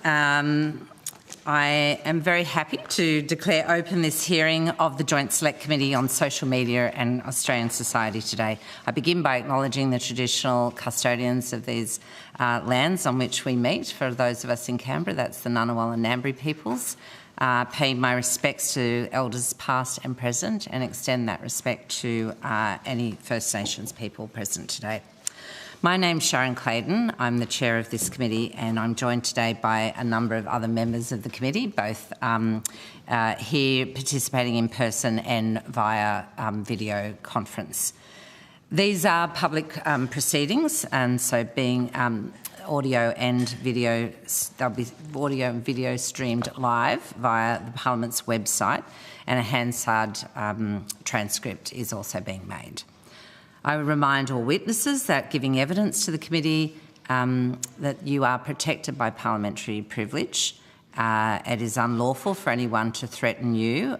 I am very happy to declare open this hearing of the Joint Select Committee on Social Media and Australian Society today. I begin by acknowledging the traditional custodians of these lands on which we meet. For those of us in Canberra, that's the Ngunnawal and Ngambri peoples. Pay my respects to elders past and present and extend that respect to any First Nations people present today. My name's Sharon Clayton. I'm the chair of this committee, and I'm joined today by a number of other members of the committee, both here participating in person and via video conference. These are public proceedings, and so being audio and video, they'll be audio and video streamed live via the Parliament's website, and a Hansard transcript is also being made. I would remind all witnesses that giving evidence to the committee that you are protected by parliamentary privilege. It is unlawful for anyone to threaten you,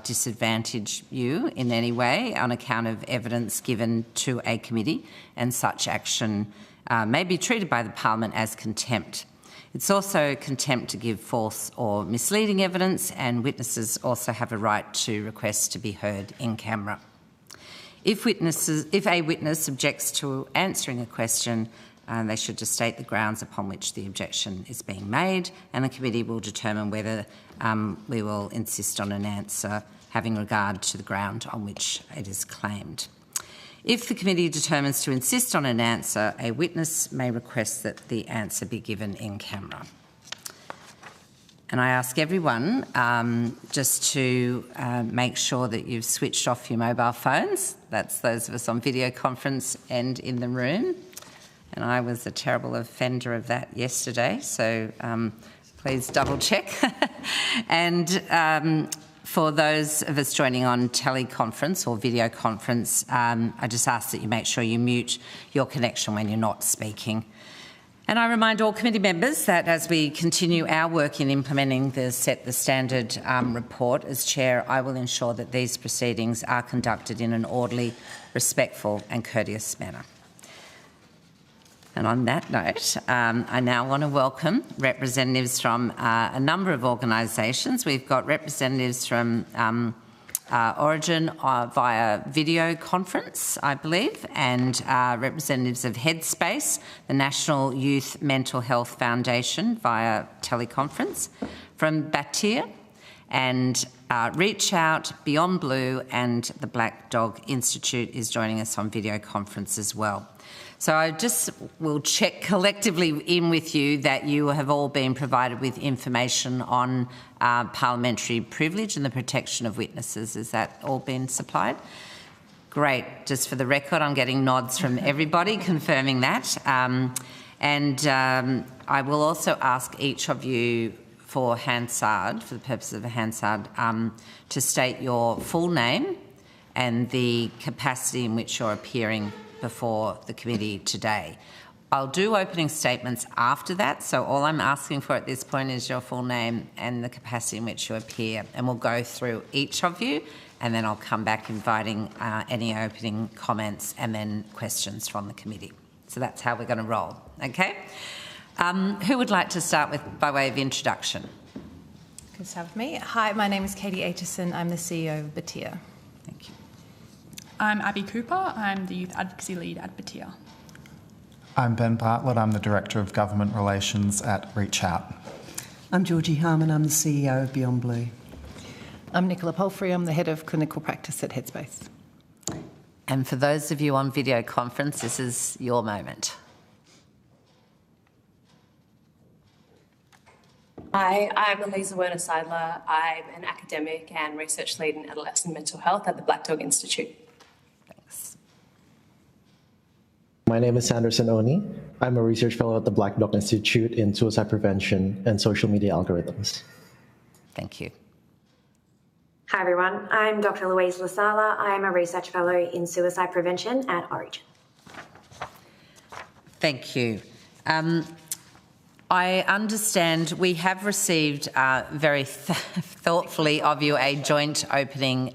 disadvantage you in any way on account of evidence given to a committee, and such action may be treated by the Parliament as contempt. It's also contempt to give false or misleading evidence, and witnesses also have a right to request to be heard in camera. If a witness objects to answering a question, they should just state the grounds upon which the objection is being made, and the committee will determine whether we will insist on an answer having regard to the ground on which it is claimed. If the committee determines to insist on an answer, a witness may request that the answer be given in camera. And I ask everyone just to make sure that you've switched off your mobile phones. That's those of us on video conference and in the room. And I was a terrible offender of that yesterday, so please double check. And for those of us joining on teleconference or video conference, I just ask that you make sure you mute your connection when you're not speaking. And I remind all committee members that as we continue our work in implementing the Set the Standard report, as chair, I will ensure that these proceedings are conducted in an orderly, respectful and courteous manner. And on that note, I now want to welcome representatives from a number of organisations. We've got representatives from Origin via video conference, I believe, and representatives of Headspace, the National Youth Mental Health Foundation, via teleconference, from Batyr, and Reach Out, Beyond Blue and the Black Dog Institute is joining us on video conference as well. So I just will check collectively in with you that you have all been provided with information on parliamentary privilege and the protection of witnesses. Has that all been supplied? Great. Just for the record, I'm getting nods from everybody confirming that. I will also ask each of you for Hansard, for the purpose of a Hansard, to state your full name and the capacity in which you're appearing before the committee today. I'll do opening statements after that, so all I'm asking for at this point is your full name and the capacity in which you appear, and we'll go through each of you, and then I'll come back inviting any opening comments and then questions from the committee. So that's how we're going to roll, okay? Who would like to start with by way of introduction? Good to have me. Hi, my name is Katie Aitchison. I'm the CEO of Batyr. Thank you. I'm Abby Cooper. I'm the Youth Advocacy Lead at Batyr. I'm Ben Bartlett. I'm the Director of Government Relations at Reach Out. I'm Georgie Harman. I'm the CEO of Beyond Blue. I'm Nicola Palfrey. I'm the Head of Clinical Practice at Headspace. And for those of you on video conference, this is your moment. Hi, I'm Elisa Werner-Seidler. I'm an academic and research lead in adolescent mental health at the Black Dog Institute. Thanks. My name is Sanderson Oni. I'm a research fellow at the Black Dog Institute in suicide prevention and social media algorithms. Thank you. Hi everyone, I'm Dr. Louise Lasala. I'm a research fellow in suicide prevention at Origin. Thank you. I understand we have received very thoughtfully of you a joint opening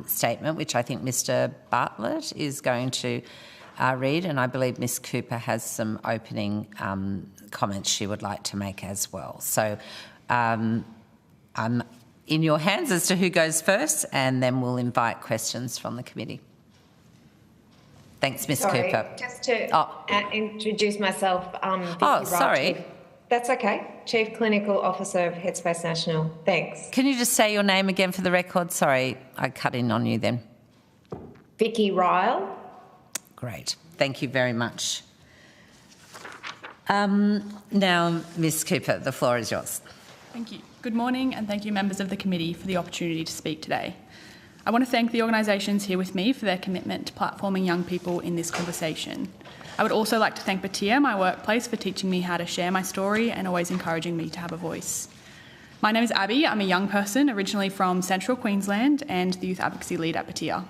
statement, which I think Mr. Bartlett is going to read, and I believe Ms. Cooper has some opening comments she would like to make as well. So I'm in your hands as to who goes first, and then we'll invite questions from the committee. Thanks, Ms. Cooper. Just to introduce myself. Sorry. That's okay. Chief Clinical Officer of Headspace National. Thanks. Can you just say your name again for the record? Sorry, I cut in on you then. Vicky Ryle. Great. Thank you very much. Now, Ms. Cooper, the floor is yours. Thank you. Good morning, and thank you, members of the committee, for the opportunity to speak today. I want to thank the organisations here with me for their commitment to platforming young people in this conversation. I would also like to thank Batyr, my workplace, for teaching me how to share my story and always encouraging me to have a voice. My name is Abby. I'm a young person originally from Central Queensland and the Youth Advocacy Lead at Batyr.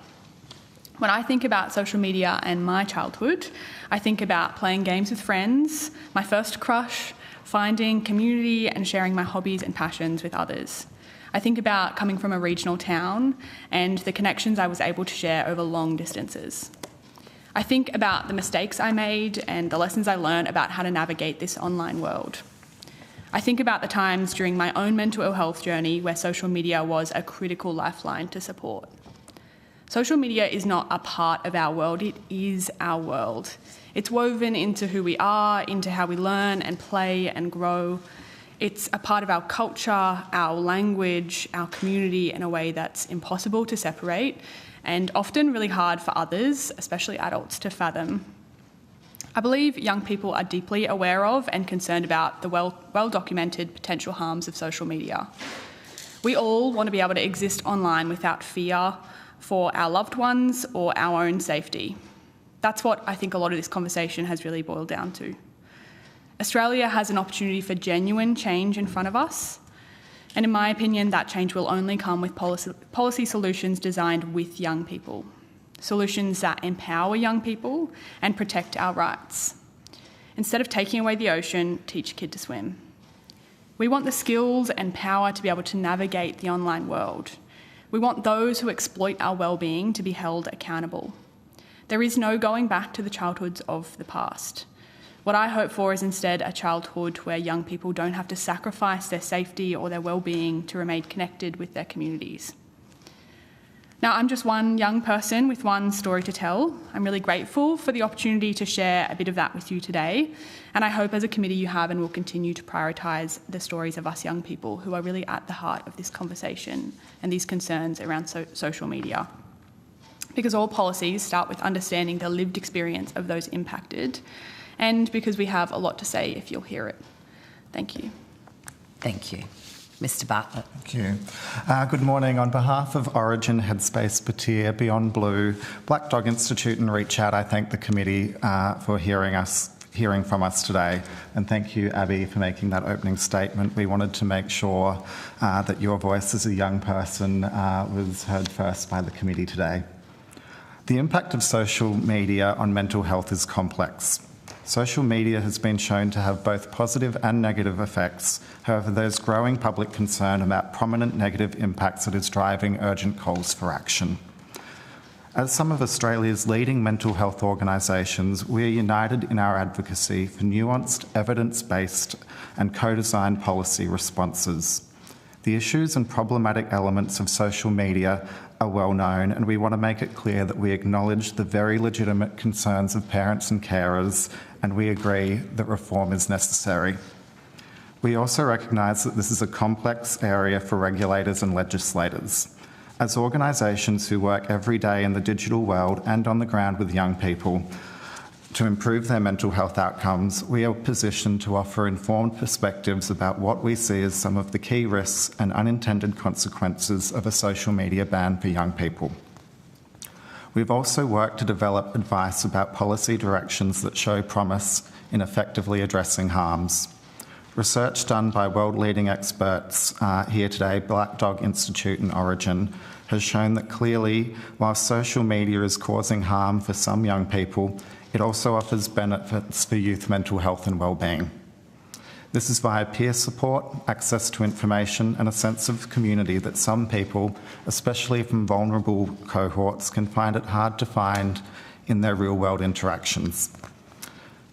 When I think about social media and my childhood, I think about playing games with friends, my first crush, finding community and sharing my hobbies and passions with others. I think about coming from a regional town and the connections I was able to share over long distances. I think about the mistakes I made and the lessons I learned about how to navigate this online world. I think about the times during my own mental health journey where social media was a critical lifeline to support. Social media is not a part of our world, it is our world. It's woven into who we are, into how we learn and play and grow. It's a part of our culture, our language, our community in a way that's impossible to separate and often really hard for others, especially adults, to fathom. I believe young people are deeply aware of and concerned about the well-documented potential harms of social media. We all want to be able to exist online without fear for our loved ones or our own safety. That's what I think a lot of this conversation has really boiled down to. Australia has an opportunity for genuine change in front of us, and in my opinion, that change will only come with policy solutions designed with young people, solutions that empower young people and protect our rights. Instead of taking away the ocean, teach a kid to swim. We want the skills and power to be able to navigate the online world. We want those who exploit our well-being to be held accountable. There is no going back to the childhoods of the past. What I hope for is instead a childhood where young people don't have to sacrifice their safety or their well-being to remain connected with their communities. Now, I'm just one young person with one story to tell. I'm really grateful for the opportunity to share a bit of that with you today, and I hope as a committee you have and will continue to prioritise the stories of us young people who are really at the heart of this conversation and these concerns around social media. Because all policies start with understanding the lived experience of those impacted, and because we have a lot to say if you'll hear it. Thank you. Thank you. Mr. Bartlett. Thank you. Good morning. On behalf of Origin, Headspace, Batyr, Beyond Blue, Black Dog Institute and Reach Out, I thank the committee for hearing from us today. And thank you, Abby, for making that opening statement. We wanted to make sure that your voice as a young person was heard first by the committee today. The impact of social media on mental health is complex. Social media has been shown to have both positive and negative effects. However, there's growing public concern about prominent negative impacts that is driving urgent calls for action. As some of Australia's leading mental health organisations, we are united in our advocacy for nuanced, evidence-based and co-designed policy responses. The issues and problematic elements of social media are well known, and we want to make it clear that we acknowledge the very legitimate concerns of parents and carers, and we agree that reform is necessary. We also recognise that this is a complex area for regulators and legislators. As organisations who work every day in the digital world and on the ground with young people to improve their mental health outcomes, we are positioned to offer informed perspectives about what we see as some of the key risks and unintended consequences of a social media ban for young people. We've also worked to develop advice about policy directions that show promise in effectively addressing harms. Research done by world-leading experts here today, Black Dog Institute and Origin, has shown that clearly, while social media is causing harm for some young people, it also offers benefits for youth mental health and well-being. This is via peer support, access to information, and a sense of community that some people, especially from vulnerable cohorts, can find it hard to find in their real-world interactions.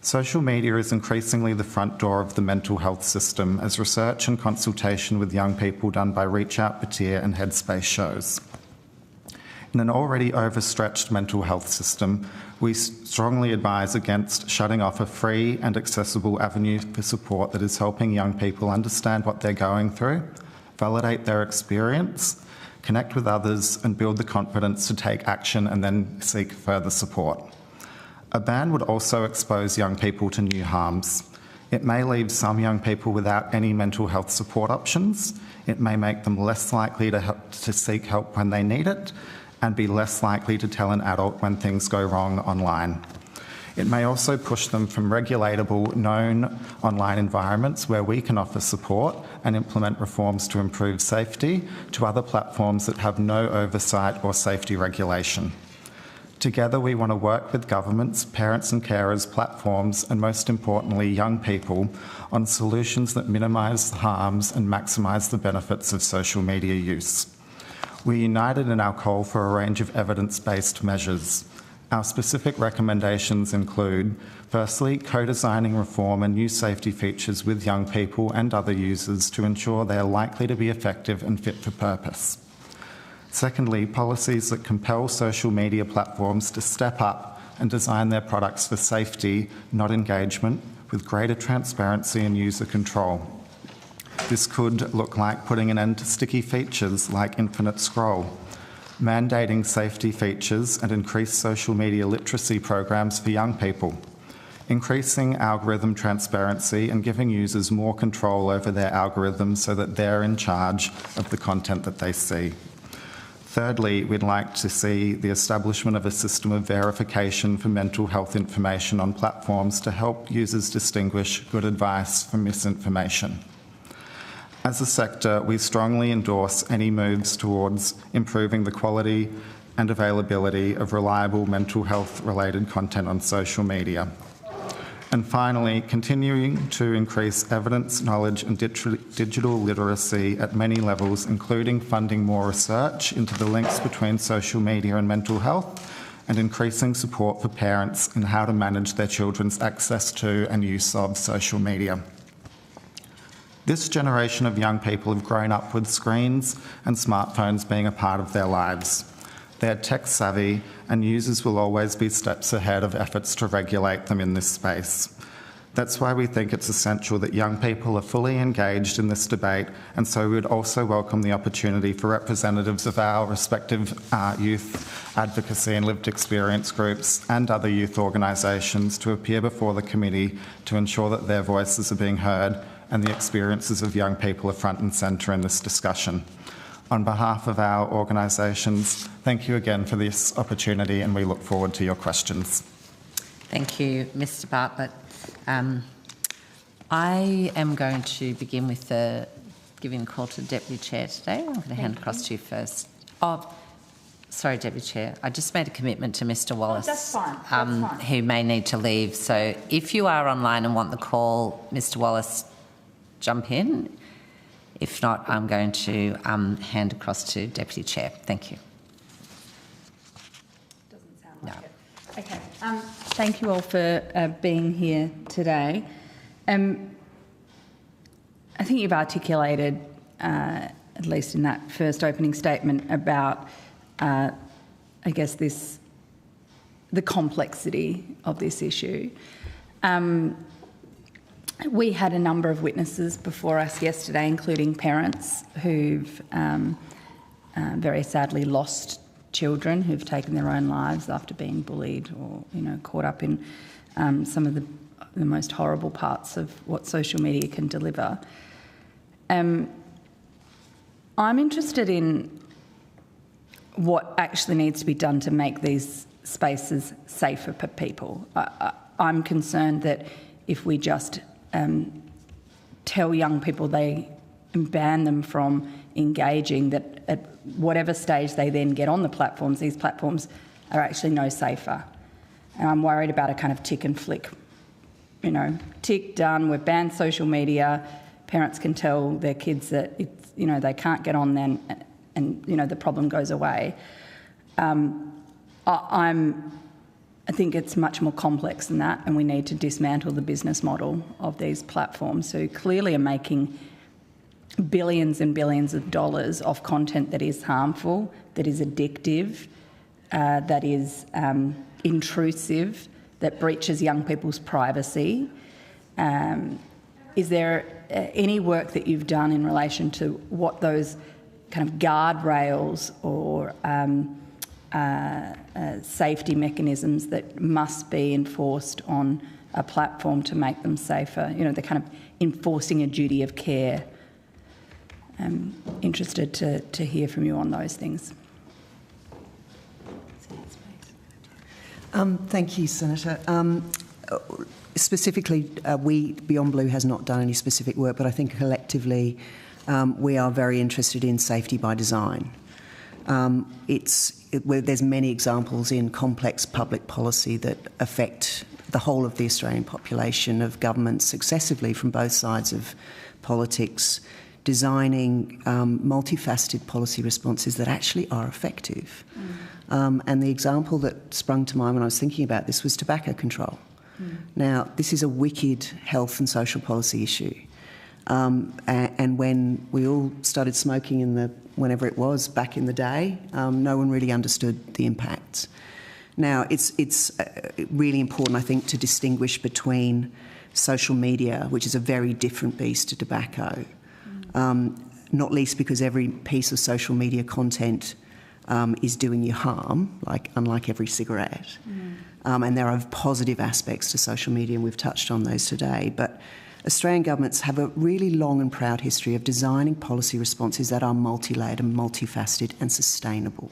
Social media is increasingly the front door of the mental health system, as research and consultation with young people done by Reach Out, Batyr and Headspace shows. In an already overstretched mental health system, we strongly advise against shutting off a free and accessible avenue for support that is helping young people understand what they're going through, validate their experience, connect with others, and build the confidence to take action and then seek further support. A ban would also expose young people to new harms. It may leave some young people without any mental health support options. It may make them less likely to seek help when they need it, and be less likely to tell an adult when things go wrong online. It may also push them from regulatable, known online environments where we can offer support and implement reforms to improve safety to other platforms that have no oversight or safety regulation. Together, we want to work with governments, parents and carers, platforms, and most importantly, young people on solutions that minimise the harms and maximise the benefits of social media use. We're united in our call for a range of evidence-based measures. Our specific recommendations include, firstly, co-designing reform and new safety features with young people and other users to ensure they are likely to be effective and fit for purpose. Secondly, policies that compel social media platforms to step up and design their products for safety, not engagement, with greater transparency and user control. This could look like putting an end to sticky features like infinite scroll, mandating safety features and increased social media literacy programs for young people, increasing algorithm transparency and giving users more control over their algorithms so that they're in charge of the content that they see. Thirdly, we'd like to see the establishment of a system of verification for mental health information on platforms to help users distinguish good advice from misinformation. As a sector, we strongly endorse any moves towards improving the quality and availability of reliable mental health-related content on social media. And finally, continuing to increase evidence, knowledge and digital literacy at many levels, including funding more research into the links between social media and mental health, and increasing support for parents in how to manage their children's access to and use of social media. This generation of young people have grown up with screens and smartphones being a part of their lives. They're tech savvy, and users will always be steps ahead of efforts to regulate them in this space. That's why we think it's essential that young people are fully engaged in this debate, and so we would also welcome the opportunity for representatives of our respective youth advocacy and lived experience groups and other youth organisations to appear before the committee to ensure that their voices are being heard and the experiences of young people are front and centre in this discussion. On behalf of our organisations, thank you again for this opportunity, and we look forward to your questions. Thank you, Mr. Bartlett. I am going to begin with giving the call to the Deputy Chair today. I'm going to hand across to you first. Oh, sorry, Deputy Chair. I just made a commitment to Mr. Wallace, that's fine. who may need to leave. So if you are online and want the call, Mr. Wallace, jump in. If not, I'm going to hand across to Deputy Chair. Thank you. Doesn't sound like it. Okay. Thank you all for being here today. I think you've articulated, at least in that first opening statement, about, I guess, the complexity of this issue. We had a number of witnesses before us yesterday, including parents who've very sadly lost children who've taken their own lives after being bullied or, caught up in some of the most horrible parts of what social media can deliver. I'm interested in what actually needs to be done to make these spaces safer for people. I'm concerned that if we just tell young people and ban them from engaging, that at whatever stage they then get on the platforms, these platforms are actually no safer. And I'm worried about a kind of tick and flick. Tick, done, we've banned social media, parents can tell their kids that it's, they can't get on then and the problem goes away. I'm I think it's much more complex than that, and we need to dismantle the business model of these platforms who clearly are making billions and billions of dollars off content that is harmful, that is addictive, that is intrusive, that breaches young people's privacy. Is there any work that you've done in relation to what those kind of guardrails or safety mechanisms that must be enforced on a platform to make them safer? You know, the kind of enforcing a duty of care. I'm interested to hear from you on those things. Thank you, Senator. Specifically, Beyond Blue has not done any specific work, but I think collectively we are very interested in safety by design. There's many examples in complex public policy that affect the whole of the Australian population, of governments successively from both sides of politics, designing multifaceted policy responses that actually are effective. And the example that sprung to mind when I was thinking about this was tobacco control. Now, this is a wicked health and social policy issue. And when we all started smoking whenever it was back in the day, no one really understood the impacts. Now, it's really important, I think, to distinguish between social media, which is a very different beast to tobacco, not least because every piece of social media content is doing you harm, unlike every cigarette. And there are positive aspects to social media, and we've touched on those today. But Australian governments have a really long and proud history of designing policy responses that are multi-layered and multifaceted and sustainable.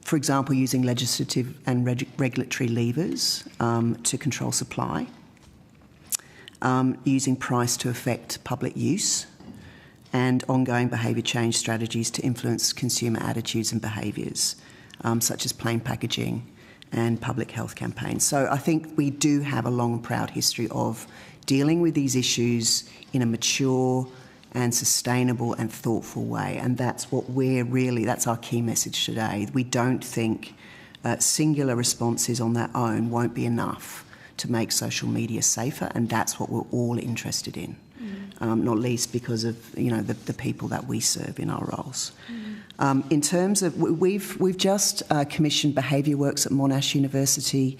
For example, using legislative and regulatory levers to control supply, using price to affect public use, and ongoing behaviour change strategies to influence consumer attitudes and behaviours, such as plain packaging and public health campaigns. So I think we do have a long and proud history of dealing with these issues in a mature and sustainable and thoughtful way, and that's that's our key message today. We don't think singular responses on their own won't be enough to make social media safer, and that's what we're all interested in. Not least because of the people that we serve in our roles. In terms of, we've just commissioned Behaviour Works at Monash University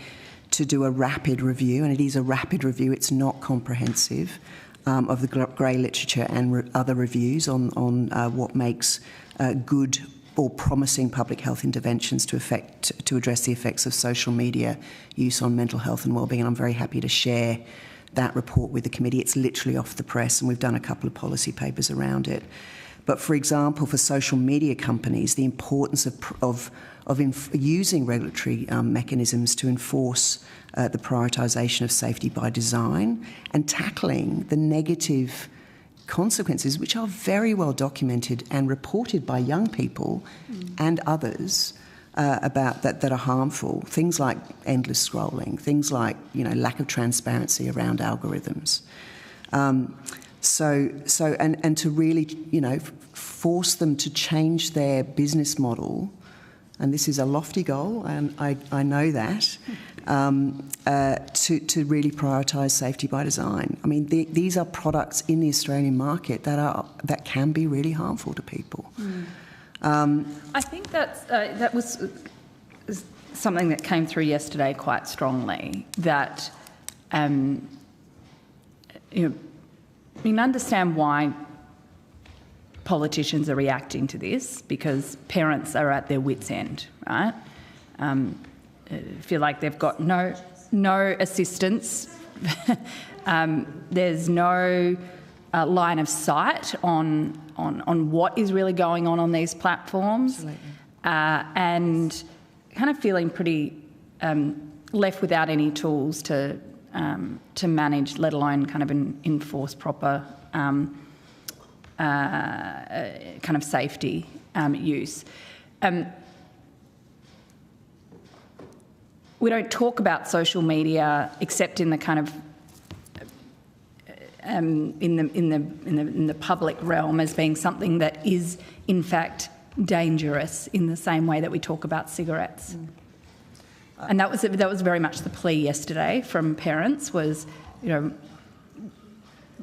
to do a rapid review, and it is a rapid review, it's not comprehensive, of the grey literature and other reviews on what makes good or promising public health interventions to address the effects of social media use on mental health and wellbeing. And I'm very happy to share that report with the committee. It's literally off the press, and we've done a couple of policy papers around it. But for example, for social media companies, the importance of using regulatory mechanisms to enforce the prioritisation of safety by design and tackling the negative consequences, which are very well documented and reported by young people and others about that are harmful. Things like endless scrolling, things like lack of transparency around algorithms. And to really force them to change their business model, and this is a lofty goal, and I know that, to really prioritise safety by design. I mean, these are products in the Australian market that can be really harmful to people. I think that was something that came through yesterday quite strongly, that you can understand why politicians are reacting to this, because parents are at their wits' end, right? Feel like they've got no assistance. There's no line of sight on what is really going on these platforms, and kind of feeling pretty left without any tools to manage, let alone kind of enforce proper kind of safety use. We don't talk about social media except in the kind of in the public realm as being something that is in fact dangerous in the same way that we talk about cigarettes. And that was very much the plea yesterday from parents was,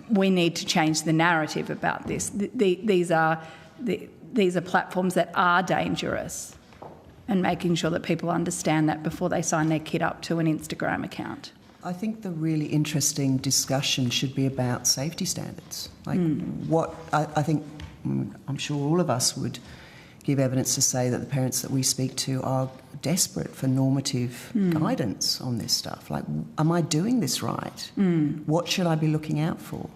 we need to change the narrative about this. These are platforms that are dangerous, and making sure that people understand that before they sign their kid up to an Instagram account. I think the really interesting discussion should be about safety standards. I think, I'm sure all of us would give evidence to say that the parents that we speak to are desperate for normative guidance on this stuff. Like, am I doing this right? What should I be looking out for?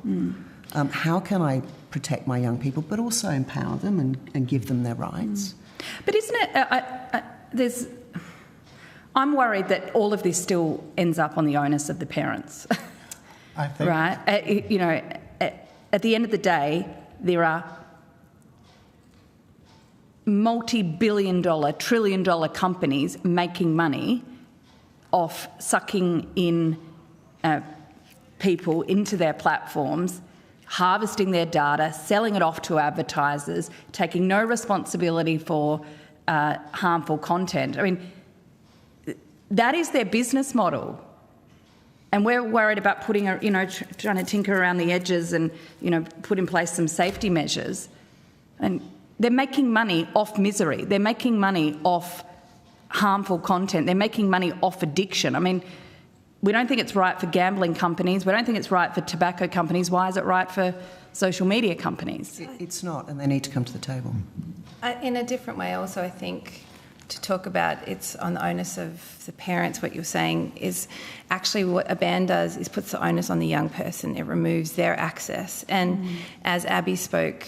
How can I protect my young people, but also empower them and give them their rights? But isn't it, I'm worried that all of this still ends up on the onus of the parents. I think. Right? At the end of the day, there are multi-billion-dollar, trillion-dollar companies making money off sucking in people into their platforms, harvesting their data, selling it off to advertisers, taking no responsibility for harmful content. I mean, that is their business model. And we're worried about putting, trying to tinker around the edges and, put in place some safety measures. And they're making money off misery. They're making money off harmful content. They're making money off addiction. I mean, we don't think it's right for gambling companies. We don't think it's right for tobacco companies. Why is it right for social media companies? It's not, and they need to come to the table. In a different way also, I think, to talk about it's on the onus of the parents, what you're saying is actually what a ban does is puts the onus on the young person. It removes their access. And as Abby spoke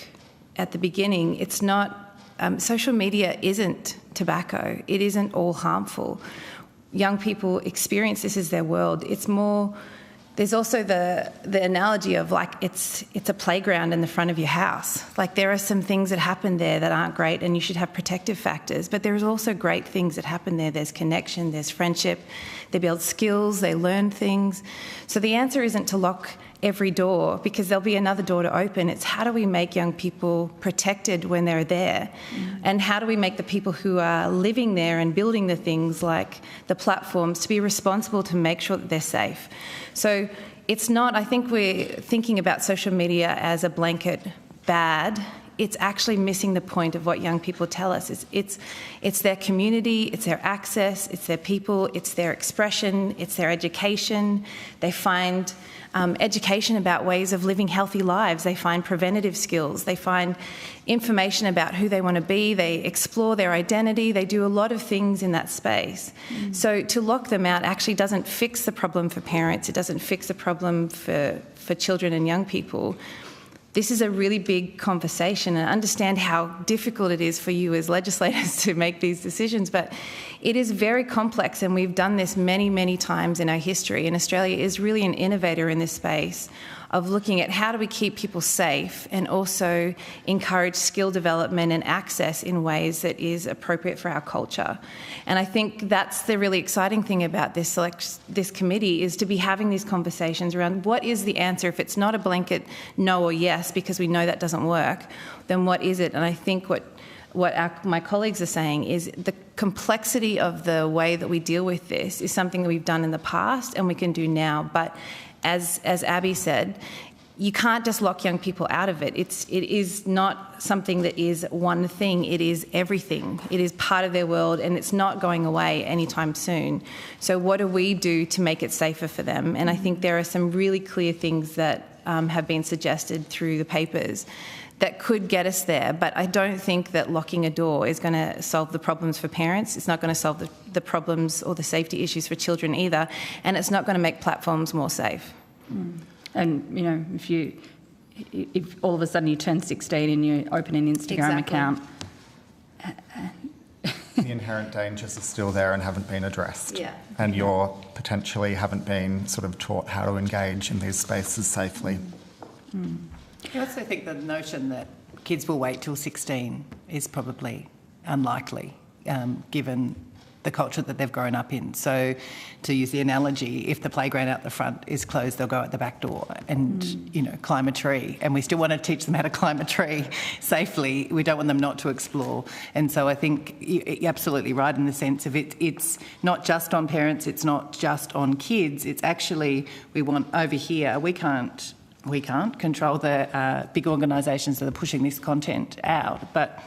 at the beginning, it's not, social media isn't tobacco. It isn't all harmful. Young people experience this as their world. It's more, there's also the analogy of like it's a playground in the front of your house. Like there are some things that happen there that aren't great and you should have protective factors, but there's also great things that happen there. There's connection, there's friendship, they build skills, they learn things. So the answer isn't to lock every door because there'll be another door to open. It's how do we make young people protected when they're there? And how do we make the people who are living there and building the things like the platforms to be responsible to make sure that they're safe? So it's not, I think we're thinking about social media as a blanket bad. It's actually missing the point of what young people tell us. It's their community, it's their access, it's their people, it's their expression, it's their education. They find education about ways of living healthy lives. They find preventative skills. They find information about who they want to be. They explore their identity. They do a lot of things in that space. So to lock them out actually doesn't fix the problem for parents. It doesn't fix the problem for children and young people. This is a really big conversation, and I understand how difficult it is for you as legislators to make these decisions, but it is very complex, and we've done this many, many times in our history, and Australia is really an innovator in this space of looking at how do we keep people safe and also encourage skill development and access in ways that is appropriate for our culture. And I think that's the really exciting thing about this committee is to be having these conversations around what is the answer. If it's not a blanket no or yes, because we know that doesn't work, then what is it? And I think what my colleagues are saying is the complexity of the way that we deal with this is something that we've done in the past and we can do now. But as Abby said, you can't just lock young people out of it. It is not something that is one thing. It is everything. It is part of their world, and it's not going away anytime soon. So what do we do to make it safer for them? And I think there are some really clear things that have been suggested through the papers that could get us there, but I don't think that locking a door is going to solve the problems for parents. It's not going to solve the problems or the safety issues for children either, and it's not going to make platforms more safe. And, if all of a sudden you turn 16 and you open an Instagram account... The inherent dangers are still there and haven't been addressed. Yeah. And you're potentially haven't been sort of taught how to engage in these spaces safely. I also think the notion that kids will wait till 16 is probably unlikely, given the culture that they've grown up in. So, to use the analogy, if the playground out the front is closed, they'll go out the back door and, climb a tree. And we still want to teach them how to climb a tree safely. We don't want them not to explore. And so I think you're absolutely right in the sense of it's not just on parents, it's not just on kids. It's actually, we want over here, we can't control the big organisations that are pushing this content out, but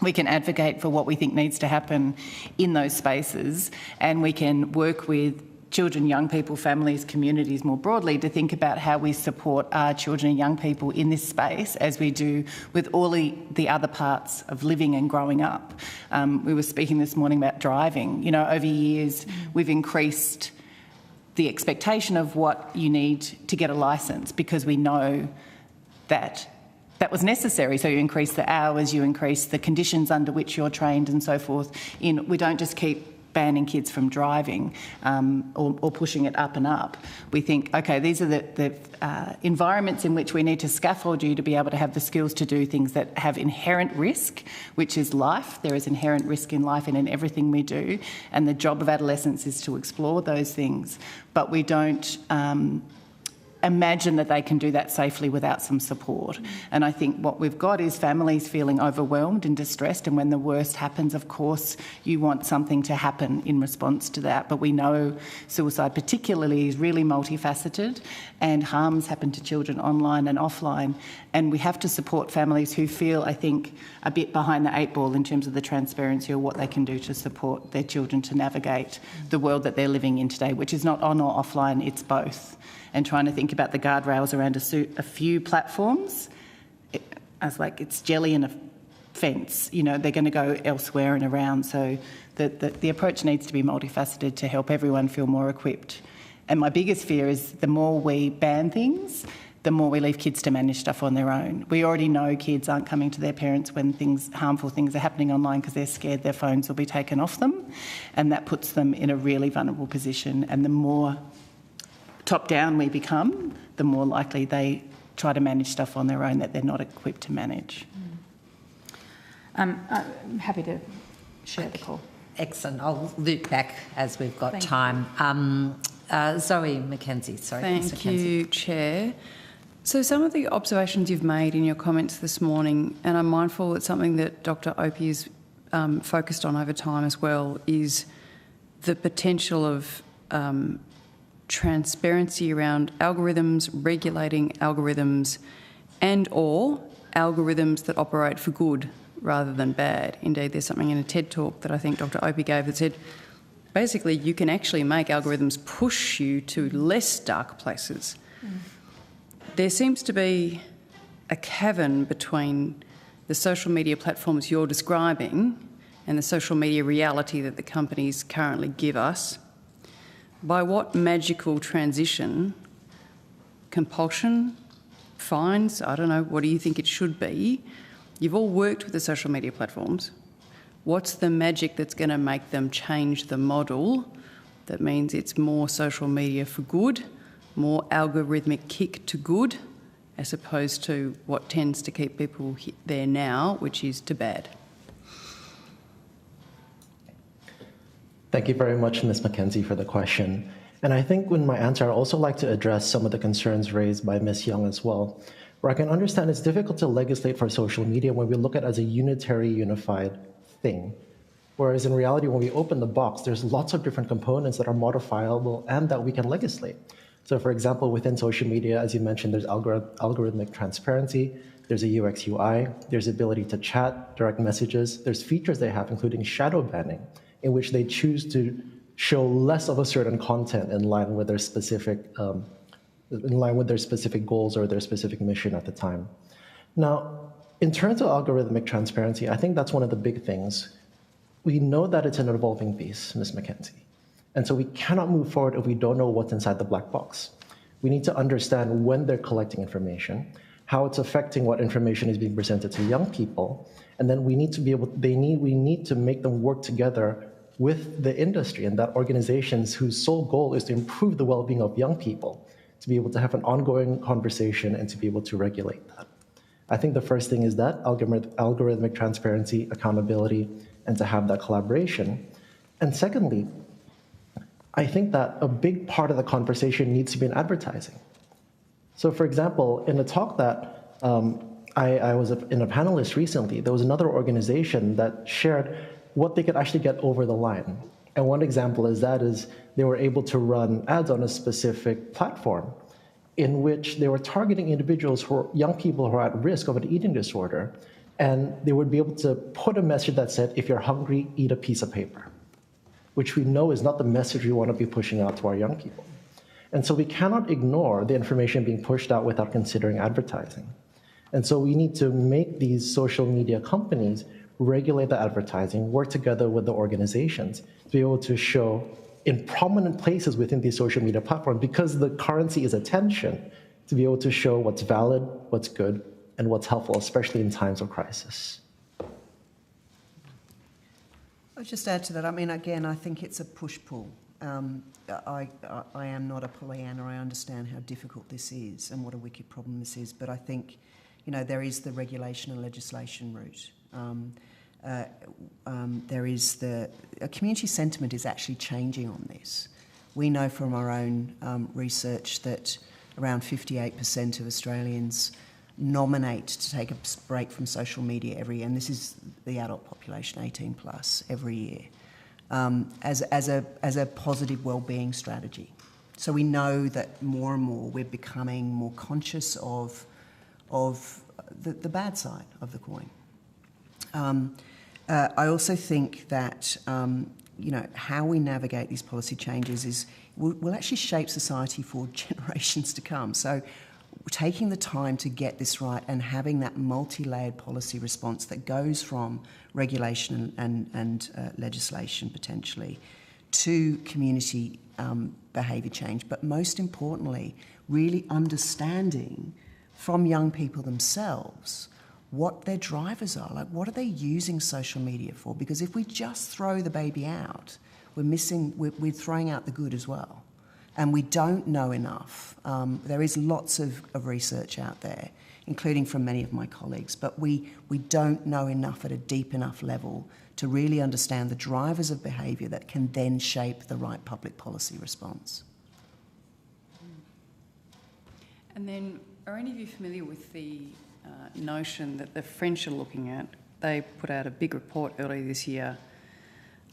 we can advocate for what we think needs to happen in those spaces, and we can work with children, young people, families, communities more broadly to think about how we support our children and young people in this space as we do with all the other parts of living and growing up. We were speaking this morning about driving. Over years we've increased the expectation of what you need to get a licence because we know that was necessary. So you increase the hours, you increase the conditions under which you're trained and so forth. We don't just keep banning kids from driving or pushing it up and up. We think, okay, these are the environments in which we need to scaffold you to be able to have the skills to do things that have inherent risk, which is life. There is inherent risk in life and in everything we do, and the job of adolescence is to explore those things. But we don't imagine that they can do that safely without some support. And I think what we've got is families feeling overwhelmed and distressed, and when the worst happens, of course, you want something to happen in response to that. But we know suicide particularly is really multifaceted, and harms happen to children online and offline, and we have to support families who feel, I think, a bit behind the eight ball in terms of the transparency or what they can do to support their children to navigate the world that they're living in today, which is not on or offline, it's both. And trying to think about the guardrails around a few platforms, I was like, it's jelly and a fence. They're going to go elsewhere and around. So the approach needs to be multifaceted to help everyone feel more equipped. And my biggest fear is the more we ban things, the more we leave kids to manage stuff on their own. We already know kids aren't coming to their parents when harmful things are happening online because they're scared their phones will be taken off them, and that puts them in a really vulnerable position. And the more top-down we become, the more likely they try to manage stuff on their own that they're not equipped to manage. I'm happy to share the call. Excellent. I'll loop back as we've got time. Zoe McKenzie, sorry. Thank you, Chair. So some of the observations you've made in your comments this morning, and I'm mindful it's something that Dr. Opie has focused on over time as well, is the potential of transparency around algorithms, regulating algorithms, and or algorithms that operate for good rather than bad. Indeed, there's something in a TED talk that I think Dr. Opie gave that said, basically, you can actually make algorithms push you to less dark places. There seems to be a cavern between the social media platforms you're describing and the social media reality that the companies currently give us. By what magical transition, compulsion, fines, I don't know, what do you think it should be? You've all worked with the social media platforms. What's the magic that's going to make them change the model that means it's more social media for good, more algorithmic kick to good, as opposed to what tends to keep people there now, which is to bad? Thank you very much, Ms. McKenzie, for the question. And I think in my answer, I'd also like to address some of the concerns raised by Ms. Young as well, where I can understand it's difficult to legislate for social media when we look at it as a unitary, unified thing. Whereas in reality, when we open the box, there's lots of different components that are modifiable and that we can legislate. So for example, within social media, as you mentioned, there's algorithmic transparency, there's a UX UI, there's ability to chat, direct messages, there's features they have, including shadow banning, in which they choose to show less of a certain content in line with their specific goals or their specific mission at the time. Now, in terms of algorithmic transparency, I think that's one of the big things. We know that it's an evolving beast, Ms. McKenzie. And so we cannot move forward if we don't know what's inside the black box. We need to understand when they're collecting information, how it's affecting what information is being presented to young people, and then we need to make them work together with the industry and that organizations whose sole goal is to improve the well-being of young people, to be able to have an ongoing conversation and to be able to regulate that. I think the first thing is that algorithmic transparency, accountability, and to have that collaboration. And secondly, I think that a big part of the conversation needs to be in advertising. So for example, in a talk that I was in a panelist recently, there was another organization that shared what they could actually get over the line. And one example is they were able to run ads on a specific platform in which they were targeting individuals young people who are at risk of an eating disorder. And they would be able to put a message that said, if you're hungry, eat a piece of paper, which we know is not the message we want to be pushing out to our young people. And so we cannot ignore the information being pushed out without considering advertising. And so we need to make these social media companies regulate the advertising, work together with the organizations to be able to show in prominent places within these social media platforms, because the currency is attention, to be able to show what's valid, what's good, and what's helpful, especially in times of crisis. I'll just add to that. I mean, again, I think it's a push-pull. I am not a Pollyanna. I understand how difficult this is and what a wicked problem this is. But I think, there is the regulation and legislation route. There is community sentiment is actually changing on this. We know from our own research that around 58% of Australians nominate to take a break from social media every year, and this is the adult population, 18 plus, every year, as a positive wellbeing strategy. So we know that more and more we're becoming more conscious of the bad side of the coin. I also think that how we navigate these policy changes will actually shape society for generations to come. So taking the time to get this right and having that multi-layered policy response that goes from regulation and legislation potentially to community behaviour change, but most importantly, really understanding from young people themselves what their drivers are. Like, what are they using social media for? Because if we just throw the baby out, we're throwing out the good as well. And we don't know enough. There is lots of research out there, including from many of my colleagues, but we don't know enough at a deep enough level to really understand the drivers of behaviour that can then shape the right public policy response. And then, are any of you familiar with the notion that the French are looking at? They put out a big report earlier this year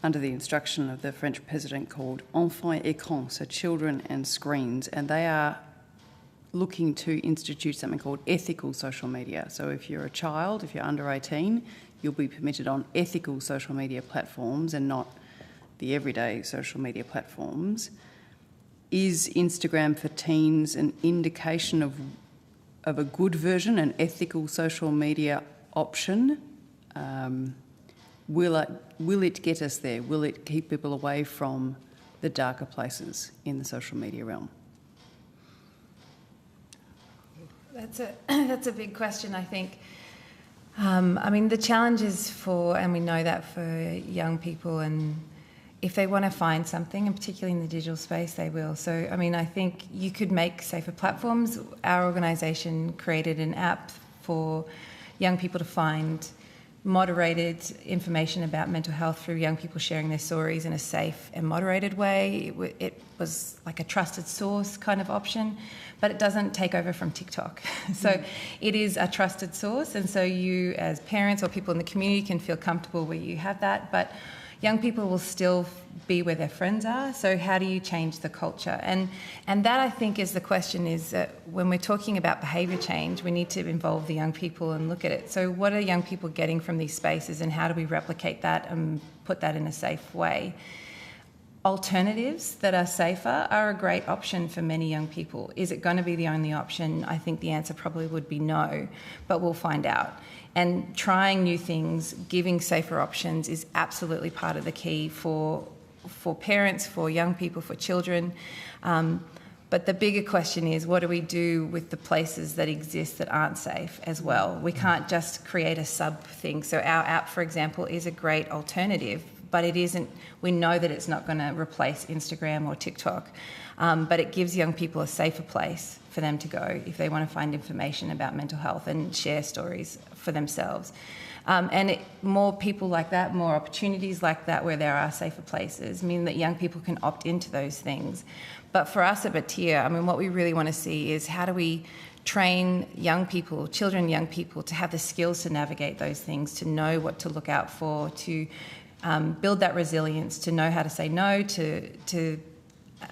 under the instruction of the French president called Enfants et Écrans, so children and screens, and they are looking to institute something called ethical social media. So if you're a child, if you're under 18, you'll be permitted on ethical social media platforms and not the everyday social media platforms. Is Instagram for teens an indication of a good version, an ethical social media option? Will it get us there? Will it keep people away from the darker places in the social media realm? That's a big question, I think. I mean, the challenge is and we know that for young people, and if they want to find something, and particularly in the digital space, they will. So, I mean, I think you could make safer platforms. Our organisation created an app for young people to find moderated information about mental health through young people sharing their stories in a safe and moderated way. It was like a trusted source kind of option, but it doesn't take over from TikTok. So it is a trusted source, and so you as parents or people in the community can feel comfortable where you have that, but young people will still be where their friends are. So how do you change the culture? And that, I think, is the question, is that when we're talking about behaviour change, we need to involve the young people and look at it. So what are young people getting from these spaces, and how do we replicate that and put that in a safe way? Alternatives that are safer are a great option for many young people. Is it going to be the only option? I think the answer probably would be no, but we'll find out. And trying new things, giving safer options is absolutely part of the key for parents, for young people, for children. But the bigger question is, what do we do with the places that exist that aren't safe as well? We can't just create a sub thing. So our app, for example, is a great alternative, but it isn't. We know that it's not going to replace Instagram or TikTok, but it gives young people a safer place for them to go if they want to find information about mental health and share stories for themselves. More people like that, more opportunities like that where there are safer places mean that young people can opt into those things. But for us at Batyr, I mean, what we really want to see is how do we train young people, children, young people, to have the skills to navigate those things, to know what to look out for, to build that resilience, to know how to say no, to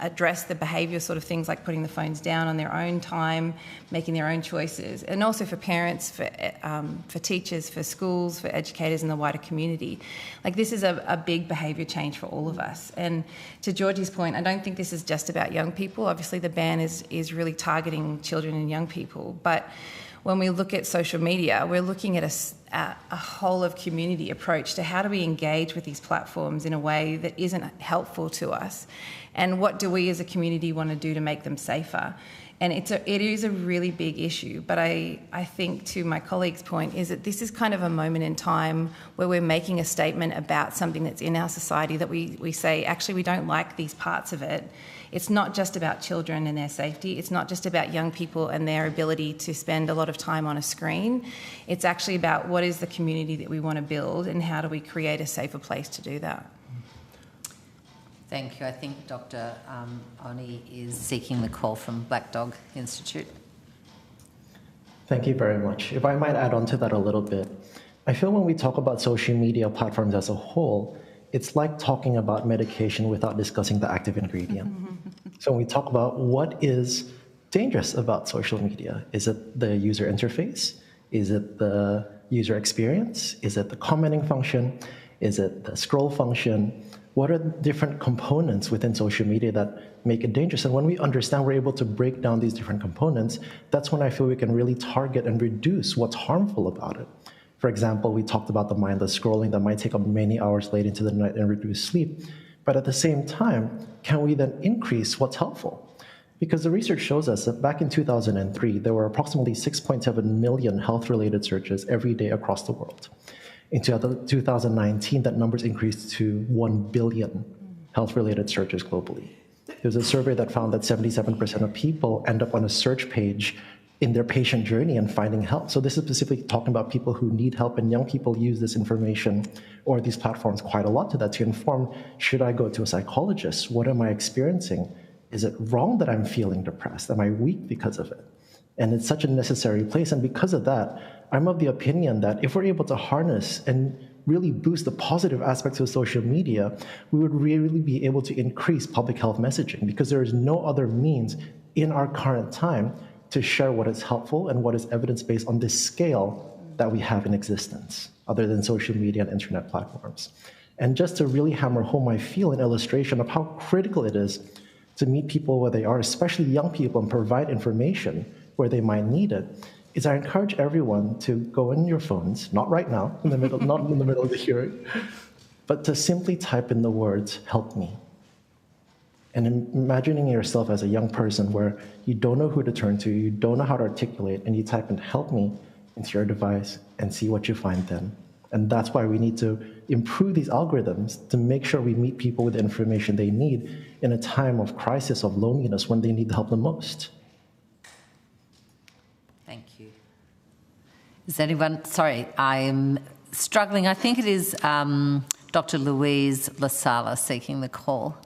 address the behaviour sort of things like putting the phones down on their own time, making their own choices, and also for parents, for teachers, for schools, for educators and the wider community. Like, this is a big behaviour change for all of us. And to Georgie's point, I don't think this is just about young people. Obviously the ban is really targeting children and young people, but when we look at social media, we're looking at a whole of community approach to how do we engage with these platforms in a way that isn't helpful to us, and what do we as a community want to do to make them safer. And it is a really big issue, but I think, to my colleague's point, is that this is kind of a moment in time where we're making a statement about something that's in our society that we say, actually, we don't like these parts of it. It's not just about children and their safety. It's not just about young people and their ability to spend a lot of time on a screen. It's actually about what is the community that we want to build and how do we create a safer place to do that. Thank you. I think Dr. Oni is seeking the call from Black Dog Institute. Thank you very much. If I might add on to that a little bit, I feel when we talk about social media platforms as a whole, it's like talking about medication without discussing the active ingredient. So when we talk about what is dangerous about social media, is it the user interface? Is it the user experience? Is it the commenting function? Is it the scroll function? What are the different components within social media that make it dangerous? And when we understand, we're able to break down these different components, that's when I feel we can really target and reduce what's harmful about it. For example, we talked about the mindless scrolling that might take up many hours late into the night and reduce sleep. But at the same time, can we then increase what's helpful? Because the research shows us that back in 2003, there were approximately 6.7 million health-related searches every day across the world. In 2019, that number's increased to 1 billion health-related searches globally. There was a survey that found that 77% of people end up on a search page in their patient journey and finding help. So this is specifically talking about people who need help, and young people use this information or these platforms quite a lot to that, to inform, should I go to a psychologist? What am I experiencing? Is it wrong that I'm feeling depressed? Am I weak because of it? And it's such a necessary place. And because of that, I'm of the opinion that if we're able to harness and really boost the positive aspects of social media, we would really be able to increase public health messaging, because there is no other means in our current time to share what is helpful and what is evidence-based on this scale that we have in existence, other than social media and internet platforms. And just to really hammer home, I feel, an illustration of how critical it is to meet people where they are, especially young people, and provide information where they might need it, is I encourage everyone to go in your phones, not right now, not in the middle of the hearing, but to simply type in the words, "help me." And imagining yourself as a young person where you don't know who to turn to, you don't know how to articulate, and you type in "help me" into your device and see what you find then. And that's why we need to improve these algorithms to make sure we meet people with the information they need in a time of crisis, of loneliness, when they need the help the most. Thank you. Is anyone, sorry, I'm struggling. I think it is Dr. Louise Lasala seeking the call.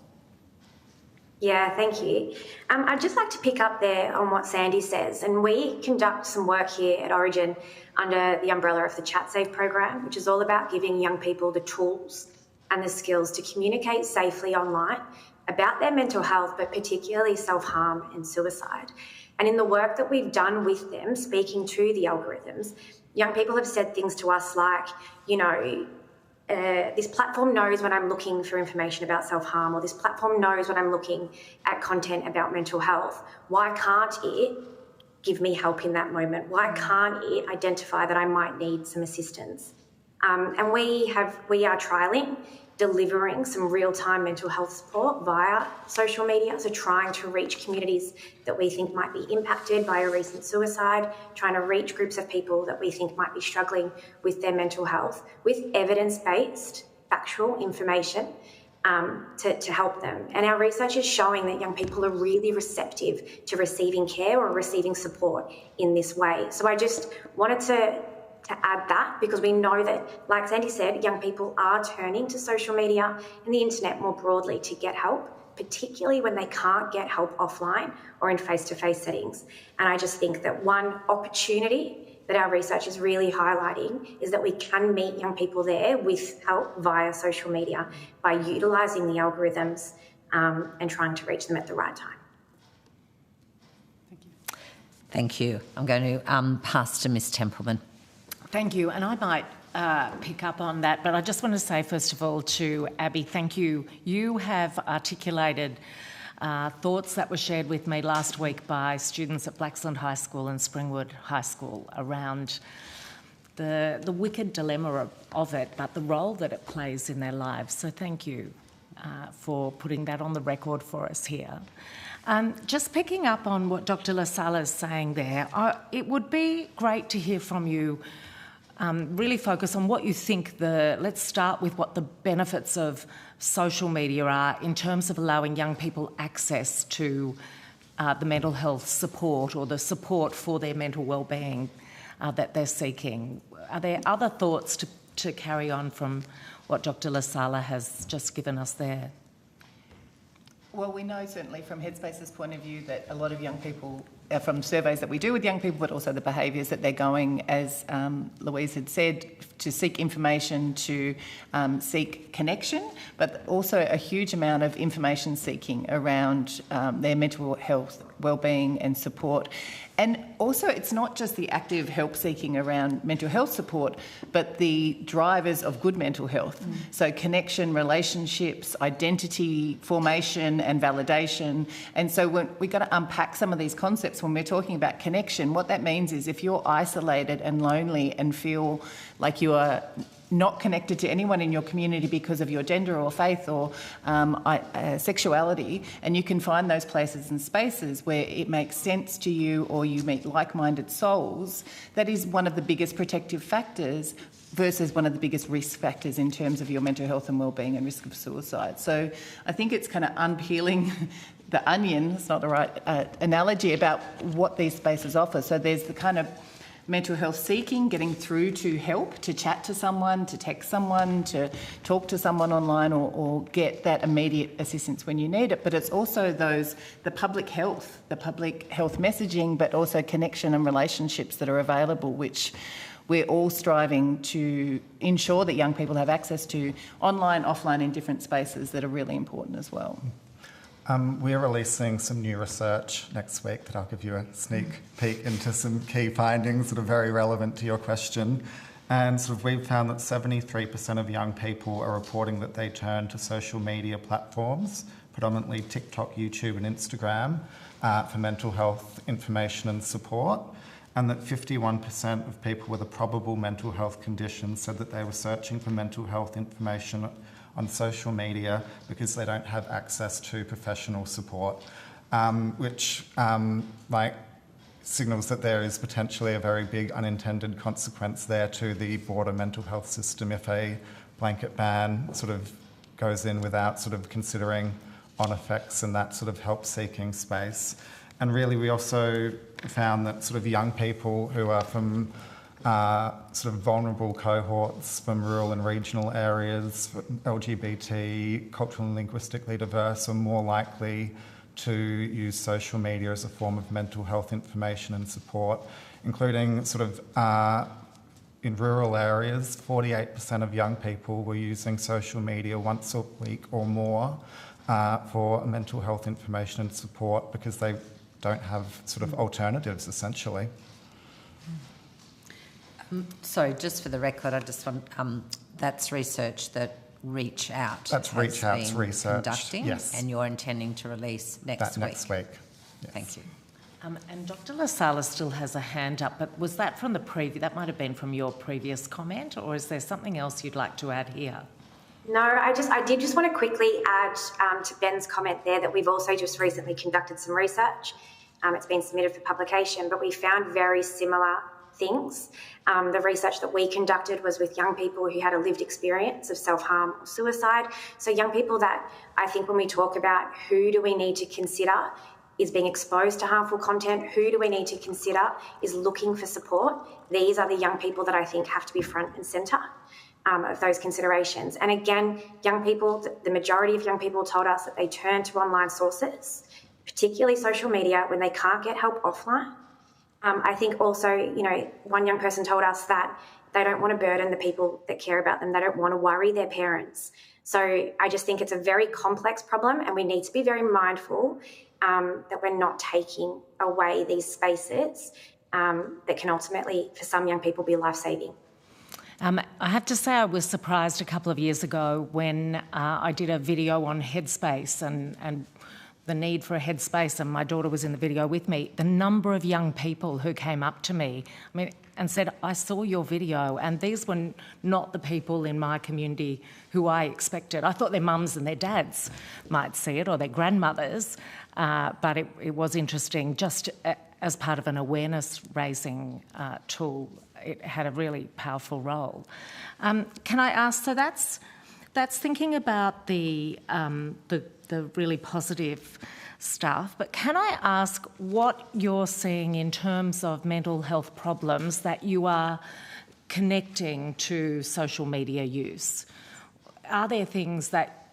Yeah, thank you. I'd just like to pick up there on what Sandy says, and we conduct some work here at Origin under the umbrella of the ChatSafe program, which is all about giving young people the tools and the skills to communicate safely online about their mental health, but particularly self-harm and suicide. And in the work that we've done with them, speaking to the algorithms, young people have said things to us like, this platform knows when I'm looking for information about self-harm, or this platform knows when I'm looking at content about mental health. Why can't it give me help in that moment? Why can't it identify that I might need some assistance? And we are trialling delivering some real-time mental health support via social media, so trying to reach communities that we think might be impacted by a recent suicide, trying to reach groups of people that we think might be struggling with their mental health with evidence-based factual information to help them. And our research is showing that young people are really receptive to receiving care or receiving support in this way. So I just wanted to add that, because we know that, like Sandy said, young people are turning to social media and the internet more broadly to get help, particularly when they can't get help offline or in face-to-face settings. And I just think that one opportunity that our research is really highlighting is that we can meet young people there with help via social media by utilising the algorithms and trying to reach them at the right time. Thank you. I'm going to pass to Ms Templeman. Thank you. And I might pick up on that, but I just want to say, first of all, to Abby, thank you. You have articulated thoughts that were shared with me last week by students at Blaxland High School and Springwood High School around the wicked dilemma of it, but the role that it plays in their lives. So thank you for putting that on the record for us here. Just picking up on what Dr. LaSala is saying there, it would be great to hear from you. Really focus on what you think let's start with what the benefits of social media are in terms of allowing young people access to the mental health support or the support for their mental well-being that they're seeking. Are there other thoughts to carry on from what Dr. LaSala has just given us there? Well, we know certainly from Headspace's point of view that a lot of young people, from surveys that we do with young people, but also the behaviours that they're going, as Louise had said, to seek information, to seek connection, but also a huge amount of information seeking around their mental health, well-being and support. And also, it's not just the active help seeking around mental health support, but the drivers of good mental health. So connection, relationships, identity formation and validation. And so we've got to unpack some of these concepts when we're talking about connection. What that means is if you're isolated and lonely and feel like you are not connected to anyone in your community because of your gender or faith or sexuality, and you can find those places and spaces where it makes sense to you or you meet like-minded souls, that is one of the biggest protective factors versus one of the biggest risk factors in terms of your mental health and wellbeing and risk of suicide. So I think it's kind of unpeeling the onion, it's not the right analogy, about what these spaces offer. So there's the kind of mental health seeking, getting through to help, to chat to someone, to text someone, to talk to someone online or get that immediate assistance when you need it. But it's also the public health messaging, but also connection and relationships that are available, which we're all striving to ensure that young people have access to online, offline, in different spaces that are really important as well. We're releasing some new research next week that I'll give you a sneak peek into some key findings that are very relevant to your question. And we've found that 73% of young people are reporting that they turn to social media platforms, predominantly TikTok, YouTube and Instagram, for mental health information and support. And that 51% of people with a probable mental health condition said that they were searching for mental health information on social media because they don't have access to professional support, which signals that there is potentially a very big unintended consequence there to the broader mental health system if a blanket ban goes in without considering on effects in that help-seeking space. And really we also found that young people who are from vulnerable cohorts from rural and regional areas, LGBT, culturally and linguistically diverse, are more likely to use social media as a form of mental health information and support, including in rural areas, 48% of young people were using social media once a week or more for mental health information and support because they don't have alternatives, essentially. So just for the record, I just want, that's research that Reach Out That's Reach Out's research, conducting, yes. And you're intending to release next week. Next week, yes. Thank you. And Dr. LaSala still has a hand up, but was that from the that might have been from your previous comment, or is there something else you'd like to add here? No, I did just want to quickly add to Ben's comment there that we've also just recently conducted some research. It's been submitted for publication, but we found very similar things. The research that we conducted was with young people who had a lived experience of self-harm or suicide. So young people that I think when we talk about who do we need to consider is being exposed to harmful content, who do we need to consider is looking for support, these are the young people that I think have to be front and centre of those considerations. And again, young people, the majority of young people told us that they turn to online sources, particularly social media, when they can't get help offline. I think also, one young person told us that they don't want to burden the people that care about them. They don't want to worry their parents. So I just think it's a very complex problem, and we need to be very mindful that we're not taking away these spaces that can ultimately, for some young people, be life-saving. I have to say I was surprised a couple of years ago when I did a video on Headspace and the need for a headspace, and my daughter was in the video with me, the number of young people who came up to me and said, I saw your video, and these were not the people in my community who I expected. I thought their mums and their dads might see it, or their grandmothers, but it was interesting. Just as part of an awareness-raising tool, it had a really powerful role. Can I ask, so that's thinking about the really positive stuff, but can I ask what you're seeing in terms of mental health problems that you are connecting to social media use? Are there things that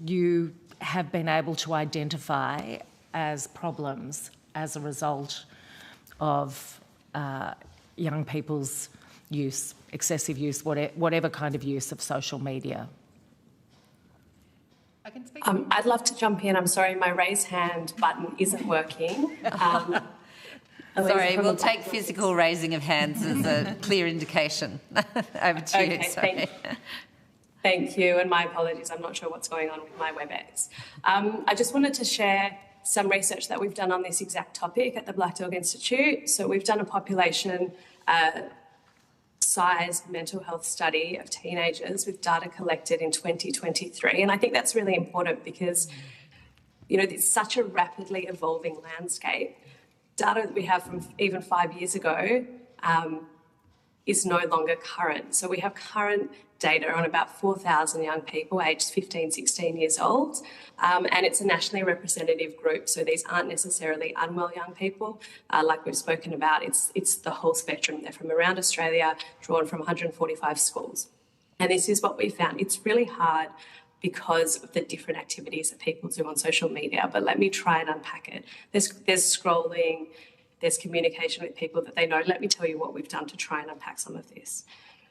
you have been able to identify as problems as a result of young people's use, excessive use, whatever kind of use of social media? I'd love to jump in. I'm sorry, my raise hand button isn't working. Sorry, we'll take physical raising of hands as a clear indication. Over to you. Sorry. Thank you, and my apologies. I'm not sure what's going on with my WebEx. I just wanted to share some research that we've done on this exact topic at the Black Dog Institute. So we've done a population size mental health study of teenagers with data collected in 2023. And I think that's really important because, it's such a rapidly evolving landscape. Data that we have from even 5 years ago is no longer current. So we have current data on about 4,000 young people aged 15, 16 years old. And it's a nationally representative group. So these aren't necessarily unwell young people. Like we've spoken about, it's the whole spectrum. They're from around Australia, drawn from 145 schools. And this is what we found. It's really hard because of the different activities that people do on social media. But let me try and unpack it. There's scrolling, there's communication with people that they know. Let me tell you what we've done to try and unpack some of this.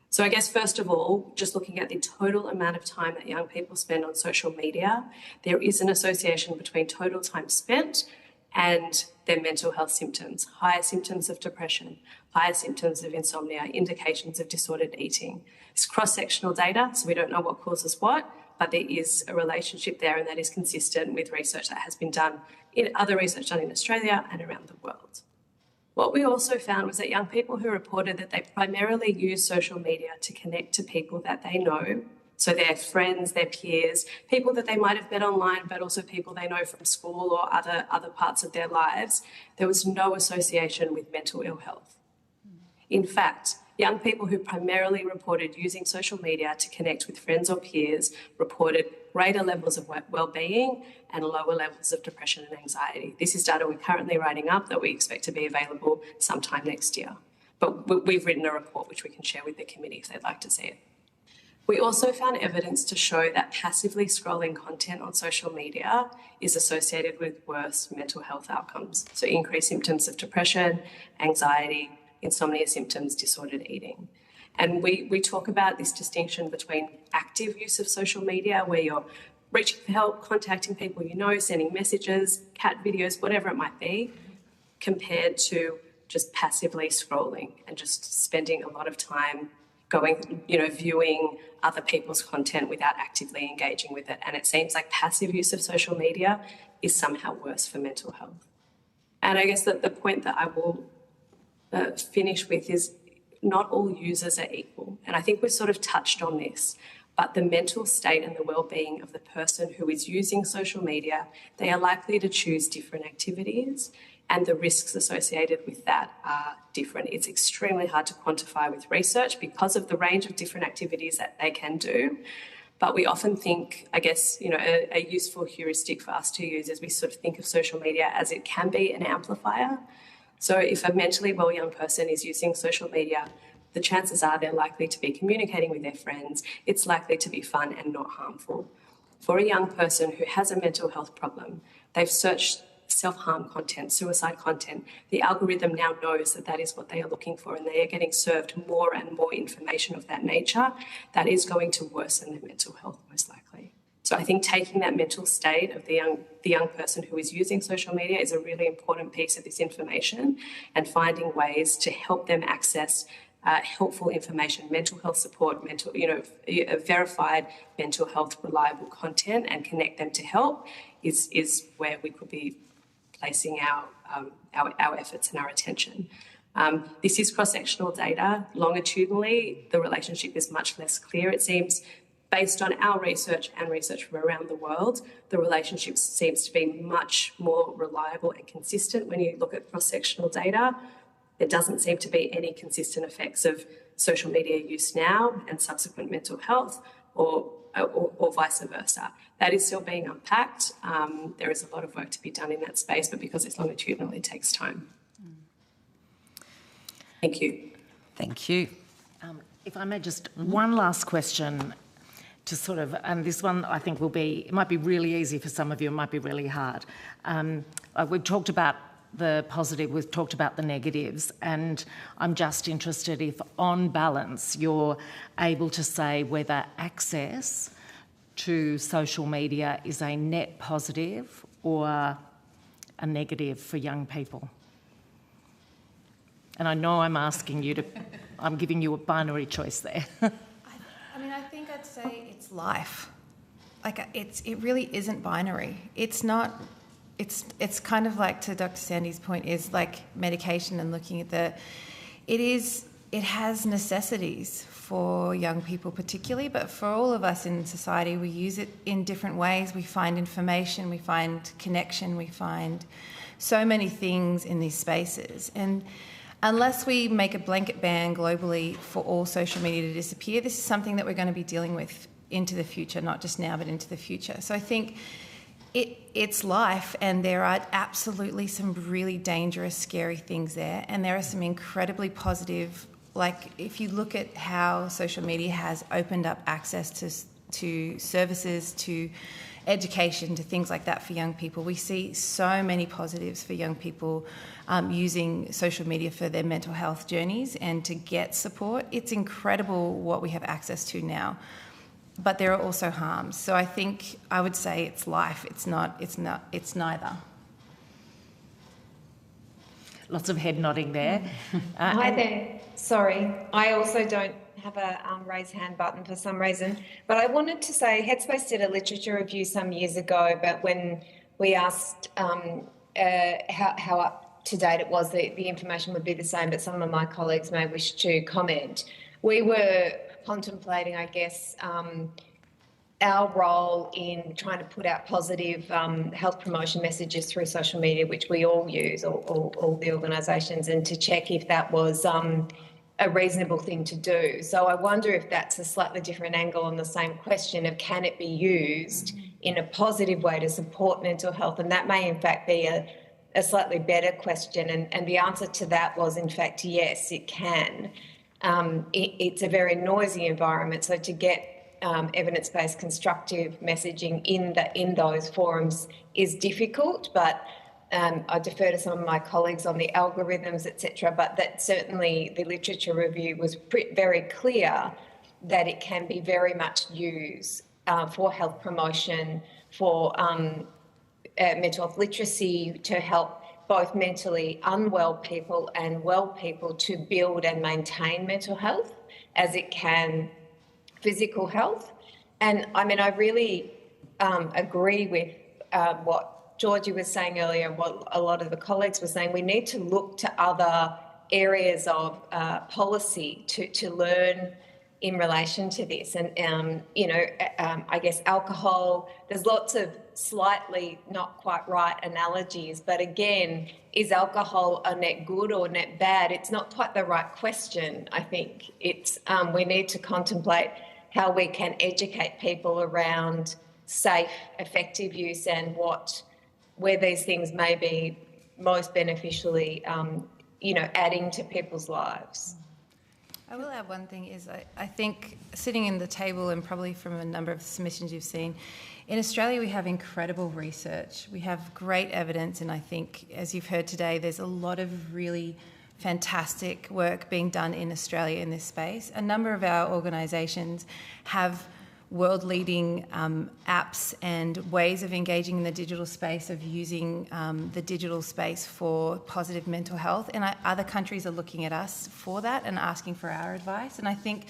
So I guess, first of all, just looking at the total amount of time that young people spend on social media, there is an association between total time spent and their mental health symptoms, higher symptoms of depression, higher symptoms of insomnia, indications of disordered eating. It's cross-sectional data, so we don't know what causes what, but there is a relationship there, and that is consistent with research that has been done in other research done in Australia and around the world. What we also found was that young people who reported that they primarily use social media to connect to people that they know, so their friends, their peers, people that they might have met online, but also people they know from school or other parts of their lives, there was no association with mental ill health. In fact, young people who primarily reported using social media to connect with friends or peers reported greater levels of well-being and lower levels of depression and anxiety. This is data we're currently writing up that we expect to be available sometime next year. But we've written a report which we can share with the committee if they'd like to see it. We also found evidence to show that passively scrolling content on social media is associated with worse mental health outcomes. So increased symptoms of depression, anxiety, insomnia symptoms, disordered eating. And we talk about this distinction between active use of social media, where you're reaching for help, contacting people you know, sending messages, cat videos, whatever it might be, compared to just passively scrolling and just spending a lot of time going, viewing other people's content without actively engaging with it. And it seems like passive use of social media is somehow worse for mental health. And I guess that the point that I will finish with is not all users are equal. And I think we've sort of touched on this, but the mental state and the well-being of the person who is using social media, they are likely to choose different activities and the risks associated with that are different. It's extremely hard to quantify with research because of the range of different activities that they can do. But we often think, I guess, a useful heuristic for us to use is we sort of think of social media as it can be an amplifier. So if a mentally well young person is using social media, the chances are they're likely to be communicating with their friends. It's likely to be fun and not harmful. For a young person who has a mental health problem, they've searched self-harm content, suicide content. The algorithm now knows that that is what they are looking for, and they are getting served more and more information of that nature that is going to worsen their mental health most likely. So I think taking that mental state of the young person who is using social media is a really important piece of this information, and finding ways to help them access helpful information, mental health support, verified mental health reliable content, and connect them to help is where we could be placing our efforts and our attention. This is cross-sectional data. Longitudinally, the relationship is much less clear. It seems, based on our research and research from around the world, the relationship seems to be much more reliable and consistent when you look at cross-sectional data. There doesn't seem to be any consistent effects of social media use now and subsequent mental health, or vice versa. That is still being unpacked. There is a lot of work to be done in that space, but because it's longitudinal, it takes time. Thank you. Thank you. If I may, just one last question to sort of, and this one I think it might be really easy for some of you, it might be really hard. We've talked about the positive, we've talked about the negatives, and I'm just interested if, on balance, you're able to say whether access to social media is a net positive or a negative for young people. And I know I'm asking you to, I'm giving you a binary choice there. I think I'd say it's life. It really isn't binary. It's not. It's kind of like, to Dr. Sandy's point, is like medication and looking at it has necessities for young people particularly, but for all of us in society, we use it in different ways. We find information, we find connection, we find so many things in these spaces. And unless we make a blanket ban globally for all social media to disappear, this is something that we're going to be dealing with into the future, not just now, but into the future. So I think it's life, and there are absolutely some really dangerous, scary things there, and there are some incredibly positive, like if you look at how social media has opened up access to services, to education, to things like that for young people. We see so many positives for young people using social media for their mental health journeys and to get support. It's incredible what we have access to now. But there are also harms. So I think I would say it's life. It's neither. Lots of head nodding there. Hi there. Sorry, I also don't have a raise hand button for some reason. But I wanted to say Headspace did a literature review some years ago about when we asked how up to date it was. The information would be the same, but some of my colleagues may wish to comment. We were contemplating, I guess, our role in trying to put out positive health promotion messages through social media, which we all use, all the organisations, and to check if that was a reasonable thing to do. So I wonder if that's a slightly different angle on the same question of, can it be used in a positive way to support mental health? And that may in fact be a slightly better question. And the answer to that was, in fact, yes, it can. It's a very noisy environment, so to get evidence-based constructive messaging in those forums is difficult, but I defer to some of my colleagues on the algorithms, etc. But that certainly the literature review was very clear that it can be very much used for health promotion, for mental health literacy, to help both mentally unwell people and well people to build and maintain mental health as it can physical health. And I mean, I really agree with what Georgie was saying earlier, what a lot of the colleagues were saying. We need to look to other areas of policy to learn in relation to this. And, I guess alcohol, there's lots of slightly not quite right analogies, but again, is alcohol a net good or net bad? It's not quite the right question, I think. It's we need to contemplate how we can educate people around safe, effective use and where these things may be most beneficially, adding to people's lives. I will add one thing is I think sitting in the table and probably from a number of submissions you've seen, in Australia we have incredible research. We have great evidence, and I think, as you've heard today, there's a lot of really fantastic work being done in Australia in this space. A number of our organisations have world-leading apps and ways of engaging in the digital space, of using the digital space for positive mental health. And other countries are looking at us for that and asking for our advice. And I think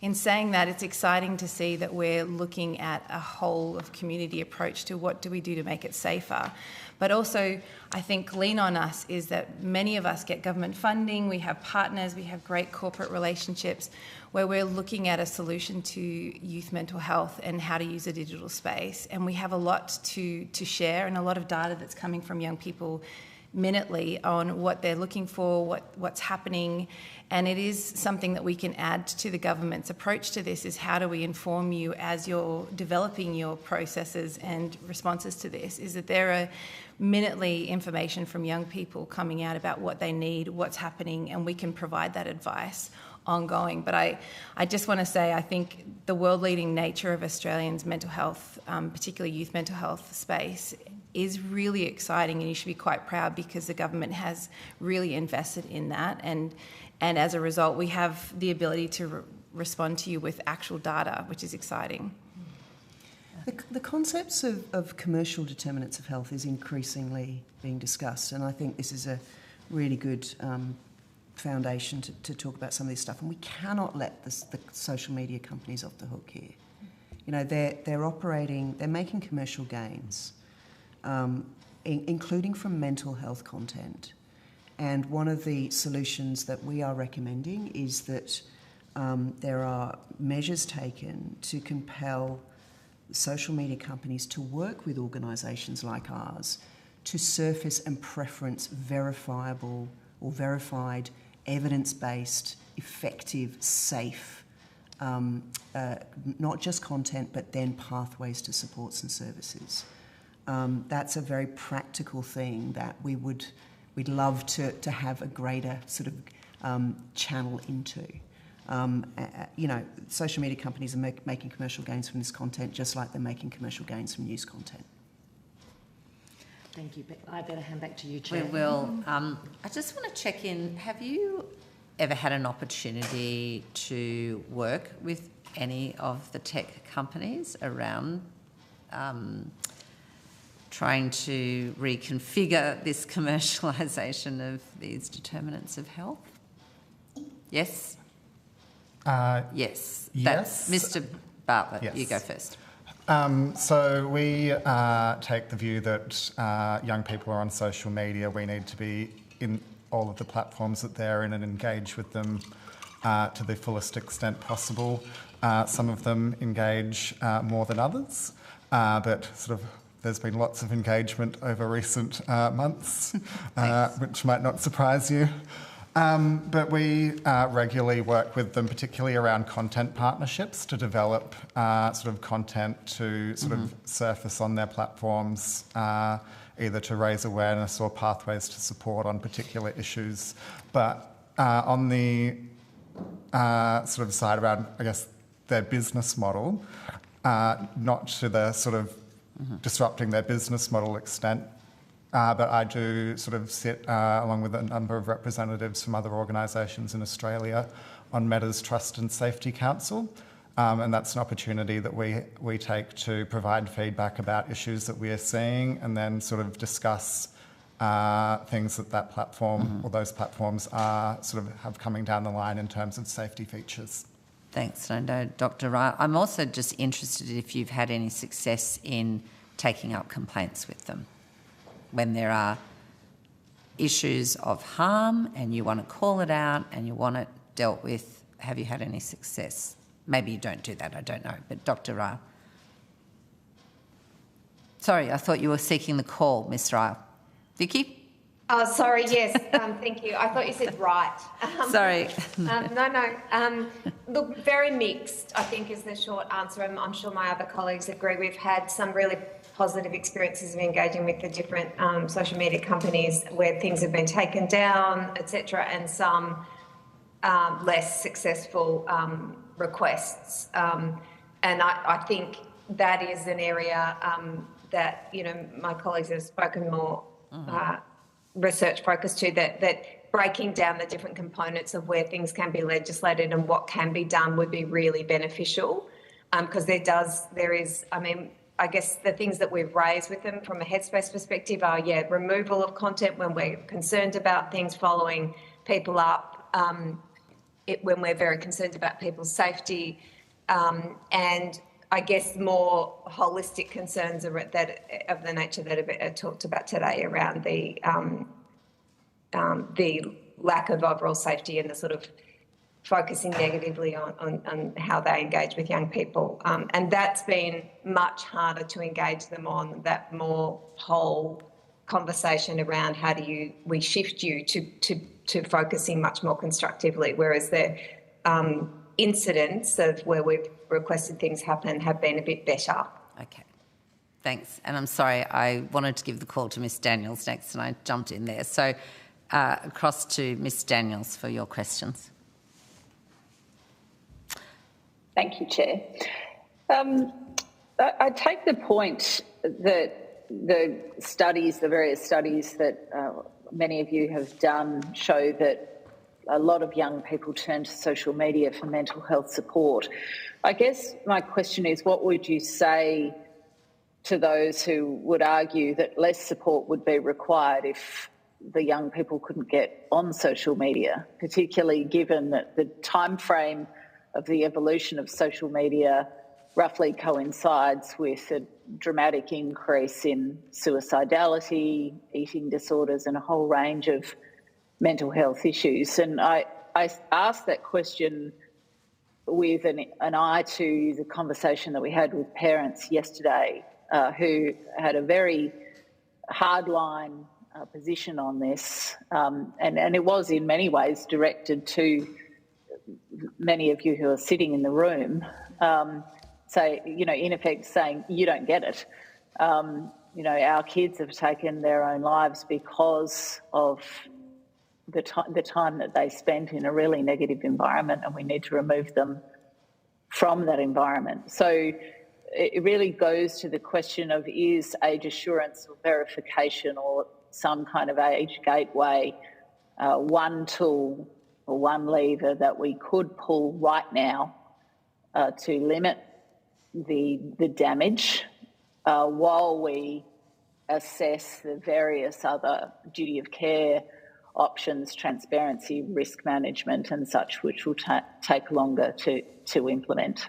in saying that, it's exciting to see that we're looking at a whole of community approach to what do we do to make it safer. But also, I think lean on us is that many of us get government funding, we have partners, we have great corporate relationships where we're looking at a solution to youth mental health and how to use a digital space. And we have a lot to share and a lot of data that's coming from young people minutely on what they're looking for, what's happening. And it is something that we can add to the government's approach to this, is how do we inform you as you're developing your processes and responses to this, is that there are minutely information from young people coming out about what they need, what's happening, and we can provide that advice ongoing. But I just want to say, I think the world-leading nature of Australians' mental health, particularly youth mental health space, is really exciting, and you should be quite proud because the government has really invested in that. And as a result, we have the ability to respond to you with actual data, which is exciting. The concepts of commercial determinants of health is increasingly being discussed, and I think this is a really good foundation to talk about some of this stuff. And we cannot let the social media companies off the hook here. You know, they're making commercial gains, including from mental health content. And one of the solutions that we are recommending is that there are measures taken to compel social media companies to work with organisations like ours to surface and preference verifiable or verified, evidence-based, effective, safe, not just content, but then pathways to supports and services. That's a very practical thing that we'd love to have a greater sort of channel into. Social media companies are making commercial gains from this content just like they're making commercial gains from news content. Thank you. I better hand back to you, Chair. We will. I just want to check in. Have you ever had an opportunity to work with any of the tech companies around trying to reconfigure this commercialisation of these determinants of health? Yes? Yes. Yes. Mr. Bartlett, yes. You go first. So we take the view that young people are on social media. We need to be in all of the platforms that they're in and engage with them to the fullest extent possible. Some of them engage more than others, but sort of there's been lots of engagement over recent months, which might not surprise you. But we regularly work with them, particularly around content partnerships, to develop sort of content to sort of surface on their platforms, either to raise awareness or pathways to support on particular issues. But on the sort of side around, I guess, their business model, not to the sort of disrupting their business model extent, but I do sort of sit along with a number of representatives from other organisations in Australia on Meta's Trust and Safety Council, and that's an opportunity that we take to provide feedback about issues that we are seeing and then sort of discuss things that platform or those platforms are sort of have coming down the line in terms of safety features. Thanks. I know, Dr. Wright. I'm also just interested if you've had any success in taking up complaints with them when there are issues of harm and you want to call it out and you want it dealt with. Have you had any success Maybe you don't do that, I don't know. But Dr. Ryle. Sorry, I thought you were seeking the call, Ms. Ryle. Vicky? Oh, sorry, yes, thank you. I thought you said right. Sorry. No. Look, very mixed, I think, is the short answer. I'm sure my other colleagues agree. We've had some really positive experiences of engaging with the different social media companies where things have been taken down, etc., and some less successful requests. And I think that is an area that, you know, my colleagues have spoken more research focused to, that breaking down the different components of where things can be legislated and what can be done would be really beneficial, because I guess the things that we've raised with them from a Headspace perspective are, removal of content when we're concerned about things following people up, when we're very concerned about people's safety, and I guess more holistic concerns of the nature that are talked about today around the lack of overall safety and the sort of focusing negatively on how they engage with young people. And that's been much harder to engage them on, that more whole conversation around how do we shift you to focusing much more constructively, whereas the incidents of where we've requested things happen have been a bit better. Okay, thanks. And I'm sorry, I wanted to give the call to Ms Daniels next and I jumped in there. So across to Ms Daniels for your questions. Thank you, Chair. I take the point that the various studies that many of you have done show that a lot of young people turn to social media for mental health support. I guess my question is, what would you say to those who would argue that less support would be required if the young people couldn't get on social media, particularly given that the time frame of the evolution of social media roughly coincides with a dramatic increase in suicidality, eating disorders and a whole range of mental health issues? And I asked that question with an eye to the conversation that we had with parents yesterday who had a very hardline position on this, and it was in many ways directed to many of you who are sitting in the room, in effect saying, you don't get it. Our kids have taken their own lives because of the time that they spent in a really negative environment, and we need to remove them from that environment. So it really goes to the question of, is age assurance or verification or some kind of age gateway one tool or one lever that we could pull right now to limit the damage while we assess the various other duty of care options, transparency, risk management and such, which will take longer to implement.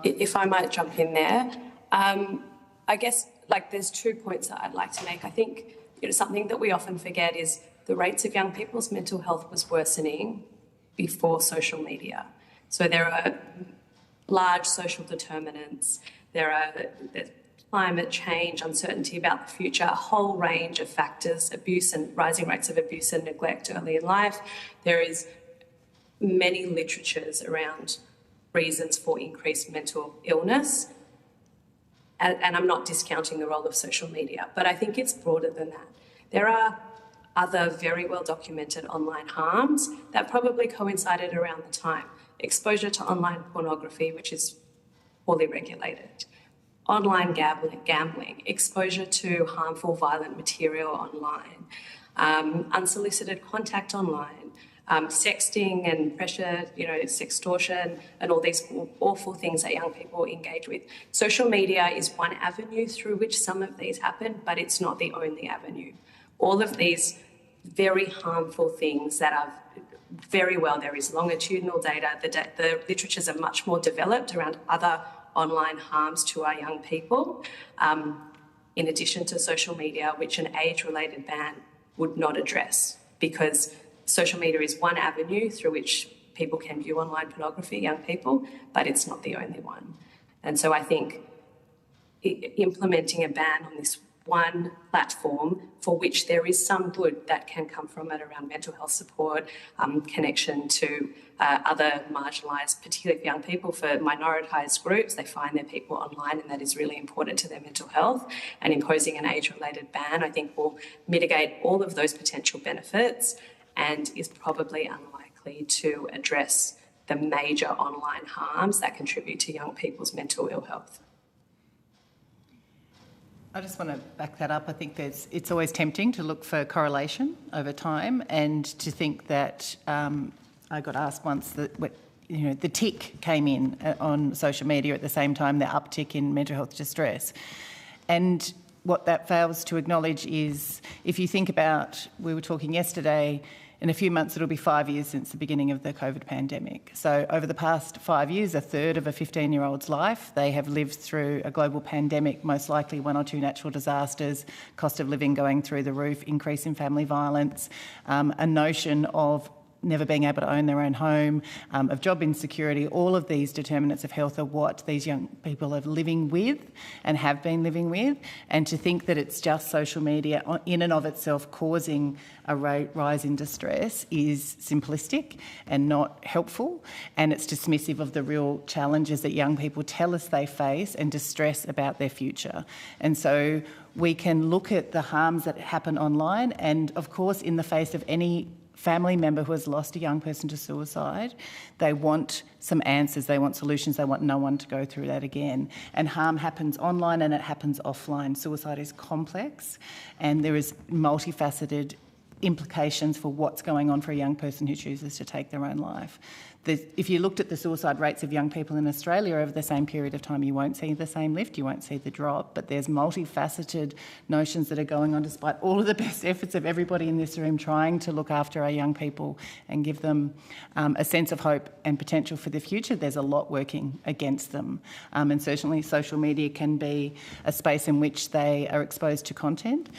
If I might jump in there, I guess there's 2 points that I'd like to make. I think something that we often forget is the rates of young people's mental health was worsening before social media. So there are large social determinants, there's climate change, uncertainty about the future, a whole range of factors, abuse and rising rates of abuse and neglect early in life. There is many literatures around reasons for increased mental illness. And I'm not discounting the role of social media, but I think it's broader than that. There are other very well documented online harms that probably coincided around the time. Exposure to online pornography, which is poorly regulated. Online gambling, exposure to harmful violent material online, unsolicited contact online, sexting and pressure, sextortion and all these awful things that young people engage with. Social media is one avenue through which some of these happen, but it's not the only avenue. All of these very harmful things that are very well, there is longitudinal data, the literatures are much more developed around other online harms to our young people, in addition to social media, which an age-related ban would not address, because social media is one avenue through which people can view online pornography, young people, but it's not the only one. And so I think implementing a ban on this one platform for which there is some good that can come from it around mental health support, connection to other marginalised, particularly for young people, for minoritised groups. They find their people online and that is really important to their mental health. And imposing an age-related ban, I think, will mitigate all of those potential benefits and is probably unlikely to address the major online harms that contribute to young people's mental ill health. I just want to back that up. I think it's always tempting to look for correlation over time and to think that I got asked once that the tick came in on social media at the same time, the uptick in mental health distress. And what that fails to acknowledge is, if you think about, we were talking yesterday, in a few months it'll be 5 years since the beginning of the COVID pandemic. So over the past 5 years, a third of a 15-year-old's life, they have lived through a global pandemic, most likely 1 or 2 natural disasters, cost of living going through the roof, increase in family violence, a notion of never being able to own their own home, of job insecurity. All of these determinants of health are what these young people are living with and have been living with. And to think that it's just social media in and of itself causing a rise in distress is simplistic and not helpful, and it's dismissive of the real challenges that young people tell us they face and distress about their future. And so we can look at the harms that happen online, and of course in the face of any family member who has lost a young person to suicide, they want some answers, they want solutions, they want no one to go through that again. And harm happens online and it happens offline. Suicide is complex and there is multifaceted implications for what's going on for a young person who chooses to take their own life. If you looked at the suicide rates of young people in Australia over the same period of time, you won't see the same lift, you won't see the drop, but there's multifaceted notions that are going on despite all of the best efforts of everybody in this room trying to look after our young people and give them a sense of hope and potential for the future. There's a lot working against them. And certainly social media can be a space in which they are exposed to content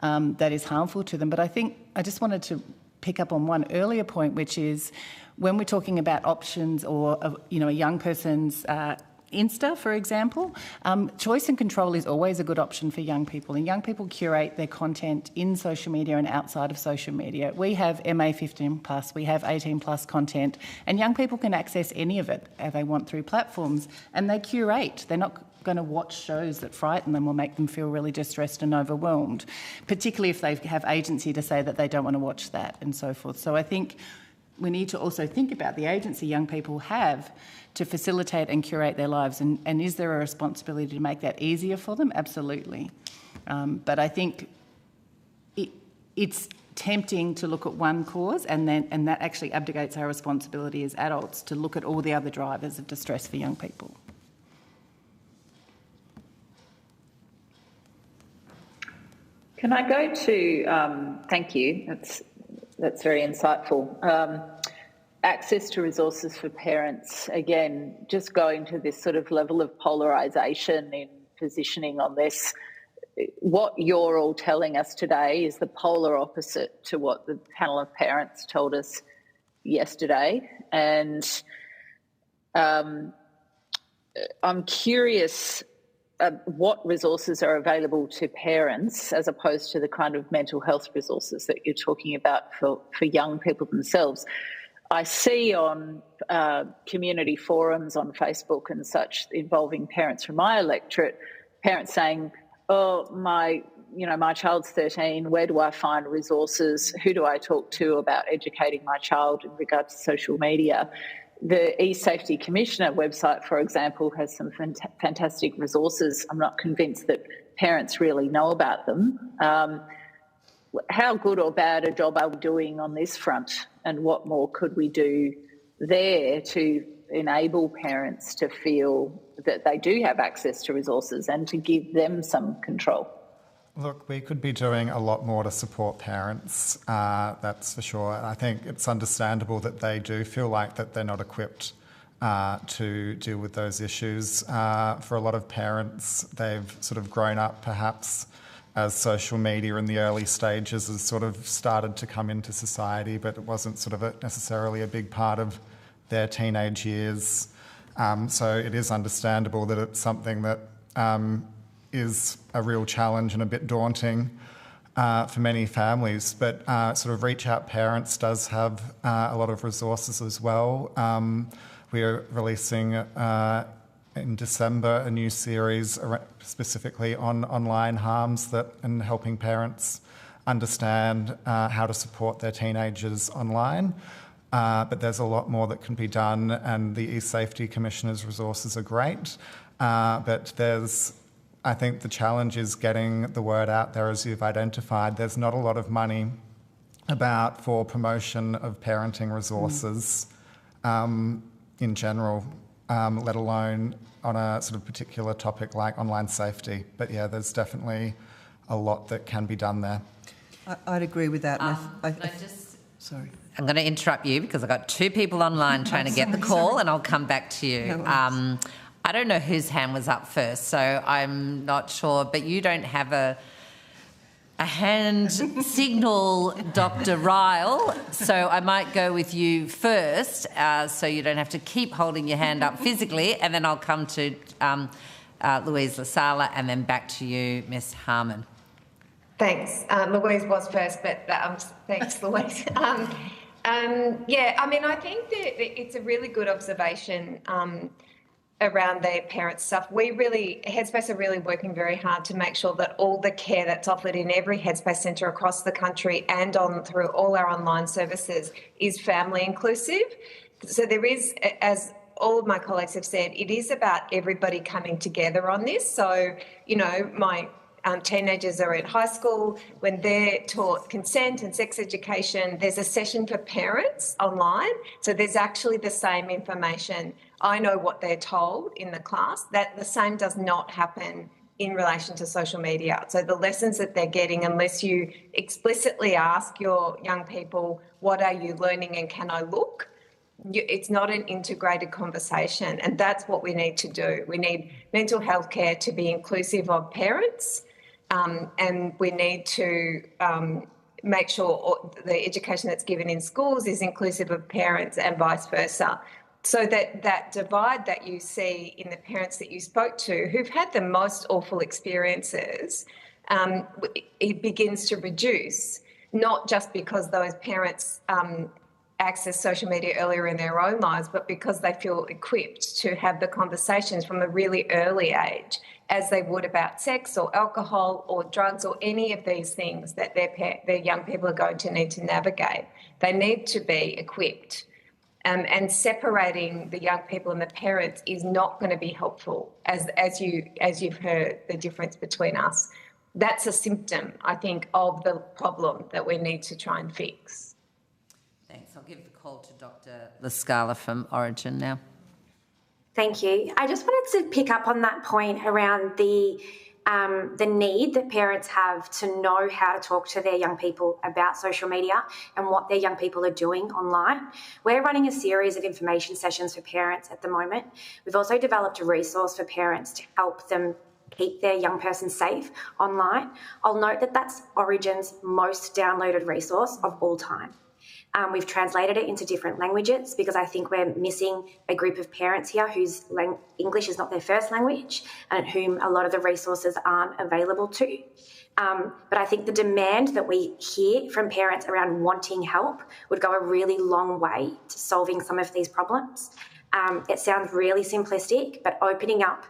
that is harmful to them. But I think I just wanted to pick up on one earlier point, which is when we're talking about options or a young person's Insta, for example, choice and control is always a good option for young people, and young people curate their content in social media and outside of social media. We have MA 15+, we have 18+ content, and young people can access any of it if they want through platforms, and they curate. They're not going to watch shows that frighten them or make them feel really distressed and overwhelmed, particularly if they have agency to say that they don't want to watch that and so forth. So I think we need to also think about the agency young people have to facilitate and curate their lives, and is there a responsibility to make that easier for them? Absolutely. But I think it's tempting to look at one cause and that actually abdicates our responsibility as adults to look at all the other drivers of distress for young people. Can I go to, thank you, that's very insightful. Access to resources for parents, again, just going to this sort of level of polarisation in positioning on this. What you're all telling us today is the polar opposite to what the panel of parents told us yesterday. And I'm curious what resources are available to parents as opposed to the kind of mental health resources that you're talking about for young people themselves. I see on community forums on Facebook and such involving parents from my electorate, parents saying, oh, my child's 13, where do I find resources? Who do I talk to about educating my child in regard to social media? The eSafety Commissioner website, for example, has some fantastic resources. I'm not convinced that parents really know about them. How good or bad a job are we doing on this front, and what more could we do there to enable parents to feel that they do have access to resources and to give them some control? Look, we could be doing a lot more to support parents, that's for sure. I think it's understandable that they do feel like that they're not equipped to deal with those issues. For a lot of parents, they've sort of grown up perhaps as social media in the early stages has sort of started to come into society, but it wasn't sort of necessarily a big part of their teenage years. So it is understandable that it's something that is a real challenge and a bit daunting for many families. But sort of Reach Out Parents does have a lot of resources as well. We are releasing in December a new series specifically on online harms and helping parents understand how to support their teenagers online. But there's a lot more that can be done, and the E-Safety Commissioner's resources are great. But I think the challenge is getting the word out there, as you've identified. There's not a lot of money for promotion of parenting resources in general, let alone on a sort of particular topic like online safety. But yeah, there's definitely a lot that can be done there. I'd agree with that. Sorry. I'm going to interrupt you because I've got two people online trying to get the call, and I'll come back to you. No, I don't know whose hand was up first, so I'm not sure, but you don't have a hand signal, Dr. Ryle, so I might go with you first, so you don't have to keep holding your hand up physically, and then I'll come to Louise Lasala, and then back to you, Ms. Harmon. Thanks. Louise was first, but thanks, Louise. Yeah, I mean, I think that it's a really good observation around the parent stuff. Headspace are really working very hard to make sure that all the care that's offered in every Headspace centre across the country and through all our online services is family inclusive. So there is, as all of my colleagues have said, it is about everybody coming together on this. So, you know, my teenagers are in high school. When they're taught consent and sex education, there's a session for parents online. So there's actually the same information. I know what they're told in the class. That the same does not happen in relation to social media. So the lessons that they're getting, unless you explicitly ask your young people, what are you learning and can I look? It's not an integrated conversation, and that's what we need to do. We need mental health care to be inclusive of parents, and we need to make sure the education that's given in schools is inclusive of parents and vice versa. So that divide that you see in the parents that you spoke to who've had the most awful experiences, it begins to reduce, not just because those parents access social media earlier in their own lives, but because they feel equipped to have the conversations from a really early age, as they would about sex or alcohol or drugs or any of these things that their young people are going to need to navigate. They need to be equipped. And separating the young people and the parents is not going to be helpful, as you've heard the difference between us. That's a symptom, I think, of the problem that we need to try and fix. Thanks. I'll give the call to Dr. Lasala from Origin now. Thank you. I just wanted to pick up on that point around the need that parents have to know how to talk to their young people about social media and what their young people are doing online. We're running a series of information sessions for parents at the moment. We've also developed a resource for parents to help them keep their young person safe online. I'll note that that's Origin's most downloaded resource of all time. We've translated it into different languages because I think we're missing a group of parents here whose English is not their first language and whom a lot of the resources aren't available to. But I think the demand that we hear from parents around wanting help would go a really long way to solving some of these problems. It sounds really simplistic, but opening up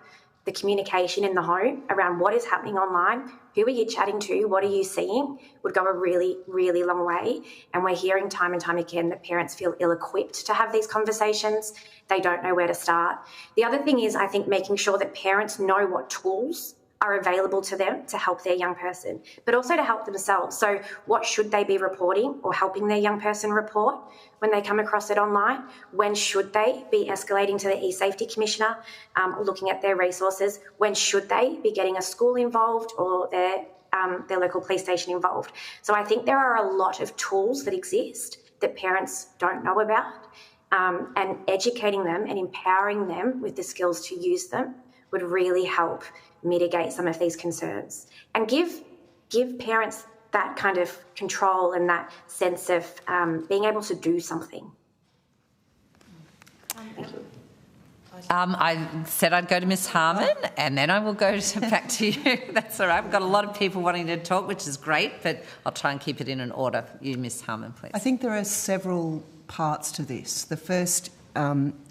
the communication in the home around what is happening online, who are you chatting to, what are you seeing, would go a really, really long way. And we're hearing time and time again that parents feel ill-equipped to have these conversations. They don't know where to start. The other thing is, I think, making sure that parents know what tools are available to them to help their young person, but also to help themselves. So what should they be reporting or helping their young person report when they come across it online? When should they be escalating to the E-Safety Commissioner, looking at their resources? When should they be getting a school involved or their local police station involved? So I think there are a lot of tools that exist that parents don't know about, and educating them and empowering them with the skills to use them would really help mitigate some of these concerns and give give parents that kind of control and that sense of being able to do something. Thank you. I said I'd go to Ms Harmon and then I will go back to you. That's all right. We've got a lot of people wanting to talk, which is great, but I'll try and keep it in an order. You, Ms Harmon, please. I think there are several parts to this. The first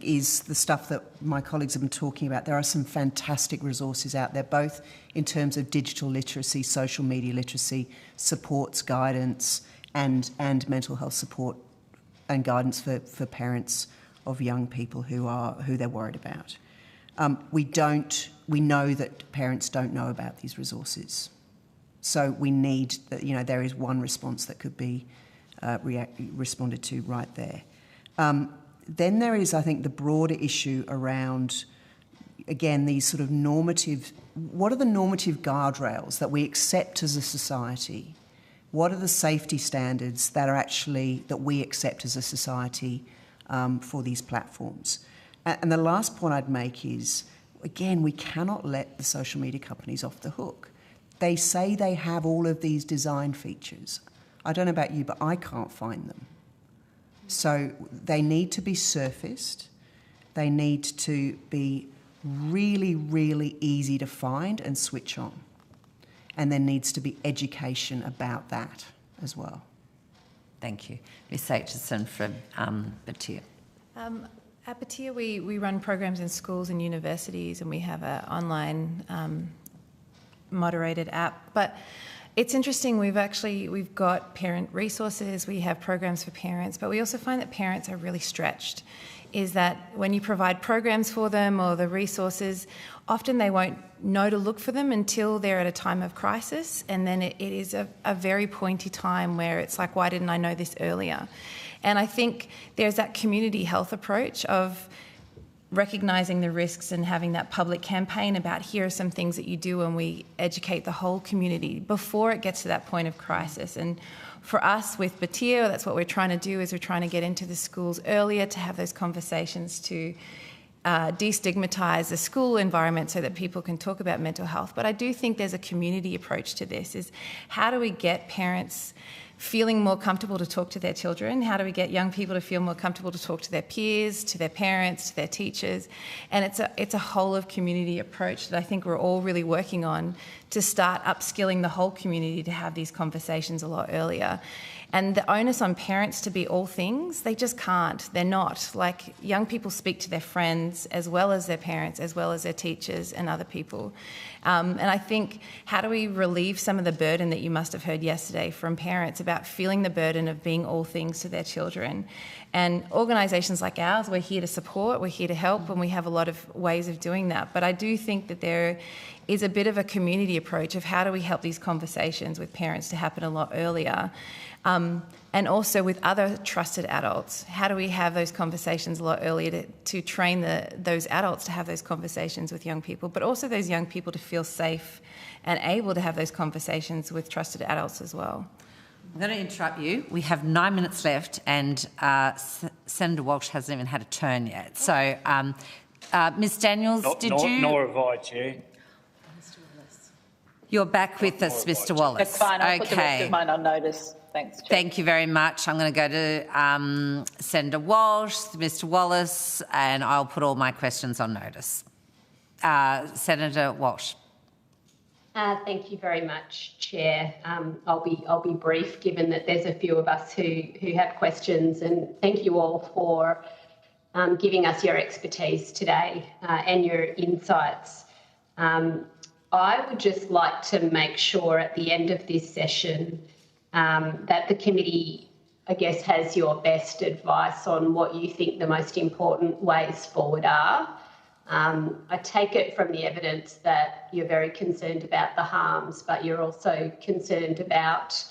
is the stuff that my colleagues have been talking about. There are some fantastic resources out there, both in terms of digital literacy, social media literacy, supports, guidance, and mental health support and guidance for parents of young people who they're worried about. We know that parents don't know about these resources, so we need there is one response that could be responded to right there. Then there is, I think, the broader issue around, again, these sort of normative. What are the normative guardrails that we accept as a society? What are the safety standards that we accept as a society for these platforms? And the last point I'd make is, again, we cannot let the social media companies off the hook. They say they have all of these design features. I don't know about you, but I can't find them. So they need to be surfaced. They need to be really, really easy to find and switch on. And there needs to be education about that as well. Thank you. Ms Aitchison from Batyr. At Batyr, we run programs in schools and universities, and we have an online moderated app. But it's interesting, we've got parent resources, we have programs for parents, but we also find that parents are really stretched. Is that when you provide programs for them or the resources, often they won't know to look for them until they're at a time of crisis, and then it is a very pointy time where it's like, why didn't I know this earlier? And I think there's that community health approach of recognising the risks and having that public campaign about here are some things that you do, and we educate the whole community before it gets to that point of crisis. And for us with Batyr, that's what we're trying to do, is we're trying to get into the schools earlier to have those conversations to destigmatise the school environment so that people can talk about mental health. But I do think there's a community approach to this, is how do we get parents feeling more comfortable to talk to their children? How do we get young people to feel more comfortable to talk to their peers, to their parents, to their teachers? And it's a whole of community approach that I think we're all really working on to start upskilling the whole community to have these conversations a lot earlier. And the onus on parents to be all things, they just can't. They're not. Like, young people speak to their friends as well as their parents, as well as their teachers and other people. And I think, how do we relieve some of the burden that you must have heard yesterday from parents about feeling the burden of being all things to their children? And organisations like ours, we're here to support, we're here to help, and we have a lot of ways of doing that. But I do think that there is a bit of a community approach of how do we help these conversations with parents to happen a lot earlier. And also with other trusted adults, how do we have those conversations a lot earlier to train those adults to have those conversations with young people, but also those young people to feel safe and able to have those conversations with trusted adults as well. I'm going to interrupt you. We have 9 minutes left, and Senator Walsh hasn't even had a turn yet. So, Ms Daniels, Nor have I, Chair. You're back with us, Mr Wallace. That's fine. I'll put the rest of mine on notice. Thanks, Chair. Thank you very much. I'm going to go to Senator Walsh, Mr Wallace, and I'll put all my questions on notice. Senator Walsh. Thank you very much, Chair. I'll be brief, given that there's a few of us who have questions, and thank you all for giving us your expertise today and your insights. I would just like to make sure at the end of this session that the committee, I guess, has your best advice on what you think the most important ways forward are. I take it from the evidence that you're very concerned about the harms, but you're also concerned about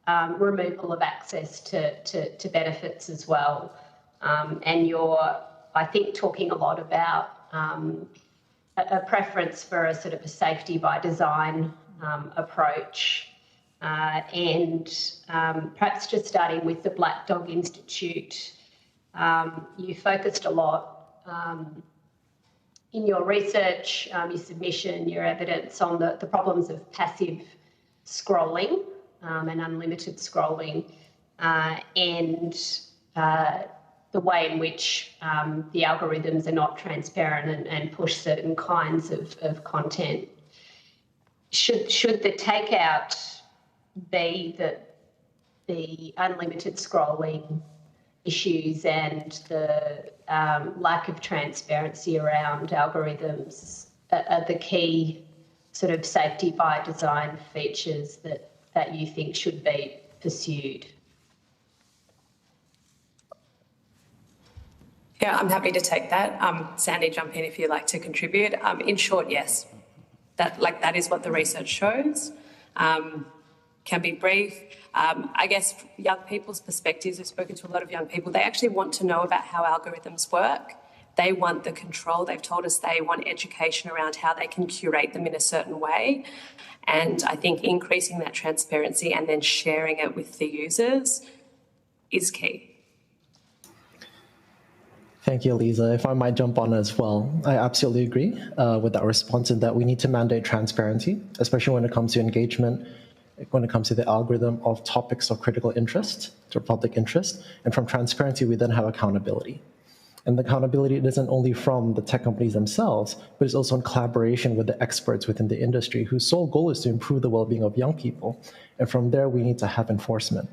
removal of access to benefits as well. And you're, I think, talking a lot about a preference for a sort of a safety by design approach. And perhaps just starting with the Black Dog Institute, you focused a lot in your research, your submission, your evidence on the problems of passive scrolling and unlimited scrolling, and the way in which the algorithms are not transparent and push certain kinds of content. Should the takeout be that the unlimited scrolling issues and the lack of transparency around algorithms are the key sort of safety by design features that you think should be pursued? Yeah, I'm happy to take that. Sandy, jump in if you'd like to contribute. In short, yes. That is what the research shows. Can be brief. I guess young people's perspectives, I've spoken to a lot of young people, they actually want to know about how algorithms work. They want the control. They've told us they want education around how they can curate them in a certain way. And I think increasing that transparency and then sharing it with the users is key. Thank you, Lisa. If I might jump on as well, I absolutely agree with that response in that we need to mandate transparency, especially when it comes to engagement, when it comes to the algorithm of topics of critical interest to public interest. And from transparency, we then have accountability. And the accountability isn't only from the tech companies themselves, but it's also in collaboration with the experts within the industry whose sole goal is to improve the well-being of young people. And from there, we need to have enforcement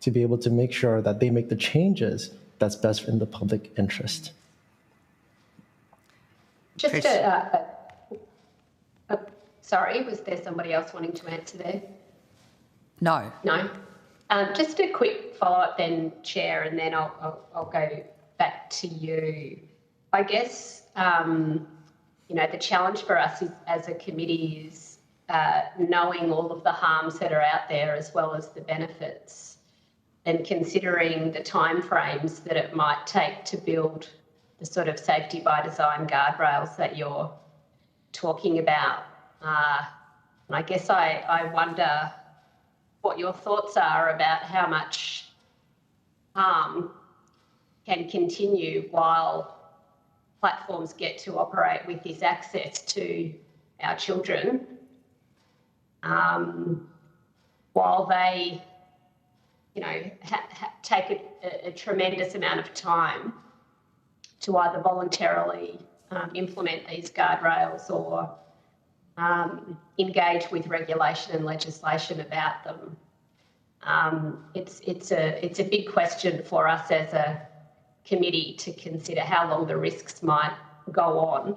to be able to make sure that they make the changes that's best in the public interest. Just sorry, was there somebody else wanting to answer there? No. No. Just a quick follow-up then, Chair, and then I'll go back to you. I guess, the challenge for us as a committee is knowing all of the harms that are out there as well as the benefits, and considering the timeframes that it might take to build the sort of safety by design guardrails that you're talking about. And I guess I wonder what your thoughts are about how much harm can continue while platforms get to operate with this access to our children, while they, take a tremendous amount of time to either voluntarily implement these guardrails or engage with regulation and legislation about them. It's a big question for us as a committee to consider how long the risks might go on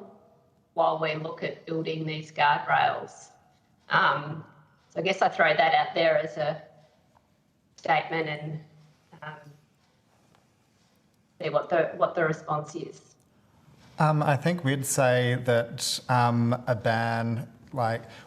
while we look at building these guardrails. So I guess I throw that out there as a statement and see what the response is. I think we'd say that a ban,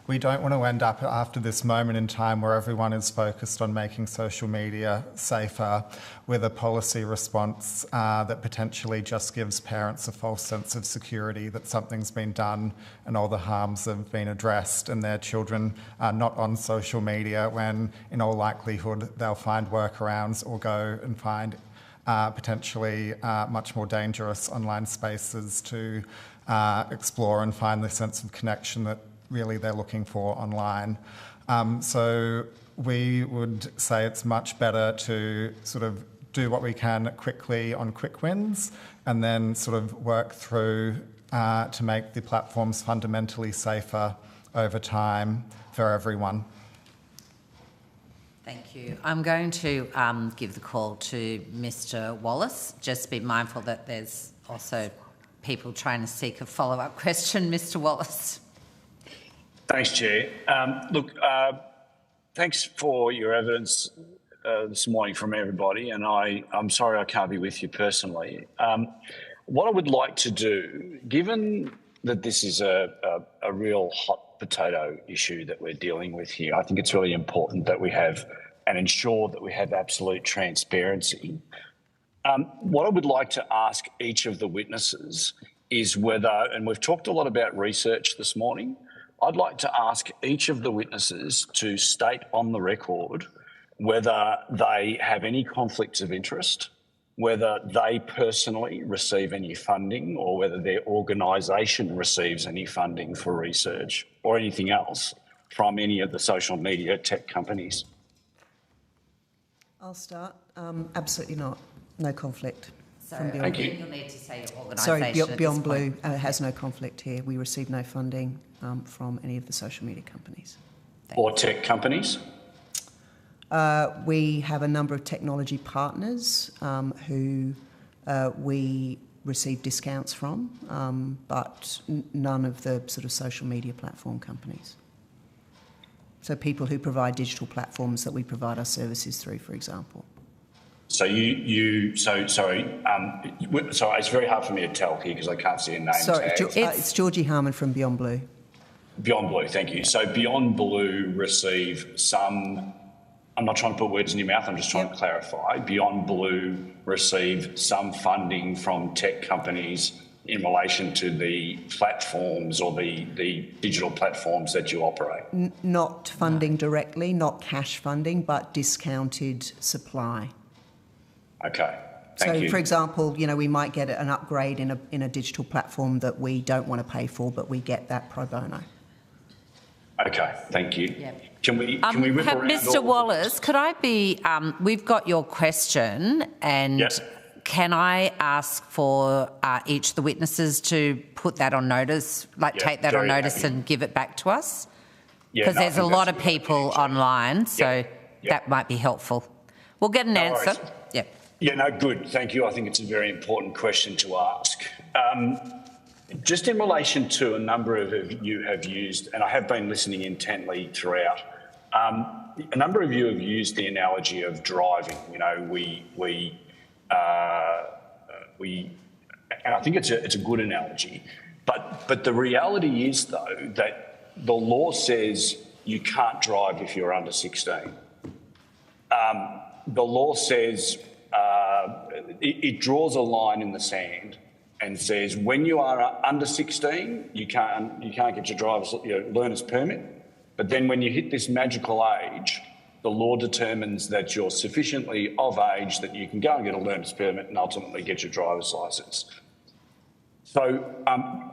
we don't want to end up after this moment in time where everyone is focused on making social media safer with a policy response that potentially just gives parents a false sense of security that something's been done and all the harms have been addressed and their children are not on social media when in all likelihood they'll find workarounds or go and find potentially much more dangerous online spaces to explore and find the sense of connection that really they're looking for online. So we would say it's much better to sort of do what we can quickly on quick wins and then sort of work through to make the platforms fundamentally safer over time for everyone. Thank you. I'm going to give the call to Mr. Wallace. Just be mindful that there's also people trying to seek a follow-up question. Mr. Wallace. Thanks, Chair. Thanks for your evidence this morning from everybody, and I'm sorry I can't be with you personally. What I would like to do, given that this is a real hot potato issue that we're dealing with here, I think it's really important that we have and ensure that we have absolute transparency. What I would like to ask each of the witnesses is whether, and we've talked a lot about research this morning, I'd like to ask each of the witnesses to state on the record whether they have any conflicts of interest, whether they personally receive any funding or whether their organisation receives any funding for research or anything else. from any of the social media tech companies? I'll start. Absolutely not. No conflict. So from I Beyond think Blue. you'll need to say your organisation. Sorry, Beyond Blue has no conflict here. We receive no funding from any of the social media companies. Or tech companies? We have a number of technology partners who we receive discounts from, but none of the sort of social media platform companies. So people who provide digital platforms that we provide our services through, for example. So sorry, it's very hard for me to tell here because I can't see a name Sorry, tag. it's Georgie Harmon from Beyond Blue. Beyond Blue, thank you. So Beyond Blue receive some, I'm not trying to put words in your mouth, I'm just trying to clarify. Beyond Blue receive some funding from tech companies in relation to the platforms or the digital platforms that you operate? Not funding directly, not cash funding, but discounted supply. Okay, thank you. So, for example, we might get an upgrade in a digital platform that we don't want to pay for, but we get that pro bono. Okay, thank you. Yep. Can we whip around Mr. Wallace, could I be? We've got your question, and can I ask for each of the witnesses to put that on notice, take that on notice and give it back to us? Because there's a lot of people online, so that might be helpful. We'll get an answer. Yep. Yeah, no, good. Thank you. I think it's a very important question to ask. Just in relation to a number of you have used, and I have been listening intently throughout, a number of you have used the analogy of driving. And I think it's a good analogy. But the reality is, though, that the law says you can't drive if you're under 16. The law says it draws a line in the sand and says when you are under 16, you can't get your learner's permit. But then when you hit this magical age, the law determines that you're sufficiently of age that you can go and get a learner's permit and ultimately get your driver's licence. So I'm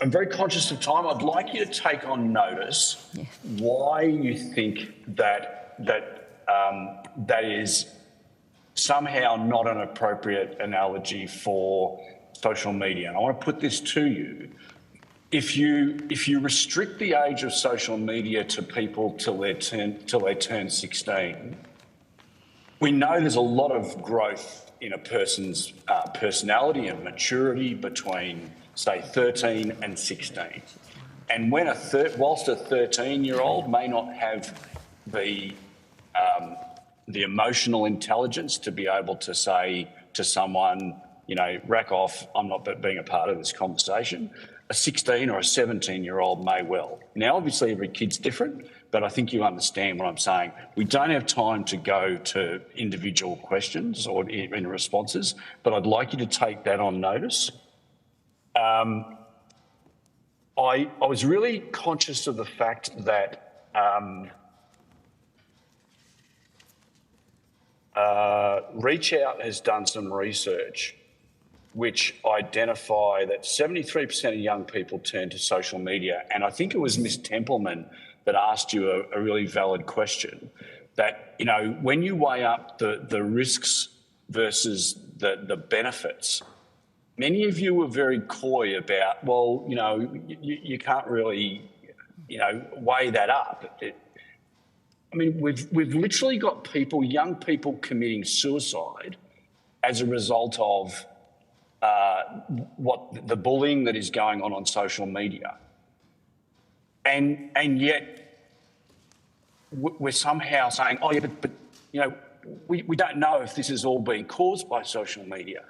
very conscious of time. I'd like you to take on notice why you think that is somehow not an appropriate analogy for social media. And I want to put this to you. If you restrict the age of social media to people till they turn 16, we know there's a lot of growth in a person's personality and maturity between, say, 13 and 16. And when whilst a 13-year-old may not have the emotional intelligence to be able to say to someone, rack off, I'm not being a part of this conversation, a 16 or a 17-year-old may well. Now, obviously, every kid's different, but I think you understand what I'm saying. We don't have time to go to individual questions or in responses, but I'd like you to take that on notice. I was really conscious of the fact that Reach Out has done some research which identify that 73% of young people turn to social media. And I think it was Ms. Templeman that asked you a really valid question, that, when you weigh up the risks versus the benefits, many of you were very coy about, well, you can't really, weigh that up. We've literally got young people committing suicide as a result of the bullying that is going on social media. And yet we're somehow saying, oh, yeah, but we don't know if this is all being caused by social media.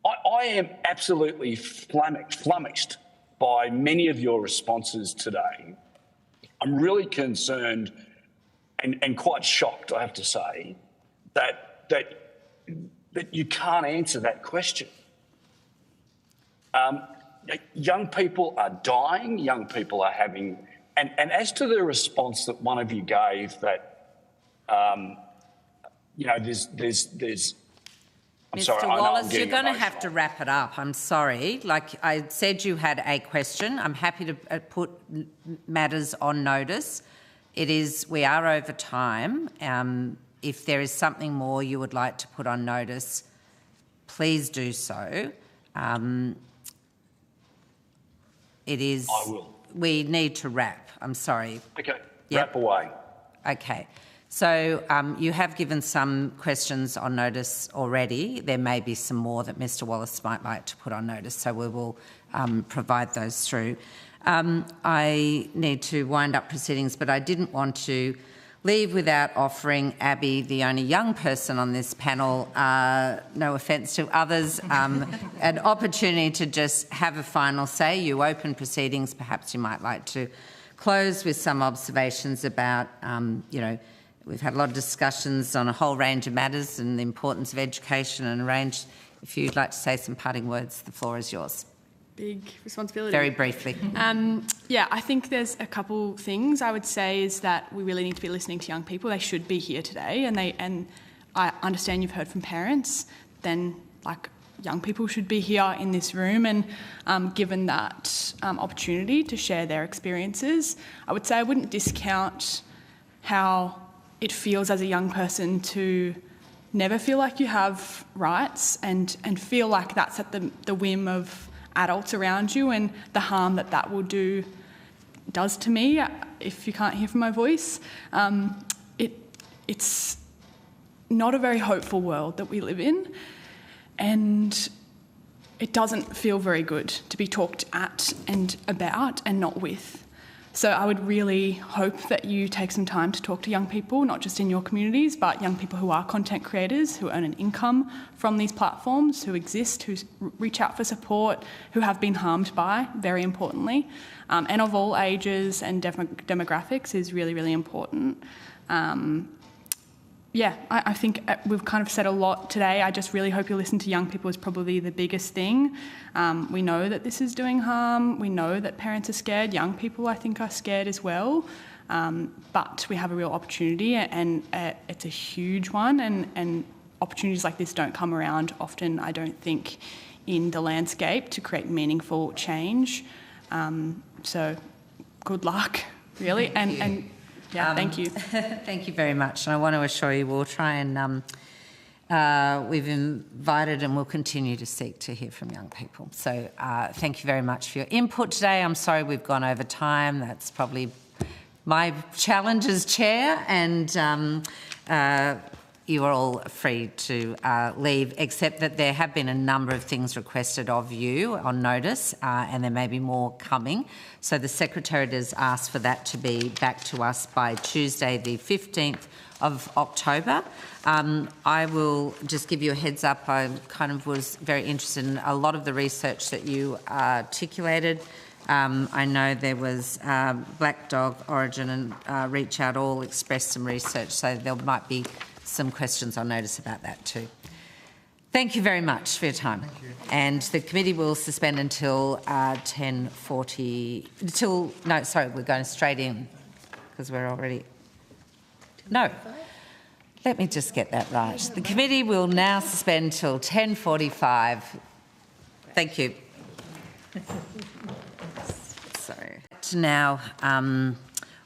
I am absolutely flummoxed by many of your responses today. I'm really concerned and quite shocked, I have to say, that you can't answer that question. Young people are dying, young people are having... And as to the response that one of you gave that, there's... I'm sorry, Mr. Wallace, you're going to have to wrap it up. I'm sorry. Like I said, you had a question. I'm happy to put matters on notice. We are over time. If there is something more you would like to put on notice, please do so. I will. We need to wrap. I'm sorry. Okay, Yep. wrap away. Okay. So you have given some questions on notice already. There may be some more that Mr Wallace might like to put on notice, so we will provide those through. I need to wind up proceedings, but I didn't want to leave without offering Abby, the only young person on this panel, no offence to others, an opportunity to just have a final say. You open proceedings. Perhaps you might like to close with some observations about, we've had a lot of discussions on a whole range of matters and the importance of education and a range. If you'd like to say some parting words, the floor is yours. Big responsibility. Very briefly. I think there's a couple things I would say is that we really need to be listening to young people. They should be here today, and I understand you've heard from parents. Then, young people should be here in this room, and given that opportunity to share their experiences, I would say I wouldn't discount how it feels as a young person to never feel like you have rights and feel like that's at the whim of adults around you, and the harm that will does to me if you can't hear from my voice. It's not a very hopeful world that we live in, and it doesn't feel very good to be talked at and about and not with. So I would really hope that you take some time to talk to young people, not just in your communities, but young people who are content creators, who earn an income from these platforms, who exist, who reach out for support, who have been harmed by, very importantly. And of all ages and demographics is really, really important. I think we've kind of said a lot today. I just really hope you listen to young people is probably the biggest thing. We know that this is doing harm. We know that parents are scared. Young people, I think, are scared as well. But we have a real opportunity, and it's a huge one. And opportunities like this don't come around often, I don't think, in the landscape to create meaningful change. So good luck, really. Thank you. Thank you very much. And I want to assure you we'll try and we've invited and will continue to seek to hear from young people. So thank you very much for your input today. I'm sorry we've gone over time. That's probably my challenge as chair, and you are all free to leave, except that there have been a number of things requested of you on notice, and there may be more coming. So the Secretariat has asked for that to be back to us by Tuesday the 15th of October. I will just give you a heads up. I kind of was very interested in a lot of the research that you articulated. I know there was Black Dog, Origin and Reach Out all expressed some research, so there might be some questions on notice about that too. Thank you very much for your time. Thank you. And the committee will suspend until 10:40. We're going straight in because we're already. No. Let me just get that right. The committee will now suspend until 10:45. Thank you. To now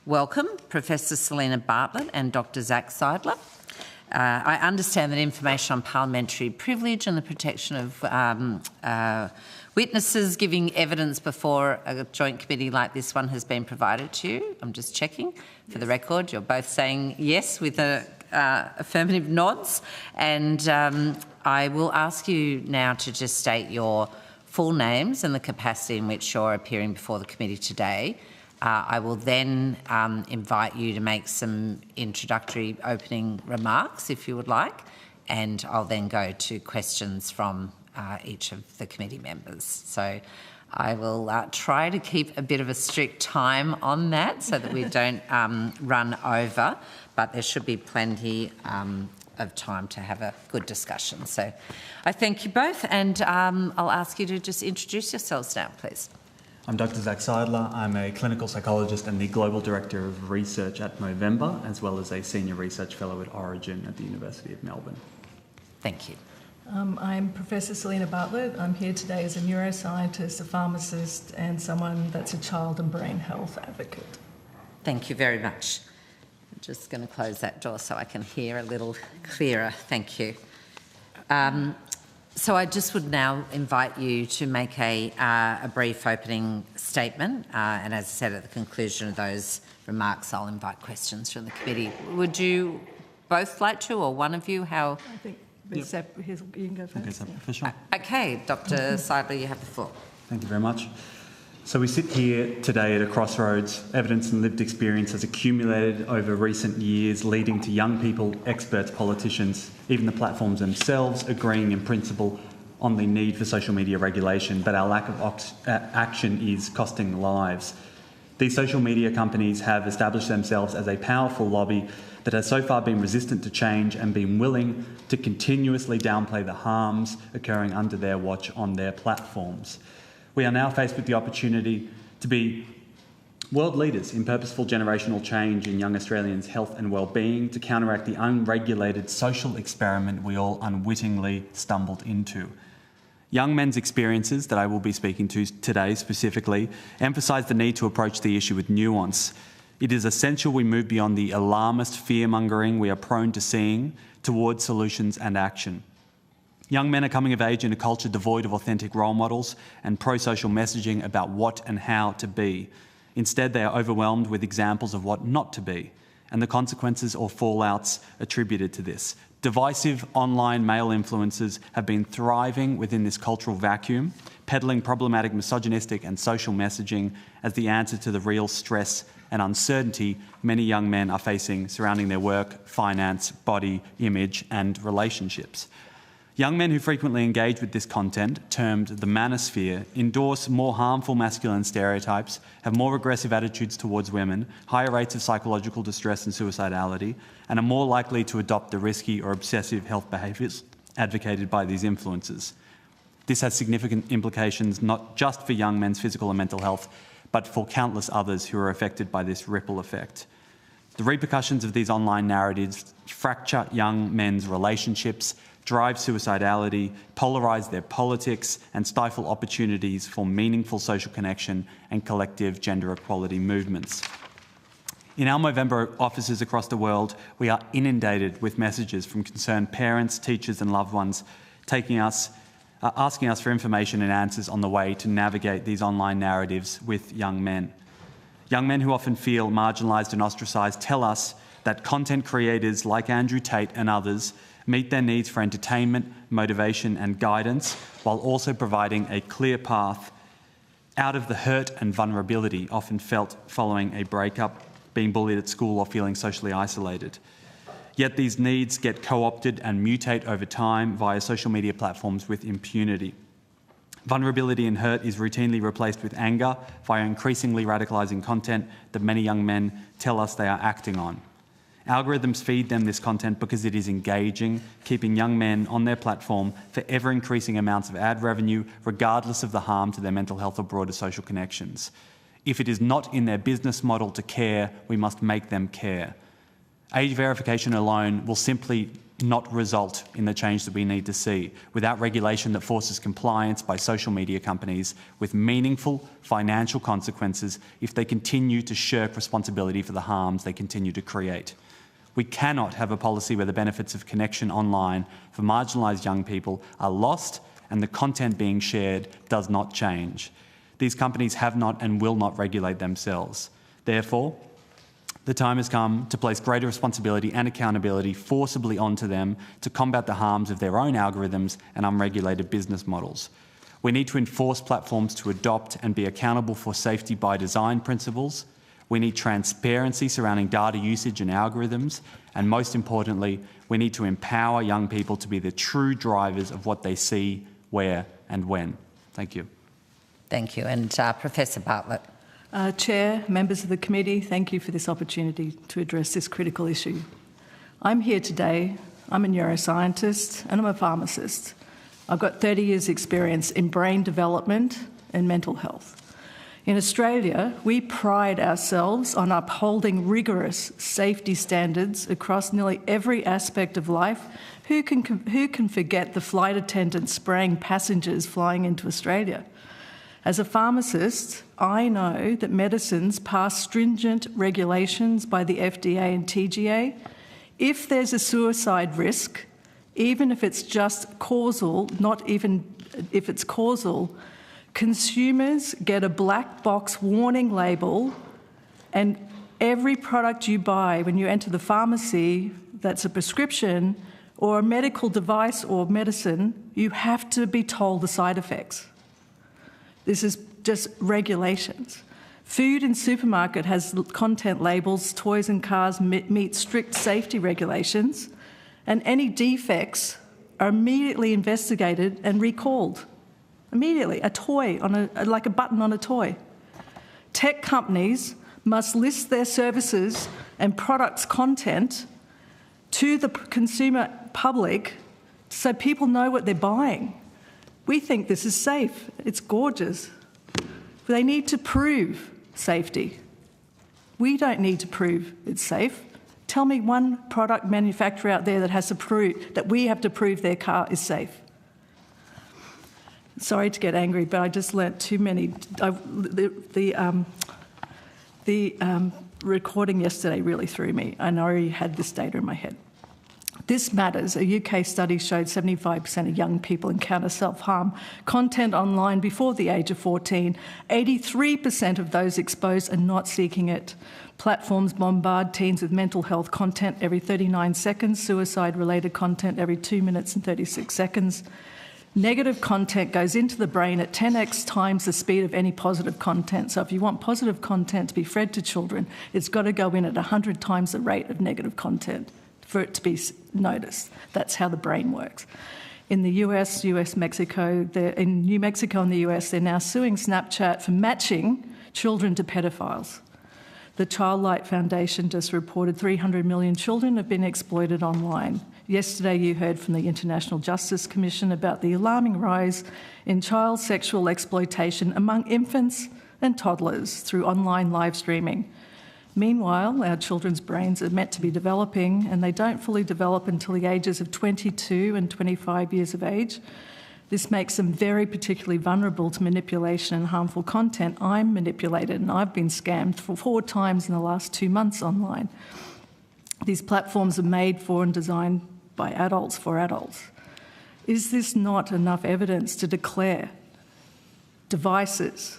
welcome Professor Selena Bartlett and Dr. Zach Seidler. I understand that information on parliamentary privilege and the protection of witnesses giving evidence before a joint committee like this one has been provided to you. I'm just checking for the record. You're both saying yes with affirmative nods. And I will ask you now to just state your full names and the capacity in which you're appearing before the committee today. I will then invite you to make some introductory opening remarks, if you would like, and I'll then go to questions from each of the committee members. So I will try to keep a bit of a strict time on that so that we don't run over, but there should be plenty of time to have a good discussion. So I thank you both, and I'll ask you to just introduce yourselves now, please. I'm Dr. Zach Seidler. I'm a clinical psychologist and the Global Director of Research at Movember, as well as a Senior Research Fellow at Origin at the University of Melbourne. Thank you. I'm Professor Selena Bartlett. I'm here today as a neuroscientist, a pharmacist, and someone that's a child and brain health advocate. Thank you very much. just going to close that door so I can hear a little clearer. Thank you. So I just would now invite you to make a brief opening statement, and as I said, at the conclusion of those remarks, I'll invite questions from the committee. Would you both like to, or one of you? How? I think you can go first. Okay, Dr. Seidler, you have the floor. Thank you very much. So we sit here today at a crossroads. Evidence and lived experience has accumulated over recent years, leading to young people, experts, politicians, even the platforms themselves agreeing in principle on the need for social media regulation, but our lack of action is costing lives. These social media companies have established themselves as a powerful lobby that has so far been resistant to change and been willing to continuously downplay the harms occurring under their watch on their platforms. We are now faced with the opportunity to be world leaders in purposeful generational change in young Australians' health and well-being, to counteract the unregulated social experiment we all unwittingly stumbled into. Young men's experiences that I will be speaking to today specifically emphasise the need to approach the issue with nuance. It is essential we move beyond the alarmist fear-mongering we are prone to seeing towards solutions and action. Young men are coming of age in a culture devoid of authentic role models and pro-social messaging about what and how to be. Instead, they are overwhelmed with examples of what not to be and the consequences or fallouts attributed to this. Divisive online male influencers have been thriving within this cultural vacuum, peddling problematic misogynistic and social messaging as the answer to the real stress and uncertainty many young men are facing surrounding their work, finance, body, image and relationships. Young men who frequently engage with this content, termed the manosphere, endorse more harmful masculine stereotypes, have more aggressive attitudes towards women, higher rates of psychological distress and suicidality, and are more likely to adopt the risky or obsessive health behaviours advocated by these influencers. This has significant implications not just for young men's physical and mental health, but for countless others who are affected by this ripple effect. The repercussions of these online narratives fracture young men's relationships, drive suicidality, polarise their politics and stifle opportunities for meaningful social connection and collective gender equality movements. In our Movember offices across the world, we are inundated with messages from concerned parents, teachers and loved ones asking us for information and answers on the way to navigate these online narratives with young men. Young men who often feel marginalised and ostracised tell us that content creators like Andrew Tate and others meet their needs for entertainment, motivation and guidance, while also providing a clear path out of the hurt and vulnerability often felt following a breakup, being bullied at school or feeling socially isolated. Yet these needs get co-opted and mutate over time via social media platforms with impunity. Vulnerability and hurt is routinely replaced with anger via increasingly radicalising content that many young men tell us they are acting on. Algorithms feed them this content because it is engaging, keeping young men on their platform for ever-increasing amounts of ad revenue, regardless of the harm to their mental health or broader social connections. If it is not in their business model to care, we must make them care. Age verification alone will simply not result in the change that we need to see without regulation that forces compliance by social media companies with meaningful financial consequences if they continue to shirk responsibility for the harms they continue to create. We cannot have a policy where the benefits of connection online for marginalised young people are lost and the content being shared does not change. These companies have not and will not regulate themselves. Therefore, the time has come to place greater responsibility and accountability forcibly onto them to combat the harms of their own algorithms and unregulated business models. We need to enforce platforms to adopt and be accountable for safety by design principles. We need transparency surrounding data usage and algorithms. And most importantly, we need to empower young people to be the true drivers of what they see, where and when. Thank you. Thank you. And Professor Bartlett. Chair, members of the committee, thank you for this opportunity to address this critical issue. I'm here today, I'm a neuroscientist and I'm a pharmacist. I've got 30 years' experience in brain development and mental health. In Australia, we pride ourselves on upholding rigorous safety standards across nearly every aspect of life. Who can forget the flight attendants spraying passengers flying into Australia? As a pharmacist, I know that medicines pass stringent regulations by the FDA and TGA. If there's a suicide risk, even if it's just causal, not even if it's causal, consumers get a black box warning label, and every product you buy when you enter the pharmacy that's a prescription or a medical device or medicine, you have to be told the side effects. This is just regulations. Food in supermarket has content labels, toys and cars meet strict safety regulations, and any defects are immediately investigated and recalled. Immediately, a toy, like a button on a toy. Tech companies must list their services and products content to the consumer public so people know what they're buying. We think this is safe. It's gorgeous. They need to prove safety. We don't need to prove it's safe. Tell me one product manufacturer out there that has to prove that we have to prove their car is safe. Sorry to get angry, but I just learnt too many. The recording yesterday really threw me, and I already had this data in my head. This matters. A UK study showed 75% of young people encounter self-harm content online before the age of 14. 83% of those exposed are not seeking it. Platforms bombard teens with mental health content every 39 seconds, suicide-related content every 2 minutes and 36 seconds. Negative content goes into the brain at 10x times the speed of any positive content. So if you want positive content to be fed to children, it's got to go in at 100 times the rate of negative content for it to be noticed. That's how the brain works. In the US, Mexico, in New Mexico and the US, they're now suing Snapchat for matching children to pedophiles. The Childlight Foundation just reported 300 million children have been exploited online. Yesterday you heard from the International Justice Commission about the alarming rise in child sexual exploitation among infants and toddlers through online live streaming. Meanwhile, our children's brains are meant to be developing, and they don't fully develop until the ages of 22 and 25 years of age. This makes them very particularly vulnerable to manipulation and harmful content. I'm manipulated, and I've been scammed for 4 times in the last 2 months online. These platforms are made for and designed by adults for adults. Is this not enough evidence to declare devices,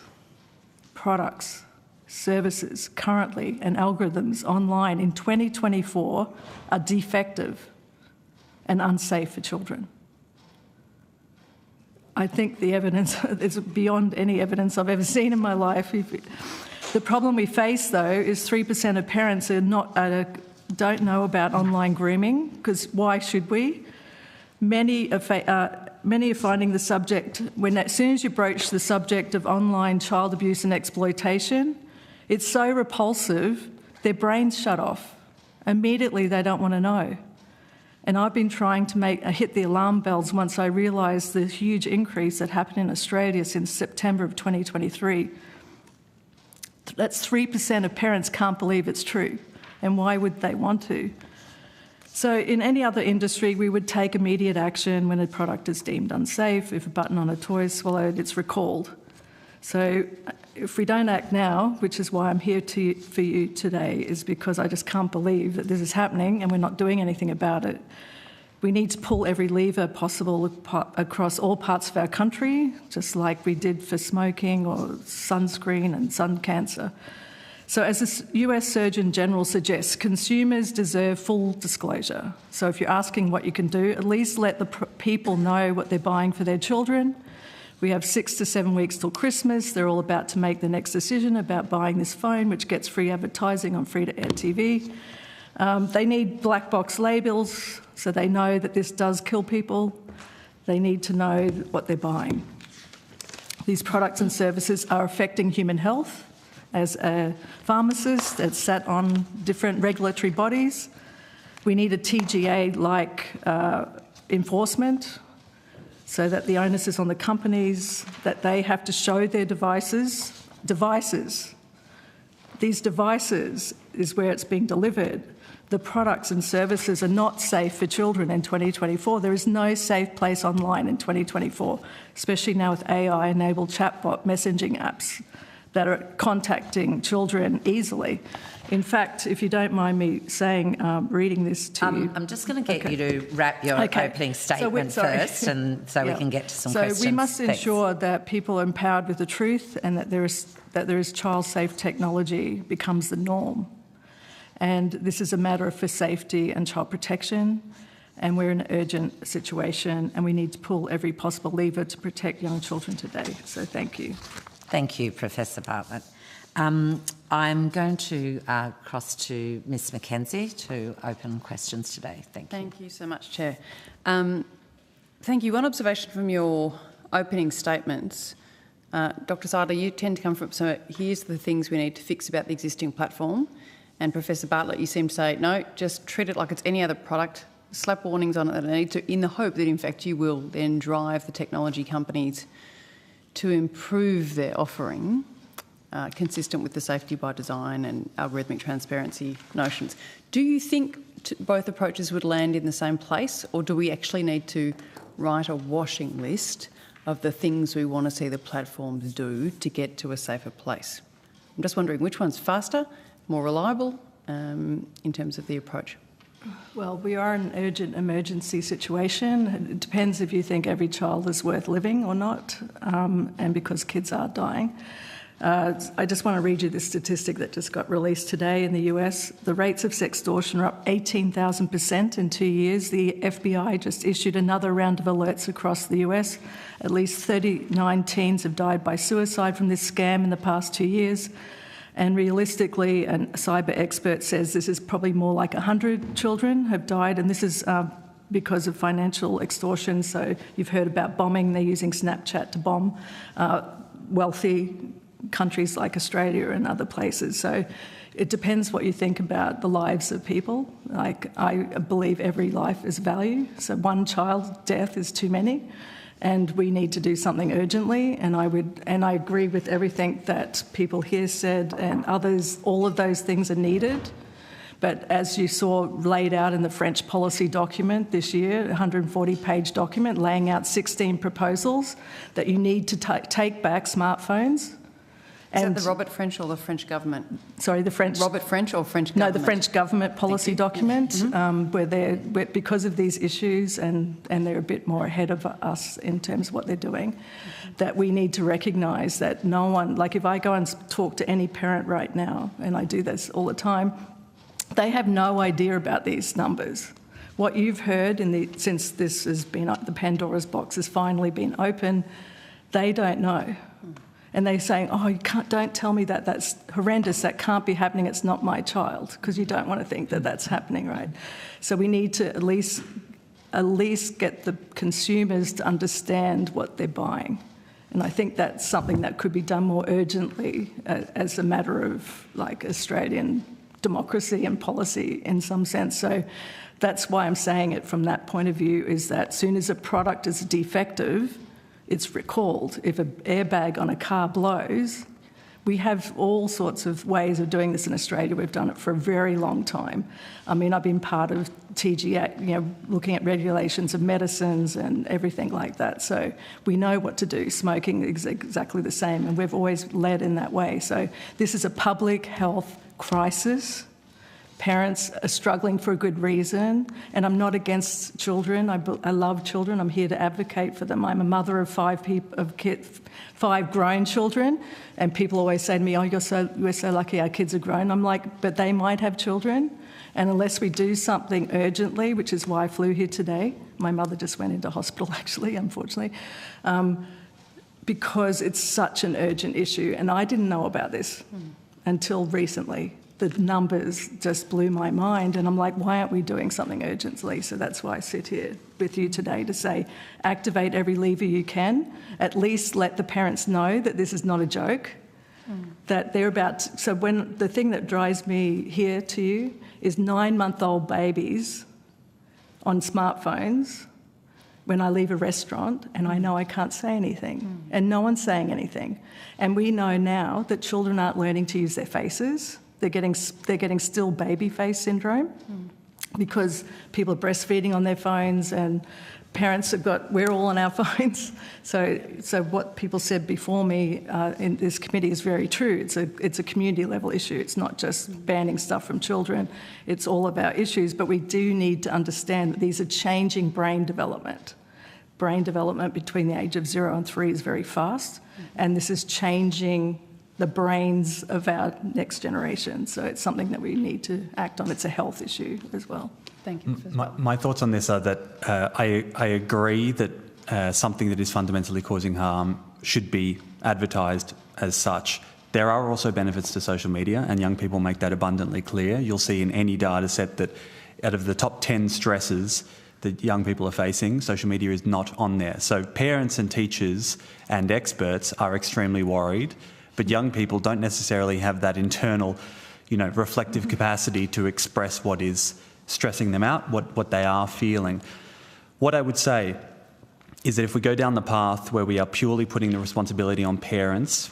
products, services currently and algorithms online in 2024 are defective and unsafe for children? I think the evidence is beyond any evidence I've ever seen in my life. The problem we face, though, is 3% of parents don't know about online grooming, because why should we? Many are finding the subject, as soon as you broach the subject of online child abuse and exploitation, it's so repulsive, their brains shut off. Immediately they don't want to know. And I've been trying to hit the alarm bells once I realised the huge increase that happened in Australia since September of 2023. That's 3% of parents can't believe it's true. And why would they want to? So in any other industry, we would take immediate action when a product is deemed unsafe. If a button on a toy is swallowed, it's recalled. So if we don't act now, which is why I'm here for you today, is because I just can't believe that this is happening and we're not doing anything about it. We need to pull every lever possible across all parts of our country, just like we did for smoking or sunscreen and sun cancer. So as the US Surgeon General suggests, consumers deserve full disclosure. So if you're asking what you can do, at least let the people know what they're buying for their children. We have 6 to 7 weeks till Christmas. They're all about to make the next decision about buying this phone, which gets free advertising on free-to-air TV. They need black box labels so they know that this does kill people. They need to know what they're buying. These products and services are affecting human health. As a pharmacist that's sat on different regulatory bodies, we need a TGA-like enforcement so that the onus is on the companies, that they have to show their devices. These devices is where it's being delivered. the products and services are not safe for children in 2024. There is no safe place online in 2024, especially now with AI-enabled chatbot messaging apps that are contacting children easily. In fact, if you don't mind me saying, reading this to you... I'm just going to get you to wrap your opening statement first, and so we can get to some questions. So we must ensure that people are empowered with the truth, and that there is child-safe technology becomes the norm. And this is a matter for safety and child protection, and we're in an urgent situation, and we need to pull every possible lever to protect young children today. So thank you. Thank you, Professor Bartlett. I'm going to cross to Ms Mackenzie to open questions today. Thank you. Thank you so much, Chair. Thank you. One observation from your opening statements. Dr Seidler, you tend to come from, so here's the things we need to fix about the existing platform. And Professor Bartlett, you seem to say, no, just treat it like it's any other product, slap warnings on it that it needs to, in the hope that, in fact, you will then drive the technology companies to improve their offering, consistent with the safety by design and algorithmic transparency notions. Do you think both approaches would land in the same place, or do we actually need to write a washing list of the things we want to see the platforms do to get to a safer place? I'm just wondering which one's faster, more reliable in terms of the approach? Well, we are in an urgent emergency situation. It depends if you think every child is worth living or not, and because kids are dying. I just want to read you this statistic that just got released today in the US. The rates of sextortion are up 18,000% in 2 years. The FBI just issued another round of alerts across the US. At least 39 teens have died by suicide from this scam in the past 2 years. And realistically, a cyber expert says this is probably more like 100 children have died, and this is because of financial extortion. So you've heard about bombing. They're using Snapchat to bomb wealthy countries like Australia and other places. So it depends what you think about the lives of people. Like, I believe every life is value. So one child's death is too many. And we need to do something urgently, and I agree with everything that people here said and others. All of those things are needed, but as you saw laid out in the French policy document this year, a 140-page document laying out 16 proposals that you need to take back smartphones. Is that the Robert French or the French government? Sorry, the French... Robert French or French government? No, the French government policy document, where they're, because of these issues, and they're a bit more ahead of us in terms of what they're doing, that we need to recognise that no one... Like, if I go and talk to any parent right now, and I do this all the time, they have no idea about these numbers. What you've heard since this has been... The Pandora's box has finally been open, they don't know. And they're saying, oh, don't tell me that, that's horrendous, that can't be happening, it's not my child, because you don't want to think that that's happening, right? So we need to at least get the consumers to understand what they're buying. And I think that's something that could be done more urgently as a matter of, like, Australian democracy and policy in some sense. So that's why I'm saying it from that point of view, is that as soon as a product is defective, it's recalled. If an airbag on a car blows, we have all sorts of ways of doing this in Australia. We've done it for a very long time. I mean, I've been part of TGA, looking at regulations of medicines and everything like that. So we know what to do. Smoking is exactly the same, and we've always led in that way. So this is a public health crisis. Parents are struggling for a good reason, and I'm not against children. I love children. I'm here to advocate for them. I'm a mother of five grown children, and people always say to me, "Oh, we're so lucky our kids are grown." I'm like, but they might have children, and unless we do something urgently, which is why I flew here today. My mother just went into hospital, actually, unfortunately, because it's such an urgent issue, and I didn't know about this until recently. The numbers just blew my mind, and I'm like, why aren't we doing something urgently? So that's why I sit here with you today to say, activate every lever you can, at least let the parents know that this is not a joke, that they're about to, so when the thing that drives me here to you is 9-month-old babies on smartphones when I leave a restaurant and I know I can't say anything, and no one's saying anything. And we know now that children aren't learning to use their faces. they're getting still baby face syndrome because people are breastfeeding on their phones and parents we're all on our phones. So what people said before me in this committee is very true. It's a community level issue. It's not just banning stuff from children. It's all of our issues, but we do need to understand that these are changing brain development. Brain development between the age of 0 and 3 is very fast, and this is changing the brains of our next generation. So it's something that we need to act on. It's a health issue as well. Thank you. My thoughts on this are that I agree that something that is fundamentally causing harm should be advertised as such. There are also benefits to social media, and young people make that abundantly clear. You'll see in any data set that out of the top 10 stresses that young people are facing, social media is not on there. So parents and teachers and experts are extremely worried, but young people don't necessarily have that internal, reflective capacity to express what is stressing them out, what they are feeling. What I would say is that if we go down the path where we are purely putting the responsibility on parents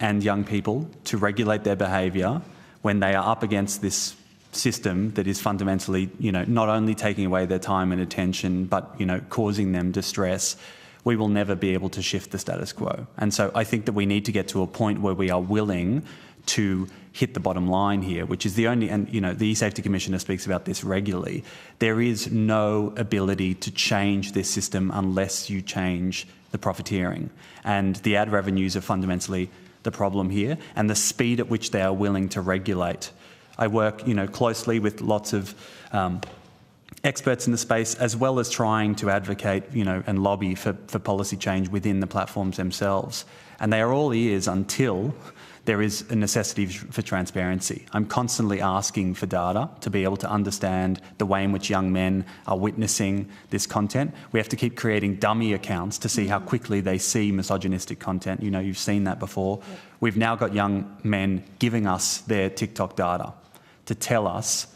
and young people to regulate their behaviour when they are up against this system that is fundamentally, not only taking away their time and attention, but, causing them distress, we will never be able to shift the status quo. And so I think that we need to get to a point where we are willing to hit the bottom line here, which is the only, and the E-Safety Commissioner speaks about this regularly, there is no ability to change this system unless you change the profiteering. And the ad revenues are fundamentally the problem here, and the speed at which they are willing to regulate. I work, closely with lots of experts in the space, as well as trying to advocate, and lobby for policy change within the platforms themselves. And they are all ears until there is a necessity for transparency. I'm constantly asking for data to be able to understand the way in which young men are witnessing this content. We have to keep creating dummy accounts to see how quickly they see misogynistic content. You've seen that before. Yep. We've now got young men giving us their TikTok data to tell us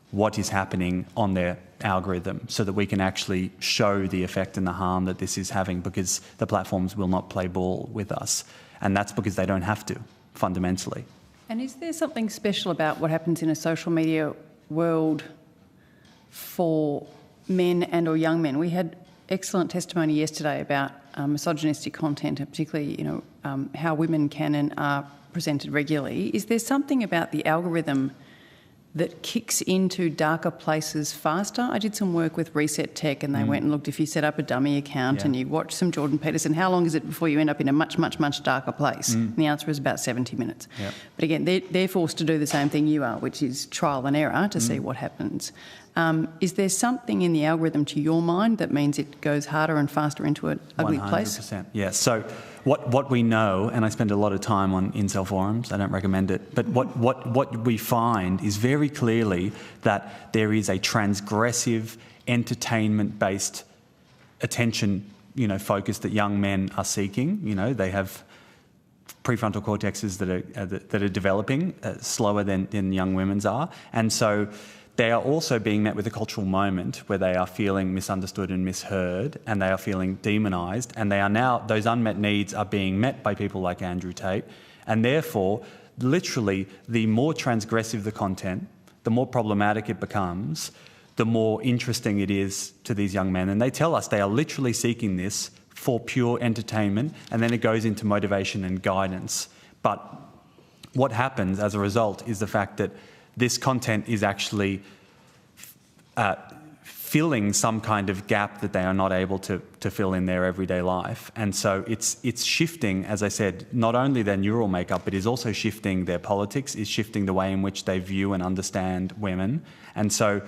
what is happening on their algorithm so that we can actually show the effect and the harm that this is having, because the platforms will not play ball with us. And that's because they don't have to, fundamentally. And is there something special about what happens in a social media world for men and or young men? We had excellent testimony yesterday about misogynistic content, and particularly, how women can and are presented regularly. Is there something about the algorithm that kicks into darker places faster? I did some work with Reset Tech, and they went and looked, if you set up a dummy account and you watch some Jordan Peterson, how long is it before you end up in a much, much, much darker place? And the answer is about 70 minutes. Yep. But again, they're forced to do the same thing you are, which is trial and error to see what happens. Is there something in the algorithm, to your mind, that means it goes harder and faster into an ugly 100%. place? Yes. So what we know, and I spend a lot of time on incel forums, I don't recommend it, but what we find is very clearly that there is a transgressive, entertainment-based attention, focus that young men are seeking. They have prefrontal cortexes that are developing slower than young women's are, and so they are also being met with a cultural moment where they are feeling misunderstood and misheard, and they are feeling demonised, and they are now, those unmet needs are being met by people like Andrew Tate, and therefore, literally, the more transgressive the content, the more problematic it becomes, the more interesting it is to these young men. And they tell us they are literally seeking this for pure entertainment, and then it goes into motivation and guidance. But what happens as a result is the fact that this content is actually filling some kind of gap that they are not able to fill in their everyday life. And so it's shifting, as I said, not only their neural makeup, but is also shifting their politics, is shifting the way in which they view and understand women. And so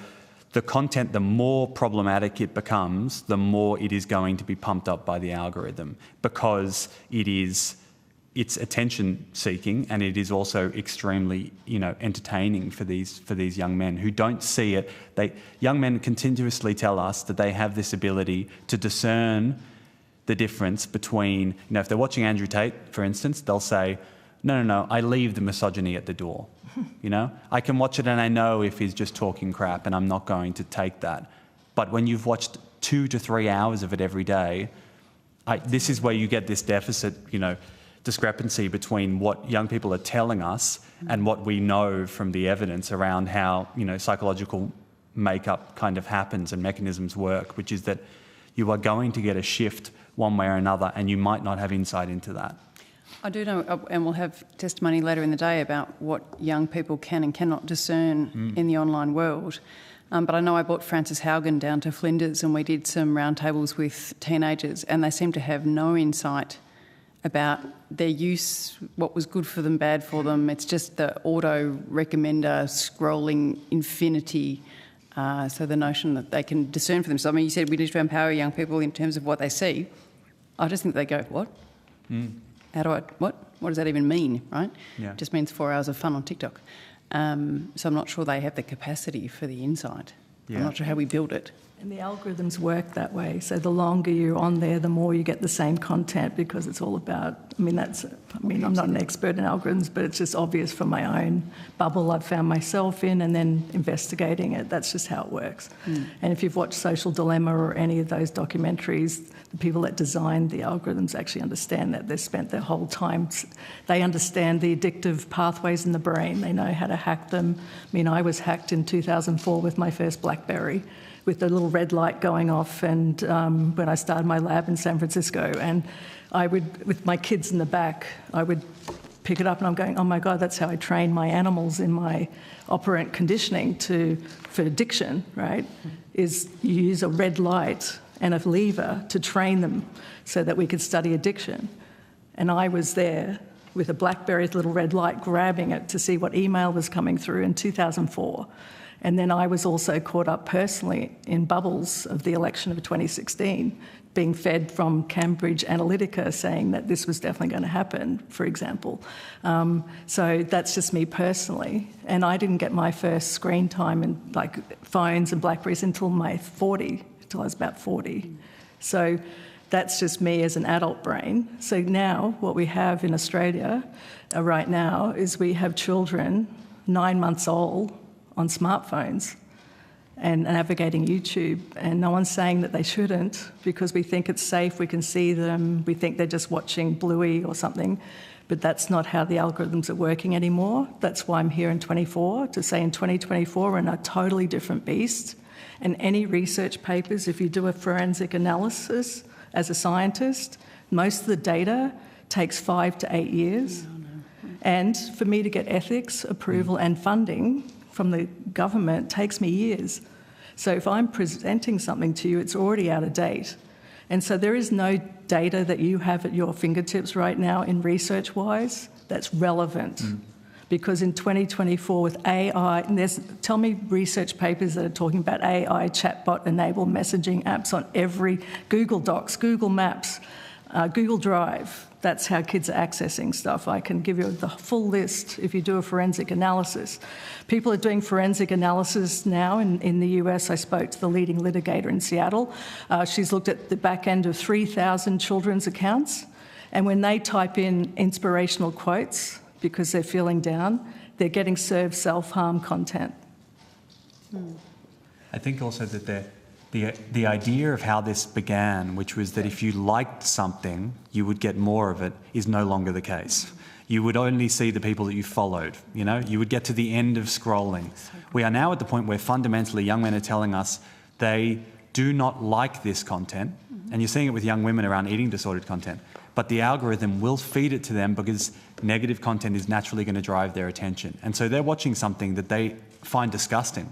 the content, the more problematic it becomes, the more it is going to be pumped up by the algorithm, because it's attention seeking, and it is also extremely, entertaining for these young men who don't see it. Young men continuously tell us that they have this ability to discern the difference between, if they're watching Andrew Tate, for instance, they'll say, no, I leave the misogyny at the door. I can watch it and I know if he's just talking crap, and I'm not going to take that. But when you've watched 2 to 3 hours of it every day, this is where you get this deficit, discrepancy between what young people are telling us and what we know from the evidence around how, psychological makeup kind of happens and mechanisms work, which is that you are going to get a shift one way or another, and you might not have insight into that. I do know, and we'll have testimony later in the day about what young people can and cannot discern in the online world. But I know I brought Frances Haugen down to Flinders and we did some roundtables with teenagers, and they seem to have no insight about their use, what was good for them, bad for them. It's just the auto-recommender, scrolling infinity. So the notion that they can discern for themselves. I mean, you said we need to empower young people in terms of what they see. I just think they go, what? What does that even mean, right? Yeah. It just means 4 hours of fun on TikTok. So I'm not sure they have the capacity for the insight. Yeah. I'm not sure how we build it. And the algorithms work that way. So the longer you're on there, the more you get the same content, because it's all about, I'm not an expert in algorithms, but it's just obvious from my own bubble I've found myself in, and then investigating it. That's just how it works. And if you've watched Social Dilemma or any of those documentaries, the people that designed the algorithms actually understand that. They've spent their whole time, they understand the addictive pathways in the brain. They know how to hack them. I was hacked in 2004 with my first BlackBerry, with the little red light going off, and when I started my lab in San Francisco, and I would, with my kids in the back, I would pick it up and I'm going, oh my God, that's how I train my animals in my operant conditioning for addiction, right? Is you use a red light and a lever to train them so that we could study addiction. And I was there with a BlackBerry little red light, grabbing it to see what email was coming through in 2004. And then I was also caught up personally in bubbles of the election of 2016, being fed from Cambridge Analytica saying that this was definitely going to happen, for example. So that's just me personally. And I didn't get my first screen time and phones and BlackBerries until I was about 40. So that's just me as an adult brain. So now what we have in Australia right now is we have children 9 months old on smartphones and navigating YouTube, and no one's saying that they shouldn't, because we think it's safe, we can see them, we think they're just watching Bluey or something, but that's not how the algorithms are working anymore. That's why I'm here in 24, to say in 2024 we're in a totally different beast. And any research papers, if you do a forensic analysis as a scientist, most of the data takes 5 to 8 years. And for me to get ethics, approval and funding from the government takes me years. So if I'm presenting something to you, it's already out of date. And so there is no data that you have at your fingertips right now in research-wise that's relevant. Because in 2024 with AI, and tell me research papers that are talking about AI chatbot-enabled messaging apps on every Google Docs, Google Maps, Google Drive. That's how kids are accessing stuff. I can give you the full list if you do a forensic analysis. People are doing forensic analysis now in the US. I spoke to the leading litigator in Seattle. She's looked at the back end of 3,000 children's accounts. And when they type in inspirational quotes because they're feeling down, they're getting served self-harm content. I think also that the idea of how this began, which was that if you liked something, you would get more of it, is no longer the case. You would only see the people that you followed, You would get to the end of scrolling. We are now at the point where fundamentally young men are telling us they do not like this content, and you're seeing it with young women around eating disordered content, but the algorithm will feed it to them because negative content is naturally going to drive their attention. And so they're watching something that they find disgusting.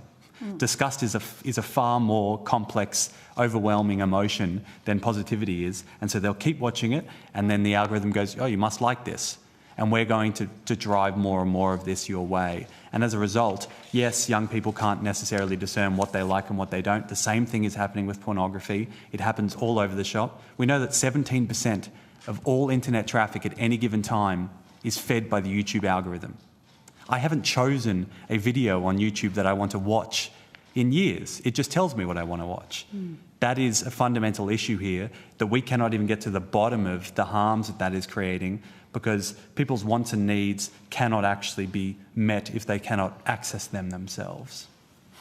Disgust is a far more complex, overwhelming emotion than positivity is, and so they'll keep watching it, and then the algorithm goes, oh, you must like this, and we're going to drive more and more of this your way. And as a result, yes, young people can't necessarily discern what they like and what they don't. The same thing is happening with pornography. It happens all over the shop. We know that 17% of all internet traffic at any given time is fed by the YouTube algorithm. I haven't chosen a video on YouTube that I want to watch in years. It just tells me what I want to watch. That is a fundamental issue here, that we cannot even get to the bottom of the harms that is creating, because people's wants and needs cannot actually be met if they cannot access them themselves.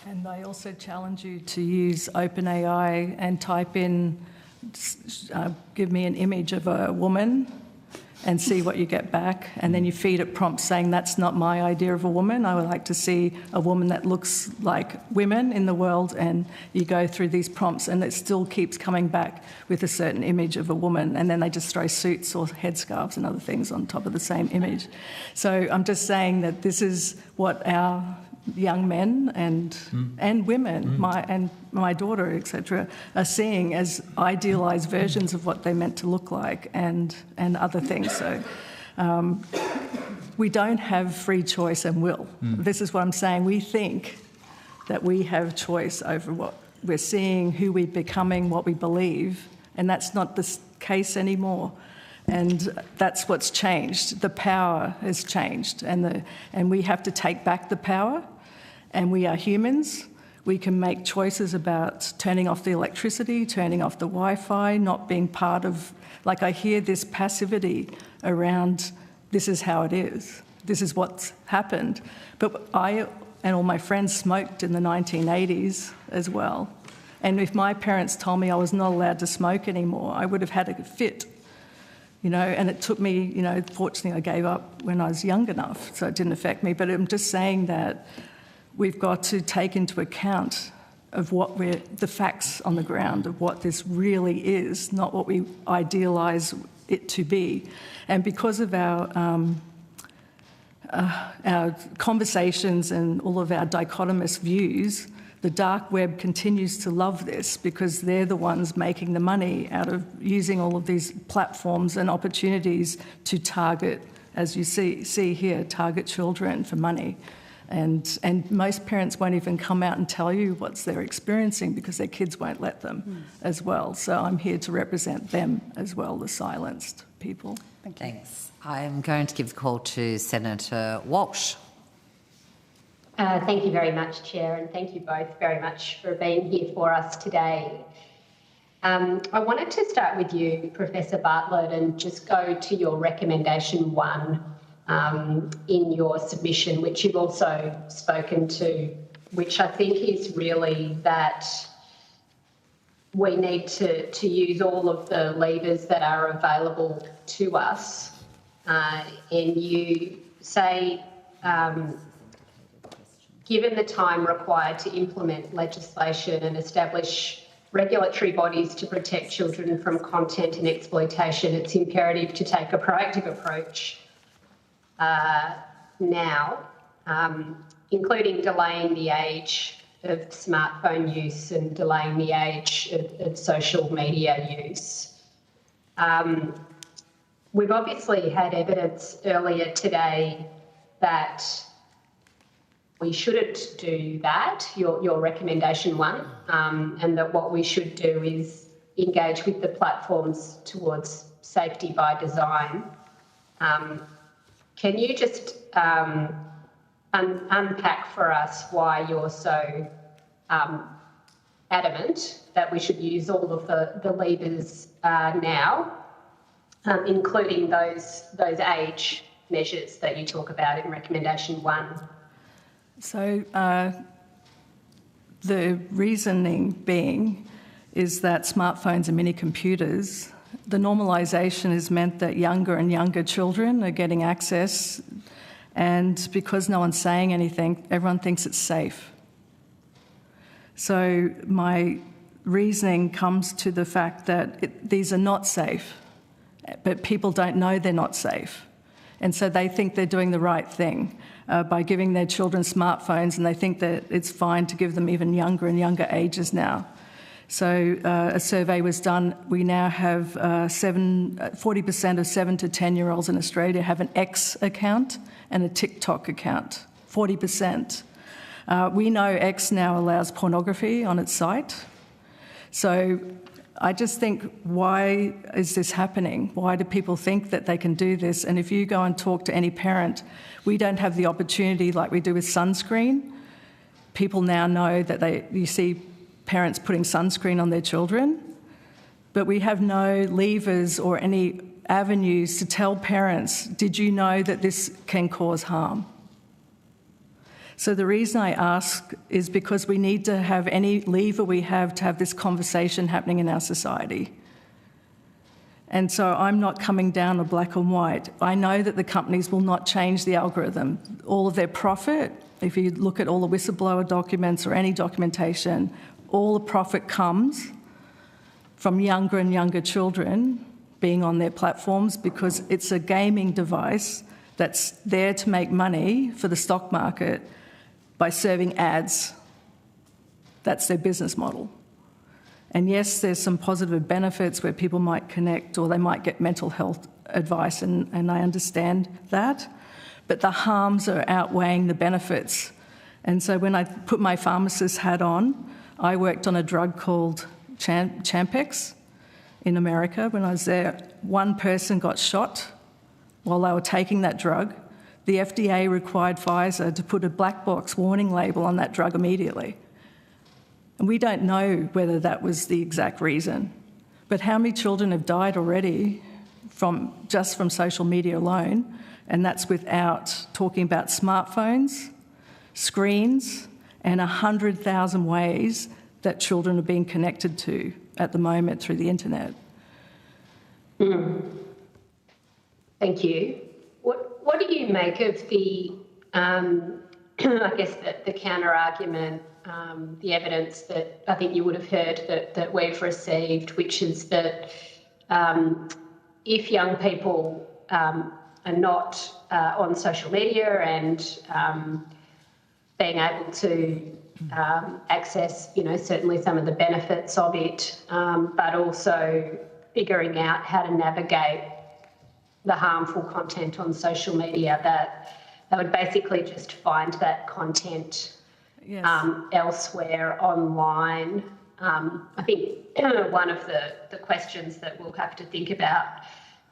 And I also challenge you to use OpenAI and type in, give me an image of a woman, and see what you get back. And then you feed it prompts saying, that's not my idea of a woman. I would like to see a woman that looks like women in the world. And you go through these prompts and it still keeps coming back with a certain image of a woman. And then they just throw suits or headscarves and other things on top of the same image. So I'm just saying that this is what our young men and women, my daughter, etc., are seeing as idealised versions of what they're meant to look like and other things. So we don't have free choice and will. This is what I'm saying. We think that we have choice over what we're seeing, who we're becoming, what we believe, and that's not the case anymore. And that's what's changed. The power has changed, and we have to take back the power. And we are humans. We can make choices about turning off the electricity, turning off the Wi-Fi, not being part of... Like, I hear this passivity around, this is how it is. This is what's happened. But I and all my friends smoked in the 1980s as well. And if my parents told me I was not allowed to smoke anymore, I would have had a fit. And it took me, fortunately I gave up when I was young enough, so it didn't affect me. But I'm just saying that we've got to take into account of the facts on the ground of what this really is, not what we idealise it to be. And because of our conversations and all of our dichotomous views, the dark web continues to love this because they're the ones making the money out of using all of these platforms and opportunities to target, as you see here, target children for money. And most parents won't even come out and tell you what they're experiencing because their kids won't let them as well. So I'm here to represent them as well, the silenced people. Thanks. I'm going to give the call to Senator Walsh. Thank you very much, Chair, and thank you both very much for being here for us today. I wanted to start with you, Professor Bartlett, and just go to your recommendation 1 in your submission, which you've also spoken to, which I think is really that we need to use all of the levers that are available to us. And you say, given the time required to implement legislation and establish regulatory bodies to protect children from content and exploitation, it's imperative to take a proactive approach now, including delaying the age of smartphone use and delaying the age of social media use. We've obviously had evidence earlier today that we shouldn't do that, your recommendation 1, and that what we should do is engage with the platforms towards safety by design. Can you just unpack for us why you're so adamant that we should use all of the levers now, including those age measures that you talk about in recommendation 1? So the reasoning being is that smartphones and mini computers, the normalisation has meant that younger and younger children are getting access, and because no one's saying anything, everyone thinks it's safe. So my reasoning comes to the fact that these are not safe, but people don't know they're not safe. And so they think they're doing the right thing by giving their children smartphones, and they think that it's fine to give them even younger and younger ages now. So a survey was done. We now have 40% of 7 to 10-year-olds in Australia have an X account and a TikTok account, 40%. We know X now allows pornography on its site. So I just think, why is this happening? Why do people think that they can do this? And if you go and talk to any parent, we don't have the opportunity like we do with sunscreen. People now know that you see parents putting sunscreen on their children, but we have no levers or any avenues to tell parents, did you know that this can cause harm? So the reason I ask is because we need to have any lever we have to have this conversation happening in our society. And so I'm not coming down to black and white. I know that the companies will not change the algorithm. All of their profit, if you look at all the whistleblower documents or any documentation, all the profit comes from younger and younger children being on their platforms because it's a gaming device that's there to make money for the stock market by serving ads. That's their business model. And yes, there's some positive benefits where people might connect or they might get mental health advice, and I understand that, but the harms are outweighing the benefits. And so when I put my pharmacist hat on, I worked on a drug called Champex in America. When I was there, one person got shot while they were taking that drug. The FDA required Pfizer to put a black box warning label on that drug immediately. And we don't know whether that was the exact reason. But how many children have died already just from social media alone? And that's without talking about smartphones, screens, and 100,000 ways that children are being connected to at the moment through the internet. Thank you. What do you make of the, I guess, the counter-argument, the evidence that I think you would have heard that we've received, which is that if young people are not on social media and being able to access, certainly some of the benefits of it, but also figuring out how to navigate the harmful content on social media, that they would basically just find that content elsewhere online. I think one of the questions that we'll have to think about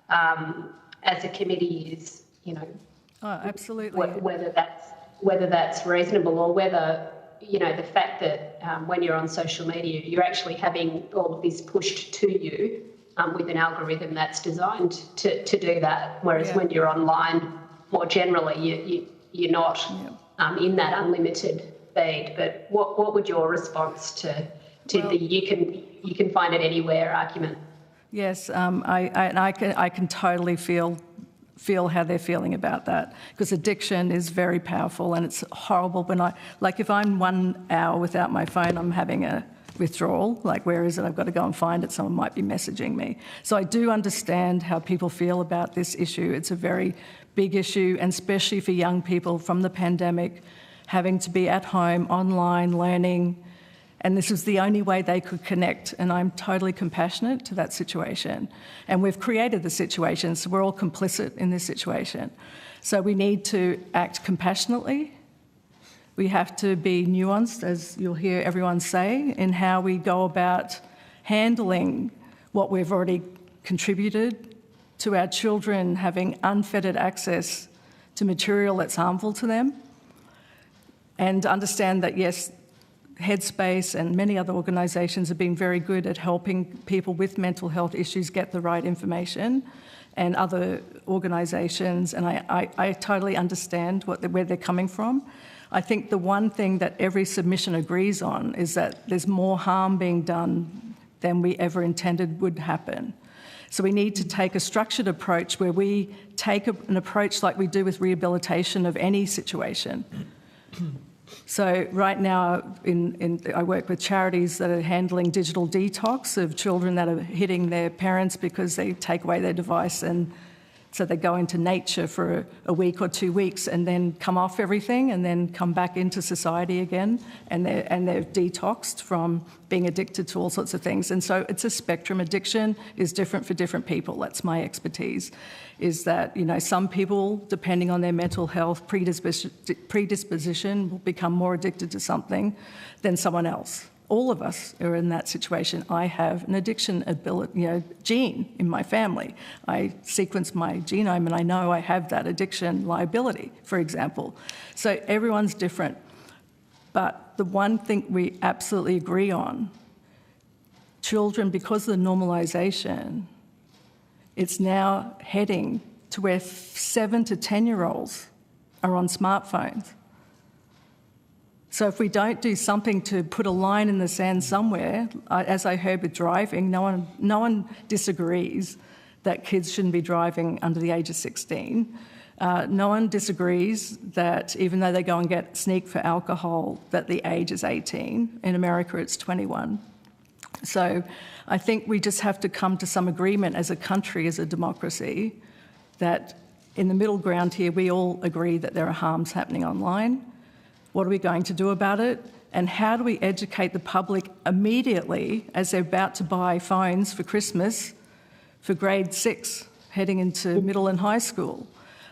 as a committee is, absolutely, whether that's reasonable, or whether the fact that when you're on social media, you're actually having all of this pushed to you with an algorithm that's designed to do that. Whereas when you're online, more generally, you're not in that unlimited feed. But what would your response to the you can find it anywhere argument? Yes, I can totally feel how they're feeling about that, because addiction is very powerful and it's horrible. If I'm 1 hour without my phone, I'm having a withdrawal. Where is it? I've got to go and find it. Someone might be messaging me. So I do understand how people feel about this issue. It's a very big issue, and especially for young people from the pandemic, having to be at home, online, learning, and this was the only way they could connect, and I'm totally compassionate to that situation. And we've created the situation, so we're all complicit in this situation. So we need to act compassionately. We have to be nuanced, as you'll hear everyone say, in how we go about handling what we've already contributed to our children having unfettered access to material that's harmful to them, and understand that, yes, Headspace and many other organisations have been very good at helping people with mental health issues get the right information, and other organisations, and I totally understand where they're coming from. I think the one thing that every submission agrees on is that there's more harm being done than we ever intended would happen. So we need to take a structured approach where we take an approach like we do with rehabilitation of any situation. So right now, I work with charities that are handling digital detox of children that are hitting their parents because they take away their device, and so they go into nature for a week or 2 weeks and then come off everything and then come back into society again, and they're detoxed from being addicted to all sorts of things. And so it's a spectrum. Addiction is different for different people. That's my expertise, is that, some people, depending on their mental health predisposition, will become more addicted to something than someone else. All of us are in that situation. I have an addiction gene in my family. I sequence my genome and I know I have that addiction liability, for example. So everyone's different. But the one thing we absolutely agree on, children, because of the normalisation, it's now heading to where 7 to 10-year-olds are on smartphones. So if we don't do something to put a line in the sand somewhere, as I heard with driving, no one disagrees that kids shouldn't be driving under the age of 16. No one disagrees that even though they go and get sneak for alcohol, that the age is 18. In America, it's 21. So I think we just have to come to some agreement as a country, as a democracy, that in the middle ground here, we all agree that there are harms happening online. What are we going to do about it? And how do we educate the public immediately as they're about to buy phones for Christmas for grade 6, heading into middle and high school?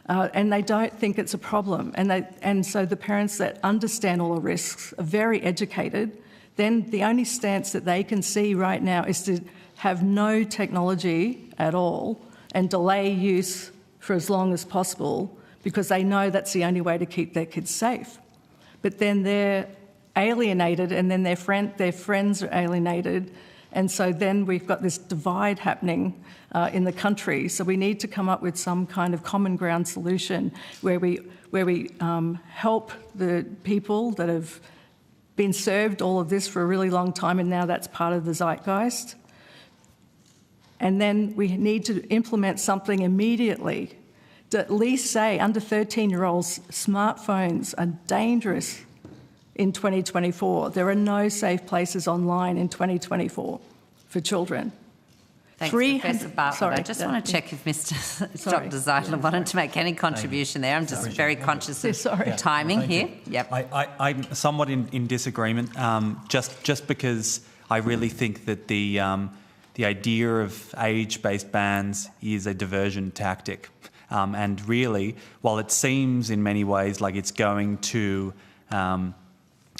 And they don't think it's a problem. And so the parents that understand all the risks are very educated. Then the only stance that they can see right now is to have no technology at all and delay use for as long as possible, because they know that's the only way to keep their kids safe. But then they're alienated, and then their friends are alienated, and so then we've got this divide happening in the country. So we need to come up with some kind of common ground solution where we help the people that have been served all of this for a really long time, and now that's part of the zeitgeist. And then we need to implement something immediately to at least say under 13-year-olds, smartphones are dangerous in 2024. There are no safe places online in 2024 for children. Thanks, Professor Bartlett. I just want to check if Dr. Zeidler wanted to make any contribution there. I'm just very conscious of timing here. Yep. I'm somewhat in disagreement, just because I really think that the idea of age-based bans is a diversion tactic. And really, while it seems in many ways like it's going to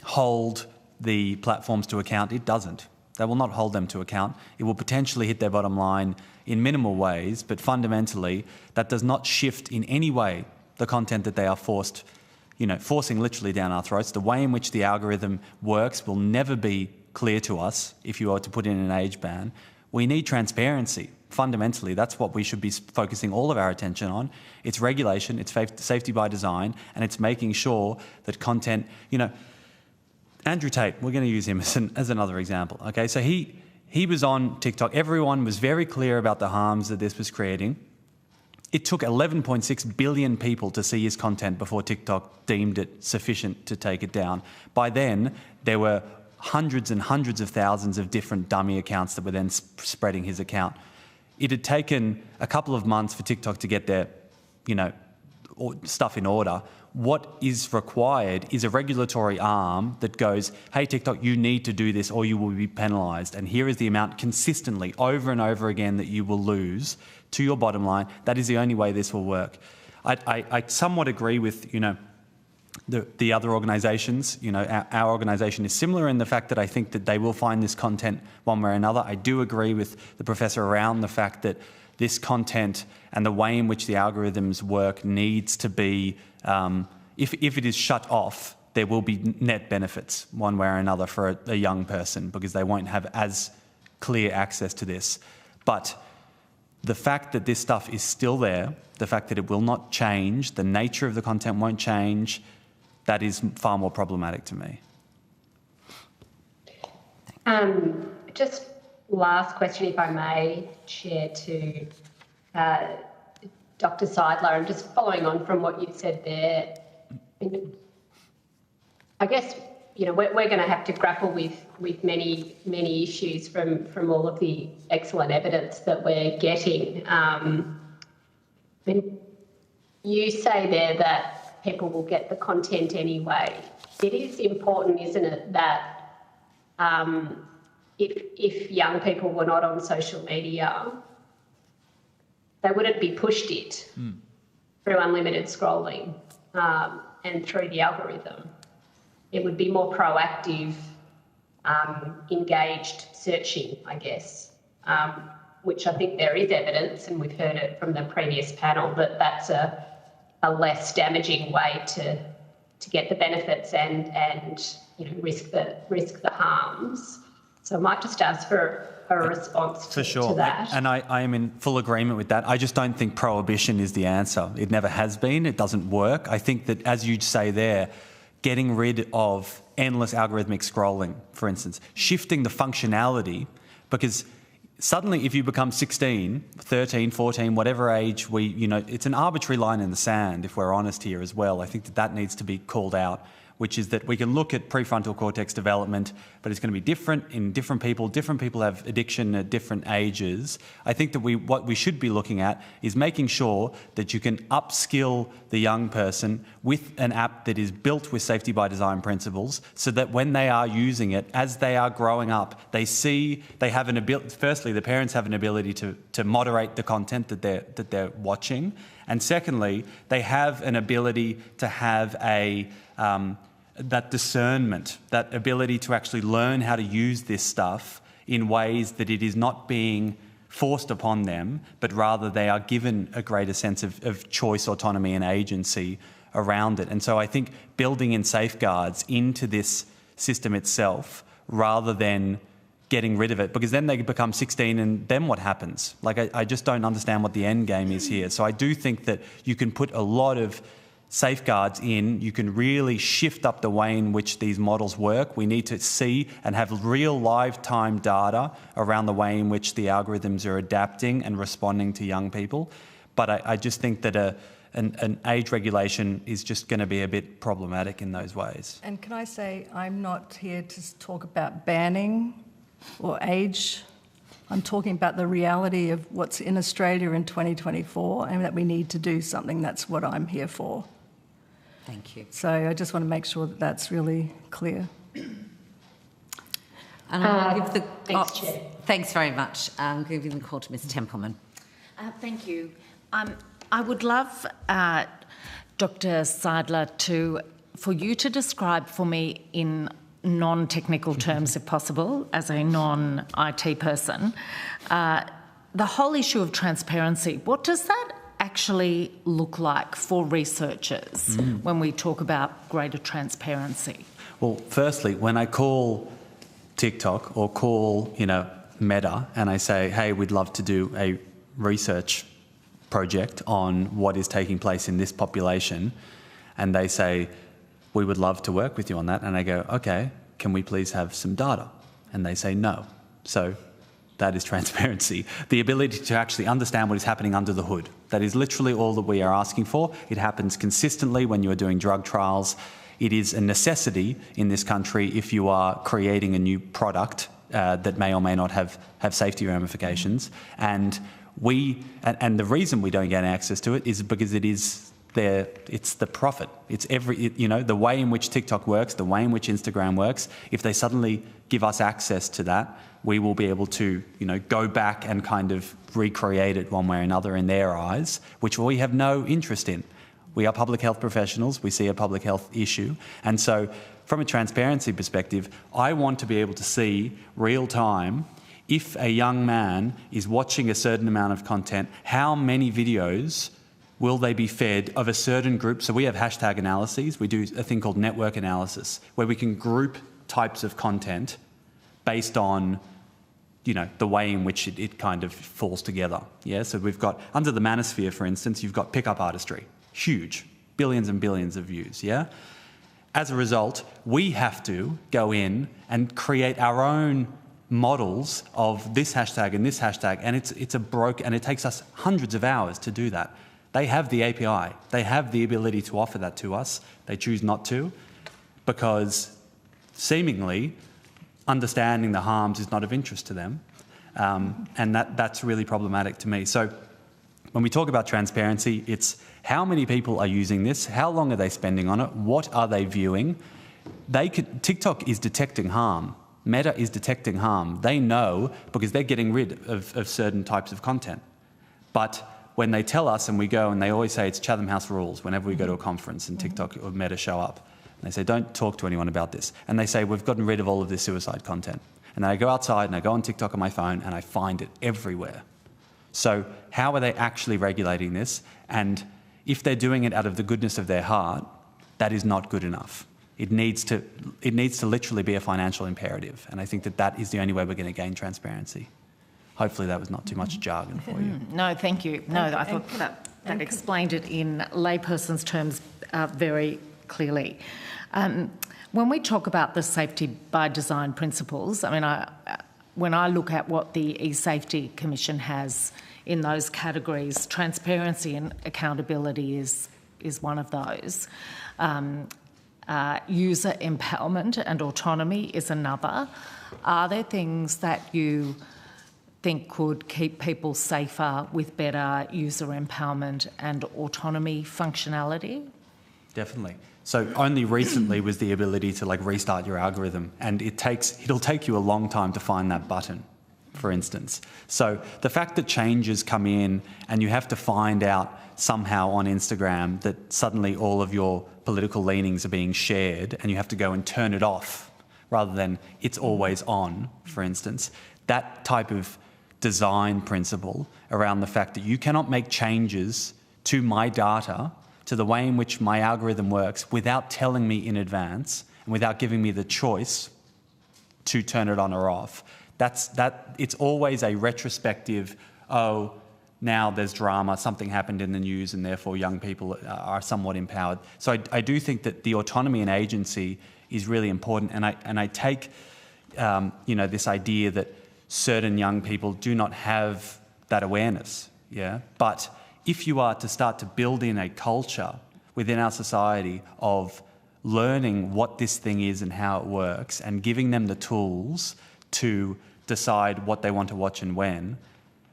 hold the platforms to account, it doesn't. They will not hold them to account. It will potentially hit their bottom line in minimal ways, but fundamentally, that does not shift in any way the content that they are forcing literally down our throats. The way in which the algorithm works will never be clear to us if you are to put in an age ban. We need transparency. Fundamentally, that's what we should be focusing all of our attention on. It's regulation, it's safety by design, and it's making sure that content, Andrew Tate, we're going to use him as another example. Okay, so he was on TikTok. Everyone was very clear about the harms that this was creating. It took 11.6 billion people to see his content before TikTok deemed it sufficient to take it down. By then, there were hundreds and hundreds of thousands of different dummy accounts that were then spreading his account. It had taken a couple of months for TikTok to get their, stuff in order. What is required is a regulatory arm that goes, hey, TikTok, you need to do this or you will be penalised. And here is the amount consistently over and over again that you will lose to your bottom line. That is the only way this will work. I somewhat agree with, the other organisations. Our organisation is similar in the fact that I think that they will find this content one way or another. I do agree with the professor around the fact that this content and the way in which the algorithms work needs to be, if it is shut off, there will be net benefits one way or another for a young person because they won't have as clear access to this. But the fact that this stuff is still there, the fact that it will not change, the nature of the content won't change, that is far more problematic to me. Just last question, if I may, Chair, to Dr. Zeidler. I'm just following on from what you said there. I guess, we're going to have to grapple with many issues from all of the excellent evidence that we're getting. You say there that people will get the content anyway. It is important, isn't it, that if young people were not on social media, they wouldn't be pushed it through unlimited scrolling and through the algorithm. It would be more proactive, engaged searching, I guess, which I think there is evidence, and we've heard it from the previous panel, that that's a less damaging way to get the benefits and risk the harms. So I might just ask for a response to that. And I am in full agreement with that. I just don't think prohibition is the answer. It never has been. It doesn't work. I think that, as you say there, getting rid of endless algorithmic scrolling, for instance, shifting the functionality, because suddenly, if you become 16, 13, 14, whatever age, it's an arbitrary line in the sand, if we're honest here as well. I think that needs to be called out, which is that we can look at prefrontal cortex development, but it's going to be different in different people. Different people have addiction at different ages. I think that what we should be looking at is making sure that you can upskill the young person with an app that is built with safety by design principles, so that when they are using it, as they are growing up, they have an ability. Firstly, the parents have an ability to moderate the content that they're watching, and secondly, they have an ability to have that discernment, that ability to actually learn how to use this stuff in ways that it is not being forced upon them, but rather they are given a greater sense of choice, autonomy and agency around it. And so I think building in safeguards into this system itself, rather than getting rid of it, because then they become 16 and then what happens? I just don't understand what the end game is here. So I do think that you can put a lot of safeguards in, you can really shift up the way in which these models work. We need to see and have real lifetime data around the way in which the algorithms are adapting and responding to young people. But I just think that an age regulation is just going to be a bit problematic in those ways. And can I say, I'm not here to talk about banning or age. I'm talking about the reality of what's in Australia in 2024 and that we need to do something. That's what I'm here for. Thank you. So I just want to make sure that that's really clear. Thanks, Chair. Thanks very much. I'm giving the call to Ms Templeman. Thank you. I would love, Dr Seidler, for you to describe for me in non-technical terms, if possible, as a non-IT person, the whole issue of transparency. What does that actually look like for researchers when we talk about greater transparency? Well, firstly, when I call TikTok or call, Meta, and I say, hey, we'd love to do a research project on what is taking place in this population, and they say, we would love to work with you on that, and I go, okay, can we please have some data? And they say no. So that is transparency. The ability to actually understand what is happening under the hood. That is literally all that we are asking for. It happens consistently when you are doing drug trials. It is a necessity in this country if you are creating a new product that may or may not have safety ramifications. And the reason we don't get access to it is because it's the profit. It's the way in which TikTok works, the way in which Instagram works. If they suddenly give us access to that, we will be able to, go back and kind of recreate it one way or another in their eyes, which we have no interest in. We are public health professionals. We see a public health issue. And so from a transparency perspective, I want to be able to see real time if a young man is watching a certain amount of content, how many videos will they be fed of a certain group? So we have hashtag analyses. We do a thing called network analysis, where we can group types of content based on, the way in which it kind of falls together. Yeah. So we've got, under the manosphere, for instance, you've got pickup artistry, huge, billions and billions of views. Yeah. As a result, we have to go in and create our own models of this hashtag and this hashtag, and and it takes us hundreds of hours to do that. They have the API. They have the ability to offer that to us. They choose not to, because seemingly understanding the harms is not of interest to them, and that's really problematic to me. So when we talk about transparency, it's how many people are using this, how long are they spending on it, what are they viewing. TikTok is detecting harm. Meta is detecting harm. They know because they're getting rid of certain types of content. But when they tell us and we go, and they always say it's Chatham House rules whenever we go to a conference and TikTok or Meta show up. And they say, don't talk to anyone about this. And they say, we've gotten rid of all of this suicide content. And then I go outside and I go on TikTok on my phone and I find it everywhere. So how are they actually regulating this? And if they're doing it out of the goodness of their heart, that is not good enough. It needs to literally be a financial imperative. And I think that is the only way we're going to gain transparency. Hopefully that was not too much jargon for you. No, thank you. No, I thought that explained it in layperson's terms very clearly. When we talk about the safety by design principles, when I look at what the eSafety Commission has in those categories, transparency and accountability is one of those. User empowerment and autonomy is another. Are there things that you think could keep people safer with better user empowerment and autonomy functionality? Definitely. So only recently was the ability to restart your algorithm, and it'll take you a long time to find that button, for instance. So the fact that changes come in and you have to find out somehow on Instagram that suddenly all of your political leanings are being shared and you have to go and turn it off rather than it's always on, for instance, that type of design principle around the fact that you cannot make changes to my data, to the way in which my algorithm works, without telling me in advance and without giving me the choice to turn it on or off. It's always a retrospective, oh, now there's drama, something happened in the news, and therefore young people are somewhat empowered. So I do think that the autonomy and agency is really important, and I take this idea that certain young people do not have that awareness, yeah. But if you are to start to build in a culture within our society of learning what this thing is and how it works, and giving them the tools to decide what they want to watch and when.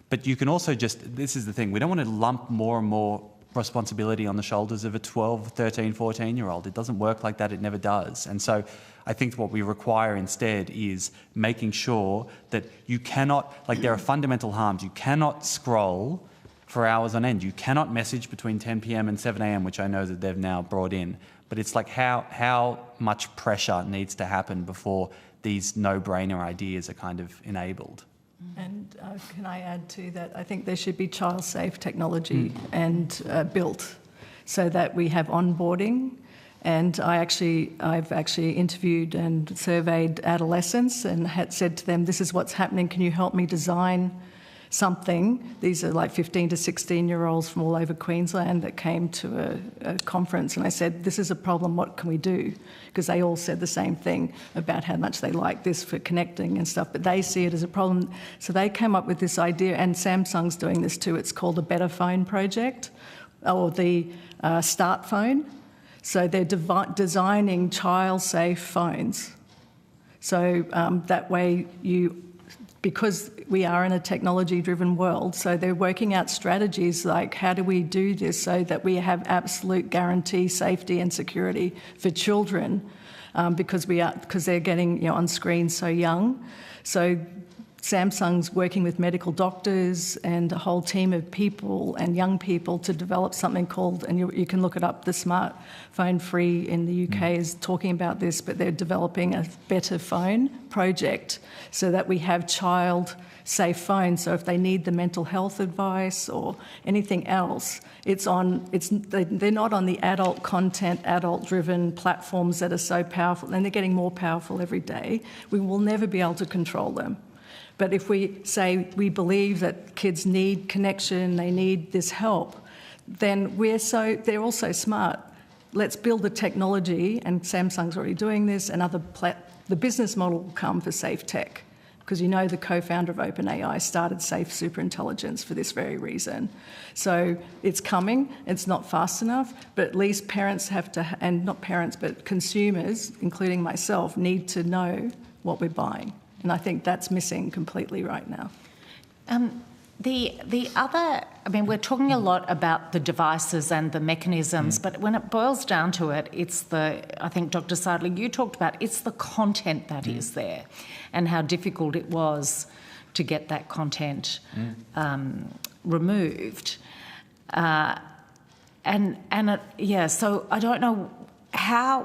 But you can also this is the thing, we don't want to lump more and more responsibility on the shoulders of a 12, 13, 14-year-old. It doesn't work like that, it never does. And so I think what we require instead is making sure that you cannot, there are fundamental harms. You cannot scroll for hours on end. You cannot message between 10 p.m. and 7 a.m., which I know that they've now brought in. But it's how much pressure needs to happen before these no-brainer ideas are kind of enabled. And can I add to that? I think there should be child-safe technology and built so that we have onboarding. And I've actually interviewed and surveyed adolescents and had said to them, this is what's happening, can you help me design something? These are 15 to 16-year-olds from all over Queensland that came to a conference, and I said, this is a problem, what can we do? Because they all said the same thing about how much they like this for connecting and stuff, but they see it as a problem. So they came up with this idea, and Samsung's doing this too. It's called the Better Phone Project, or the Start Phone. So they're designing child-safe phones. So that way because we are in a technology-driven world, so they're working out strategies like how do we do this so that we have absolute guarantee, safety and security for children because they're getting on screen so young. So Samsung's working with medical doctors and a whole team of people and young people to develop something called, and you can look it up, the Smartphone Free in the UK is talking about this, but they're developing a Better Phone project so that we have child-safe phones. So if they need the mental health advice or anything else, they're not on the adult content, adult-driven platforms that are so powerful, and they're getting more powerful every day. We will never be able to control them. But if we say we believe that kids need connection, they need this help, then they're all so smart. Let's build the technology, and Samsung's already doing this, and the business model will come for safe tech, because the co-founder of OpenAI started Safe Superintelligence for this very reason. So it's coming, it's not fast enough, but at least parents have to, and not parents, but consumers, including myself, need to know what we're buying. And I think that's missing completely right now. The other, we're talking a lot about the devices and the mechanisms, but when it boils down to it, I think Dr. Sadler, you talked about, it's the content that is there and how difficult it was to get that content removed. So I don't know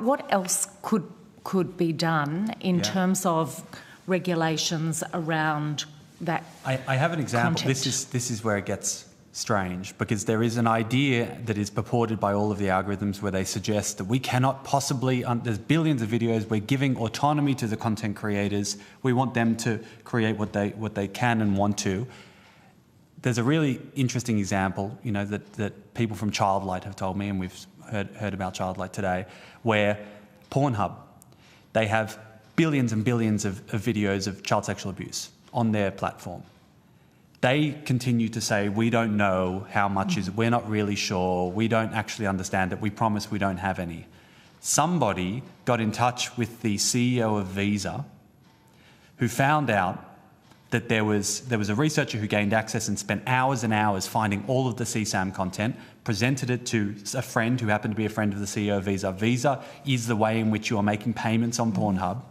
what else could be done in terms of regulations around that. I have an example. Content. This is where it gets strange, because there is an idea that is purported by all of the algorithms where they suggest that we cannot possibly, there's billions of videos, we're giving autonomy to the content creators, we want them to create what they can and want to. There's a really interesting example, that people from Childlight have told me, and we've heard about Childlight today, where Pornhub, they have billions and billions of videos of child sexual abuse on their platform. They continue to say, we don't know how much is, we're not really sure, we don't actually understand it, we promise we don't have any. Somebody got in touch with the CEO of Visa, who found out that there was a researcher who gained access and spent hours and hours finding all of the CSAM content, presented it to a friend who happened to be a friend of the CEO of Visa. Visa is the way in which you are making payments on Pornhub.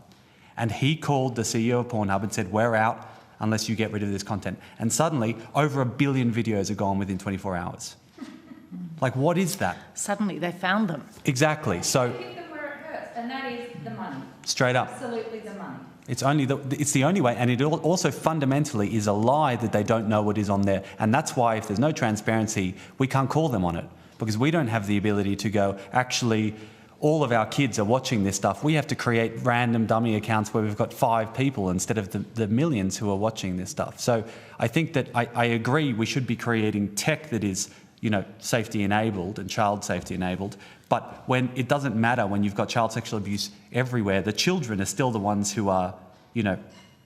And he called the CEO of Pornhub and said, we're out unless you get rid of this content. And suddenly, over 1 billion videos are gone within 24 hours. Like, what is that? Suddenly they found them. Exactly. So, Hit them where it hurts, and that is the money. Straight up. Absolutely the money. It's the only way, and it also fundamentally is a lie that they don't know what is on there. And that's why if there's no transparency, we can't call them on it, because we don't have the ability to go, actually, all of our kids are watching this stuff. We have to create random dummy accounts where we've got 5 people instead of the millions who are watching this stuff. So I think that I agree we should be creating tech that is, safety enabled and child safety enabled. But when it doesn't matter when you've got child sexual abuse everywhere, the children are still the ones who are,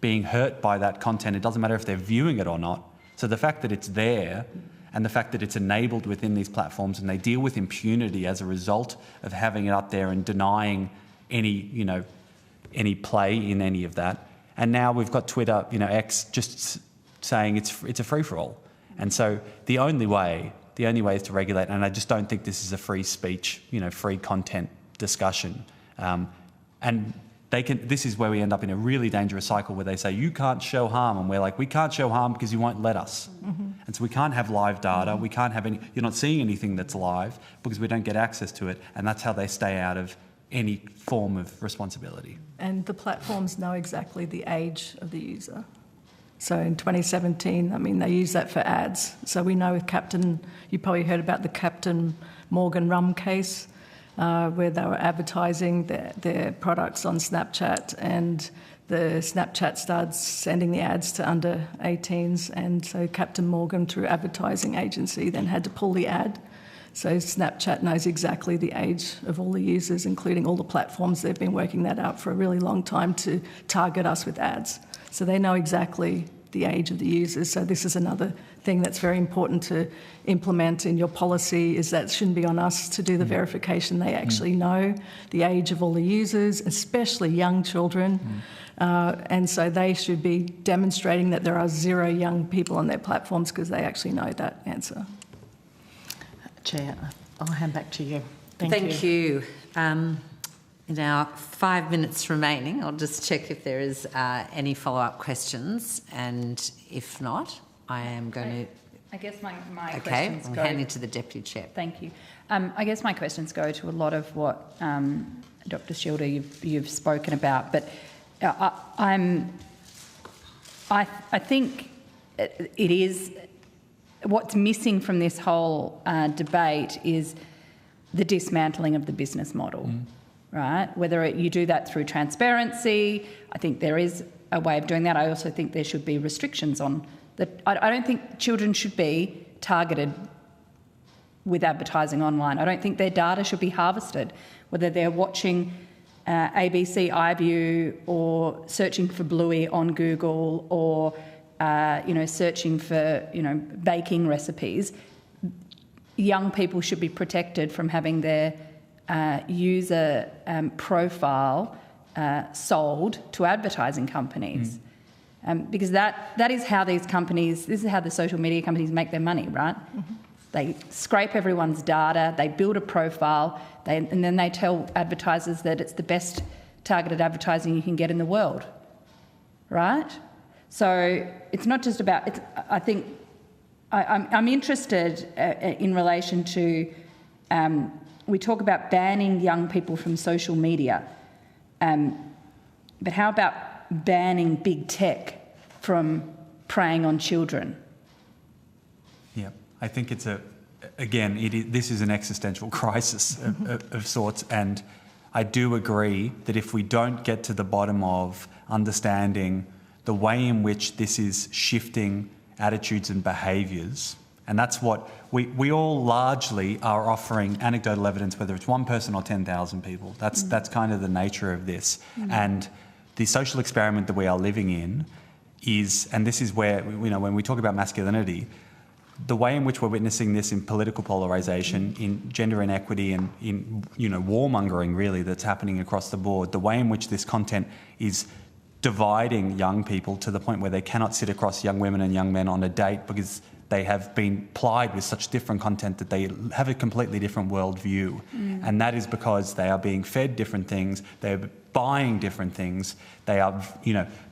being hurt by that content. It doesn't matter if they're viewing it or not. So the fact that it's there and the fact that it's enabled within these platforms and they deal with impunity as a result of having it up there and denying any play in any of that. And now we've got Twitter, X, just saying it's a free-for-all. And so the only way is to regulate, and I just don't think this is a free speech, free content discussion. And this is where we end up in a really dangerous cycle where they say, you can't show harm. And we're like, we can't show harm because you won't let us. Mm-hmm. And so we can't have live data. We can't have you're not seeing anything that's live because we don't get access to it. And that's how they stay out of any form of responsibility. And the platforms know exactly the age of the user. So in 2017, they use that for ads. So we know with you probably heard about the Captain Morgan rum case, where they were advertising their products on Snapchat, and the Snapchat started sending the ads to under 18s, and so Captain Morgan, through advertising agency, then had to pull the ad. So Snapchat knows exactly the age of all the users, including all the platforms. They've been working that out for a really long time to target us with ads. So they know exactly the age of the users. So this is another thing that's very important to implement in your policy, is that it shouldn't be on us to do the verification. They actually know the age of all the users, especially young children. And so they should be demonstrating that there are 0 young people on their platforms because they actually know that answer. Chair, I'll hand back to you. Thank you. In our 5 minutes remaining, I'll just check if there is any follow-up questions, and if not, I am going to... I guess my questions Okay, go... I'm handing to the Deputy Chair. Thank you. I guess my questions go to a lot of what Dr. Schilder you've spoken about, but I think it is... What's missing from this whole debate is the dismantling of the business model. Right? Whether you do that through transparency, I think there is a way of doing that. I also think there should be restrictions on that. I don't think children should be targeted with advertising online. I don't think their data should be harvested, whether they're watching ABC iView or searching for Bluey on Google or searching for baking recipes. Young people should be protected from having their user profile sold to advertising companies. Because that is how these companies, this is how the social media companies make their money, right? They scrape everyone's data, they build a profile, and then they tell advertisers that it's the best targeted advertising you can get in the world, right? So it's not just about, I think, I'm interested in relation to, we talk about banning young people from social media, but how about banning big tech from preying on children? Yeah, I think it's this is an existential crisis of sorts, and I do agree that if we don't get to the bottom of understanding the way in which this is shifting attitudes and behaviours, and that's what we all largely are offering anecdotal evidence, whether it's one person or 10,000 people. That's kind of the nature of this. And the social experiment that we are living in is, and this is where, when we talk about masculinity, the way in which we're witnessing this in political polarisation, in gender inequity and in, warmongering really that's happening across the board, the way in which this content is dividing young people to the point where they cannot sit across young women and young men on a date because they have been plied with such different content that they have a completely different worldview. And that is because they are being fed different things, they're buying different things, they are,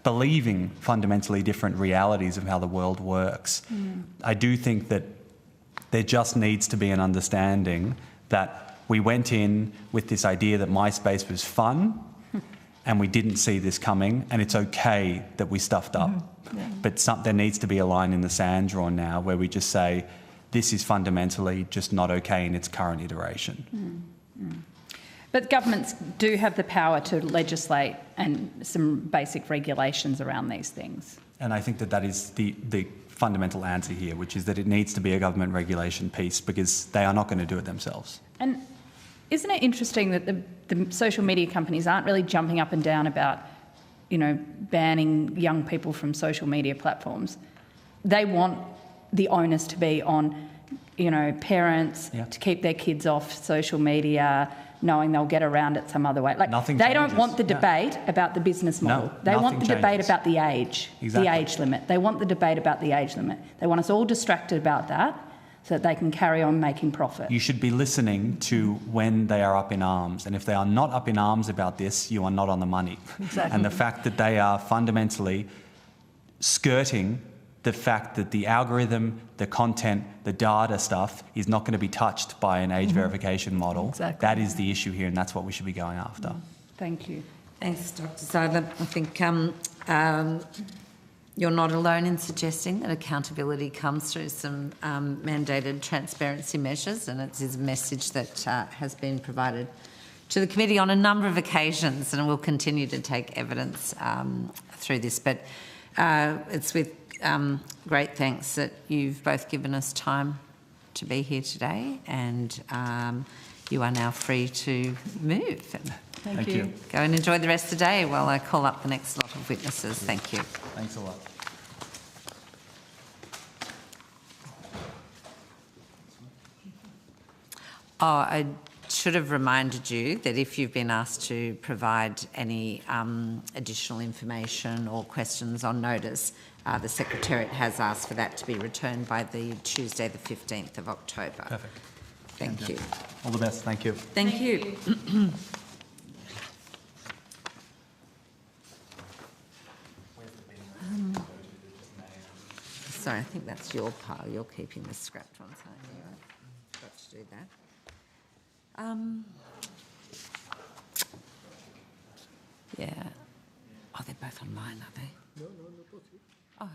believing fundamentally different realities of how the world works. I do think that there just needs to be an understanding that we went in with this idea that MySpace was fun and we didn't see this coming, and it's okay that we stuffed up. But there needs to be a line in the sand drawn now where we just say, this is fundamentally just not okay in its current iteration. But governments do have the power to legislate and some basic regulations around these things. And I think that is the fundamental answer here, which is that it needs to be a government regulation piece because they are not going to do it themselves. And isn't it interesting that the social media companies aren't really jumping up and down about, banning young people from social media platforms? They want the onus to be on, parents to keep their kids off social media, knowing they'll get around it some other way. They don't want the debate about the business model. They want the debate about the age, the age limit. They want the debate about the age limit. They want us all distracted about that so that they can carry on making profit. You should be listening to when they are up in arms. And if they are not up in arms about this, you are not on the money. Exactly. And the fact that they are fundamentally skirting the fact that the algorithm, the content, the data stuff is not going to be touched by an age verification model. Exactly. That is the issue here, and that's what we should be going after. Thank you. Thanks, Dr. Seidler. I think you're not alone in suggesting that accountability comes through some mandated transparency measures, and it is a message that has been provided to the committee on a number of occasions, and we'll continue to take evidence through this. But it's with great thanks that you've both given us time to be here today, and you are now free to move. Thank you. Go and enjoy the rest of the day while I call up the next lot of witnesses. Thank you. Thanks a lot. Oh, I should have reminded you that if you've been asked to provide any additional information or questions on notice, the Secretariat has asked for that to be returned by the Tuesday the 15th of October. Perfect. Thank you. All the best. Thank you. Thank you. Sorry, I think that's your pile. You're keeping the scrapped ones, aren't you? I've got to do that. Yeah. Oh, they're both online, are they? No, not both. Oh,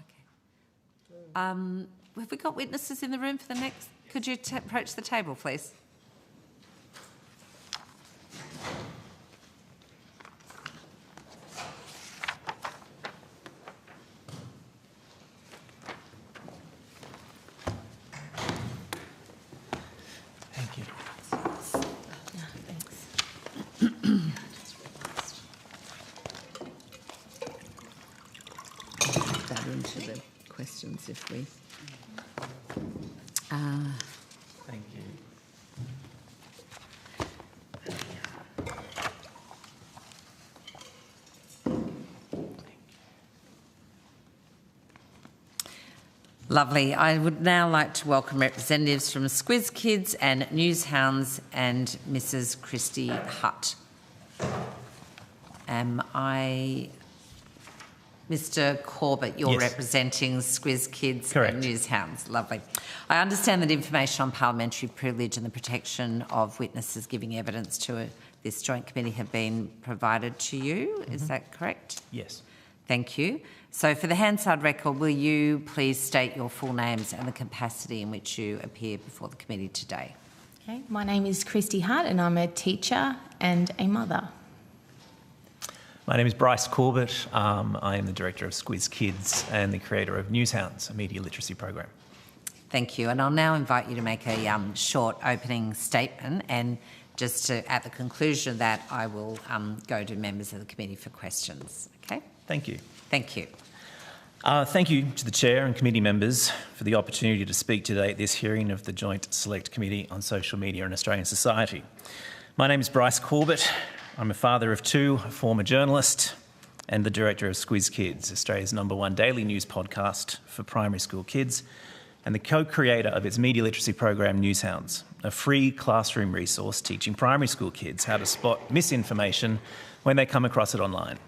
okay. Have we got witnesses in the room for the next? Could you approach the table, please? Thank you. That into the questions if we. Thank you. Lovely. I would now like to welcome representatives from Squiz Kids and Newshounds and Mrs. Christy Hutt. Mr. Corbett, you're representing Squiz Kids and Newshounds. Lovely. I understand that information on parliamentary privilege and the protection of witnesses giving evidence to this joint committee have been provided to you. Is that correct? Yes. Thank you. So for the Hansard record, will you please state your full names and the capacity in which you appear before the committee today? Okay, my name is Christy Hart and I'm a teacher and a mother. My name is Bryce Corbett. I am the Director of Squiz Kids and the creator of Newshounds, a media literacy program. Thank you. And I'll now invite you to make a short opening statement, and just at the conclusion of that, I will go to members of the committee for questions. Okay? Thank you. Thank you. Thank you to the Chair and committee members for the opportunity to speak today at this hearing of the Joint Select Committee on Social Media and Australian Society. My name is Bryce Corbett. I'm a father of two, a former journalist, and the director of Squiz Kids, Australia's #1 daily news podcast for primary school kids, and the co-creator of its media literacy program, Newshounds, a free classroom resource teaching primary school kids how to spot misinformation when they come across it online.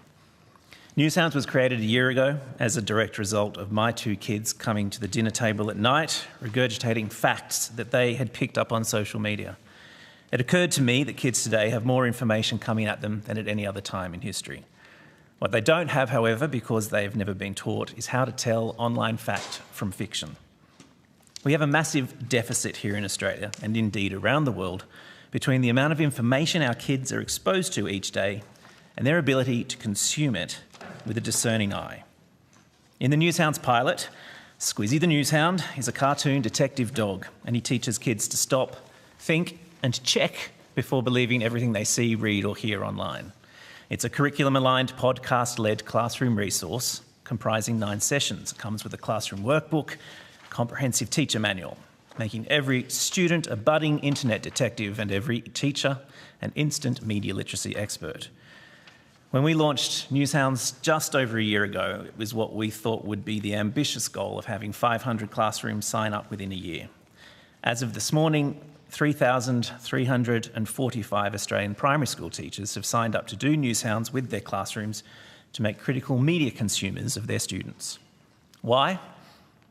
Newshounds was created a year ago as a direct result of my two kids coming to the dinner table at night, regurgitating facts that they had picked up on social media. It occurred to me that kids today have more information coming at them than at any other time in history. What they don't have, however, because they have never been taught, is how to tell online fact from fiction. We have a massive deficit here in Australia, and indeed around the world, between the amount of information our kids are exposed to each day and their ability to consume it with a discerning eye. In the Newshounds pilot, Squizzy the Newshound is a cartoon detective dog, and he teaches kids to stop, think and check before believing everything they see, read or hear online. It's a curriculum-aligned, podcast-led classroom resource comprising 9 sessions. It comes with a classroom workbook, comprehensive teacher manual, making every student a budding internet detective and every teacher an instant media literacy expert. When we launched Newshounds just over a year ago, it was what we thought would be the ambitious goal of having 500 classrooms sign up within a year. As of this morning, 3,345 Australian primary school teachers have signed up to do Newshounds with their classrooms to make critical media consumers of their students. Why?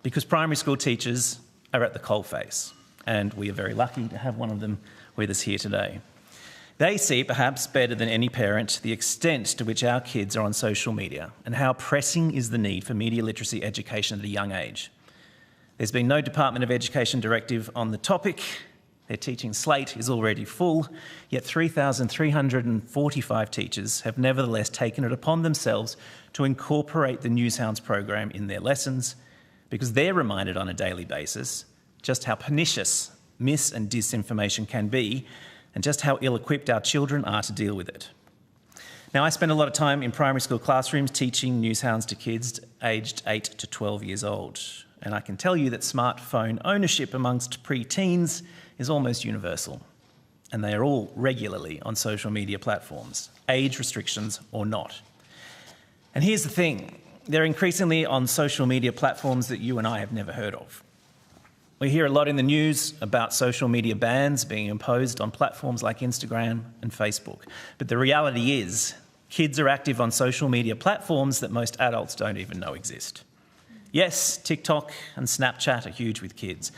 Because primary school teachers are at the coalface, and we are very lucky to have one of them with us here today. They see, perhaps better than any parent, the extent to which our kids are on social media and how pressing is the need for media literacy education at a young age. There's been no Department of Education directive on the topic. Their teaching slate is already full, yet 3,345 teachers have nevertheless taken it upon themselves to incorporate the Newshounds program in their lessons because they're reminded on a daily basis just how pernicious mis- and disinformation can be and just how ill-equipped our children are to deal with it. Now, I spend a lot of time in primary school classrooms teaching Newshounds to kids aged 8 to 12 years old, and I can tell you that smartphone ownership amongst pre-teens is almost universal, and they are all regularly on social media platforms, age restrictions or not. And here's the thing, they're increasingly on social media platforms that you and I have never heard of. We hear a lot in the news about social media bans being imposed on platforms like Instagram and Facebook. But the reality is, kids are active on social media platforms that most adults don't even know exist. Yes, TikTok and Snapchat are huge with kids,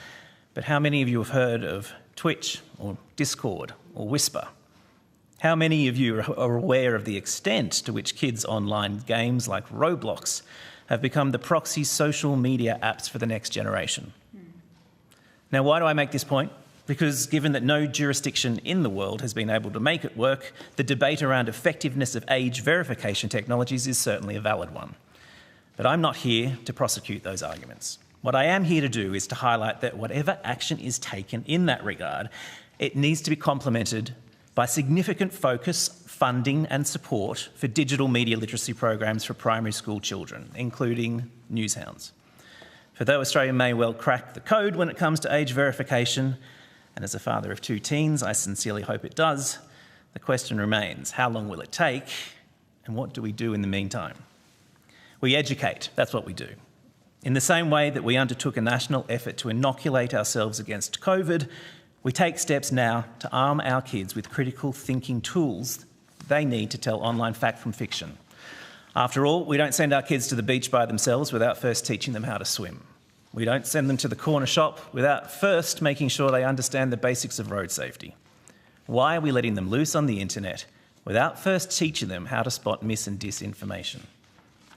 but how many of you have heard of Twitch or Discord or Whisper? How many of you are aware of the extent to which kids' online games like Roblox have become the proxy social media apps for the next generation? Now, why do I make this point? Because given that no jurisdiction in the world has been able to make it work, the debate around effectiveness of age verification technologies is certainly a valid one. But I'm not here to prosecute those arguments. What I am here to do is to highlight that whatever action is taken in that regard, it needs to be complemented by significant focus, funding and support for digital media literacy programs for primary school children, including Newshounds. For though Australia may well crack the code when it comes to age verification, and as a father of 2 teens, I sincerely hope it does, the question remains, how long will it take, and what do we do in the meantime? We educate, that's what we do. In the same way that we undertook a national effort to inoculate ourselves against COVID, we take steps now to arm our kids with critical thinking tools they need to tell online fact from fiction. After all, we don't send our kids to the beach by themselves without first teaching them how to swim. We don't send them to the corner shop without first making sure they understand the basics of road safety. Why are we letting them loose on the internet without first teaching them how to spot mis- and disinformation?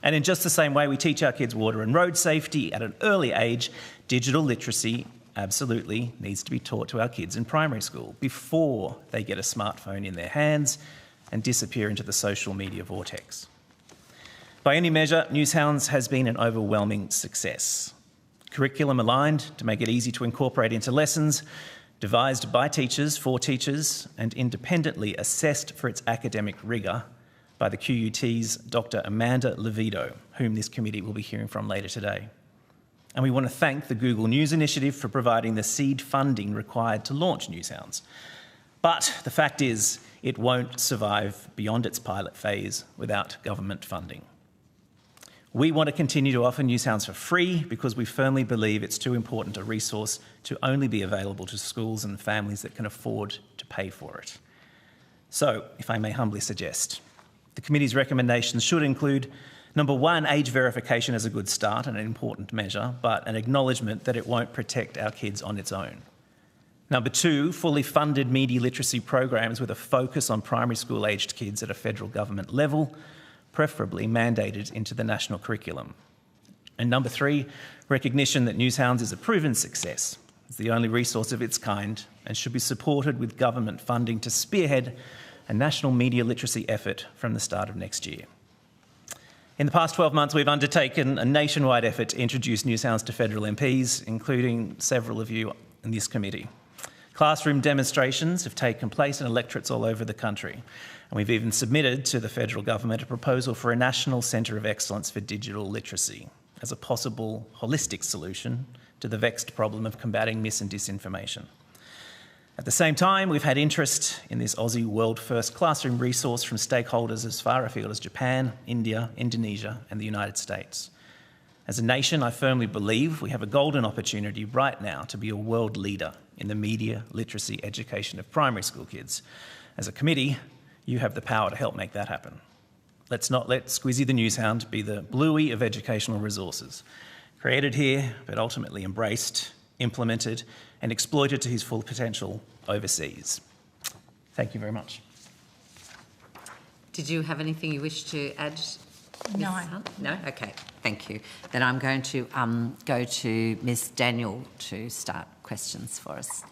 And in just the same way we teach our kids water and road safety at an early age, digital literacy absolutely needs to be taught to our kids in primary school before they get a smartphone in their hands and disappear into the social media vortex. By any measure, Newshounds has been an overwhelming success. Curriculum aligned to make it easy to incorporate into lessons, devised by teachers for teachers, and independently assessed for its academic rigour, by the QUT's Dr. Amanda Levido, whom this committee will be hearing from later today. And we want to thank the Google News Initiative for providing the seed funding required to launch Newshounds. But the fact is, it won't survive beyond its pilot phase without government funding. We want to continue to offer Newshounds for free because we firmly believe it's too important a resource to only be available to schools and families that can afford to pay for it. So, if I may humbly suggest, the committee's recommendations should include, number one, age verification as a good start and an important measure, but an acknowledgement that it won't protect our kids on its own. Number two, fully funded media literacy programs with a focus on primary school aged kids at a federal government level, preferably mandated into the national curriculum. And number three, recognition that Newshounds is a proven success. It's the only resource of its kind and should be supported with government funding to spearhead a national media literacy effort from the start of next year. In the past 12 months, we've undertaken a nationwide effort to introduce Newshounds to federal MPs, including several of you in this committee. Classroom demonstrations have taken place in electorates all over the country, and we've even submitted to the federal government a proposal for a National Centre of Excellence for Digital Literacy as a possible holistic solution to the vexed problem of combating mis and disinformation. At the same time, we've had interest in this Aussie world-first classroom resource from stakeholders as far afield as Japan, India, Indonesia and the United States. As a nation, I firmly believe we have a golden opportunity right now to be a world leader in the media literacy education of primary school kids. As a committee, you have the power to help make that happen. Let's not let Squizzy the Newshound be the Bluey of educational resources. Created here, but ultimately embraced, implemented and exploited to his full potential overseas. Thank you very much. Did you have anything you wish to add? No. No? Okay, thank you. Then I'm going to go to Ms Daniel to start questions for us.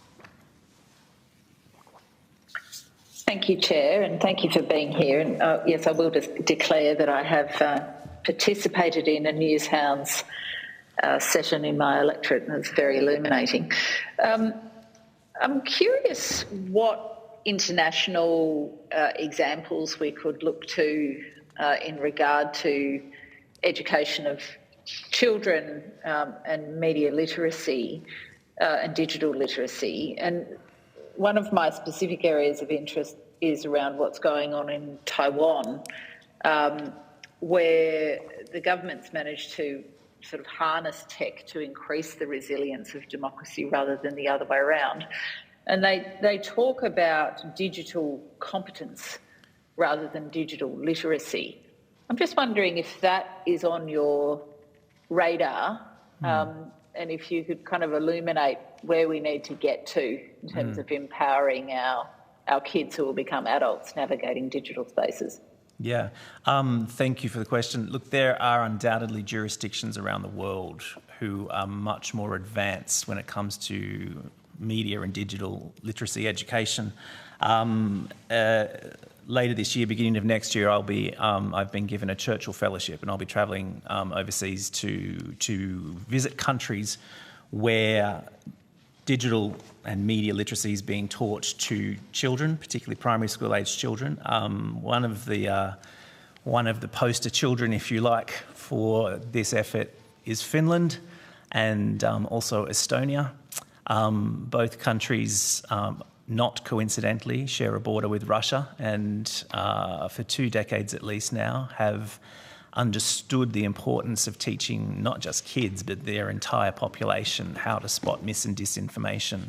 Thank you, Chair, and thank you for being here. And yes, I will just declare that I have participated in a Newshounds session in my electorate, and it's very illuminating. I'm curious what international examples we could look to in regard to education of children and media literacy and digital literacy. And one of my specific areas of interest is around what's going on in Taiwan, where the government's managed to sort of harness tech to increase the resilience of democracy rather than the other way around. And they talk about digital competence rather than digital literacy. I'm just wondering if that is on your radar, and if you could kind of illuminate where we need to get to in terms of empowering our kids who will become adults navigating digital spaces. Yeah, thank you for the question. Look, there are undoubtedly jurisdictions around the world who are much more advanced when it comes to media and digital literacy education. Later this year, beginning of next year, I've been given a Churchill Fellowship, and I'll be travelling overseas to visit countries where digital and media literacy is being taught to children, particularly primary school aged children. One of the poster children, if you like, for this effort is Finland and also Estonia. Both countries, not coincidentally, share a border with Russia, and for 2 decades at least now have understood the importance of teaching not just kids but their entire population how to spot mis and disinformation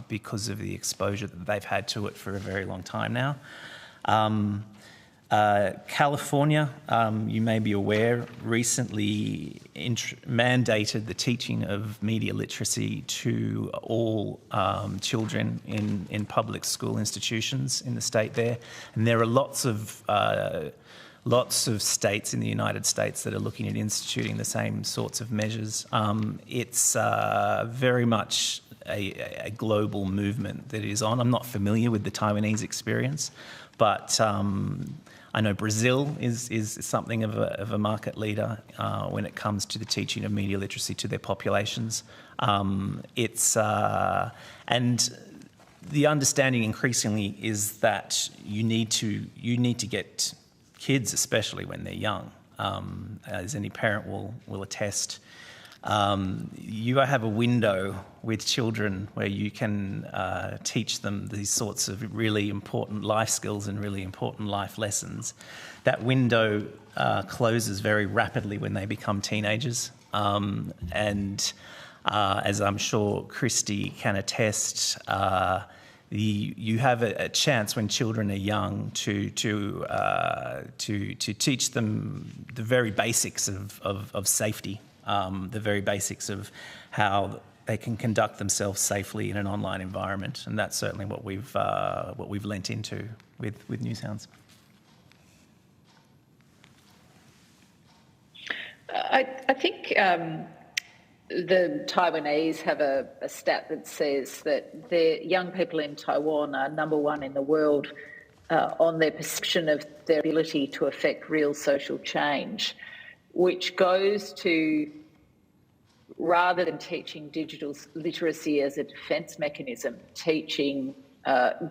because of the exposure that they've had to it for a very long time now. California, you may be aware, recently mandated the teaching of media literacy to all children in public school institutions in the state there. And there are lots of states in the United States that are looking at instituting the same sorts of measures. It's very much a global movement that is on. I'm not familiar with the Taiwanese experience, but I know Brazil is something of a market leader when it comes to the teaching of media literacy to their populations. And the understanding increasingly is that you need to get kids, especially when they're young. As any parent will attest, you have a window with children where you can teach them these sorts of really important life skills and really important life lessons. That window closes very rapidly when they become teenagers. And as I'm sure Christy can attest, you have a chance when children are young to teach them the very basics of safety, the very basics of how they can conduct themselves safely in an online environment, and that's certainly what we've lent into with Newshounds. I think the Taiwanese have a stat that says that the young people in Taiwan are number one in the world on their perception of their ability to affect real social change, which goes to, rather than teaching digital literacy as a defence mechanism, teaching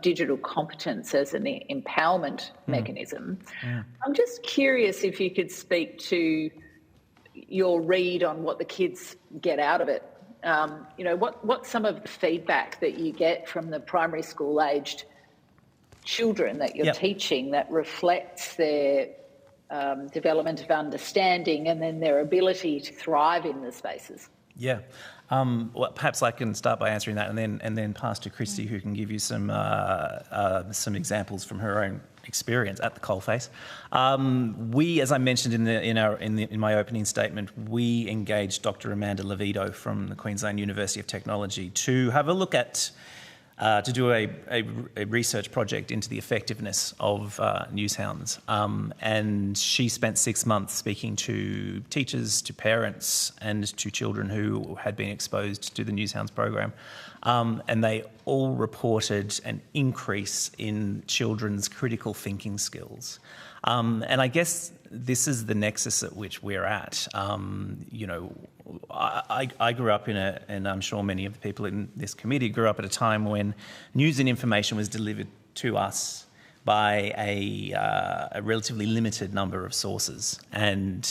digital competence as an empowerment mechanism. I'm just curious if you could speak to your read on what the kids get out of it. What's some of the feedback that you get from the primary school aged children that you're teaching that reflects their development of understanding and then their ability to thrive in the spaces? Yeah. Well, perhaps I can start by answering that, and then pass to Christy, who can give you some examples from her own experience at the coalface. We, as I mentioned in my opening statement, we engaged Dr. Amanda Levito from the Queensland University of Technology to have a look at to do a research project into the effectiveness of Newshounds. And she spent 6 months speaking to teachers, to parents, and to children who had been exposed to the Newshounds program. And they all reported an increase in children's critical thinking skills. And I guess this is the nexus at which we're at. I grew up and I'm sure many of the people in this committee grew up at a time when news and information was delivered to us by a relatively limited number of sources. And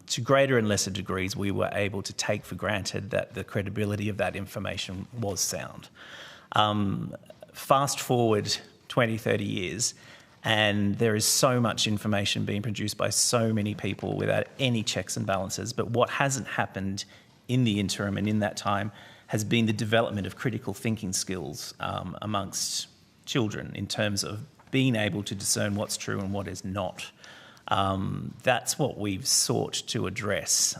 to greater and lesser degrees, we were able to take for granted that the credibility of that information was sound. Fast forward 20, 30 years, and there is so much information being produced by so many people without any checks and balances. But what hasn't happened in the interim and in that time has been the development of critical thinking skills amongst children in terms of being able to discern what's true and what is not. That's what we've sought to address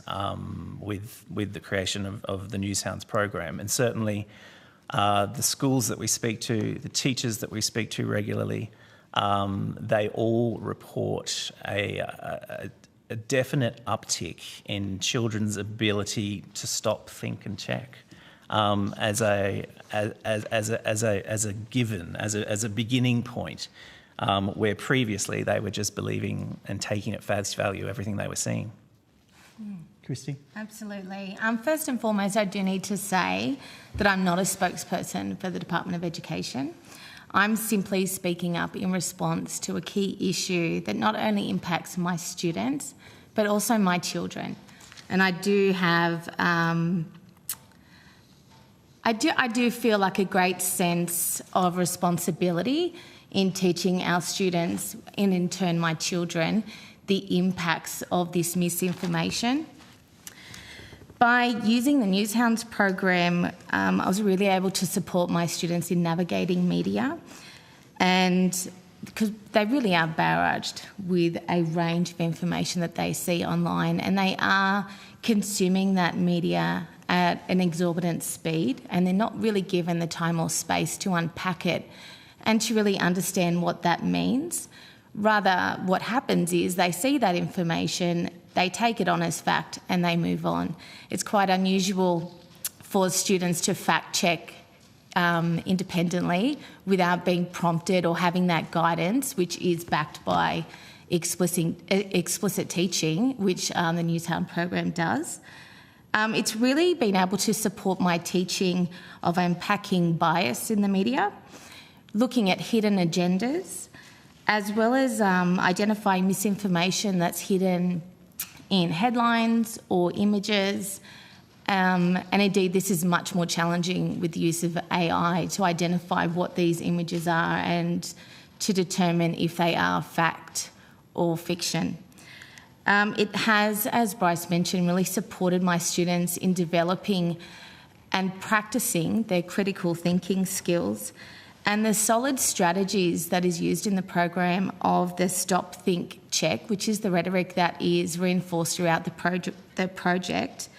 with the creation of the Newshounds program. And certainly the schools that we speak to, the teachers that we speak to regularly, they all report a definite uptick in children's ability to stop, think, and check as a given, as a beginning point, where previously they were just believing and taking at face value everything they were seeing. Christy? Absolutely. First and foremost, I do need to say that I'm not a spokesperson for the Department of Education. I'm simply speaking up in response to a key issue that not only impacts my students, but also my children. And I do have, I do feel like a great sense of responsibility in teaching our students, and in turn my children, the impacts of this misinformation. By using the Newshounds program, I was really able to support my students in navigating media, and because they really are barraged with a range of information that they see online, and they are consuming that media at an exorbitant speed, and they're not really given the time or space to unpack it and to really understand what that means. Rather, what happens is they see that information, they take it on as fact, and they move on. It's quite unusual for students to fact check independently without being prompted or having that guidance, which is backed by explicit teaching, which the Newshound program does. It's really been able to support my teaching of unpacking bias in the media, looking at hidden agendas, as well as identifying misinformation that's hidden in headlines or images. And indeed, this is much more challenging with the use of AI to identify what these images are and to determine if they are fact or fiction. It has, as Bryce mentioned, really supported my students in developing and practicing their critical thinking skills, and the solid strategies that is used in the program of the stop, think, check, which is the rhetoric that is reinforced throughout the project,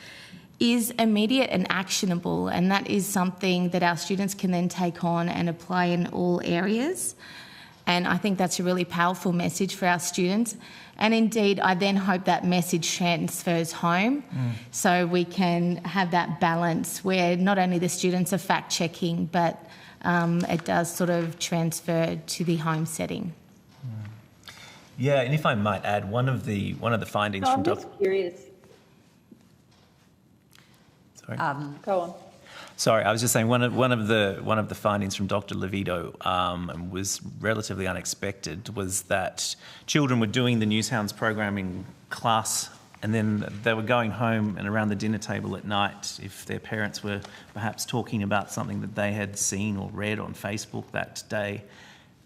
is immediate and actionable, and that is something that our students can then take on and apply in all areas. And I think that's a really powerful message for our students. And indeed, I then hope that message transfers home so we can have that balance where not only the students are fact-checking, but it does sort of transfer to the home setting. Yeah, and if I might add, one of the findings from I'm just curious. Sorry. Go on. Sorry, I was just saying one of the findings from Dr. Levito and was relatively unexpected was that children were doing the Newshounds program in class, and then they were going home and around the dinner table at night if their parents were perhaps talking about something that they had seen or read on Facebook that day.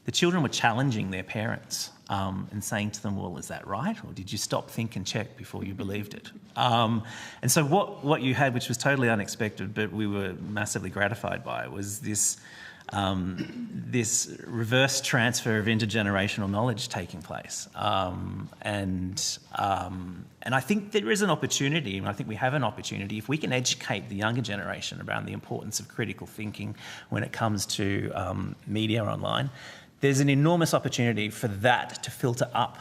The children were challenging their parents and saying to them, well, is that right? Or did you stop, think and check before you believed it? And so what you had, which was totally unexpected, but we were massively gratified by, was this reverse transfer of intergenerational knowledge taking place. And I think there is an opportunity, and I think we have an opportunity, if we can educate the younger generation around the importance of critical thinking when it comes to media online. There's an enormous opportunity for that to filter up,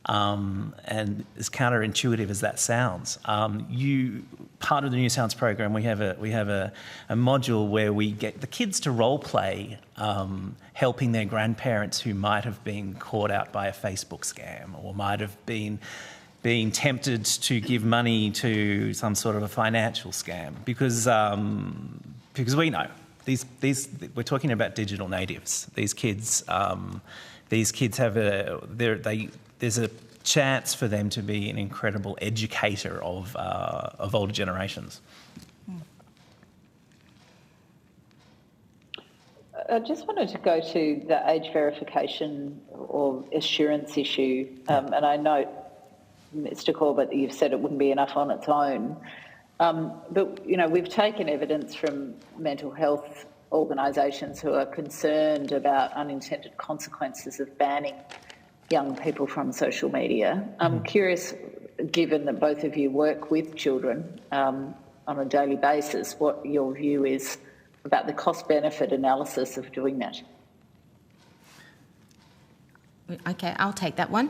and as counterintuitive as that sounds, part of the Newshounds program, we have a module where we get the kids to role play, helping their grandparents who might have been caught out by a Facebook scam or might have been tempted to give money to some sort of a financial scam, because we know. We're talking about digital natives. These kids have there's a chance for them to be an incredible educator of older generations. I just wanted to go to the age verification or assurance issue, and I note, Mr. Corbett, that you've said it wouldn't be enough on its own. But, we've taken evidence from mental health organisations who are concerned about unintended consequences of banning young people from social media. I'm curious, given that both of you work with children on a daily basis, what your view is about the cost-benefit analysis of doing that. Okay, I'll take that one.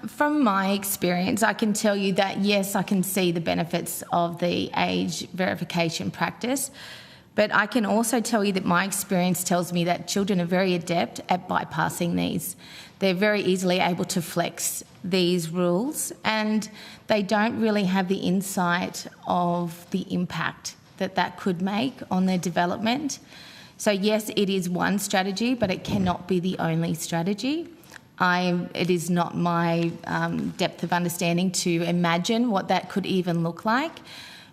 From my experience, I can tell you that, yes, I can see the benefits of the age verification practice, but I can also tell you that my experience tells me that children are very adept at bypassing these. They're very easily able to flex these rules, and they don't really have the insight of the impact that could make on their development. So yes, it is one strategy, but it cannot be the only strategy. It is not my depth of understanding to imagine what that could even look like,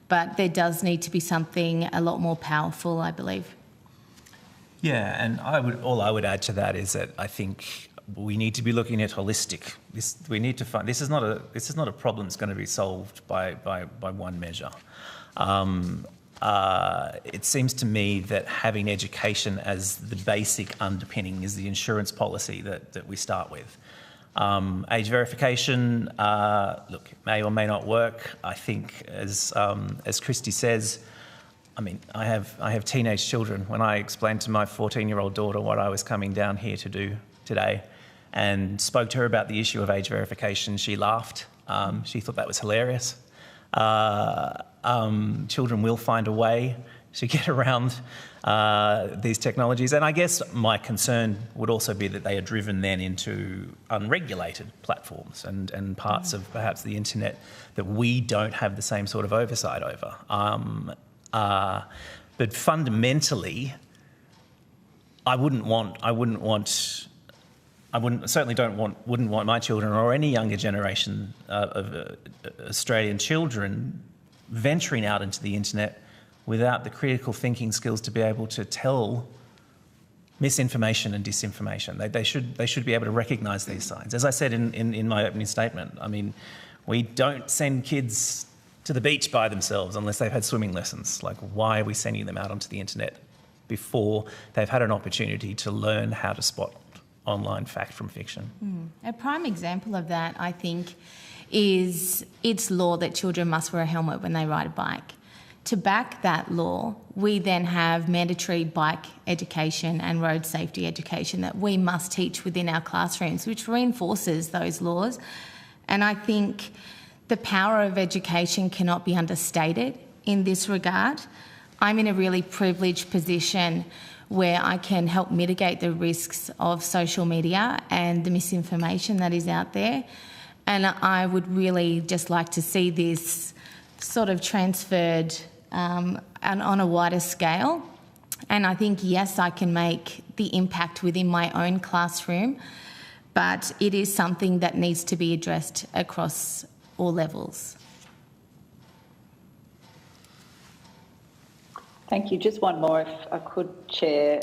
but there does need to be something a lot more powerful, I believe. Yeah, and all I would add to that is that I think we need to be looking at holistic. This is not a problem that's going to be solved by one measure. It seems to me that having education as the basic underpinning is the insurance policy that we start with. Age verification, look, may or may not work. I think, as Christy says, I mean, I have teenage children. When I explained to my 14-year-old daughter what I was coming down here to do today and spoke to her about the issue of age verification, she laughed. She thought that was hilarious. Children will find a way to get around these technologies. And I guess my concern would also be that they are driven then into unregulated platforms and parts of perhaps the internet that we don't have the same sort of oversight over. But fundamentally, I wouldn't want I wouldn't want my children or any younger generation of Australian children venturing out into the internet without the critical thinking skills to be able to tell misinformation and disinformation. They should be able to recognise these signs. As I said in my opening statement, I mean, we don't send kids to the beach by themselves unless they've had swimming lessons. Like, why are we sending them out onto the internet before they've had an opportunity to learn how to spot online fact from fiction? A prime example of that, I think, is it's law that children must wear a helmet when they ride a bike. To back that law, we then have mandatory bike education and road safety education that we must teach within our classrooms, which reinforces those laws. And I think the power of education cannot be understated in this regard. I'm in a really privileged position where I can help mitigate the risks of social media and the misinformation that is out there. And I would really just like to see this sort of transferred and on a wider scale. And I think, yes, I can make the impact within my own classroom, but it is something that needs to be addressed across all levels. Thank you. Just one more, if I could, Chair.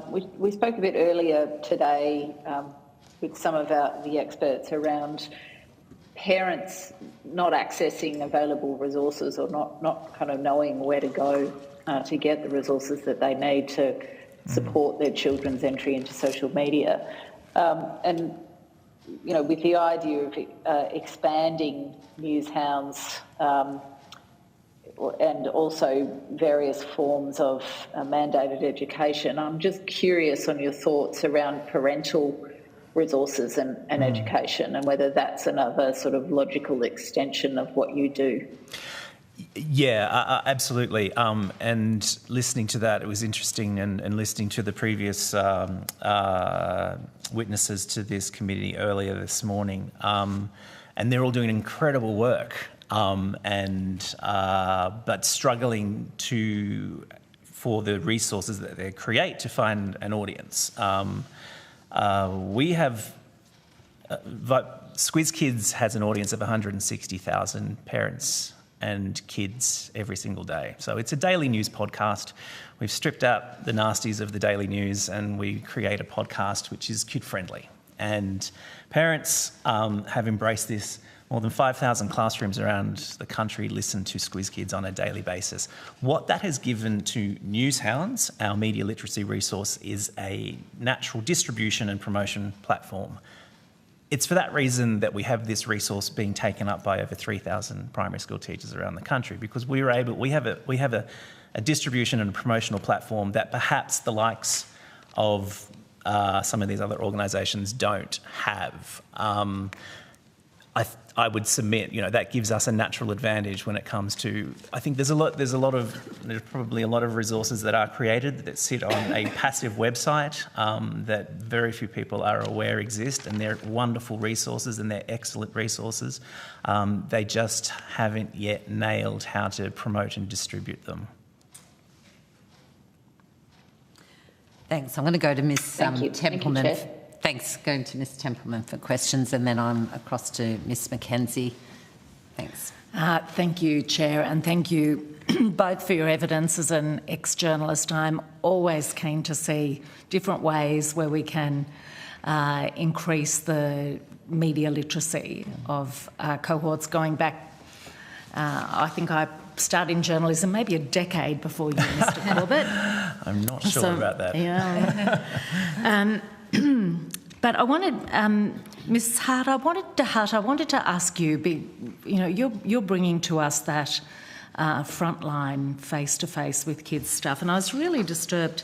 We spoke a bit earlier today with some of the experts around parents not accessing available resources or not kind of knowing where to go to get the resources that they need to support their children's entry into social media. And, you know, with the idea of expanding newshounds and also various forms of mandated education, I'm just curious on your thoughts around parental resources and education, and whether that's another sort of logical extension of what you do. Yeah, absolutely. And listening to that, it was interesting, and listening to the previous witnesses to this committee earlier this morning. And they're all doing incredible work, but struggling for the resources that they create to find an audience. We have Squiz Kids has an audience of 160,000 parents and kids every single day. So it's a daily news podcast. We've stripped out the nasties of the daily news and we create a podcast which is kid-friendly. And parents have embraced this. More than 5,000 classrooms around the country listen to Squiz Kids on a daily basis. What that has given to Newshounds, our media literacy resource, is a natural distribution and promotion platform. It's for that reason that we have this resource being taken up by over 3,000 primary school teachers around the country, because we have a distribution and a promotional platform that perhaps the likes of some of these other organisations don't have. I would submit, you know, that gives us a natural advantage when it comes to. I think there's probably a lot of resources that are created that sit on a passive website that very few people are aware exist, and they're wonderful resources and they're excellent resources. They just haven't yet nailed how to promote and distribute them. Thanks. I'm going to go to Ms. Templeman. Thank you, Thanks. Going to Ms. Templeman for questions, and then I'm across to Ms. Mackenzie. Thanks. Thank you, Chair, and thank you both for your evidence. As an ex-journalist, I'm always keen to see different ways where we can increase the media literacy of cohorts going back. I think I started in journalism maybe a decade before you, Mr. Corbett. I'm not sure about that. Yeah. But I wanted, Ms. Hart, I wanted to ask you. You're bringing to us that frontline, face-to-face with kids stuff, and I was really disturbed,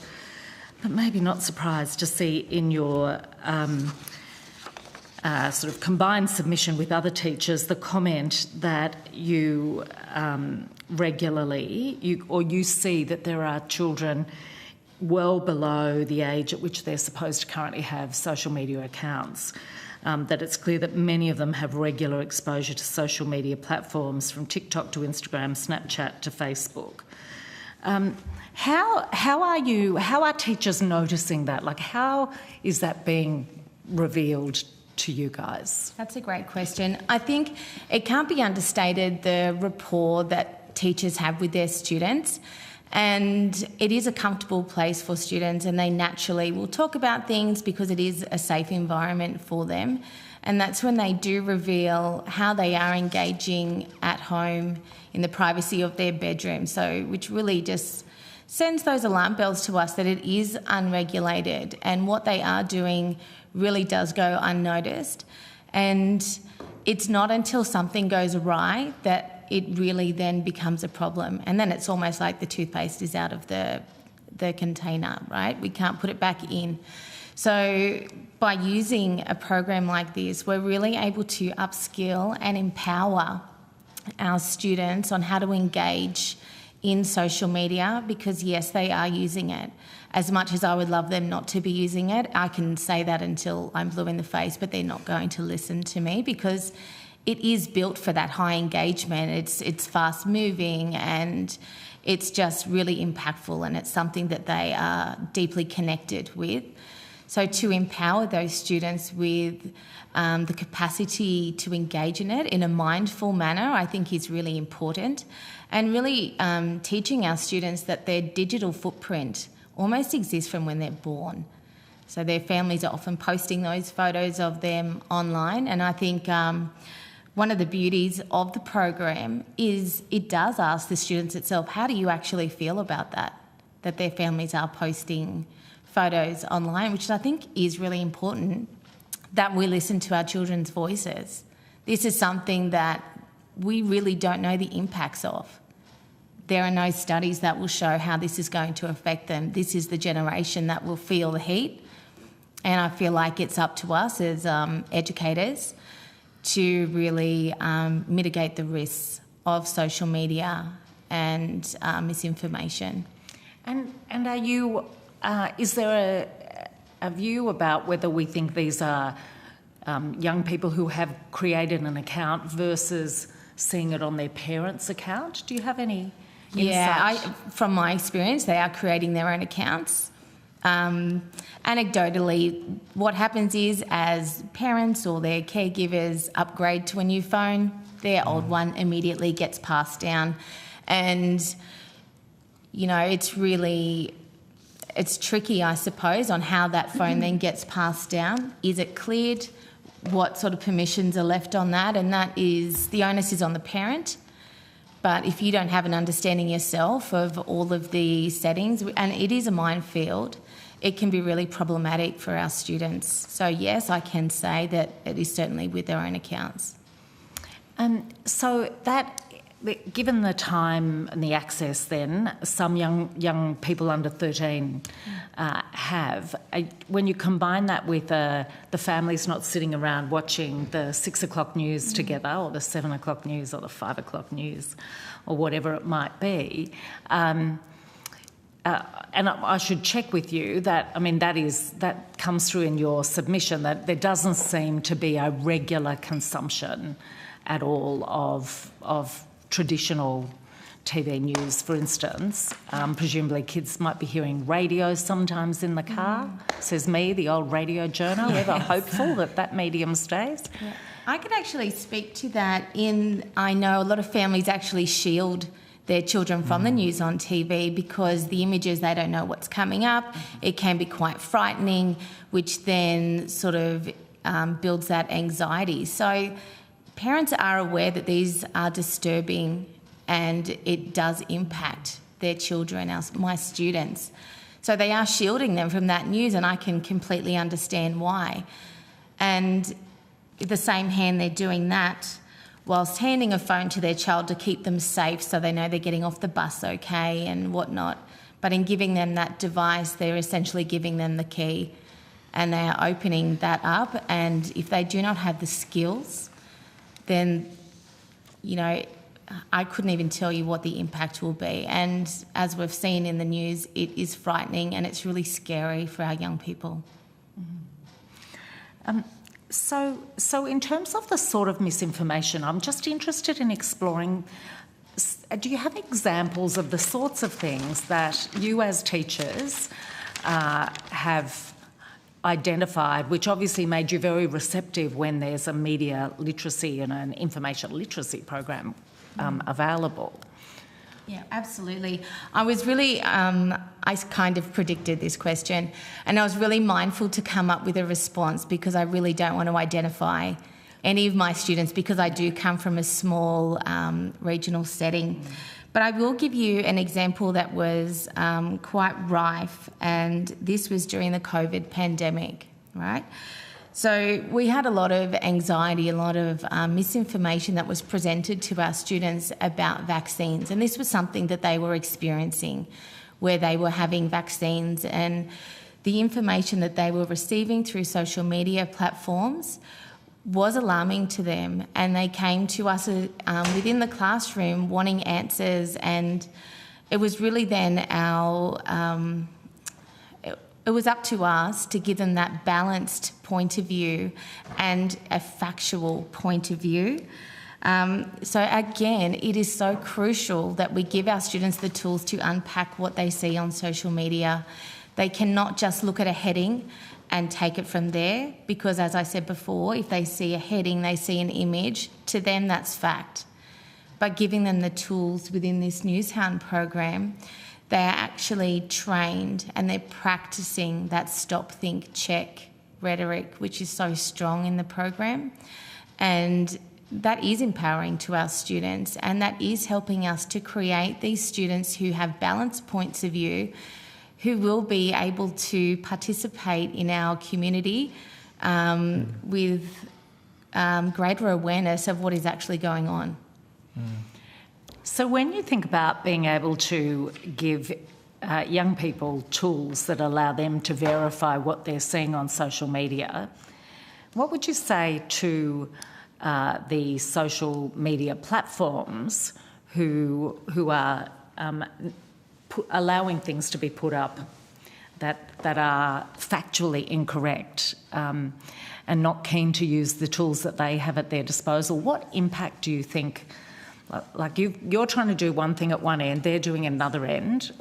but maybe not surprised, to see in your sort of combined submission with other teachers the comment that you regularly you see that there are children well below the age at which they're supposed to currently have social media accounts, that it's clear that many of them have regular exposure to social media platforms, from TikTok to Instagram, Snapchat to Facebook. How are teachers noticing that? Like, how is that being revealed to you guys? That's a great question. I think it can't be understated the rapport that teachers have with their students, and it is a comfortable place for students, and they naturally will talk about things because it is a safe environment for them. And that's when they do reveal how they are engaging at home in the privacy of their bedroom. So, which really just sends those alarm bells to us that it is unregulated, and what they are doing really does go unnoticed. And it's not until something goes awry that it really then becomes a problem. And then it's almost like the toothpaste is out of the container, right? We can't put it back in. So by using a program like this, we're really able to upskill and empower our students on how to engage in social media, because yes, they are using it. As much as I would love them not to be using it, I can say that until I'm blue in the face, but they're not going to listen to me because it is built for that high engagement. It's fast moving, and it's just really impactful, and it's something that they are deeply connected with. So to empower those students with the capacity to engage in it in a mindful manner, I think is really important. And really teaching our students that their digital footprint almost exists from when they're born. So their families are often posting those photos of them online, and I think one of the beauties of the program is it does ask the students itself, how do you actually feel about that their families are posting photos online, which I think is really important, that we listen to our children's voices. This is something that we really don't know the impacts of. There are no studies that will show how this is going to affect them. This is the generation that will feel the heat, and I feel like it's up to us as educators to really mitigate the risks of social media and misinformation. And are you? Is there a view about whether we think these are young people who have created an account versus seeing it on their parents' account? Do you have any insight? Yeah, from my experience, they are creating their own accounts. Anecdotally, what happens is as parents or their caregivers upgrade to a new phone, their old one immediately gets passed down. And, you know, it's tricky, I suppose, on how that phone then gets passed down. Is it cleared? What sort of permissions are left on that? And that is, the onus is on the parent. But if you don't have an understanding yourself of all of the settings, and it is a minefield, it can be really problematic for our students. So yes, I can say that it is certainly with their own accounts. So that, given the time and the access then, some young people under 13 have, when you combine that with the families not sitting around watching the 6 o'clock news together, or the 7 o'clock news, or the 5 o'clock news, or whatever it might be, and I should check with you that, I mean, that comes through in your submission, that there doesn't seem to be a regular consumption at all of traditional TV news, for instance. Presumably kids might be hearing radio sometimes in the car. Says me, the old radio journo, ever hopeful that medium stays? Yeah. I could actually speak to that I know a lot of families actually shield their children from the news on TV because the images, they don't know what's coming up. It can be quite frightening, which then sort of builds that anxiety. So parents are aware that these are disturbing and it does impact their children, my students. So they are shielding them from that news, and I can completely understand why. And the same hand, they're doing that whilst handing a phone to their child to keep them safe so they know they're getting off the bus okay and whatnot. But in giving them that device, they're essentially giving them the key, and they are opening that up. And if they do not have the skills, then, you know, I couldn't even tell you what the impact will be. And as we've seen in the news, it is frightening and it's really scary for our young people. So in terms of the sort of misinformation, I'm just interested in exploring, do you have examples of the sorts of things that you as teachers have identified, which obviously made you very receptive when there's a media literacy and an information literacy program available. Yeah, absolutely. I was really, I kind of predicted this question, and I was really mindful to come up with a response because I really don't want to identify any of my students because I do come from a small regional setting. But I will give you an example that was quite rife, and this was during the COVID pandemic, right? So we had a lot of anxiety, a lot of misinformation that was presented to our students about vaccines, and this was something that they were experiencing, where they were having vaccines, and the information that they were receiving through social media platforms was alarming to them, and they came to us within the classroom wanting answers, and it was really then it was up to us to give them that balanced point of view and a factual point of view. So again, it is so crucial that we give our students the tools to unpack what they see on social media. They cannot just look at a heading and take it from there, because as I said before, if they see a heading, they see an image, to them that's fact. But giving them the tools within this Newshound program, they are actually trained and they're practicing that stop, think, check rhetoric, which is so strong in the program. And that is empowering to our students, and that is helping us to create these students who have balanced points of view, who will be able to participate in our community with greater awareness of what is actually going on. So when you think about being able to give young people tools that allow them to verify what they're seeing on social media, what would you say to the social media platforms who are allowing things to be put up that are factually incorrect and not keen to use the tools that they have at their disposal? What impact do you think? Like you're trying to do one thing at one end, they're doing another end.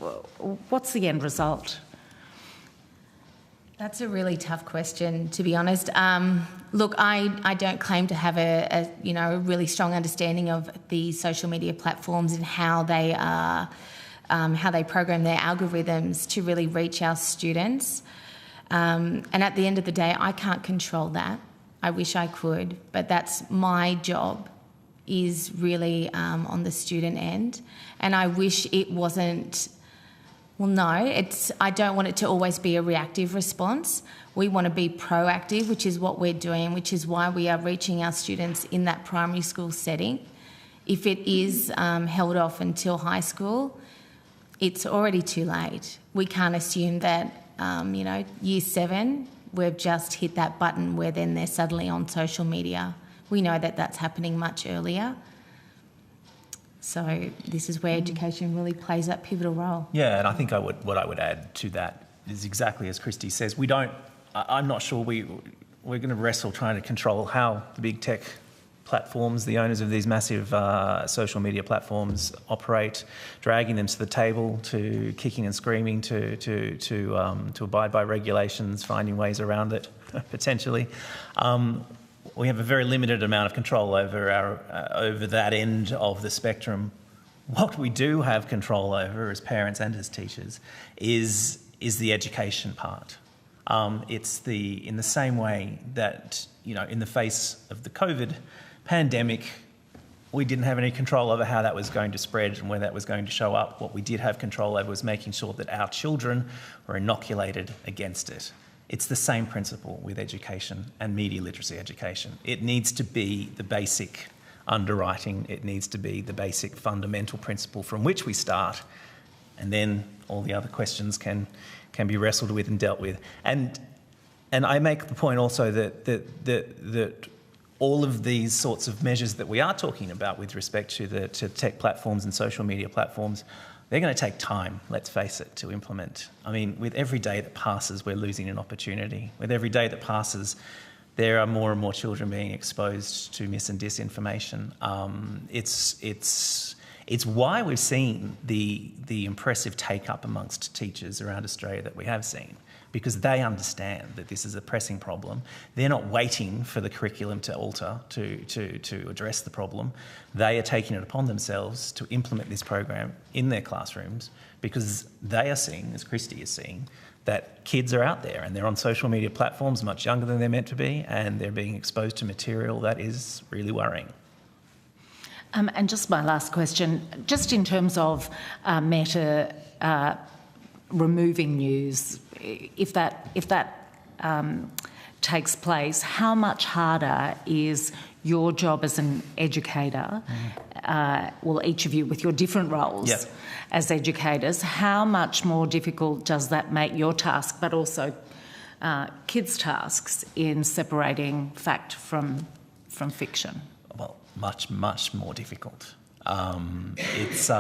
What's the end result? That's a really tough question, to be honest. Look, I don't claim to have a really strong understanding of the social media platforms and how they are, how they program their algorithms to really reach our students. And at the end of the day, I can't control that. I wish I could, but that's my job, is really on the student end. And I wish it wasn't, well, no, I don't want it to always be a reactive response. We want to be proactive, which is what we're doing, which is why we are reaching our students in that primary school setting. If it is held off until high school, it's already too late. We can't assume that, year 7, we've just hit that button where then they're suddenly on social media. We know that that's happening much earlier. So this is where education really plays that pivotal role. Yeah, and I think what I would add to that is exactly as Christy says. I'm not sure we're going to wrestle trying to control how the big tech platforms, the owners of these massive social media platforms, operate, dragging them to the table, to kicking and screaming, to abide by regulations, finding ways around it potentially. We have a very limited amount of control over that end of the spectrum. What we do have control over as parents and as teachers is the education part. It's in the same way that, in the face of the COVID pandemic, we didn't have any control over how that was going to spread and where that was going to show up. What we did have control over was making sure that our children were inoculated against it. It's the same principle with education and media literacy education. It needs to be the basic underwriting. It needs to be the basic fundamental principle from which we start, and then all the other questions can be wrestled with and dealt with. And I make the point also that all of these sorts of measures that we are talking about with respect to tech platforms and social media platforms, they're going to take time, let's face it, to implement. I mean, with every day that passes, we're losing an opportunity. With every day that passes, there are more and more children being exposed to mis and disinformation. It's why we've seen the impressive take-up amongst teachers around Australia that we have seen, because they understand that this is a pressing problem. They're not waiting for the curriculum to alter to address the problem. They are taking it upon themselves to implement this program in their classrooms because they are seeing, as Christy is seeing, that kids are out there and they're on social media platforms much younger than they're meant to be, and they're being exposed to material that is really worrying. And just my last question, just in terms of Meta removing news, if that takes place, how much harder is your job as an educator, well, each of you with your different roles as educators, how much more difficult does that make your task, but also kids' tasks in separating fact from fiction? Well, much more difficult. It's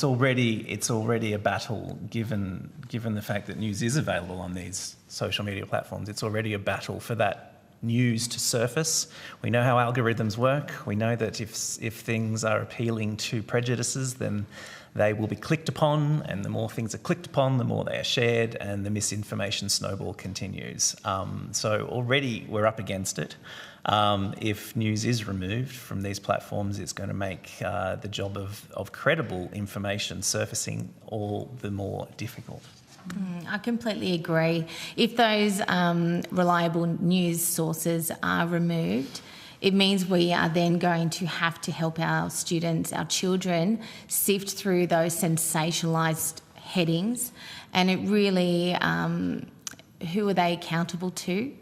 already a battle given the fact that news is available on these social media platforms. It's already a battle for that news to surface. We know how algorithms work. We know that if things are appealing to prejudices, then they will be clicked upon, and the more things are clicked upon, the more they are shared, and the misinformation snowball continues. So already we're up against it. If news is removed from these platforms, it's going to make the job of credible information surfacing all the more difficult. I completely agree. If those reliable news sources are removed, it means we are then going to have to help our students, our children, sift through those sensationalised headings, and it really, who are they accountable to?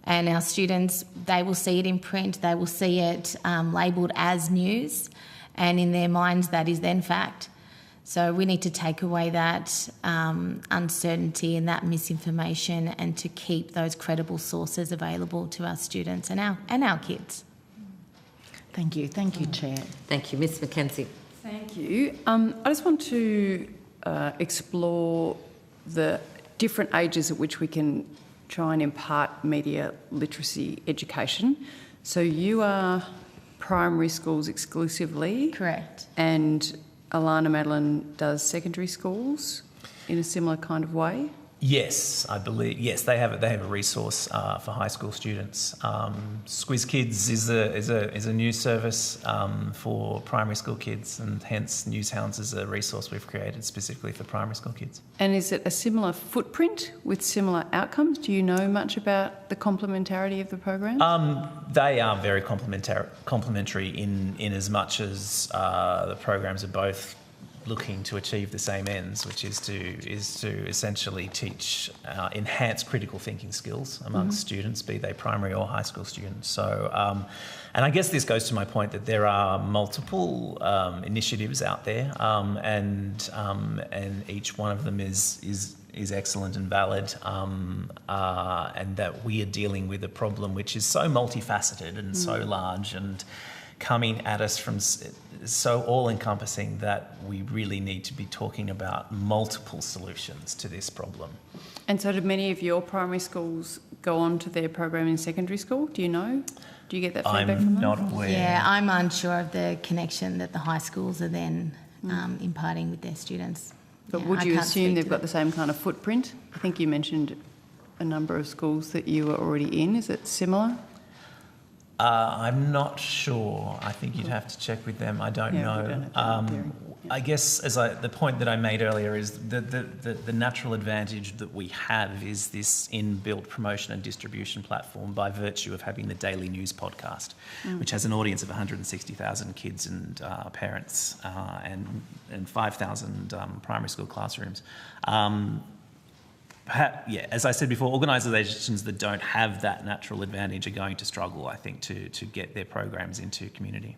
And our students, they will see it in print, they will see it labelled as news, and in their minds that is then fact. So we need to take away that uncertainty and that misinformation, and to keep those credible sources available to our students and our kids. Thank you, Chair. Thank you, Ms. Mackenzie. Thank you. I just want to explore the different ages at which we can try and impart media literacy education. So you are primary schools exclusively? Correct. And Alana Madeline does secondary schools in a similar kind of way? Yes, I believe. Yes, they have a resource for high school students. Squiz Kids is a news service for primary school kids, and hence Newshounds is a resource we've created specifically for primary school kids. And is it a similar footprint with similar outcomes? Do you know much about the complementarity of the programs? They are very complementary in as much as the programs are both looking to achieve the same ends, which is to essentially teach enhanced critical thinking skills amongst students, be they primary or high school students. So, and I guess this goes to my point that there are multiple initiatives out there, and each one of them is excellent and valid, and that we are dealing with a problem which is so multifaceted and so large and coming at us from so all-encompassing that we really need to be talking about multiple solutions to this problem. And so do many of your primary schools go on to their program in secondary school? Do you know? Do you get that feedback from them? I'm not aware. Yeah, I'm unsure of the connection that the high schools are then imparting with their students. But would you assume they've got the same kind of footprint? I think you mentioned a number of schools that you were already in. Is it similar? I'm not sure. I think you'd have to check with them. I don't know. I guess the point that I made earlier is the natural advantage that we have is this inbuilt promotion and distribution platform by virtue of having the Daily News podcast, which has an audience of 160,000 kids and parents and 5,000 primary school classrooms. As I said before, organisations that don't have that natural advantage are going to struggle, I think, to get their programs into community.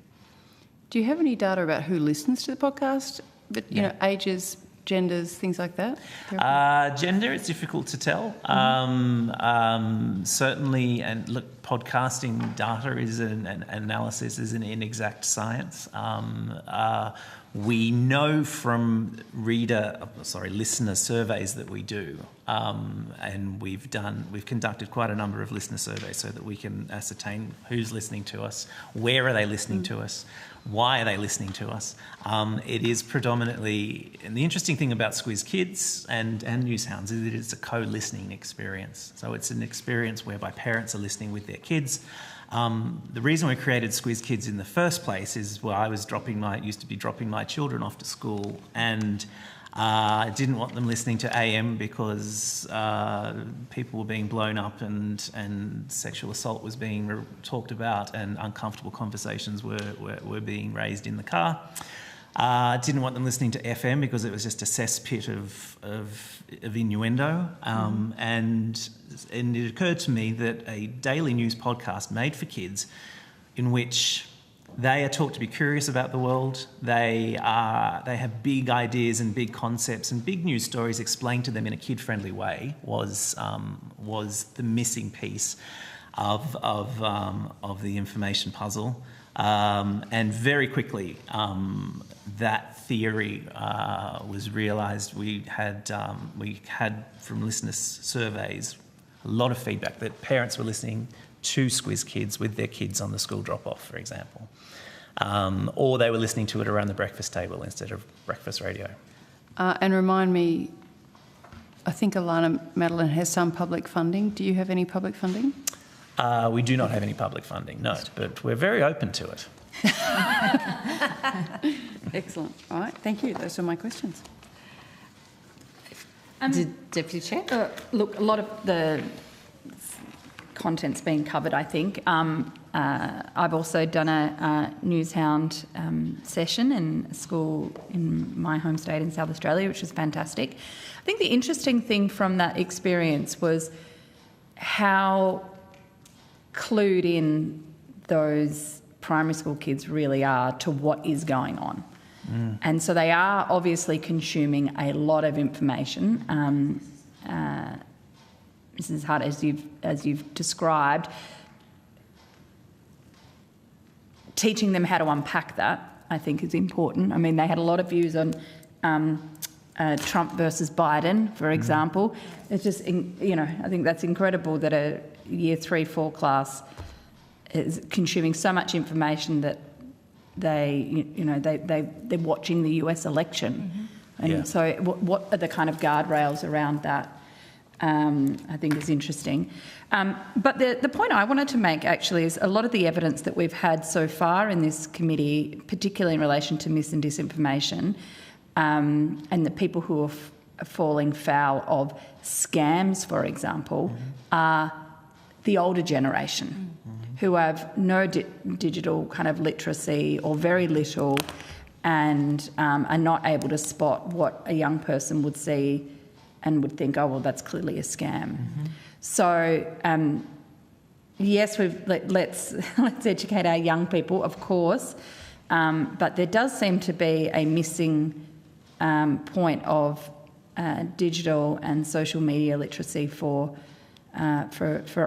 Do you have any data about who listens to the podcast? But you know, ages, genders, things like that? Gender, it's difficult to tell. Certainly, and look, podcasting data is an analysis, is an inexact science. We know from listener surveys that we do, and we've conducted quite a number of listener surveys so that we can ascertain who's listening to us, where are they listening to us, why are they listening to us. It is predominantly, and the interesting thing about Squiz Kids and Newshounds is that it's a co-listening experience. So it's an experience whereby parents are listening with their kids. The reason we created Squiz Kids in the first place is, well, I used to be dropping my children off to school, and I didn't want them listening to AM because people were being blown up and sexual assault was being talked about and uncomfortable conversations were being raised in the car. Didn't want them listening to FM because it was just a cesspit of innuendo. And it occurred to me that a daily news podcast made for kids in which they are taught to be curious about the world, they have big ideas and big concepts and big news stories explained to them in a kid-friendly way was the missing piece of the information puzzle. And very quickly, that theory was realised. We had from listener surveys a lot of feedback that parents were listening to Squiz Kids with their kids on the school drop-off, for example, or they were listening to it around the breakfast table instead of breakfast radio. And remind me, I think Alana Madeline has some public funding. Do you have any public funding? We do not have any public funding, no, but we're very open to it. Excellent. All right, thank you. Those are my questions. Deputy Chair? Look, a lot of the content's been covered, I think. I've also done a Newshound session in a school in my home state in South Australia, which was fantastic. I think the interesting thing from that experience was how clued in those primary school kids really are to what is going on. And so they are obviously consuming a lot of information. Mrs. Hutt, as you've described, teaching them how to unpack that, I think, is important. I mean, they had a lot of views on Trump versus Biden, for example. It's just, I think that's incredible that a year 3-4 class is consuming so much information that they're watching the US election. And so what are the kind of guardrails around that? I think is interesting. But the point I wanted to make actually is a lot of the evidence that we've had so far in this committee, particularly in relation to mis and disinformation, and the people who are falling foul of scams, for example, are the older generation who have no digital kind of literacy or very little, and are not able to spot what a young person would see and would think, oh, well, that's clearly a scam. So, yes, let's educate our young people, of course, but there does seem to be a missing point of digital and social media literacy for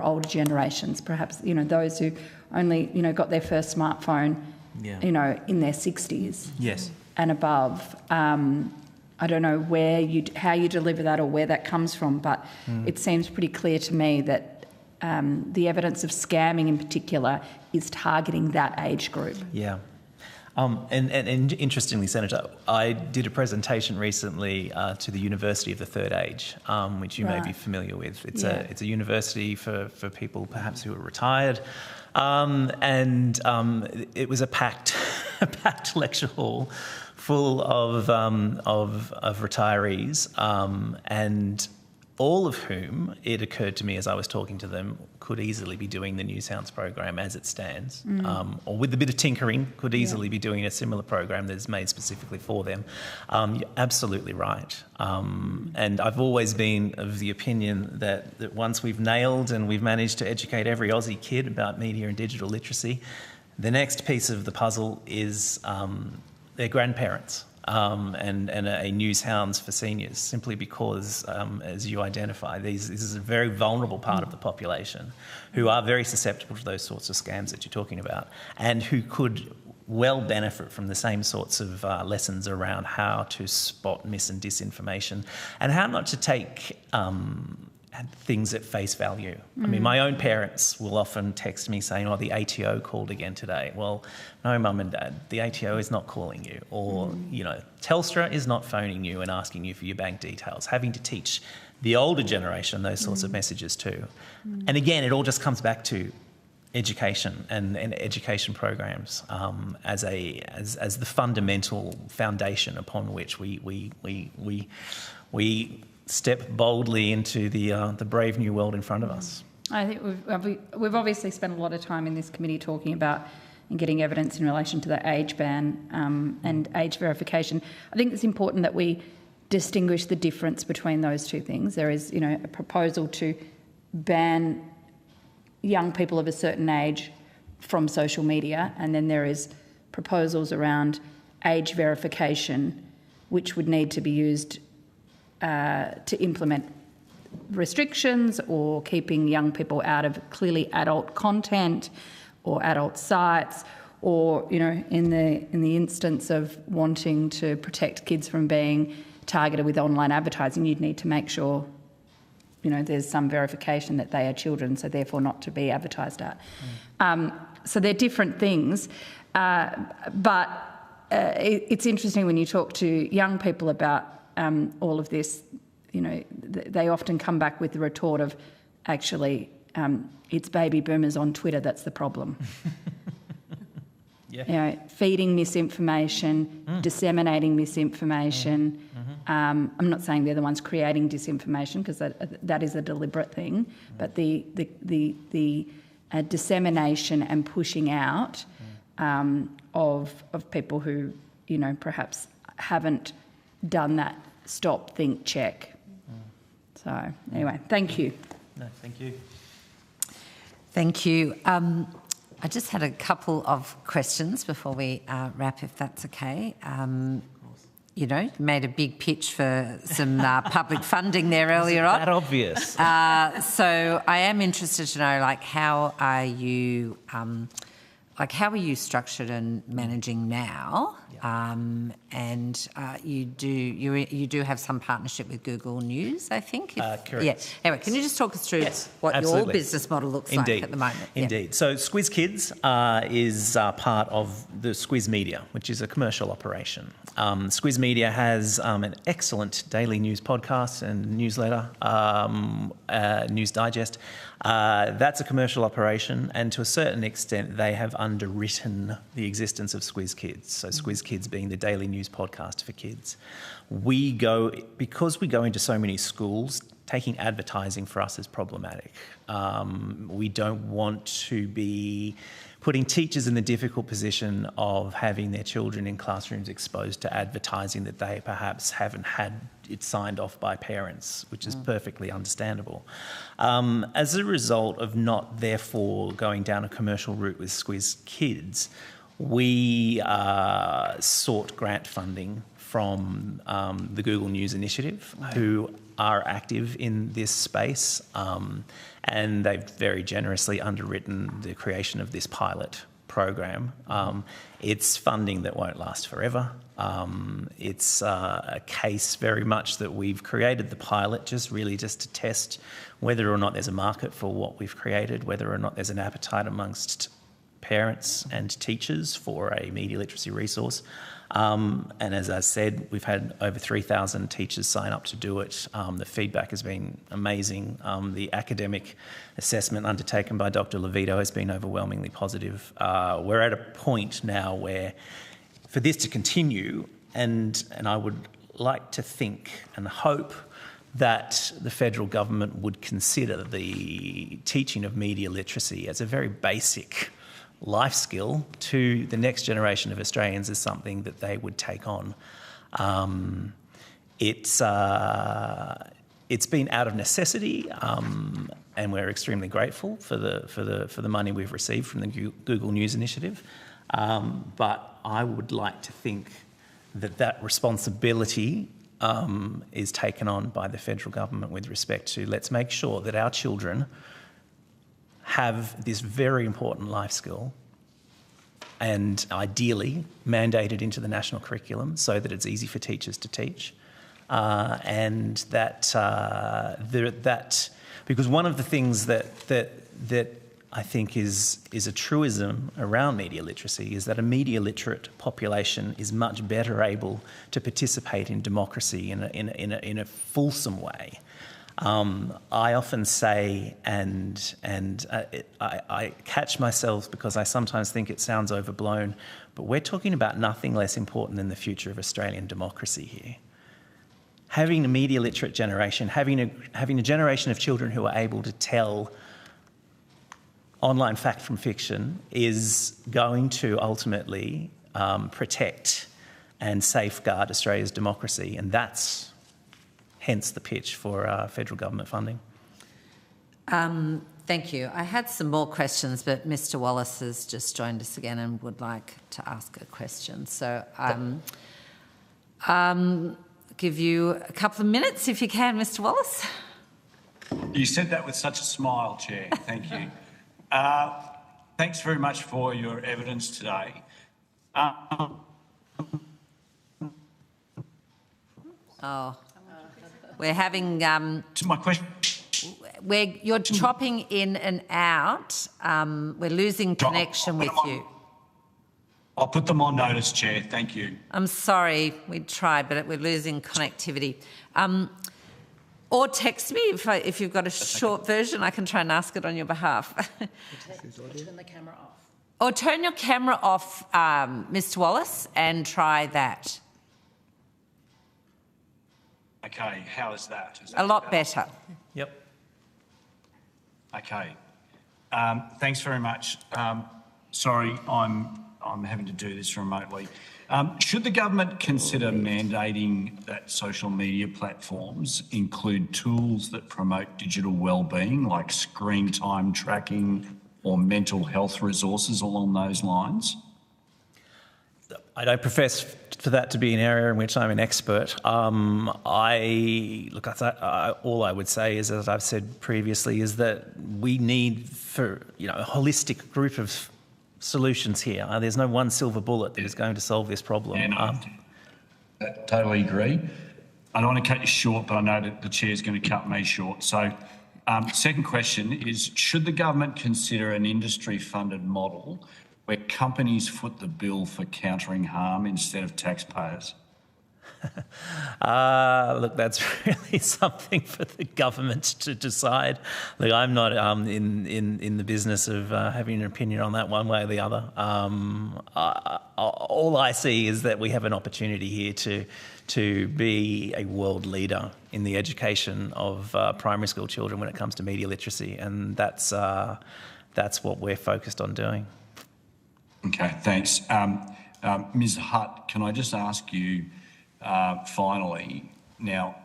older generations, perhaps, those who only, got their first smartphone, in their 60s and above. I don't know how you deliver that or where that comes from, but it seems pretty clear to me that the evidence of scamming in particular is targeting that age group. Yeah. And interestingly, Senator, I did a presentation recently to the University of the Third Age, which you may be familiar with. It's a university for people perhaps who are retired, and it was a packed lecture hall full of retirees, and all of whom, it occurred to me as I was talking to them, could easily be doing the Newshounds program as it stands, or with a bit of tinkering, could easily be doing a similar program that's made specifically for them. You're absolutely right. And I've always been of the opinion that once we've nailed and we've managed to educate every Aussie kid about media and digital literacy, the next piece of the puzzle is their grandparents. And a Newshounds for seniors, simply because, as you identify, this is a very vulnerable part of the population who are very susceptible to those sorts of scams that you're talking about, and who could well benefit from the same sorts of lessons around how to spot mis and disinformation and how not to take things at face value. I mean, my own parents will often text me saying, the ATO called again today. Well, no, Mum and Dad, the ATO is not calling you. Or, Telstra is not phoning you and asking you for your bank details, having to teach the older generation those sorts of messages too. And again, it all just comes back to education and education programs as the fundamental foundation upon which we step boldly into the brave new world in front of us. I think we've obviously spent a lot of time in this committee talking about and getting evidence in relation to the age ban and age verification. I think it's important that we distinguish the difference between those two things. There is, a proposal to ban young people of a certain age from social media, and then there is proposals around age verification, which would need to be used to implement restrictions or keeping young people out of clearly adult content or adult sites, or in the instance of wanting to protect kids from being targeted with online advertising, you'd need to make sure there's some verification that they are children, so therefore not to be advertised at. So they're different things, but it's interesting when you talk to young people about all of this, they often come back with the retort of, actually, it's baby boomers on Twitter that's the problem. Feeding misinformation, disseminating misinformation. I'm not saying they're the ones creating disinformation, because that is a deliberate thing, but the dissemination and pushing out of people who, perhaps haven't done that stop, think, check. So anyway, thank you. No, thank you. Thank you. I just had a couple of questions before we wrap, if that's okay. You made a big pitch for some public funding there earlier on. That obvious. So I am interested to know, how are you structured and managing now? And you do have some partnership with Google News, I think. Correct. Yeah. Anyway, can you just talk us through what absolutely. your business model looks like at the moment? Indeed. So Squiz Kids is part of the Squiz Media, which is a commercial operation. Squiz Media has an excellent daily news podcast and newsletter, News Digest. That's a commercial operation, and to a certain extent they have underwritten the existence of Squiz Kids. So Squiz Kids being the daily news podcast for kids. Because we go into so many schools, taking advertising for us is problematic. We don't want to be putting teachers in the difficult position of having their children in classrooms exposed to advertising that they perhaps haven't had it signed off by parents, which is perfectly understandable. As a result of not therefore going down a commercial route with Squiz Kids, we sought grant funding from the Google News Initiative, who are active in this space, and they've very generously underwritten the creation of this pilot program. It's funding that won't last forever. It's a case very much that we've created the pilot just to test whether or not there's a market for what we've created, whether or not there's an appetite amongst parents and teachers for a media literacy resource. And as I said, we've had over 3,000 teachers sign up to do it. The feedback has been amazing. The academic assessment undertaken by Dr. Levito has been overwhelmingly positive. We're at a point now where, for this to continue, and I would like to think and hope that the federal government would consider the teaching of media literacy as a very basic life skill to the next generation of Australians is something that they would take on. It's been out of necessity, and we're extremely grateful for the money we've received from the Google News Initiative. But I would like to think that responsibility is taken on by the federal government with respect to, let's make sure that our children have this very important life skill and ideally mandated into the national curriculum so that it's easy for teachers to teach. And that because one of the things that I think is a truism around media literacy is that a media literate population is much better able to participate in democracy in a fulsome way. I often say, and I catch myself because I sometimes think it sounds overblown, but we're talking about nothing less important than the future of Australian democracy here. Having a media literate generation, having a generation of children who are able to tell online fact from fiction is going to ultimately protect and safeguard Australia's democracy, and that's hence the pitch for federal government funding. Thank you. I had some more questions, but Mr. Wallace has just joined us again and would like to ask a question. So give you a couple of minutes if you can, Mr. Wallace. You said that with such a smile, Chair. Thank you. Thanks very much for your evidence today. We're having... to my question... You're chopping in and out. We're losing connection with you. I'll put them on notice, Chair. Thank you. I'm sorry, we tried, but we're losing connectivity. Or text me if you've got a short version. I can try and ask it on your behalf. Turn the camera off. Or turn your camera off, Mr. Wallace, and try that. Okay, how is that? A lot better. Yep. Okay. Thanks very much. Sorry, I'm having to do this remotely. Should the government consider mandating that social media platforms include tools that promote digital wellbeing, like screen time tracking or mental health resources along those lines? I don't profess for that to be an area in which I'm an expert. All I would say is, as I've said previously, is that we need a holistic group of solutions here. There's no one silver bullet that is going to solve this problem. I totally agree. I don't want to cut you short, but I know that the chair's going to cut me short. So, second question is, should the government consider an industry-funded model where companies foot the bill for countering harm instead of taxpayers? Look, that's really something for the government to decide. Look, I'm not in the business of having an opinion on that one way or the other. All I see is that we have an opportunity here to be a world leader in the education of primary school children when it comes to media literacy, and that's what we're focused on doing. Okay, thanks. Ms. Hutt, can I just ask you, finally, now,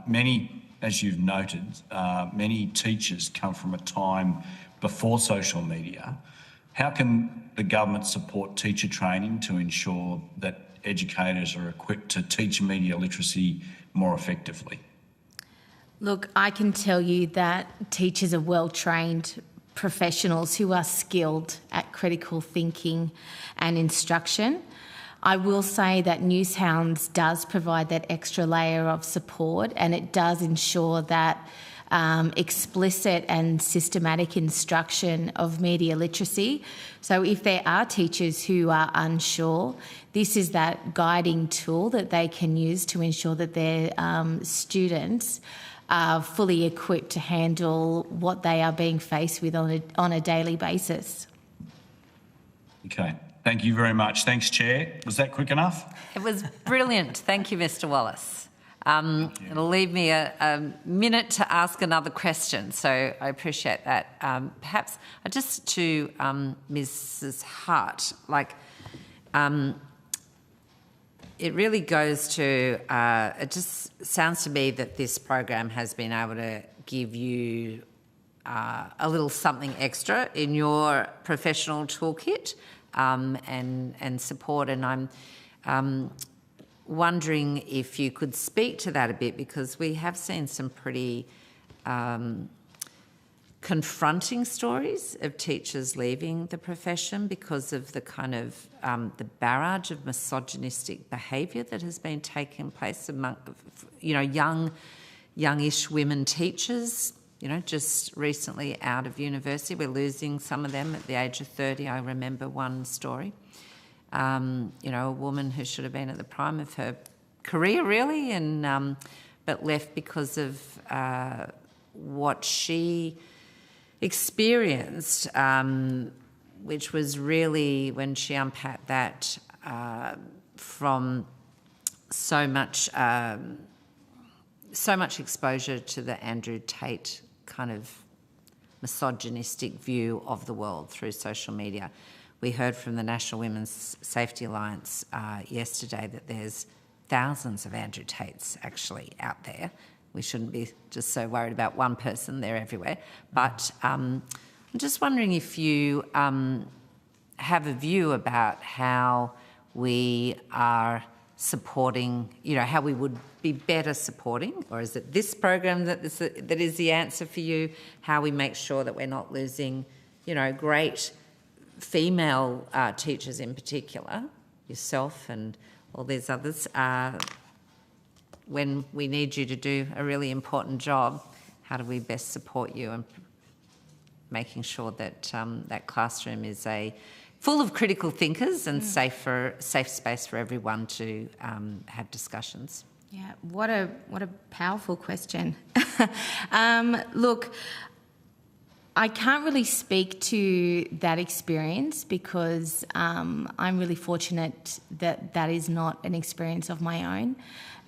many, as you've noted, many teachers come from a time before social media. How can the government support teacher training to ensure that educators are equipped to teach media literacy more effectively? Look, I can tell you that teachers are well-trained professionals who are skilled at critical thinking and instruction. I will say that Newshounds does provide that extra layer of support, and it does ensure that explicit and systematic instruction of media literacy. So if there are teachers who are unsure, this is that guiding tool that they can use to ensure that their students are fully equipped to handle what they are being faced with on a daily basis. Okay. Thank you very much. Thanks, Chair. Was that quick enough? It was brilliant. Thank you, Mr. Wallace. It'll leave me a minute to ask another question, so I appreciate that. Perhaps just to Mrs. Hart, it really goes to, it just sounds to me that this program has been able to give you a little something extra in your professional toolkit and support. And I'm wondering if you could speak to that a bit, because we have seen some pretty confronting stories of teachers leaving the profession because of the kind of the barrage of misogynistic behaviour that has been taking place among, youngish women teachers, just recently out of university. We're losing some of them at the age of 30. I remember one story, a woman who should have been at the prime of her career, really, and but left because of what she experienced, which was really, when she unpacked that, from so much exposure to the Andrew Tate kind of misogynistic view of the world through social media. We heard from the National Women's Safety Alliance yesterday that there's thousands of Andrew Tates actually out there. We shouldn't be just so worried about one person, they're everywhere. But I'm just wondering if you have a view about how we are supporting, how we would be better supporting, or is it this program that is the answer for you, how we make sure that we're not losing, great female teachers in particular, yourself and all these others, when we need you to do a really important job. How do we best support you in making sure that that classroom is full of critical thinkers and safe space for everyone to have discussions? Yeah, what a powerful question. Look, I can't really speak to that experience because I'm really fortunate that that is not an experience of my own,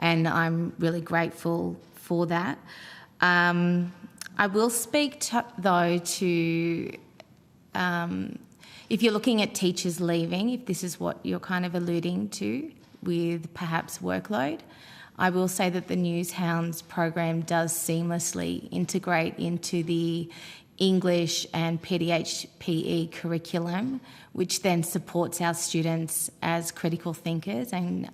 and I'm really grateful for that. I will speak though to if you're looking at teachers leaving, if this is what you're kind of alluding to with perhaps workload, I will say that the Newshounds program does seamlessly integrate into the English and PDHPE curriculum, which then supports our students as critical thinkers and,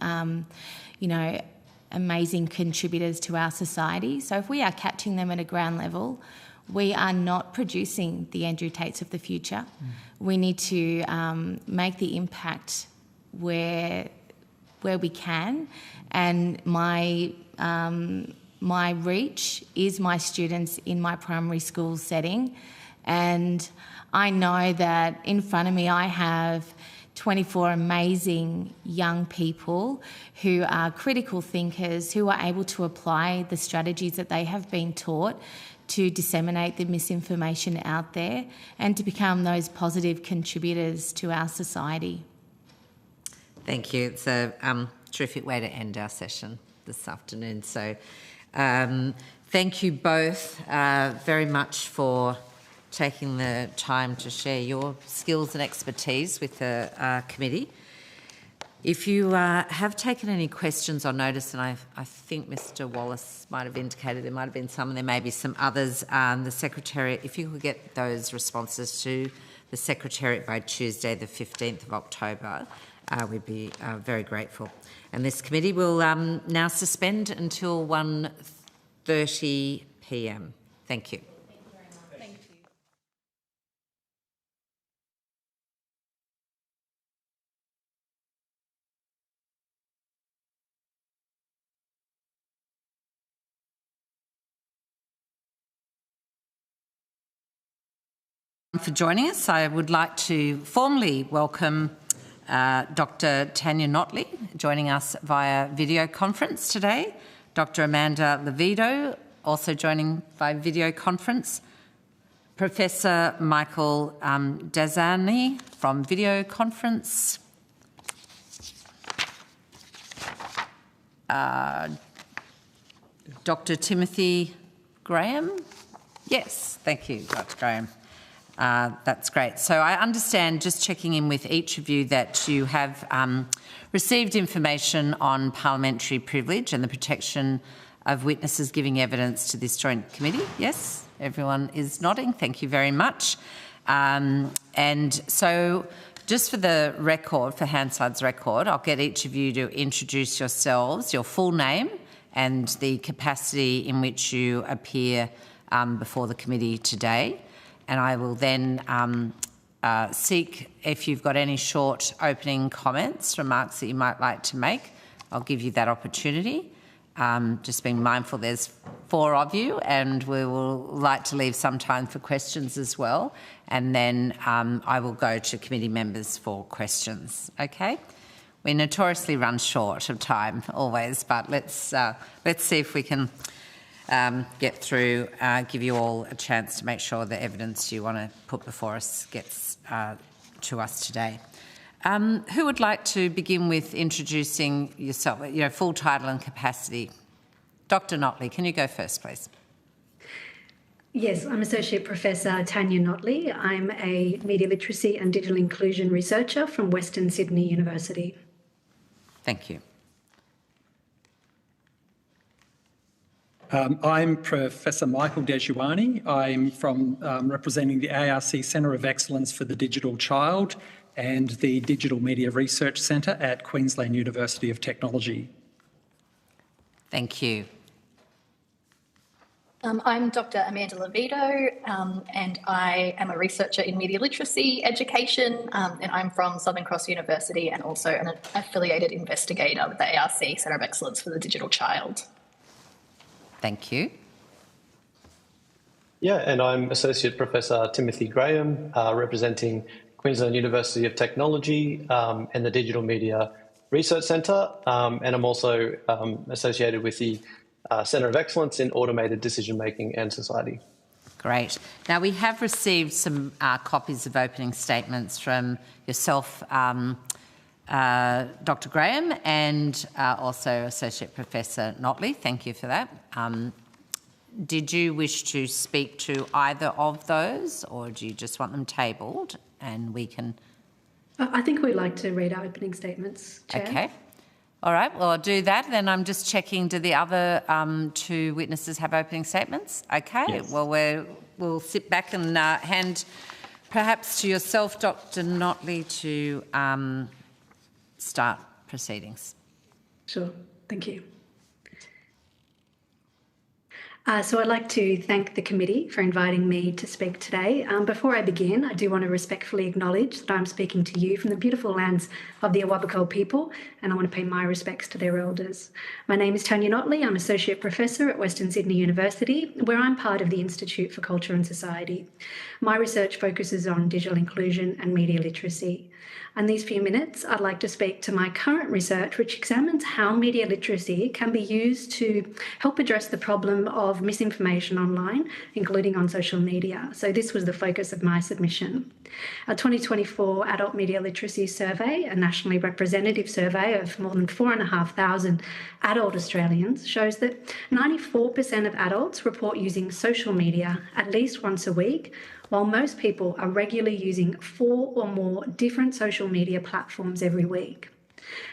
amazing contributors to our society. So if we are catching them at a ground level, we are not producing the Andrew Tates of the future. We need to make the impact where we can, and my reach is my students in my primary school setting, and I know that in front of me I have 24 amazing young people who are critical thinkers, who are able to apply the strategies that they have been taught to disseminate the misinformation out there and to become those positive contributors to our society. Thank you. It's a terrific way to end our session this afternoon. So thank you both very much for taking the time to share your skills and expertise with the committee. If you have taken any questions or notice, and I think Mr Wallace might have indicated there might have been some and there may be some others, the Secretariat, if you could get those responses to the Secretariat by Tuesday the 15th of October, we'd be very grateful. And this committee will now suspend until 1:30 p.m. Thank you. For joining us, I would like to formally welcome Dr. Tanya Notley, joining us via video conference today. Dr. Amanda Levido, also joining by video conference. Professor Michael Dazani from video conference. Dr. Timothy Graham. Yes, thank you, Dr. Graham. That's great. So I understand, just checking in with each of you, that you have received information on parliamentary privilege and the protection of witnesses giving evidence to this joint committee. Yes, everyone is nodding. Thank you very much. And so just for the record, for Hanside's record, I'll get each of you to introduce yourselves, your full name and the capacity in which you appear before the committee today. and I will then seek if you've got any short opening comments, remarks that you might like to make. I'll give you that opportunity. Just being mindful there's 4 of you, and we will like to leave some time for questions as well, and then I will go to committee members for questions. Okay? We notoriously run short of time always, but let's see if we can get through, give you all a chance to make sure the evidence you want to put before us gets to us today. Who would like to begin with introducing yourself, full title and capacity? Dr. Notley, can you go first, please? Yes, I'm Associate Professor Tanya Notley. I'm a media literacy and digital inclusion researcher from Western Sydney University. Thank you. I'm Professor Michael Dejuani. I'm from representing the ARC Centre of Excellence for the Digital Child and the Digital Media Research Centre at Queensland University of Technology. Thank you. I'm Dr. Amanda Levito, and I am a researcher in media literacy education, and I'm from Southern Cross University and also an affiliated investigator with the ARC Centre of Excellence for the Digital Child. Thank you. Yeah, and I'm Associate Professor Timothy Graham, representing Queensland University of Technology and the Digital Media Research Centre, and I'm also associated with the Centre of Excellence in Automated Decision Making and Society. Great. Now, we have received some copies of opening statements from yourself, Dr. Graham, and also Associate Professor Notley. Thank you for that. Did you wish to speak to either of those, or do you just want them tabled and we can... I think we'd like to read our opening statements, Chair. Okay. All right, well, I'll do that. Then I'm just checking, do the other 2 witnesses have opening statements? Okay, yes. Well, we'll sit back and hand perhaps to yourself, Dr. Notley, to start proceedings. Sure, thank you. So I'd like to thank the committee for inviting me to speak today. Before I begin, I do want to respectfully acknowledge that I'm speaking to you from the beautiful lands of the Awabakal people, and I want to pay my respects to their elders. My name is Tanya Notley. I'm Associate Professor at Western Sydney University, where I'm part of the Institute for Culture and Society. My research focuses on digital inclusion and media literacy. In these few minutes, I'd like to speak to my current research, which examines how media literacy can be used to help address the problem of misinformation online, including on social media. So this was the focus of my submission. Our 2024 Adult Media Literacy Survey, a nationally representative survey of more than 4,500 adult Australians, shows that 94% of adults report using social media at least once a week, while most people are regularly using 4 or more different social media platforms every week.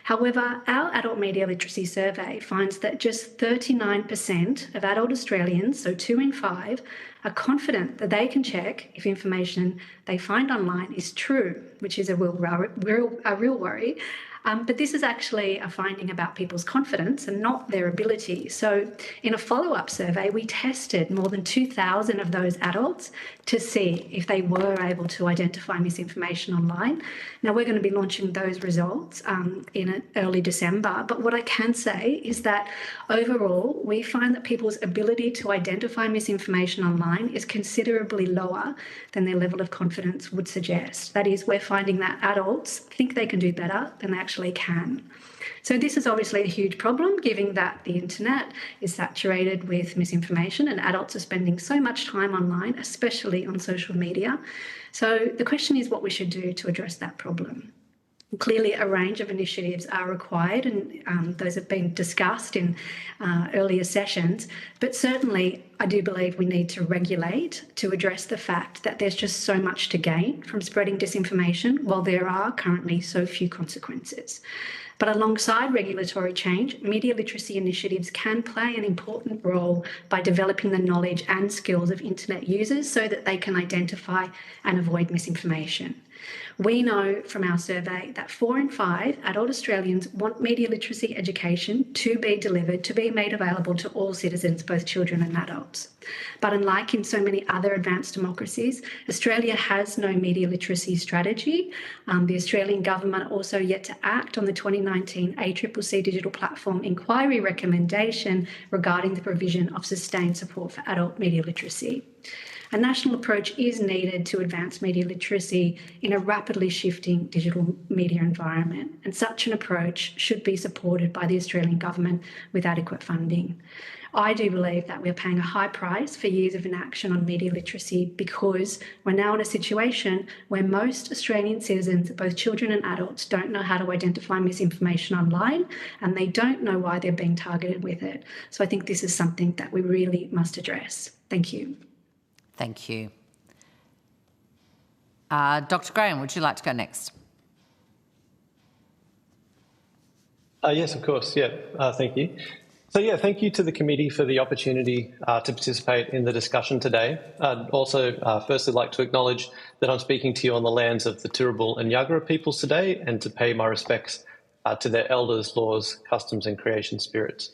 However, our Adult Media Literacy Survey finds that just 39% of adult Australians, so 2 in 5, are confident that they can check if information they find online is true, which is a real worry. But this is actually a finding about people's confidence and not their ability. So in a follow-up survey, we tested more than 2,000 of those adults to see if they were able to identify misinformation online. Now, we're going to be launching those results in early December. But what I can say is that overall, we find that people's ability to identify misinformation online is considerably lower than their level of confidence would suggest. That is, we're finding that adults think they can do better than they actually can. So this is obviously a huge problem, given that the internet is saturated with misinformation and adults are spending so much time online, especially on social media. So the question is what we should do to address that problem. Clearly, a range of initiatives are required, and those have been discussed in earlier sessions. But certainly, I do believe we need to regulate to address the fact that there's just so much to gain from spreading disinformation, while there are currently so few consequences. But alongside regulatory change, media literacy initiatives can play an important role by developing the knowledge and skills of internet users so that they can identify and avoid misinformation. We know from our survey that 4 in 5 adult Australians want media literacy education to be delivered, to be made available to all citizens, both children and adults. But unlike in so many other advanced democracies, Australia has no media literacy strategy. The Australian government also yet to act on the 2019 ACCC Digital Platform Inquiry recommendation regarding the provision of sustained support for adult media literacy. A national approach is needed to advance media literacy in a rapidly shifting digital media environment, and such an approach should be supported by the Australian government with adequate funding. I do believe that we're paying a high price for years of inaction on media literacy because we're now in a situation where most Australian citizens, both children and adults, don't know how to identify misinformation online, and they don't know why they're being targeted with it. So I think this is something that we really must address. Thank you. Thank you. Dr. Graham, would you like to go next? Yes, of course. Thank you. So, thank you to the committee for the opportunity to participate in the discussion today. I'd also firstly like to acknowledge that I'm speaking to you on the lands of the Turrbal and Yagara peoples today, and to pay my respects to their elders, laws, customs and creation spirits.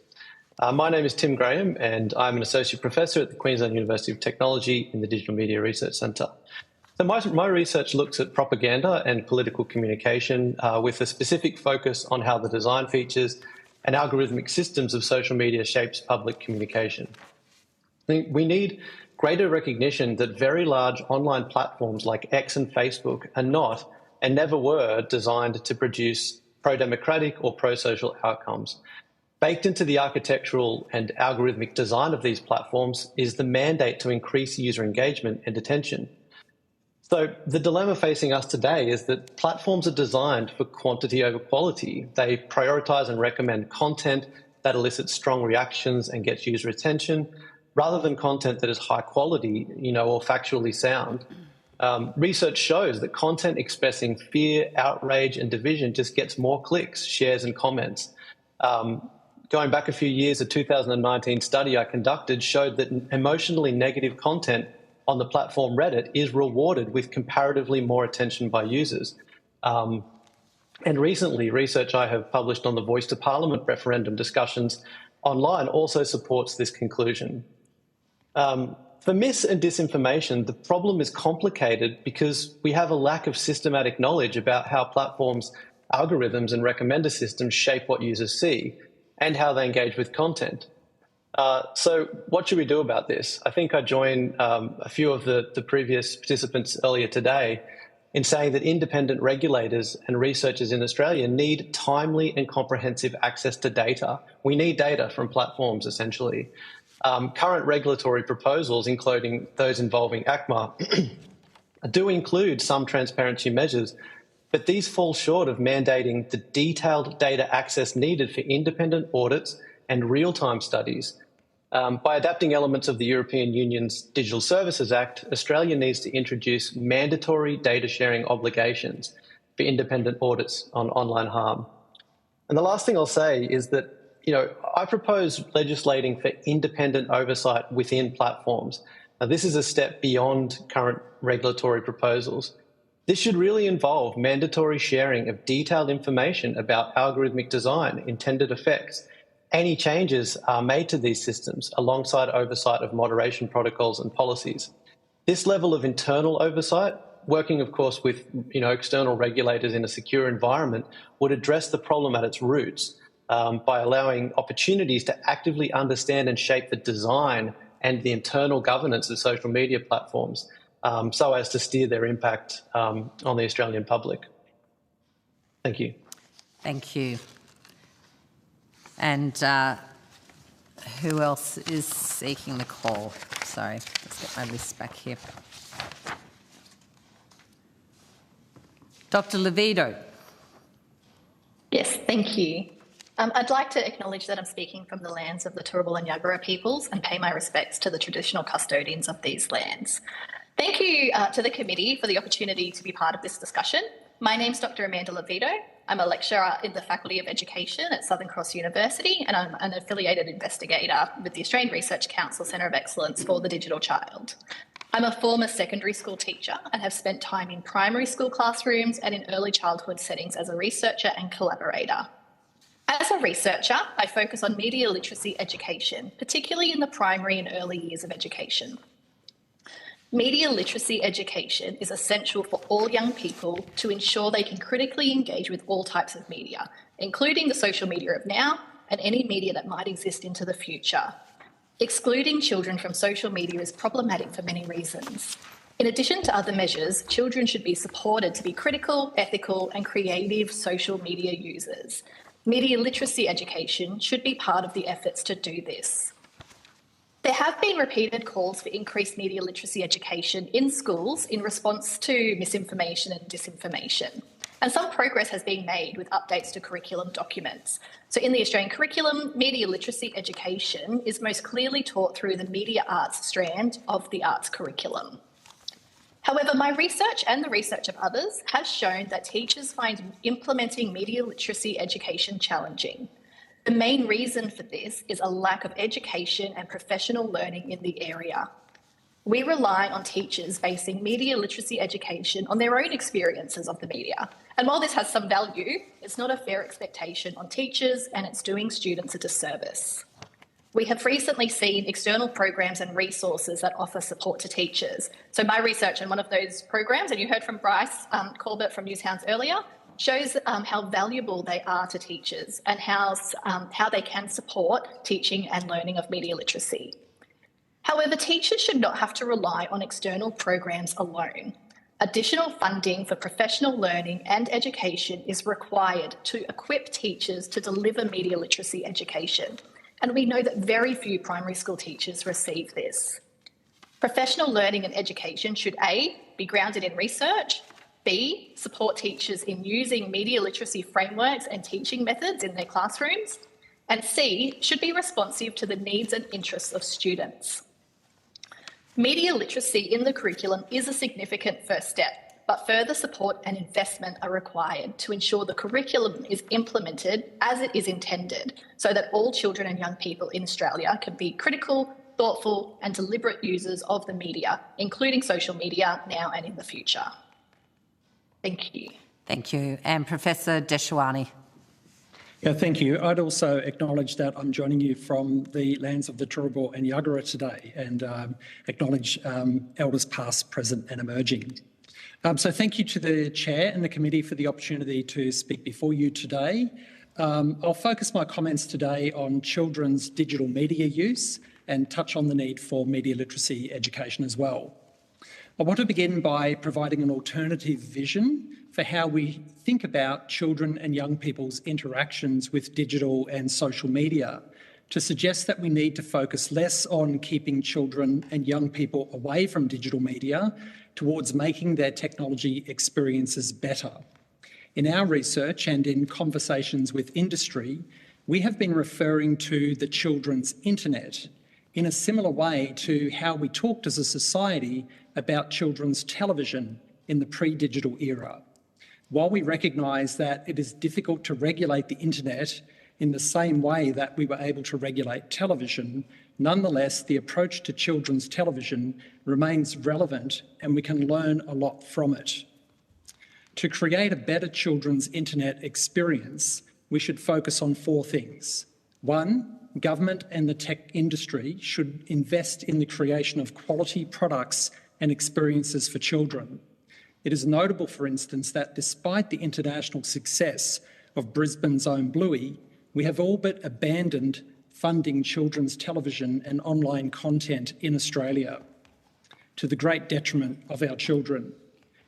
My name is Tim Graham, and I'm an Associate Professor at the Queensland University of Technology in the Digital Media Research Centre. So my research looks at propaganda and political communication with a specific focus on how the design features and algorithmic systems of social media shapes public communication. We need greater recognition that very large online platforms like X and Facebook are not, and never were, designed to produce pro-democratic or pro-social outcomes. Baked into the architectural and algorithmic design of these platforms is the mandate to increase user engagement and attention. So the dilemma facing us today is that platforms are designed for quantity over quality. They prioritise and recommend content that elicits strong reactions and gets user attention, rather than content that is high quality, or factually sound. Research shows that content expressing fear, outrage and division just gets more clicks, shares and comments. Going back a few years, a 2019 study I conducted showed that emotionally negative content on the platform Reddit is rewarded with comparatively more attention by users. And recently, research I have published on the Voice to Parliament referendum discussions online also supports this conclusion. For mis and disinformation, the problem is complicated because we have a lack of systematic knowledge about how platforms, algorithms and recommender systems shape what users see and how they engage with content. So what should we do about this? I think I join a few of the previous participants earlier today in saying that independent regulators and researchers in Australia need timely and comprehensive access to data. We need data from platforms, essentially. Current regulatory proposals, including those involving ACMA, do include some transparency measures, but these fall short of mandating the detailed data access needed for independent audits and real-time studies. By adapting elements of the European Union's Digital Services Act, Australia needs to introduce mandatory data sharing obligations for independent audits on online harm. And the last thing I'll say is that, I propose legislating for independent oversight within platforms. Now, this is a step beyond current regulatory proposals. This should really involve mandatory sharing of detailed information about algorithmic design, intended effects. Any changes are made to these systems alongside oversight of moderation protocols and policies. This level of internal oversight, working of course with external regulators in a secure environment, would address the problem at its roots by allowing opportunities to actively understand and shape the design and the internal governance of social media platforms, so as to steer their impact on the Australian public. Thank you. Thank you. And who else is seeking the call? Sorry, let's get my list back here. Dr. Levido. Yes, thank you. I'd like to acknowledge that I'm speaking from the lands of the Turrbal and Yagara peoples and pay my respects to the traditional custodians of these lands. Thank you to the committee for the opportunity to be part of this discussion. My name's Dr. Amanda Levido. I'm a lecturer in the Faculty of Education at Southern Cross University, and I'm an affiliated investigator with the Australian Research Council Centre of Excellence for the Digital Child. I'm a former secondary school teacher and have spent time in primary school classrooms and in early childhood settings as a researcher and collaborator. As a researcher, I focus on media literacy education, particularly in the primary and early years of education. Media literacy education is essential for all young people to ensure they can critically engage with all types of media, including the social media of now and any media that might exist into the future. Excluding children from social media is problematic for many reasons. In addition to other measures, children should be supported to be critical, ethical, and creative social media users. Media literacy education should be part of the efforts to do this. There have been repeated calls for increased media literacy education in schools in response to misinformation and disinformation. And some progress has been made with updates to curriculum documents. So in the Australian curriculum, media literacy education is most clearly taught through the media arts strand of the arts curriculum. However, my research and the research of others has shown that teachers find implementing media literacy education challenging. The main reason for this is a lack of education and professional learning in the area. We rely on teachers basing media literacy education on their own experiences of the media. And while this has some value, it's not a fair expectation on teachers and it's doing students a disservice. We have recently seen external programs and resources that offer support to teachers. So my research in one of those programs, and you heard from Bryce Corbett from Newshounds earlier, shows how valuable they are to teachers and how they can support teaching and learning of media literacy. However, teachers should not have to rely on external programs alone. Additional funding for professional learning and education is required to equip teachers to deliver media literacy education. And we know that very few primary school teachers receive this. Professional learning and education should A, be grounded in research, B, support teachers in using media literacy frameworks and teaching methods in their classrooms, and C, should be responsive to the needs and interests of students. Media literacy in the curriculum is a significant first step, but further support and investment are required to ensure the curriculum is implemented as it is intended so that all children and young people in Australia can be critical, thoughtful and deliberate users of the media, including social media now and in the future. Thank you. Thank you. And Professor Deshwani. Yeah, thank you. I'd also acknowledge that I'm joining you from the lands of the Turrbal and Yagara today and acknowledge elders past, present and emerging. So thank you to the Chair and the Committee for the opportunity to speak before you today. I'll focus my comments today on children's digital media use and touch on the need for media literacy education as well. I want to begin by providing an alternative vision for how we think about children and young people's interactions with digital and social media, to suggest that we need to focus less on keeping children and young people away from digital media towards making their technology experiences better. In our research and in conversations with industry, we have been referring to the children's internet in a similar way to how we talked as a society about children's television in the pre-digital era. While we recognise that it is difficult to regulate the internet in the same way that we were able to regulate television, nonetheless, the approach to children's television remains relevant and we can learn a lot from it. To create a better children's internet experience, we should focus on 4 things. 1, government and the tech industry should invest in the creation of quality products and experiences for children. It is notable, for instance, that despite the international success of Brisbane's own Bluey, we have all but abandoned funding children's television and online content in Australia, to the great detriment of our children.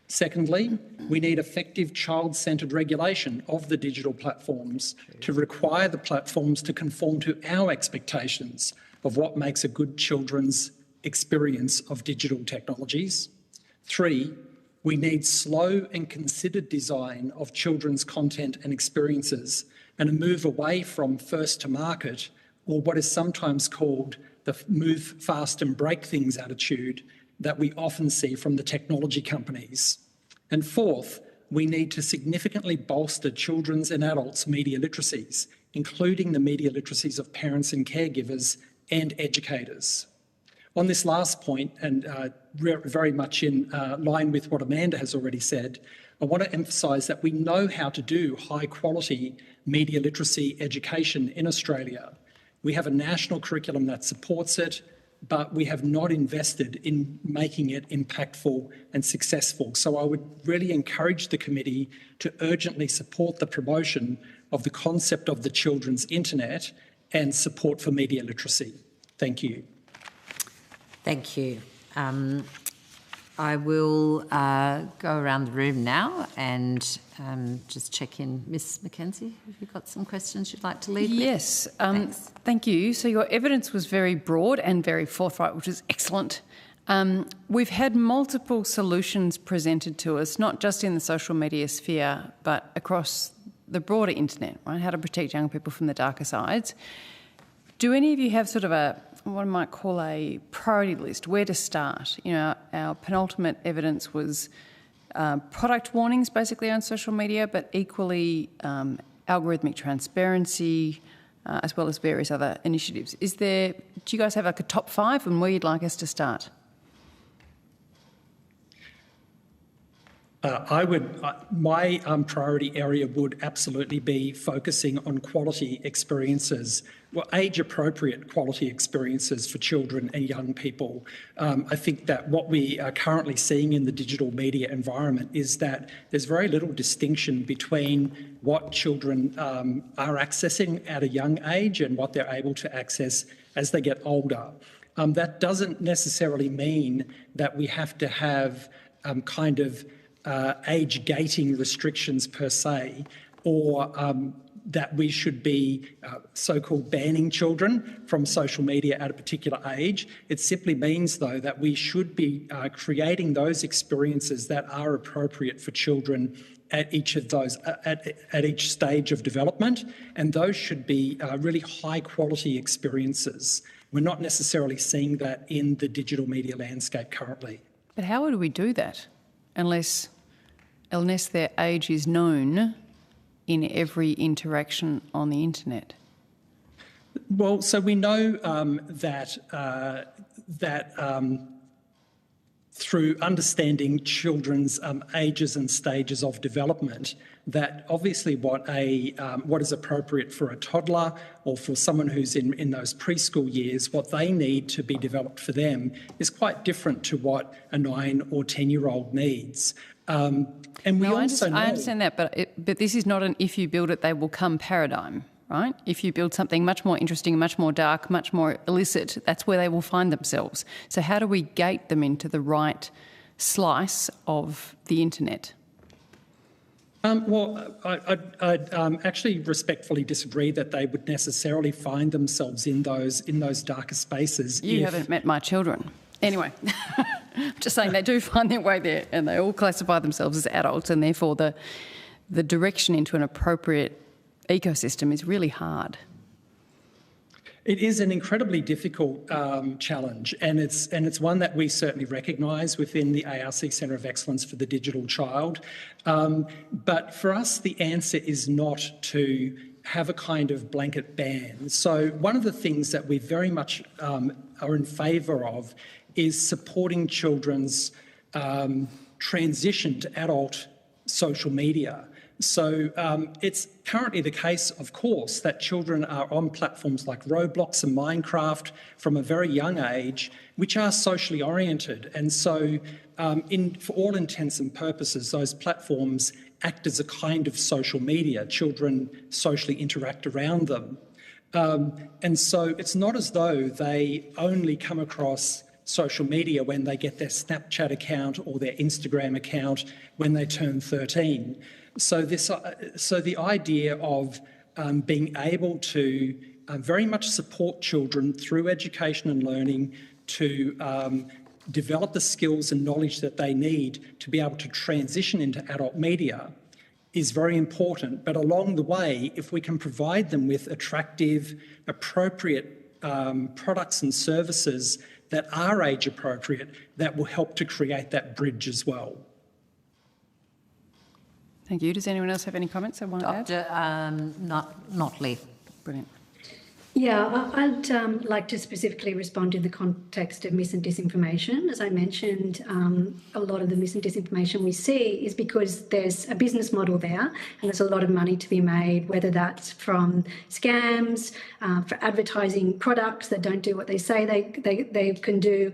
Secondly, we need effective child-centred regulation of the digital platforms to require the platforms to conform to our expectations of what makes a good children's experience of digital technologies. 3, we need slow and considered design of children's content and experiences and a move away from first to market, or what is sometimes called the move fast and break things attitude that we often see from the technology companies. And 4th, we need to significantly bolster children's and adults' media literacies, including the media literacies of parents and caregivers and educators. On this last point, and very much in line with what Amanda has already said, I want to emphasise that we know how to do high-quality media literacy education in Australia. We have a national curriculum that supports it, but we have not invested in making it impactful and successful. So I would really encourage the committee to urgently support the promotion of the concept of the children's internet and support for media literacy. Thank you. Thank you. I will go around the room now and just check in. Ms Mackenzie, have you got some questions you'd like to lead with? Yes, thank you. So your evidence was very broad and very forthright, which is excellent. We've had multiple solutions presented to us, not just in the social media sphere, but across the broader internet, right? How to protect young people from the darker sides. Do any of you have sort of what I might call a priority list, where to start? You know, our penultimate evidence was product warnings basically on social media, but equally algorithmic transparency, as well as various other initiatives. Do you guys have like a top 5 and where you'd like us to start? My priority area would absolutely be focusing on quality experiences, age-appropriate quality experiences for children and young people. I think that what we are currently seeing in the digital media environment is that there's very little distinction between what children are accessing at a young age and what they're able to access as they get older. That doesn't necessarily mean that we have to have age gating restrictions per se, or that we should be so-called banning children from social media at a particular age. It simply means, though, that we should be creating those experiences that are appropriate for children at each of those, at each stage of development, and those should be really high-quality experiences. We're not necessarily seeing that in the digital media landscape currently. But how would we do that? Unless their age is known in every interaction on the internet? Well, so we know that through understanding children's ages and stages of development, that obviously what is appropriate for a toddler or for someone who's in those preschool years, what they need to be developed for them is quite different to what a 9 or 10-year-old needs. And we also know... I understand that, but this is not an if you build it, they will come paradigm, right? If you build something much more interesting, much more dark, much more illicit, that's where they will find themselves. So how do we gate them into the right slice of the internet? Well, I'd actually respectfully disagree that they would necessarily find themselves in those darker spaces. You haven't met my children. Anyway, just saying they do find their way there, and they all classify themselves as adults, and therefore the direction into an appropriate ecosystem is really hard. It is an incredibly difficult challenge, and it's one that we certainly recognise within the ARC Centre of Excellence for the Digital Child. But for us, the answer is not to have a kind of blanket ban. So one of the things that we very much are in favour of is supporting children's transition to adult social media. So it's currently the case, of course, that children are on platforms like Roblox and Minecraft from a very young age, which are socially oriented. And so for all intents and purposes, those platforms act as a kind of social media. Children socially interact around them. And so it's not as though they only come across social media when they get their Snapchat account or their Instagram account when they turn 13. So the idea of being able to very much support children through education and learning to develop the skills and knowledge that they need to be able to transition into adult media is very important. But along the way, if we can provide them with attractive, appropriate products and services that are age appropriate, that will help to create that bridge as well. Thank you. Does anyone else have any comments they want to add? Dr. Notley. Brilliant. Yeah, I'd like to specifically respond in the context of mis and disinformation. As I mentioned, a lot of the mis and disinformation we see is because there's a business model there and there's a lot of money to be made, whether that's from scams, for advertising products that don't do what they say they can do.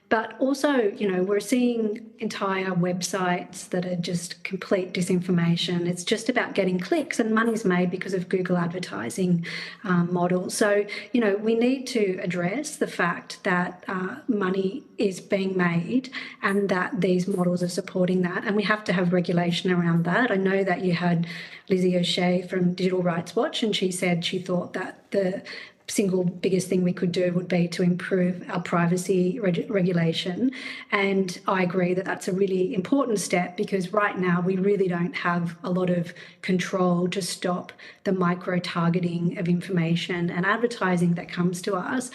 But also, you know, we're seeing entire websites that are just complete disinformation. It's just about getting clicks, and money's made because of Google advertising model. So, you know, we need to address the fact that money is being made and that these models are supporting that, and we have to have regulation around that. I know that you had Lizzie O'Shea from Digital Rights Watch, and she said she thought that the single biggest thing we could do would be to improve our privacy regulation. And I agree that that's a really important step, because right now we really don't have a lot of control to stop the micro-targeting of information and advertising that comes to us.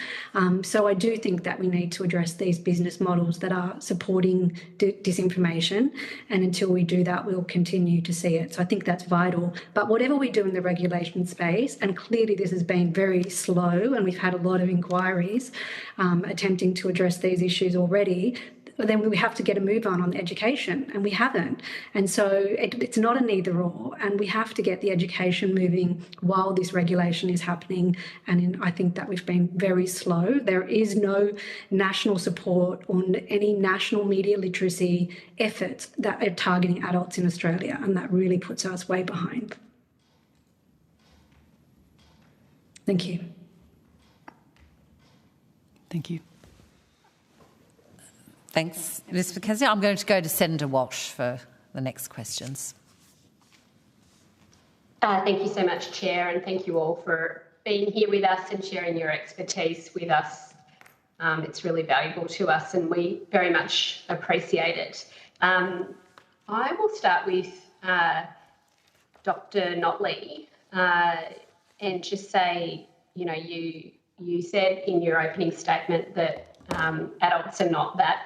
So I do think that we need to address these business models that are supporting disinformation, and until we do that, we'll continue to see it. So I think that's vital. But whatever we do in the regulation space, and clearly this has been very slow, and we've had a lot of inquiries attempting to address these issues already, then we have to get a move on education, and we haven't. And so it's not an either or, and we have to get the education moving while this regulation is happening. And I think that we've been very slow. There is no national support on any national media literacy efforts that are targeting adults in Australia, and that really puts us way behind. Thank you. Thank you. Thanks, Ms. McKenzie. I'm going to go to Senator Walsh for the next questions. Thank you so much, Chair, and thank you all for being here with us and sharing your expertise with us. It's really valuable to us, and we very much appreciate it. I will start with Dr. Notley and just say, you know, you said in your opening statement that adults are not that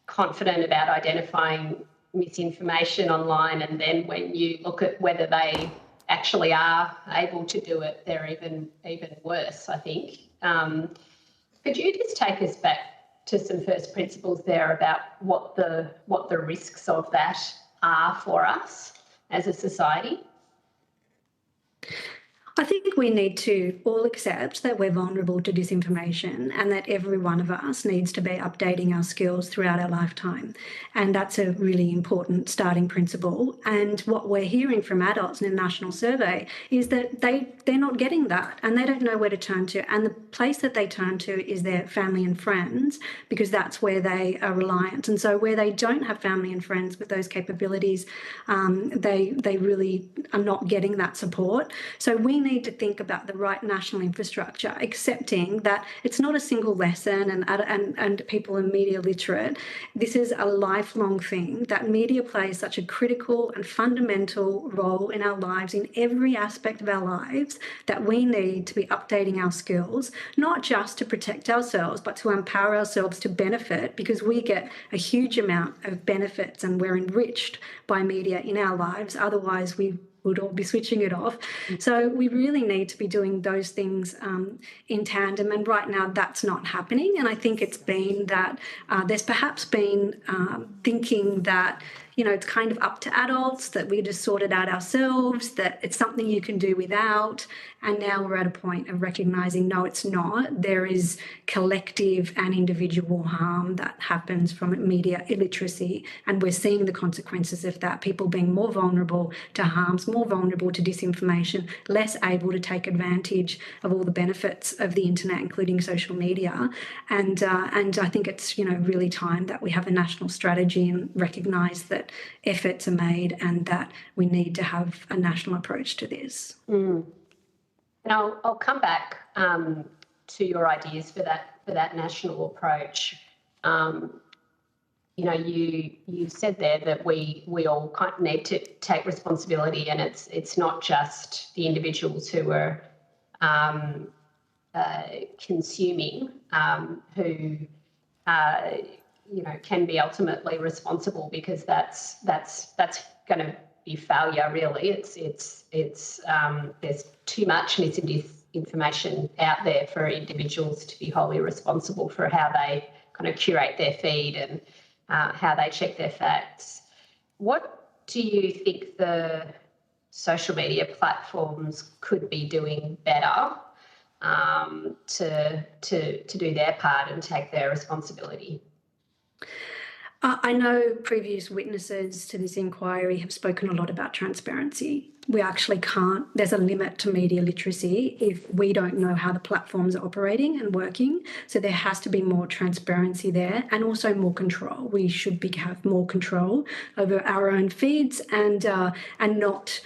confident about identifying misinformation online, and then when you look at whether they actually are able to do it, they're even worse, I think. Could you just take us back to some first principles there about what the risks of that are for us as a society? I think we need to all accept that we're vulnerable to disinformation, and that every one of us needs to be updating our skills throughout our lifetime. And that's a really important starting principle. And what we're hearing from adults in a national survey is that they're not getting that, and they don't know where to turn to. And the place that they turn to is their family and friends, because that's where they are reliant. And so where they don't have family and friends with those capabilities, they really are not getting that support. So we need to think about the right national infrastructure, accepting that it's not a single lesson and people are media literate. This is a lifelong thing, that media plays such a critical and fundamental role in our lives, in every aspect of our lives, that we need to be updating our skills, not just to protect ourselves, but to empower ourselves to benefit, because we get a huge amount of benefits and we're enriched by media in our lives. Otherwise, we would all be switching it off. So we really need to be doing those things in tandem, and right now that's not happening. And I think it's been that there's perhaps been thinking that, you know, it's kind of up to adults, that we just sort it out ourselves, that it's something you can do without. And now we're at a point of recognising, no, it's not. There is collective and individual harm that happens from media illiteracy, and we're seeing the consequences of that. People being more vulnerable to harms, more vulnerable to disinformation, less able to take advantage of all the benefits of the internet, including social media. And I think it's, you know, really time that we have a national strategy and recognise that efforts are made and that we need to have a national approach to this. And I'll come back to your ideas for that national approach. You know, you said there that we all kind of need to take responsibility, and it's not just the individuals who are consuming who you know, can be ultimately responsible, because that's going to be failure. Really, it's there's too much misinformation out there for individuals to be wholly responsible for how they kind of curate their feed and how they check their facts. What do you think the social media platforms could be doing better to do their part and take their responsibility? I know previous witnesses to this inquiry have spoken a lot about transparency. We actually can't, there's a limit to media literacy if we don't know how the platforms are operating and working. So there has to be more transparency there and also more control. We should have more control over our own feeds and not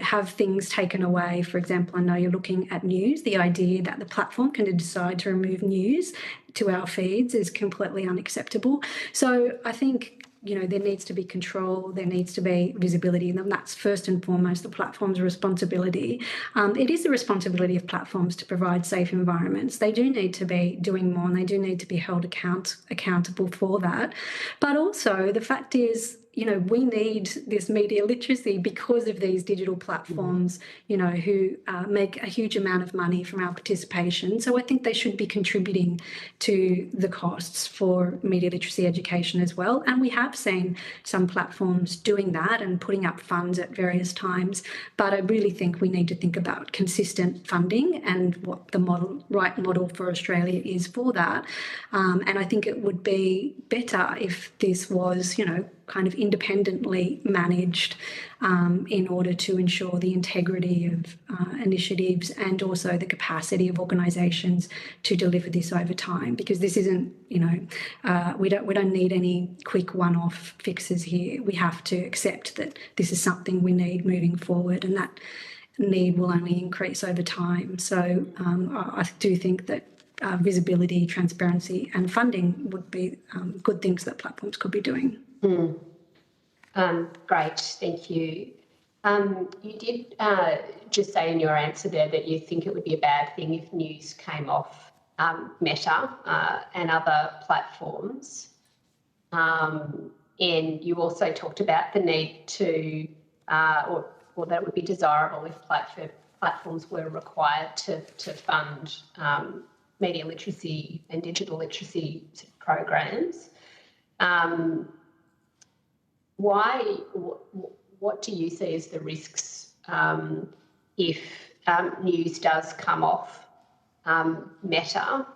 have things taken away. For example, I know you're looking at news. The idea that the platform can decide to remove news to our feeds is completely unacceptable. So I think, there needs to be control, there needs to be visibility, and that's first and foremost the platform's responsibility. It is the responsibility of platforms to provide safe environments. They do need to be doing more and they do need to be held accountable for that. But also the fact is, we need this media literacy because of these digital platforms, who make a huge amount of money from our participation. So I think they should be contributing to the costs for media literacy education as well. And we have seen some platforms doing that and putting up funds at various times. But I really think we need to think about consistent funding and what the right model for Australia is for that. And I think it would be better if this was, kind of independently managed in order to ensure the integrity of initiatives and also the capacity of organisations to deliver this over time. Because this isn't, we don't need any quick one-off fixes here. We have to accept that this is something we need moving forward, and that need will only increase over time. So I do think that visibility, transparency, and funding would be good things that platforms could be doing. Great, thank you. You did just say in your answer there that you think it would be a bad thing if news came off Meta and other platforms. And you also talked about the need to, or that it would be desirable if platforms were required to fund media literacy and digital literacy programs. What do you see as the risks if news does come off Meta,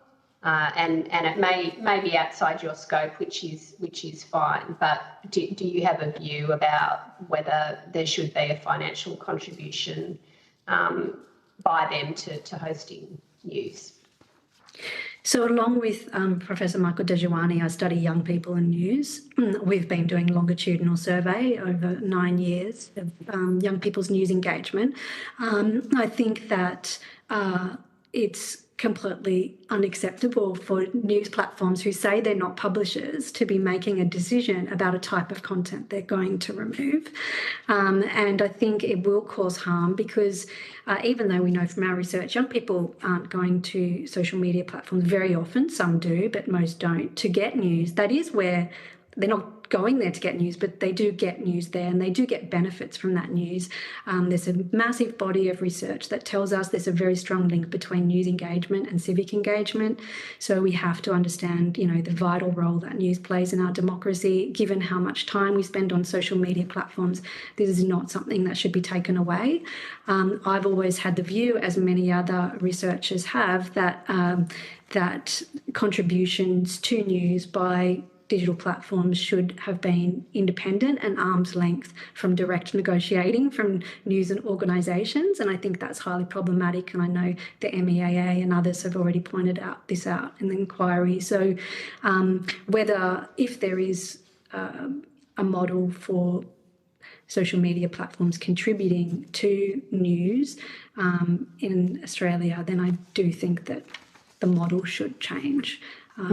and it may be outside your scope, which is fine. But do you have a view about whether there should be a financial contribution by them to hosting news? So along with Professor Michael Dejuani, I study young people and news. We've been doing longitudinal survey over 9 years of young people's news engagement. I think that it's completely unacceptable for news platforms who say they're not publishers to be making a decision about a type of content they're going to remove. And I think it will cause harm because even though we know from our research, young people aren't going to social media platforms very often, some do, but most don't, to get news. That is where they're not going there to get news, but they do get news there and they do get benefits from that news. There's a massive body of research that tells us there's a very strong link between news engagement and civic engagement. So we have to understand, the vital role that news plays in our democracy. Given how much time we spend on social media platforms, this is not something that should be taken away. I've always had the view, as many other researchers have, that that contributions to news by digital platforms should have been independent and arm's length from direct negotiating from news and organisations. And I think that's highly problematic. And I know the MEAA and others have already pointed this out in the inquiry. So if there is a model for social media platforms contributing to news in Australia, then I do think that the model should change.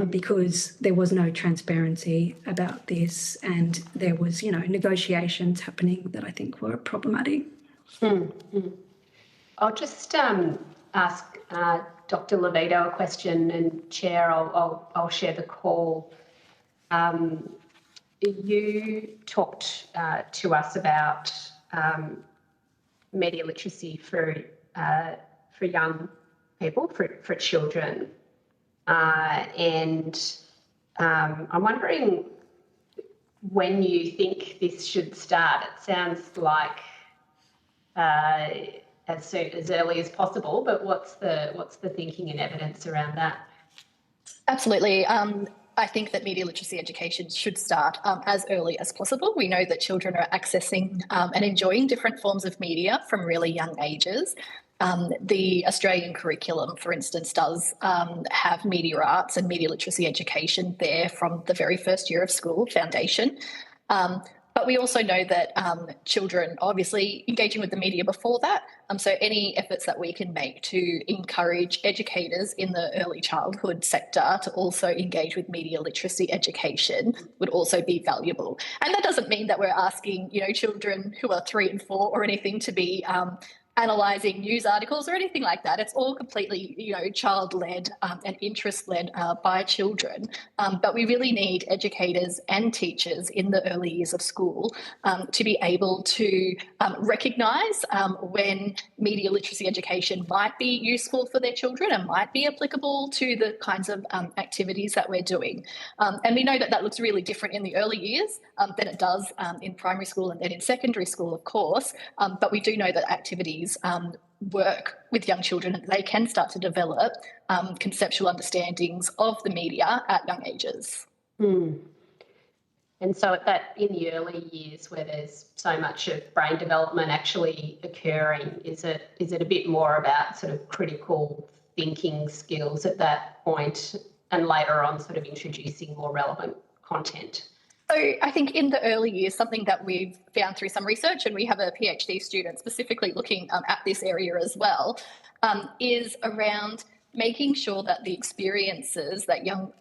Because there was no transparency about this and there was, negotiations happening that I think were problematic. I'll just ask Dr. Levito a question, and Chair, I'll share the call. You talked to us about media literacy for young people, for children. And I'm wondering when you think this should start. It sounds like as early as possible, but what's the thinking and evidence around that? Absolutely. I think that media literacy education should start as early as possible. We know that children are accessing and enjoying different forms of media from really young ages. The Australian curriculum, for instance, does have media arts and media literacy education there from the very first year of school, foundation. But we also know that children are obviously engaging with the media before that. So any efforts that we can make to encourage educators in the early childhood sector to also engage with media literacy education would also be valuable. And that doesn't mean that we're asking, children who are 3 and 4 or anything to be analysing news articles or anything like that. It's all completely, child-led and interest-led by children. But we really need educators and teachers in the early years of school to be able to recognise when media literacy education might be useful for their children and might be applicable to the kinds of activities that we're doing. And we know that looks really different in the early years than it does in primary school and then in secondary school, of course. But we do know that activities work with young children and they can start to develop conceptual understandings of the media at young ages. And so in the early years where there's so much of brain development actually occurring, is it a bit more about sort of critical thinking skills at that point and later on sort of introducing more relevant content? So I think in the early years, something that we've found through some research, and we have a PhD student specifically looking at this area as well, is around making sure that the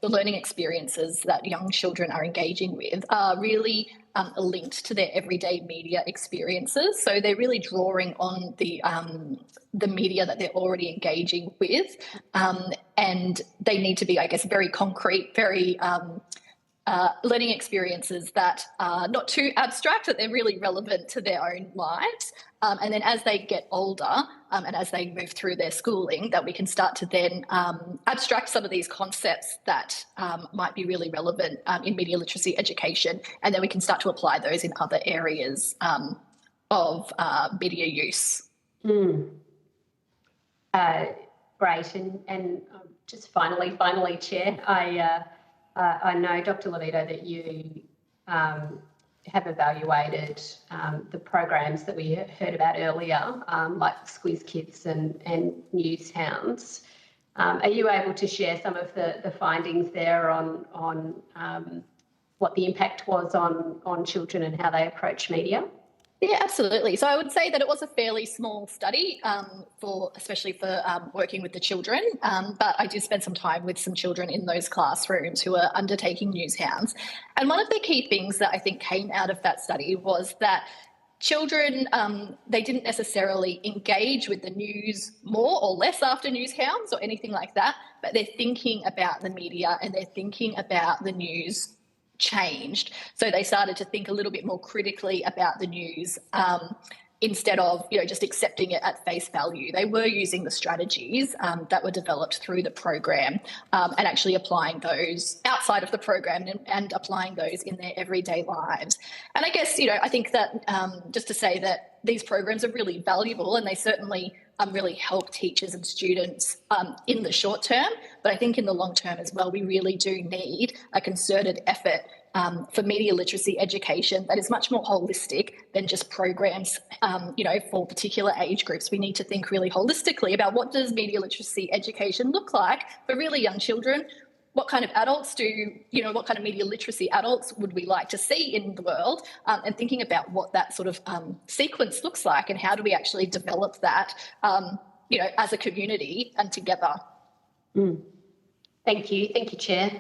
learning experiences that young children are engaging with are really linked to their everyday media experiences. So they're really drawing on the media that they're already engaging with, and they need to be, I guess, very concrete, very learning experiences that are not too abstract, that they're really relevant to their own lives. And then as they get older and as they move through their schooling, that we can start to then abstract some of these concepts that might be really relevant in media literacy education. And then we can start to apply those in other areas of media use. Great. And just finally, Chair, I know, Dr. Levito, that you have evaluated the programs that we heard about earlier, like Squiz Kids and News Hounds. Are you able to share some of the findings there on what the impact was on children and how they approach media? Yeah, absolutely. So I would say that it was a fairly small study, especially for working with the children, but I did spend some time with some children in those classrooms who are undertaking News Hounds. And one of the key things that I think came out of that study was that children, they didn't necessarily engage with the news more or less after News Hounds or anything like that, but they're thinking about the media and they're thinking about the news changed. So they started to think a little bit more critically about the news instead of just accepting it at face value. They were using the strategies that were developed through the program and actually applying those outside of the program and applying those in their everyday lives. And I guess, I think that just to say that these programs are really valuable and they certainly really help teachers and students in the short term. But I think in the long term as well, we really do need a concerted effort for media literacy education that is much more holistic than just programs, for particular age groups. We need to think really holistically about what does media literacy education look like for really young children. What kind of adults what kind of media literacy adults would we like to see in the world, and thinking about what that sort of sequence looks like and how do we actually develop that, as a community and together. Thank you. Thank you, Chair.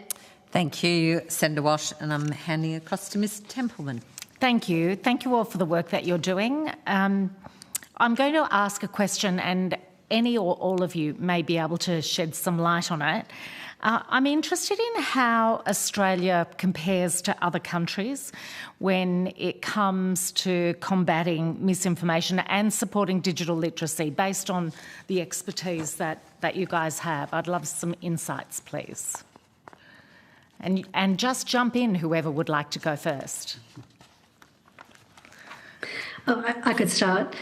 Thank you, Senator Walsh, and I'm handing across to Ms Templeman. Thank you. Thank you all for the work that you're doing. I'm going to ask a question and any or all of you may be able to shed some light on it. I'm interested in how Australia compares to other countries when it comes to combating misinformation and supporting digital literacy based on the expertise that you guys have. I'd love some insights, please. And just jump in, whoever would like to go first. Oh, I could start.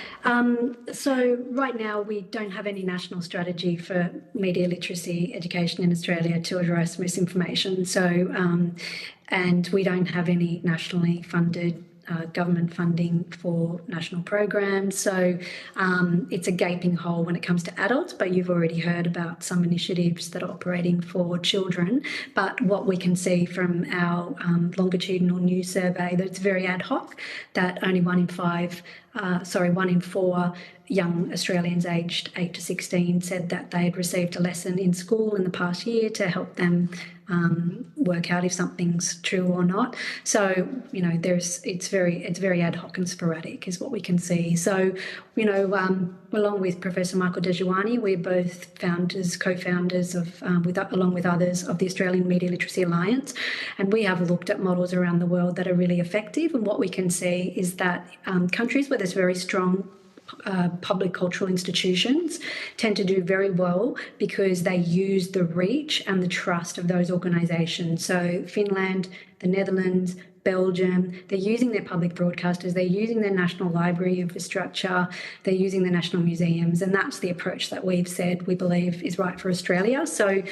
So right now we don't have any national strategy for media literacy education in Australia to address misinformation. So, and we don't have any nationally funded government funding for national programs. So it's a gaping hole when it comes to adults, but you've already heard about some initiatives that are operating for children. But what we can see from our longitudinal news survey, that's very ad hoc, that only 1 in 4 young Australians aged 8 to 16 said that they had received a lesson in school in the past year to help them work out if something's true or not. So, you know, it's very ad hoc and sporadic is what we can see. So, you know, along with Professor Michael Dejuani, we're both co-founders of, along with others, of the Australian Media Literacy Alliance, and we have looked at models around the world that are really effective. And what we can see is that countries where there's very strong public cultural institutions tend to do very well because they use the reach and the trust of those organisations. So Finland, the Netherlands, Belgium, they're using their public broadcasters, they're using their national library infrastructure, they're using the national museums, and that's the approach that we've said we believe is right for Australia. So,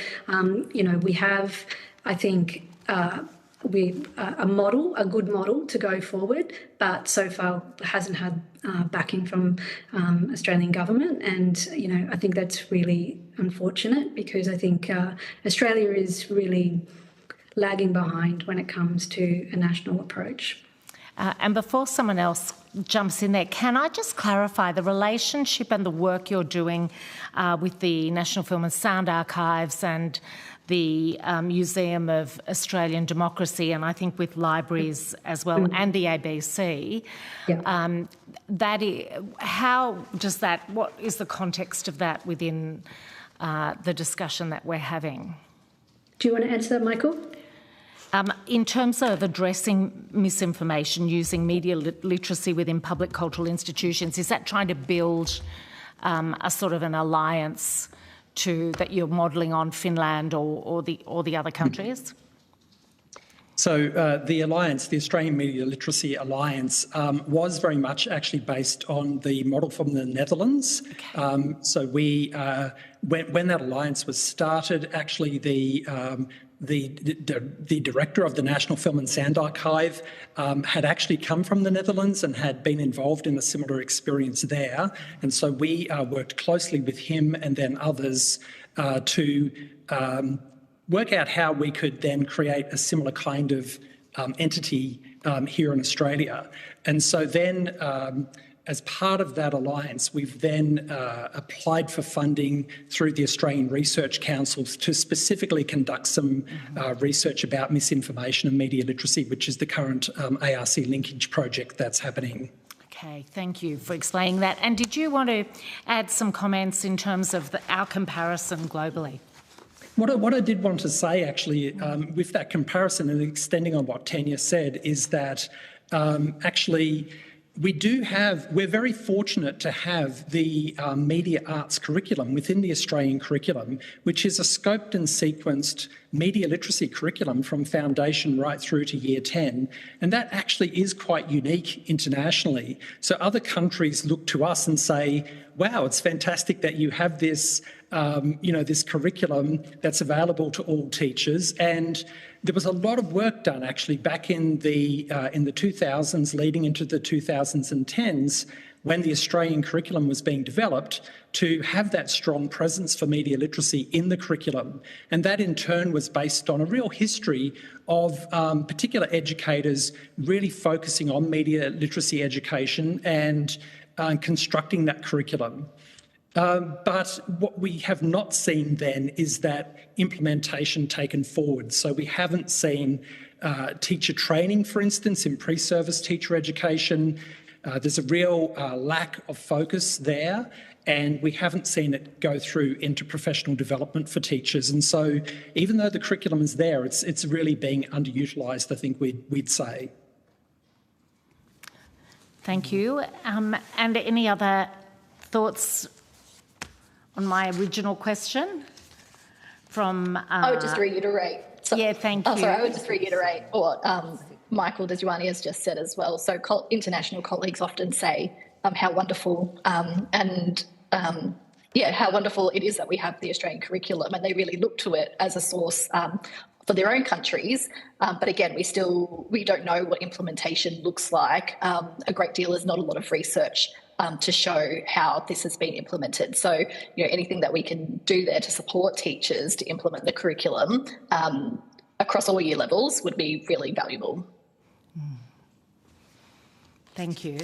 you know, we have, I think, a good model to go forward, but so far hasn't had backing from Australian government, and you know, I think that's really unfortunate because I think Australia is really lagging behind when it comes to a national approach. And before someone else jumps in there, can I just clarify the relationship and the work you're doing with the National Film and Sound Archives and the Museum of Australian Democracy, and I think with libraries as well, and the ABC. Yeah. What is the context of that within the discussion that we're having? Do you want to answer that, Michael? In terms of addressing misinformation using media literacy within public cultural institutions, is that trying to build a sort of an alliance that you're modelling on Finland or the other countries? So the Alliance, the Australian Media Literacy Alliance, was very much actually based on the model from the Netherlands. Okay. So we, when that alliance was started, actually the director of the National Film and Sound Archive had actually come from the Netherlands and had been involved in a similar experience there. And so we worked closely with him and then others to work out how we could then create a similar kind of entity here in Australia. And so then as part of that alliance, we've then applied for funding through the Australian Research Council to specifically conduct some research about misinformation and media literacy, which is the current ARC linkage project that's happening. Okay, thank you for explaining that. And did you want to add some comments in terms of our comparison globally? What I did want to say, actually, with that comparison and extending on what Tanya said, is that actually we're very fortunate to have the media arts curriculum within the Australian curriculum, which is a scoped and sequenced media literacy curriculum from foundation right through to year 10. And that actually is quite unique internationally. So other countries look to us and say, wow, it's fantastic that you have this, this curriculum that's available to all teachers. And there was a lot of work done actually back in the 2000s leading into the 2010s when the Australian curriculum was being developed to have that strong presence for media literacy in the curriculum. And that in turn was based on a real history of particular educators really focusing on media literacy education and constructing that curriculum. But what we have not seen then is that implementation taken forward. So we haven't seen teacher training, for instance, in pre-service teacher education. There's a real lack of focus there, and we haven't seen it go through into professional development for teachers. And so even though the curriculum is there, it's really being underutilised, I think we'd say. Thank you. And any other thoughts on my original question? I would just reiterate. Thank you. Sorry, I would just reiterate what Michael Dejuani has just said as well. So international colleagues often say how wonderful how wonderful it is that we have the Australian curriculum, and they really look to it as a source for their own countries. But again, we don't know what implementation looks like. A great deal is not a lot of research to show how this has been implemented. So, anything that we can do there to support teachers to implement the curriculum across all year levels would be really valuable. Thank you.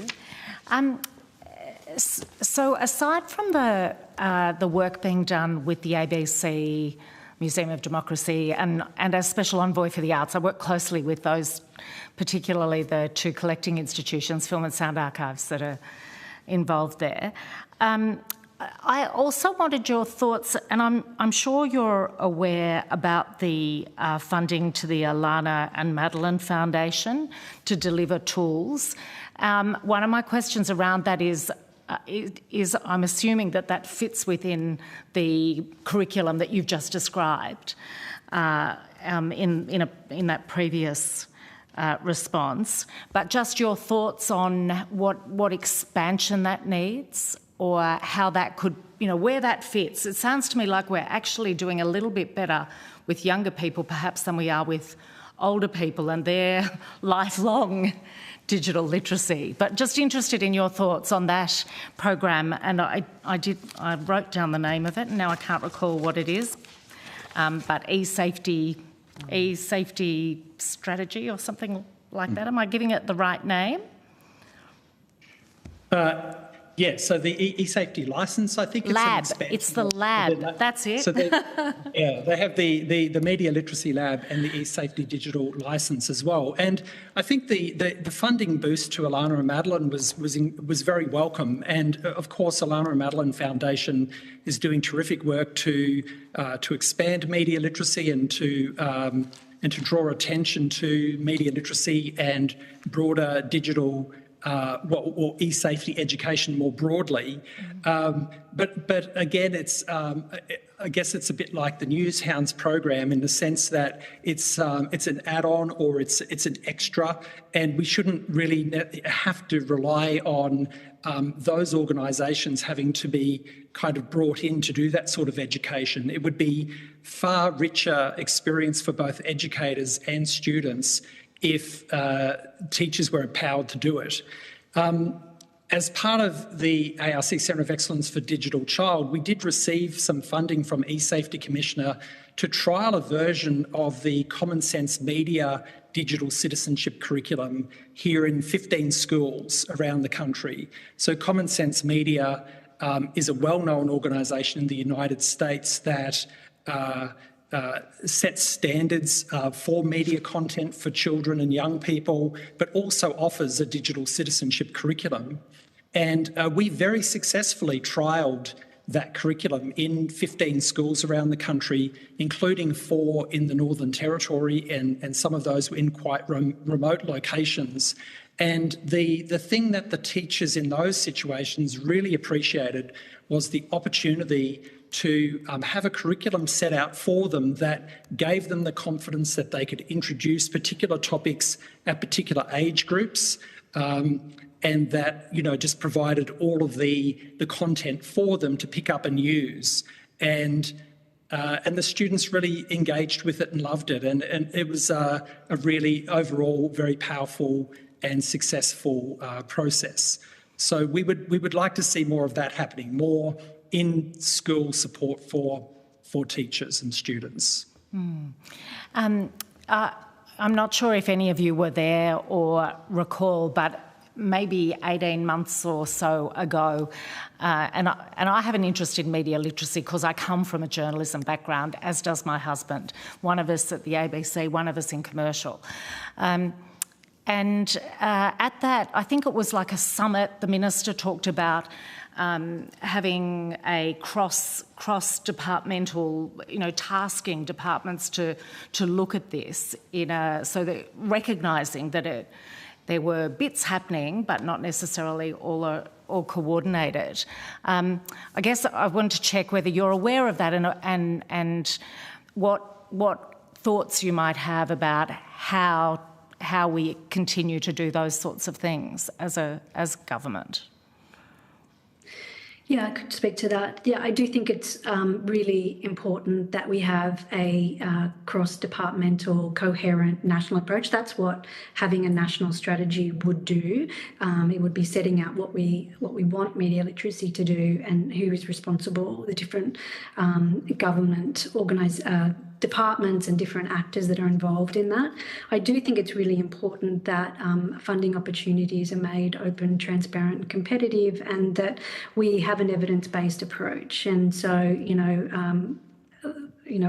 So aside from the work being done with the ABC, Museum of Democracy, and as Special Envoy for the Arts, I work closely with those, particularly the two collecting institutions, Film and Sound Archives, that are involved there. I also wanted your thoughts, and I'm sure you're aware about the funding to the Alana and Madeline Foundation to deliver tools. One of my questions around that is I'm assuming that fits within the curriculum that you've just described in that previous response, but just your thoughts on what expansion that needs, or how that could, where that fits. It sounds to me like we're actually doing a little bit better with younger people perhaps than we are with older people and their lifelong digital literacy. But just interested in your thoughts on that program. And I wrote down the name of it, and now I can't recall what it is. But e-safety strategy or something like that. Am I giving it the right name? So the e-safety licence, I think it's lab. an expansion. It's the lab. That's it. So they have the Media Literacy Lab and the e-safety digital licence as well. And I think the funding boost to Alana and Madeline was very welcome. And of course, Alana and Madeline Foundation is doing terrific work to expand media literacy and to draw attention to media literacy and broader digital or e-safety education more broadly. But again, I guess it's a bit like the Newshounds program in the sense that it's an add-on or it's an extra, and we shouldn't really have to rely on those organisations having to be kind of brought in to do that sort of education. It would be far richer experience for both educators and students if teachers were empowered to do it. As part of the ARC Centre of Excellence for Digital Child, we did receive some funding from eSafety Commissioner to trial a version of the Common Sense Media digital citizenship curriculum here in 15 schools around the country. So Common Sense Media is a well-known organisation in the United States that sets standards for media content for children and young people, but also offers a digital citizenship curriculum. And we very successfully trialled that curriculum in 15 schools around the country, including 4 in the Northern Territory, and some of those were in quite remote locations. And the thing that the teachers in those situations really appreciated was the opportunity to have a curriculum set out for them that gave them the confidence that they could introduce particular topics at particular age groups, and that, just provided all of the content for them to pick up and use. And the students really engaged with it and loved it. And it was a really overall very powerful and successful process. So we would like to see more of that happening, more in-school support for teachers and students. I'm not sure if any of you were there or recall, but maybe 18 months or so ago, and I have an interest in media literacy because I come from a journalism background, as does my husband, one of us at the ABC, one of us in commercial. at that, I think it was like a summit, the minister talked about having a cross-departmental, tasking departments to look at this so that recognising that there were bits happening, but not necessarily all coordinated. I guess I want to check whether you're aware of that and what thoughts you might have about how we continue to do those sorts of things as government. Yeah, I could speak to that. Yeah, I do think it's really important that we have a cross-departmental, coherent national approach. That's what having a national strategy would do. It would be setting out what we want media literacy to do and who is responsible, the different government departments and different actors that are involved in that. I do think it's really important that funding opportunities are made open, transparent and competitive, and that we have an evidence-based approach. And so,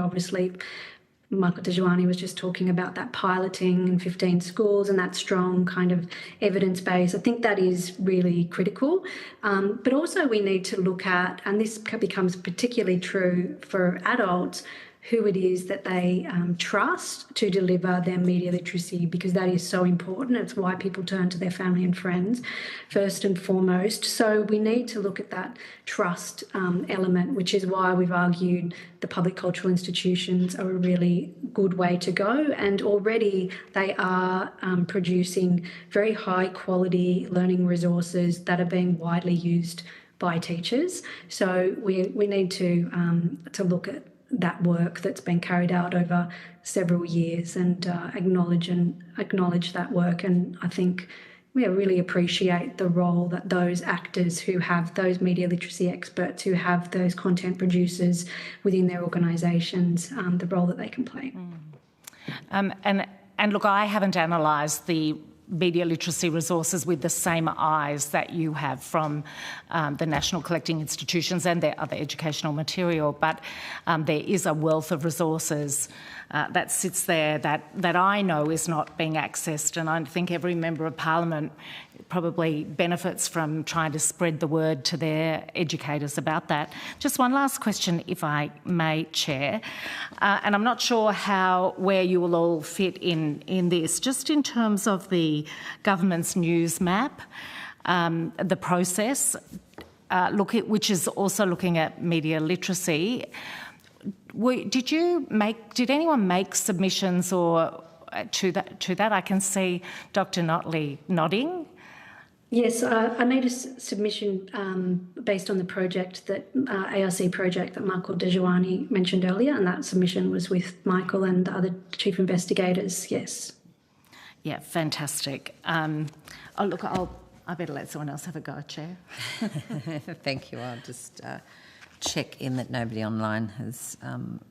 obviously Michael Dejuani was just talking about that piloting in 15 schools and that strong kind of evidence base. I think that is really critical. But also we need to look at, and this becomes particularly true for adults, who it is that they trust to deliver their media literacy, because that is so important. It's why people turn to their family and friends first and foremost. So we need to look at that trust element, which is why we've argued the public cultural institutions are a really good way to go. And already they are producing very high quality learning resources that are being widely used by teachers. So we need to look at that work that's been carried out over several years and acknowledge that work. And I think we really appreciate the role that those actors who have those media literacy experts, who have those content producers within their organisations, the role that they can play. And look, I haven't analysed the media literacy resources with the same eyes that you have from the national collecting institutions and their other educational material, but there is a wealth of resources that sits there that I know is not being accessed, and I think every member of parliament probably benefits from trying to spread the word to their educators about that. Just one last question, if I may, Chair, and I'm not sure where you will all fit in this, just in terms of the government's news map, the process, which is also looking at media literacy. Did anyone make submissions or to that? I can see Dr. Notley nodding. Yes, I made a submission based on the project ARC project that Michael Dejuani mentioned earlier, and that submission was with Michael and the other chief investigators. Yes. Yeah, fantastic. I better let someone else have a go, Chair. Thank you. I'll just check in that nobody online has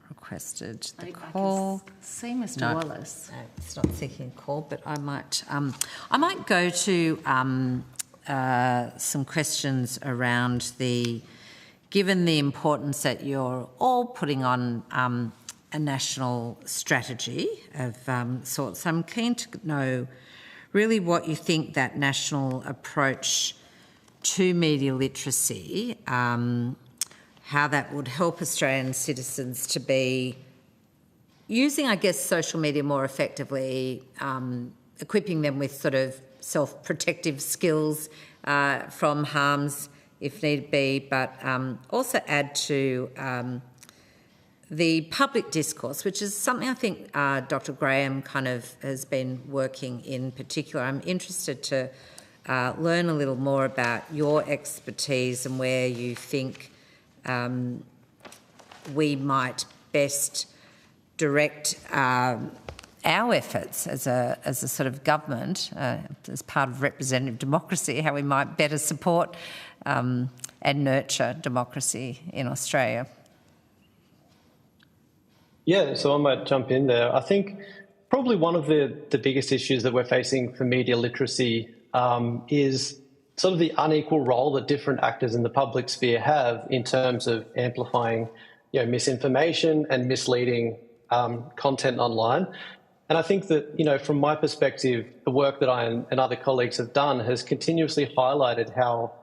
requested the call. See Mr. Wallace. No, it's not seeking a call, but I might go to some questions around given the importance that you're all putting on a national strategy of sorts. I'm keen to know really what you think that national approach to media literacy, how that would help Australian citizens to be using, I guess, social media more effectively, equipping them with sort of self-protective skills from harms if need be, but also add to the public discourse, which is something I think Dr. Graham kind of has been working in particular. I'm interested to learn a little more about your expertise and where you think we might best direct our efforts as a sort of government, as part of representative democracy, how we might better support and nurture democracy in Australia. Yeah, so I might jump in there. I think probably one of the biggest issues that we're facing for media literacy is sort of the unequal role that different actors in the public sphere have in terms of amplifying, misinformation and misleading content online. And I think that, from my perspective, the work that I and other colleagues have done has continuously highlighted how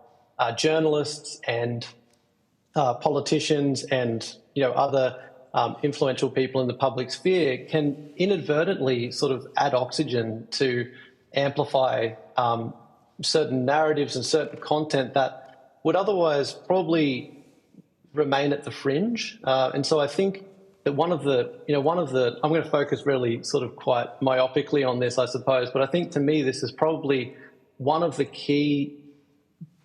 journalists and politicians and, other influential people in the public sphere can inadvertently sort of add oxygen to amplify certain narratives and certain content that would otherwise probably remain at the fringe. And so I think that I'm going to focus really sort of quite myopically on this, I suppose, but I think to me this is probably one of the key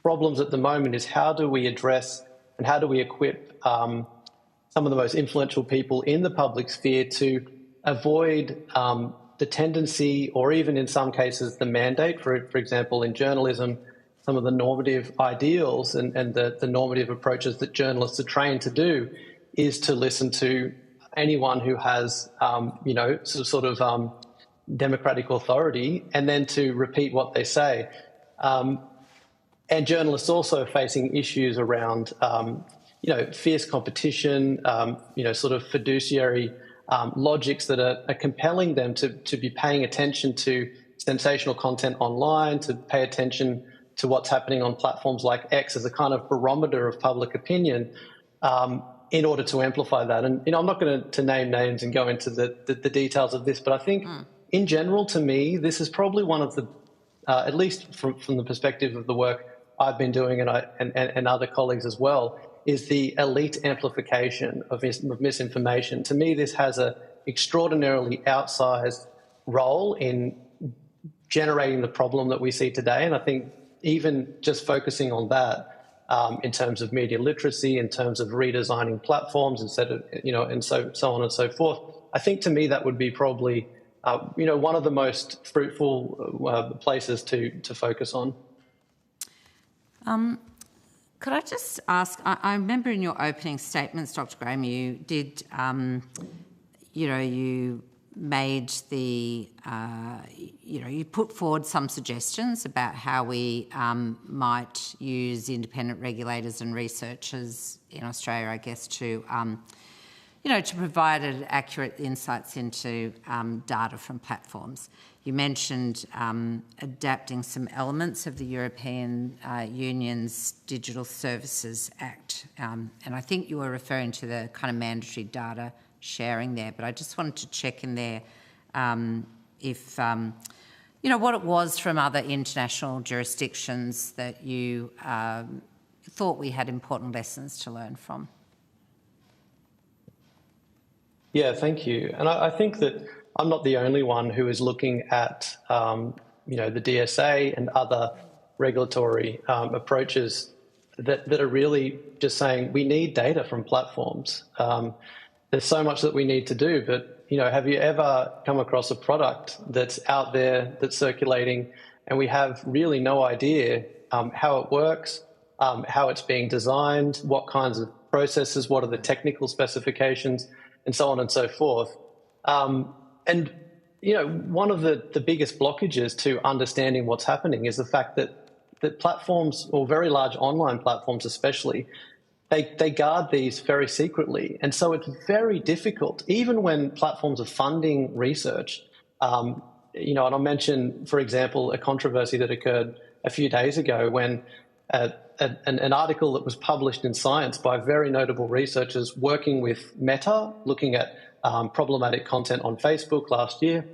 problems at the moment is how do we address and how do we equip some of the most influential people in the public sphere to avoid the tendency, or even in some cases the mandate, for example, in journalism, some of the normative ideals and the normative approaches that journalists are trained to do is to listen to anyone who has, democratic authority and then to repeat what they say. And journalists also are facing issues around, fierce competition, sort of fiduciary logics that are compelling them to be paying attention to sensational content online, to pay attention to what's happening on platforms like X as a kind of barometer of public opinion in order to amplify that. And, I'm not going to name names and go into the details of this, but I think in general, to me, this is probably one of the, at least from the perspective of the work I've been doing and other colleagues as well, is the elite amplification of misinformation. To me, this has an extraordinarily outsized role in generating the problem that we see today. And I think even just focusing on that in terms of media literacy, in terms of redesigning platforms instead of, and so on and so forth, I think to me that would be probably, one of the most fruitful places to focus on. Could I just ask, I remember in your opening statements, Dr. Graham, you did, you made the, you put forward some suggestions about how we might use independent regulators and researchers in Australia, I guess, to, to provide accurate insights into data from platforms. You mentioned adapting some elements of the European Union's Digital Services Act, and I think you were referring to the kind of mandatory data sharing there, but I just wanted to check in there if, what it was from other international jurisdictions that you thought we had important lessons to learn from. Yeah, thank you. And I think that I'm not the only one who is looking at, the DSA and other regulatory approaches that are really just saying we need data from platforms. There's so much that we need to do, but, have you ever come across a product that's out there, that's circulating, and we have really no idea how it works, how it's being designed, what kinds of processes, what are the technical specifications, and so on and so forth. And, one of the biggest blockages to understanding what's happening is the fact that platforms, or very large online platforms especially, they guard these very secretly. And so it's very difficult, even when platforms are funding research. And I'll mention, for example, a controversy that occurred a few days ago when an article that was published in Science by very notable researchers working with Meta, looking at problematic content on Facebook last year.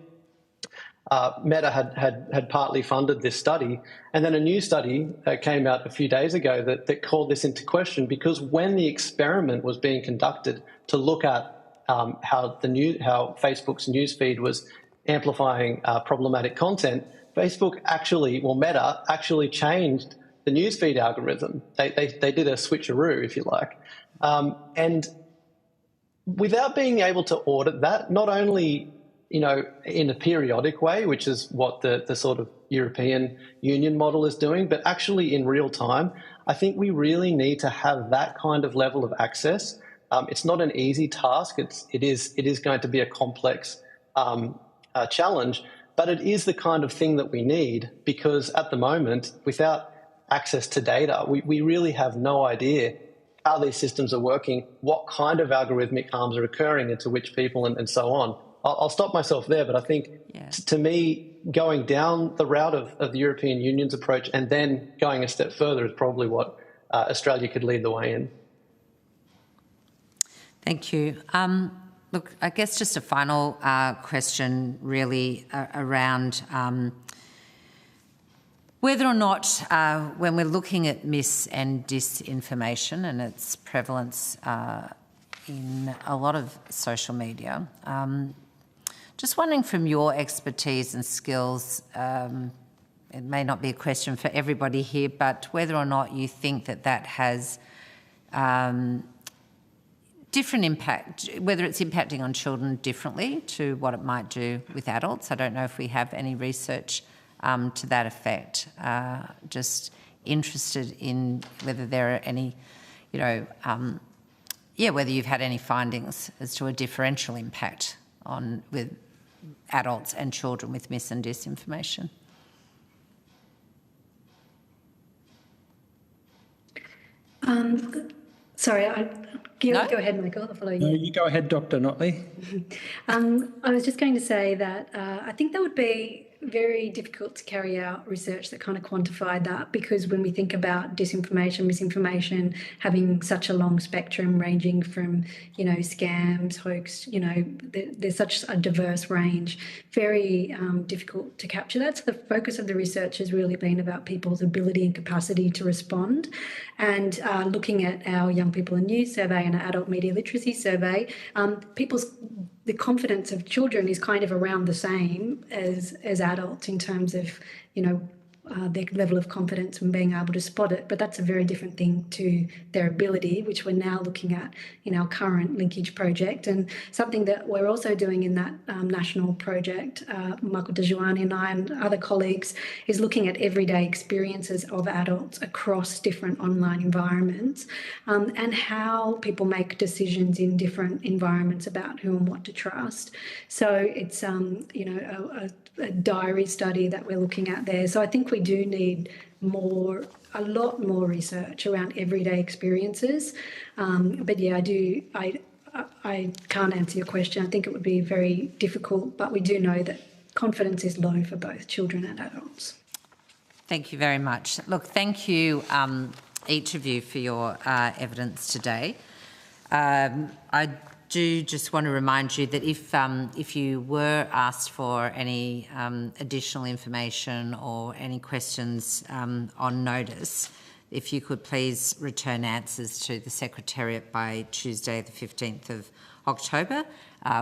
Meta had partly funded this study, and then a new study came out a few days ago that called this into question, because when the experiment was being conducted to look at how Facebook's newsfeed was amplifying problematic content, Meta actually changed the newsfeed algorithm. They did a switcheroo, if you like, and without being able to audit that, not only in a periodic way, which is what the sort of European Union model is doing, but actually in real time, I think we really need to have that kind of level of access. It's not an easy task. It is going to be a complex challenge, but it is the kind of thing that we need, because at the moment, without access to data, we really have no idea how these systems are working, what kind of algorithmic harms are occurring and to which people, and so on. I'll stop myself there, but I think to me, going down the route of the European Union's approach and then going a step further is probably what Australia could lead the way in. Thank you. Look, I guess just a final question really around whether or not when we're looking at mis and disinformation and its prevalence in a lot of social media, just wondering from your expertise and skills, it may not be a question for everybody here, but whether or not you think that that has different impact, whether it's impacting on children differently to what it might do with adults. I don't know if we have any research to that effect. Just interested in whether there are any, whether you've had any findings as to a differential impact with adults and children with mis and disinformation. Sorry, go ahead, Michael. I'll follow you. No, you go ahead, Dr. Notley. I was just going to say that I think that would be very difficult to carry out research that kind of quantified that, because when we think about disinformation, misinformation, having such a long spectrum ranging from, scams, hoax, there's such a diverse range, very difficult to capture that. So the focus of the research has really been about people's ability and capacity to respond. And looking at our Young People in News survey and our Adult Media Literacy survey, the confidence of children is kind of around the same as adults in terms of, their level of confidence and being able to spot it. But that's a very different thing to their ability, which we're now looking at in our current linkage project. And something that we're also doing in that national project, Michael Dejuani and I and other colleagues, is looking at everyday experiences of adults across different online environments and how people make decisions in different environments about who and what to trust. So it's, a diary study that we're looking at there. So I think we do need a lot more research around everyday experiences. But yeah, I can't answer your question. I think it would be very difficult, but we do know that confidence is low for both children and adults. Thank you very much. Look, thank you, each of you, for your evidence today. I do just want to remind you that if you were asked for any additional information or any questions on notice, if you could please return answers to the Secretariat by Tuesday the 15th of October,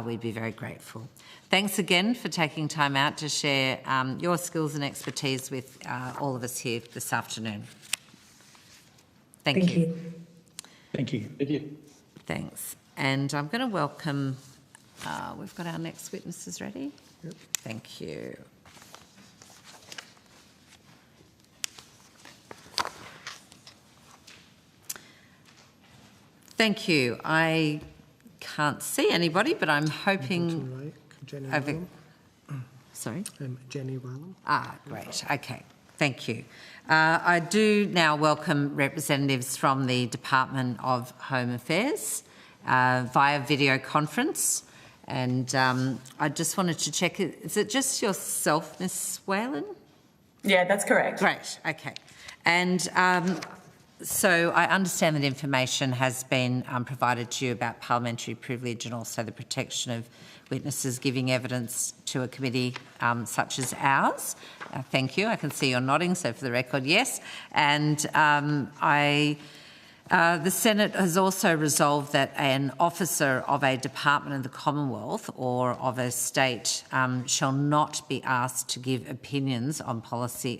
we'd be very grateful. Thanks again for taking time out to share your skills and expertise with all of us here this afternoon. Thank you. Thank you. Thank you. Thanks. And I'm going to welcome, we've got our next witnesses ready. Yep. Thank you. Thank you. I can't see anybody, but I'm hoping... Sorry? Jenny Wallam. Ah, great. Okay. Thank you. I do now welcome representatives from the Department of Home Affairs via video conference. And I just wanted to check, is it just yourself, Ms. Whalen? Yeah, that's correct. Great, okay. And so I understand that information has been provided to you about parliamentary privilege and also the protection of witnesses giving evidence to a committee such as ours. Thank you. I can see you're nodding, so for the record, yes. And the Senate has also resolved that an officer of a department of the Commonwealth or of a state shall not be asked to give opinions on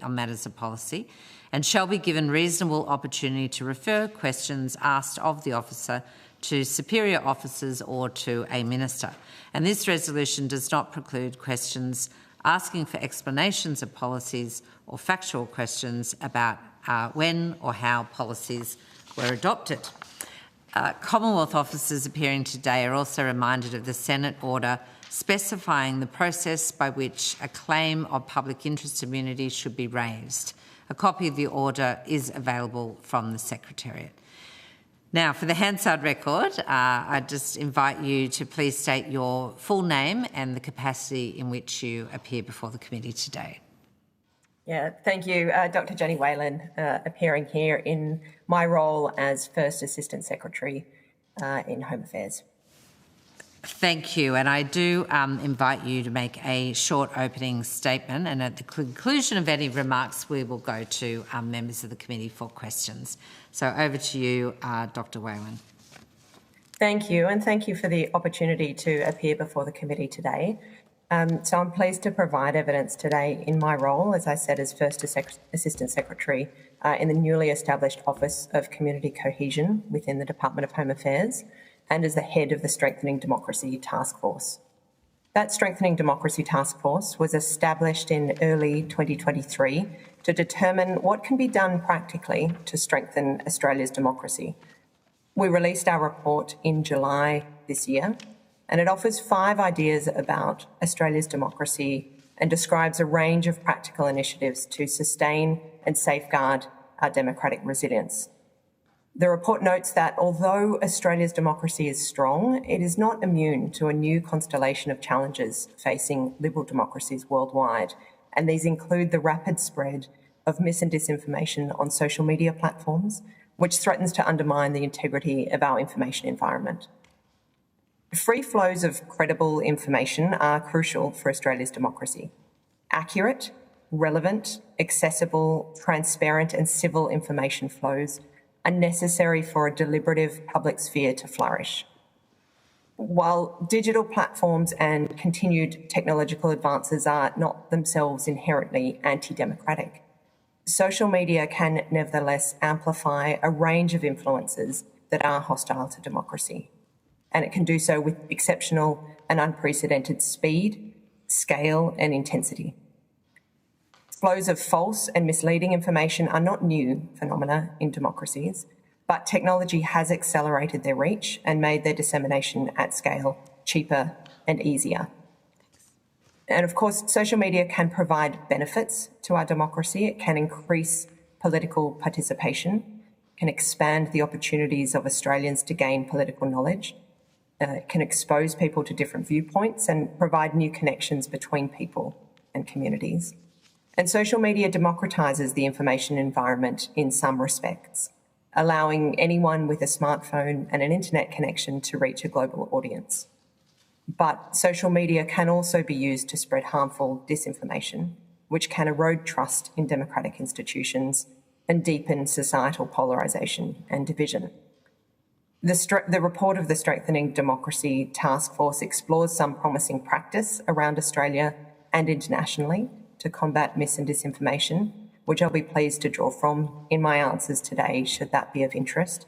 matters of policy, and shall be given reasonable opportunity to refer questions asked of the officer to superior officers or to a minister. And this resolution does not preclude questions asking for explanations of policies or factual questions about when or how policies were adopted. Commonwealth officers appearing today are also reminded of the Senate order specifying the process by which a claim of public interest immunity should be raised. A copy of the order is available from the Secretariat. Now, for the Hansard record, I just invite you to please state your full name and the capacity in which you appear before the committee today. Yeah, thank you. Dr. Jenny Whalen, appearing here in my role as First Assistant Secretary in Home Affairs. Thank you, and I do invite you to make a short opening statement, and at the conclusion of any remarks we will go to members of the committee for questions. So over to you, Dr. Whalen. Thank you, and thank you for the opportunity to appear before the committee today. So I'm pleased to provide evidence today in my role, as I said, as First Assistant Secretary in the newly established Office of Community Cohesion within the Department of Home Affairs, and as the head of the Strengthening Democracy Task Force. That Strengthening Democracy Task Force was established in early 2023 to determine what can be done practically to strengthen Australia's democracy. We released our report in July this year, and it offers 5 ideas about Australia's democracy and describes a range of practical initiatives to sustain and safeguard our democratic resilience. The report notes that although Australia's democracy is strong, it is not immune to a new constellation of challenges facing liberal democracies worldwide, and these include the rapid spread of mis and disinformation on social media platforms, which threatens to undermine the integrity of our information environment. Free flows of credible information are crucial for Australia's democracy. Accurate, relevant, accessible, transparent and civil information flows are necessary for a deliberative public sphere to flourish. While digital platforms and continued technological advances are not themselves inherently anti-democratic, social media can nevertheless amplify a range of influences that are hostile to democracy. And it can do so with exceptional and unprecedented speed, scale and intensity. Flows of false and misleading information are not new phenomena in democracies, but technology has accelerated their reach and made their dissemination at scale cheaper and easier. And of course, social media can provide benefits to our democracy. It can increase political participation, can expand the opportunities of Australians to gain political knowledge, it can expose people to different viewpoints and provide new connections between people and communities. And social media democratises the information environment in some respects, allowing anyone with a smartphone and an internet connection to reach a global audience. But social media can also be used to spread harmful disinformation, which can erode trust in democratic institutions and deepen societal polarisation and division. The report of the Strengthening Democracy Task Force explores some promising practice around Australia and internationally to combat mis and disinformation, which I'll be pleased to draw from in my answers today, should that be of interest.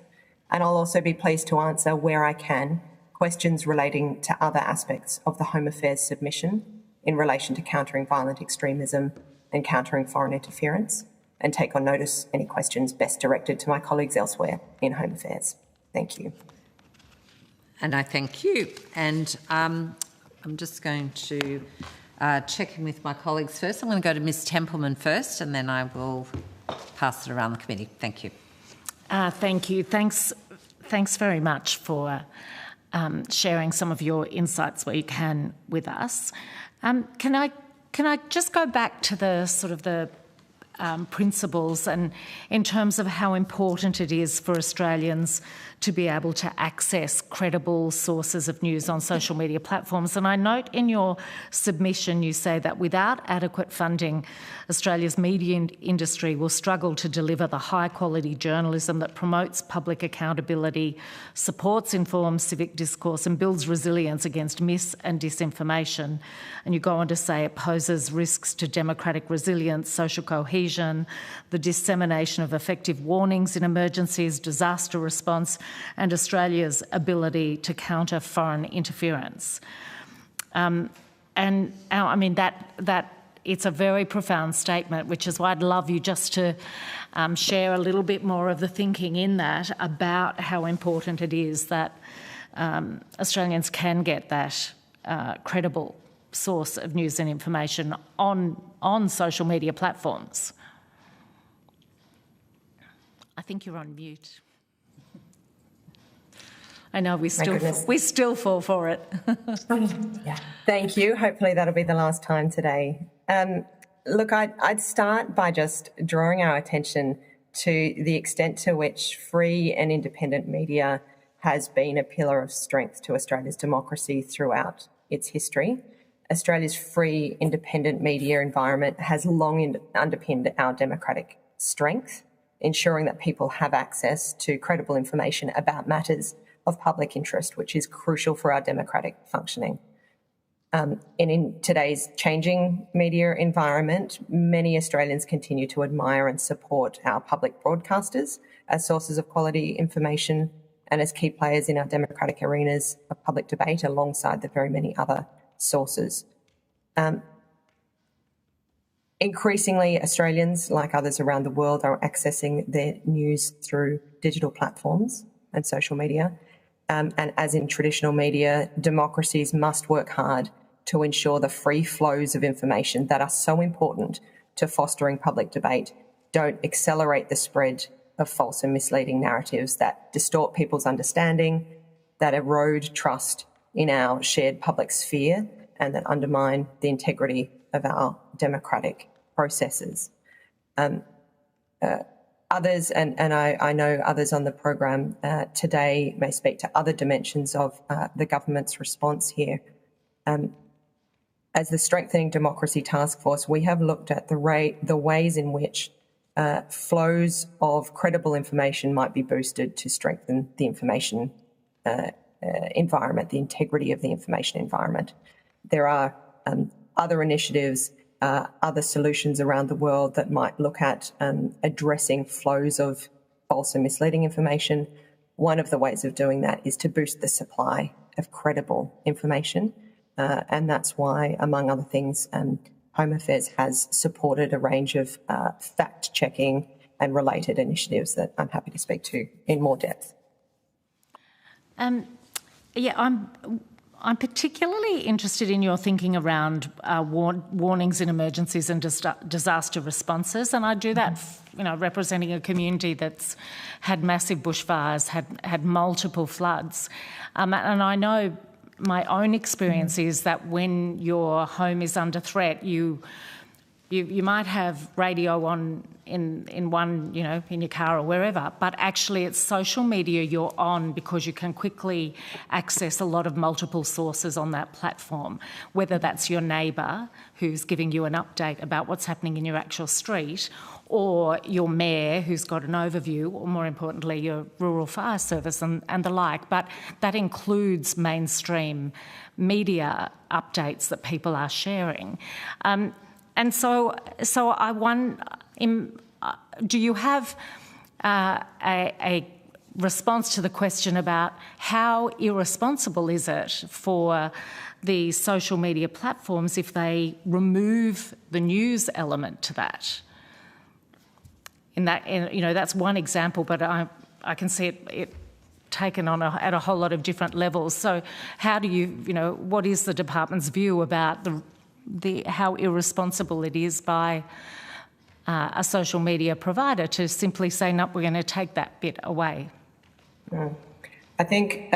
And I'll also be pleased to answer, where I can, questions relating to other aspects of the Home Affairs submission in relation to countering violent extremism and countering foreign interference, and take on notice any questions best directed to my colleagues elsewhere in Home Affairs. Thank you. And I thank you. And I'm just going to check in with my colleagues first. I'm going to go to Ms Templeman first, and then I will pass it around the committee. Thank you. Thank you. Thanks very much for sharing some of your insights where you can with us. Can I just go back to the sort of the principles, and in terms of how important it is for Australians to be able to access credible sources of news on social media platforms. And I note in your submission you say that without adequate funding, Australia's media industry will struggle to deliver the high-quality journalism that promotes public accountability, supports informed civic discourse and builds resilience against mis and disinformation. And you go on to say it poses risks to democratic resilience, social cohesion, the dissemination of effective warnings in emergencies, disaster response, and Australia's ability to counter foreign interference. And I mean, that it's a very profound statement, which is why I'd love you just to share a little bit more of the thinking in that about how important it is that Australians can get that credible source of news and information on social media platforms. I think you're on mute. I know we still fall for it. Yeah. Thank you. Hopefully that'll be the last time today. Look, I'd start by just drawing our attention to the extent to which free and independent media has been a pillar of strength to Australia's democracy throughout its history. Australia's free, independent media environment has long underpinned our democratic strength, ensuring that people have access to credible information about matters of public interest, which is crucial for our democratic functioning. And in today's changing media environment, many Australians continue to admire and support our public broadcasters as sources of quality information and as key players in our democratic arenas of public debate alongside the very many other sources. Increasingly, Australians, like others around the world, are accessing their news through digital platforms and social media. And as in traditional media, democracies must work hard to ensure the free flows of information that are so important to fostering public debate don't accelerate the spread of false and misleading narratives that distort people's understanding, that erode trust in our shared public sphere, and that undermine the integrity of our democratic processes. Others, and I know others on the program today may speak to other dimensions of the government's response here. As the Strengthening Democracy Task Force, we have looked at the ways in which flows of credible information might be boosted to strengthen the information environment, the integrity of the information environment. There are other initiatives, other solutions around the world that might look at addressing flows of false and misleading information. One of the ways of doing that is to boost the supply of credible information. And that's why, among other things, Home Affairs has supported a range of fact-checking and related initiatives that I'm happy to speak to in more depth. I'm particularly interested in your thinking around warnings in emergencies and disaster responses, and I do that, representing a community that's had massive bushfires, had multiple floods, and I know my own experience is that when your home is under threat, you might have radio on in one, in your car or wherever, but actually it's social media you're on because you can quickly access a lot of multiple sources on that platform, whether that's your neighbour who's giving you an update about what's happening in your actual street, or your mayor who's got an overview, or more importantly, your rural fire service and the like. But that includes mainstream media updates that people are sharing. And so I wonder, do you have a response to the question about how irresponsible is it for the social media platforms if they remove the news element to that? That's one example, but I can see it taken on at a whole lot of different levels. So how do you, what is the department's view about how irresponsible it is by a social media provider to simply say, no, we're going to take that bit away? I think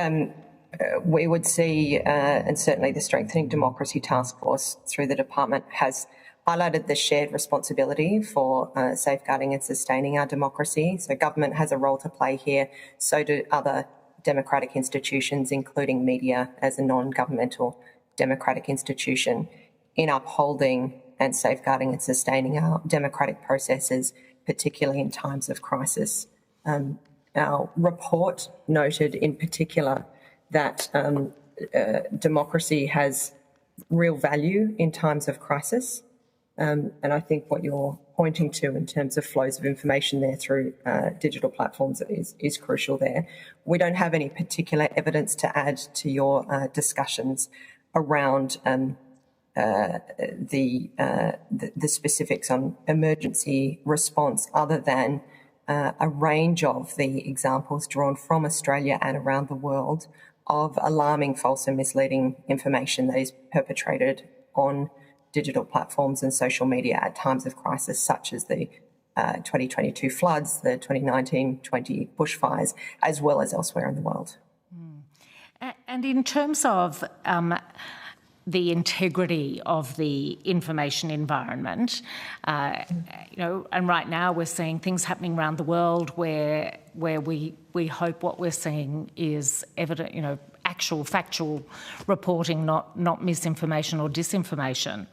we would see, and certainly the Strengthening Democracy Task Force through the department has highlighted the shared responsibility for safeguarding and sustaining our democracy. So government has a role to play here, so do other democratic institutions, including media as a non-governmental democratic institution, in upholding and safeguarding and sustaining our democratic processes, particularly in times of crisis. Our report noted in particular that democracy has real value in times of crisis. And I think what you're pointing to in terms of flows of information there through digital platforms is crucial there. We don't have any particular evidence to add to your discussions around the specifics on emergency response, other than a range of the examples drawn from Australia and around the world of alarming false and misleading information that is perpetrated on digital platforms and social media at times of crisis, such as the 2022 floods, the 2019-20 bushfires, as well as elsewhere in the world. And in terms of the integrity of the information environment, and right now we're seeing things happening around the world where we hope what we're seeing is evident, actual factual reporting, not misinformation or disinformation.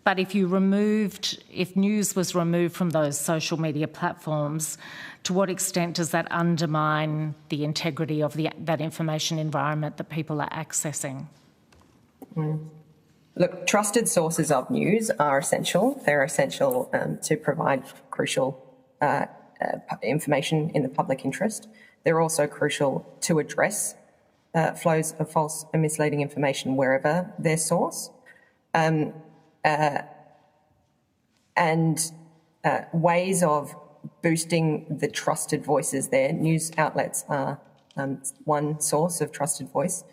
But if news was removed from those social media platforms, to what extent does that undermine the integrity of that information environment that people are accessing? Look, trusted sources of news are essential. They're essential to provide crucial information in the public interest. They're also crucial to address flows of false and misleading information wherever they're sourced. And ways of boosting the trusted voices there. News outlets are one source of trusted voice.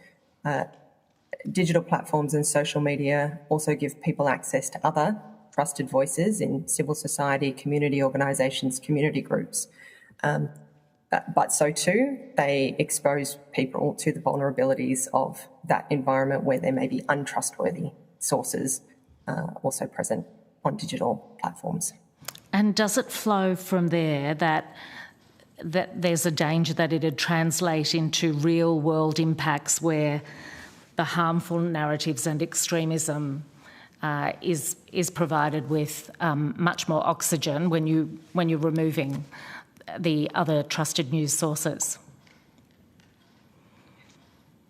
Digital platforms and social media also give people access to other trusted voices in civil society, community organisations, community groups. But so too, they expose people to the vulnerabilities of that environment where there may be untrustworthy sources also present on digital platforms. And does it flow from there that there's a danger that it'd translate into real world impacts where the harmful narratives and extremism is provided with much more oxygen when you're removing the other trusted news sources?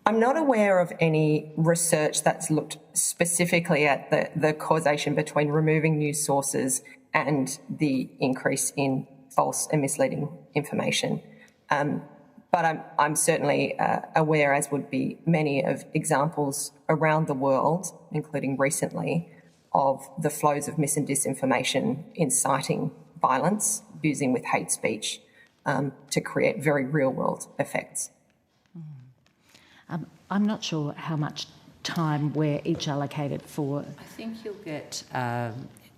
I'm not aware of any research that's looked specifically at the causation between removing news sources and the increase in false and misleading information. But I'm certainly aware, as would be many, of examples around the world, including recently, of the flows of mis and disinformation inciting violence, using with hate speech to create very real-world effects. I'm not sure how much time we're each allocated for. I think you'll get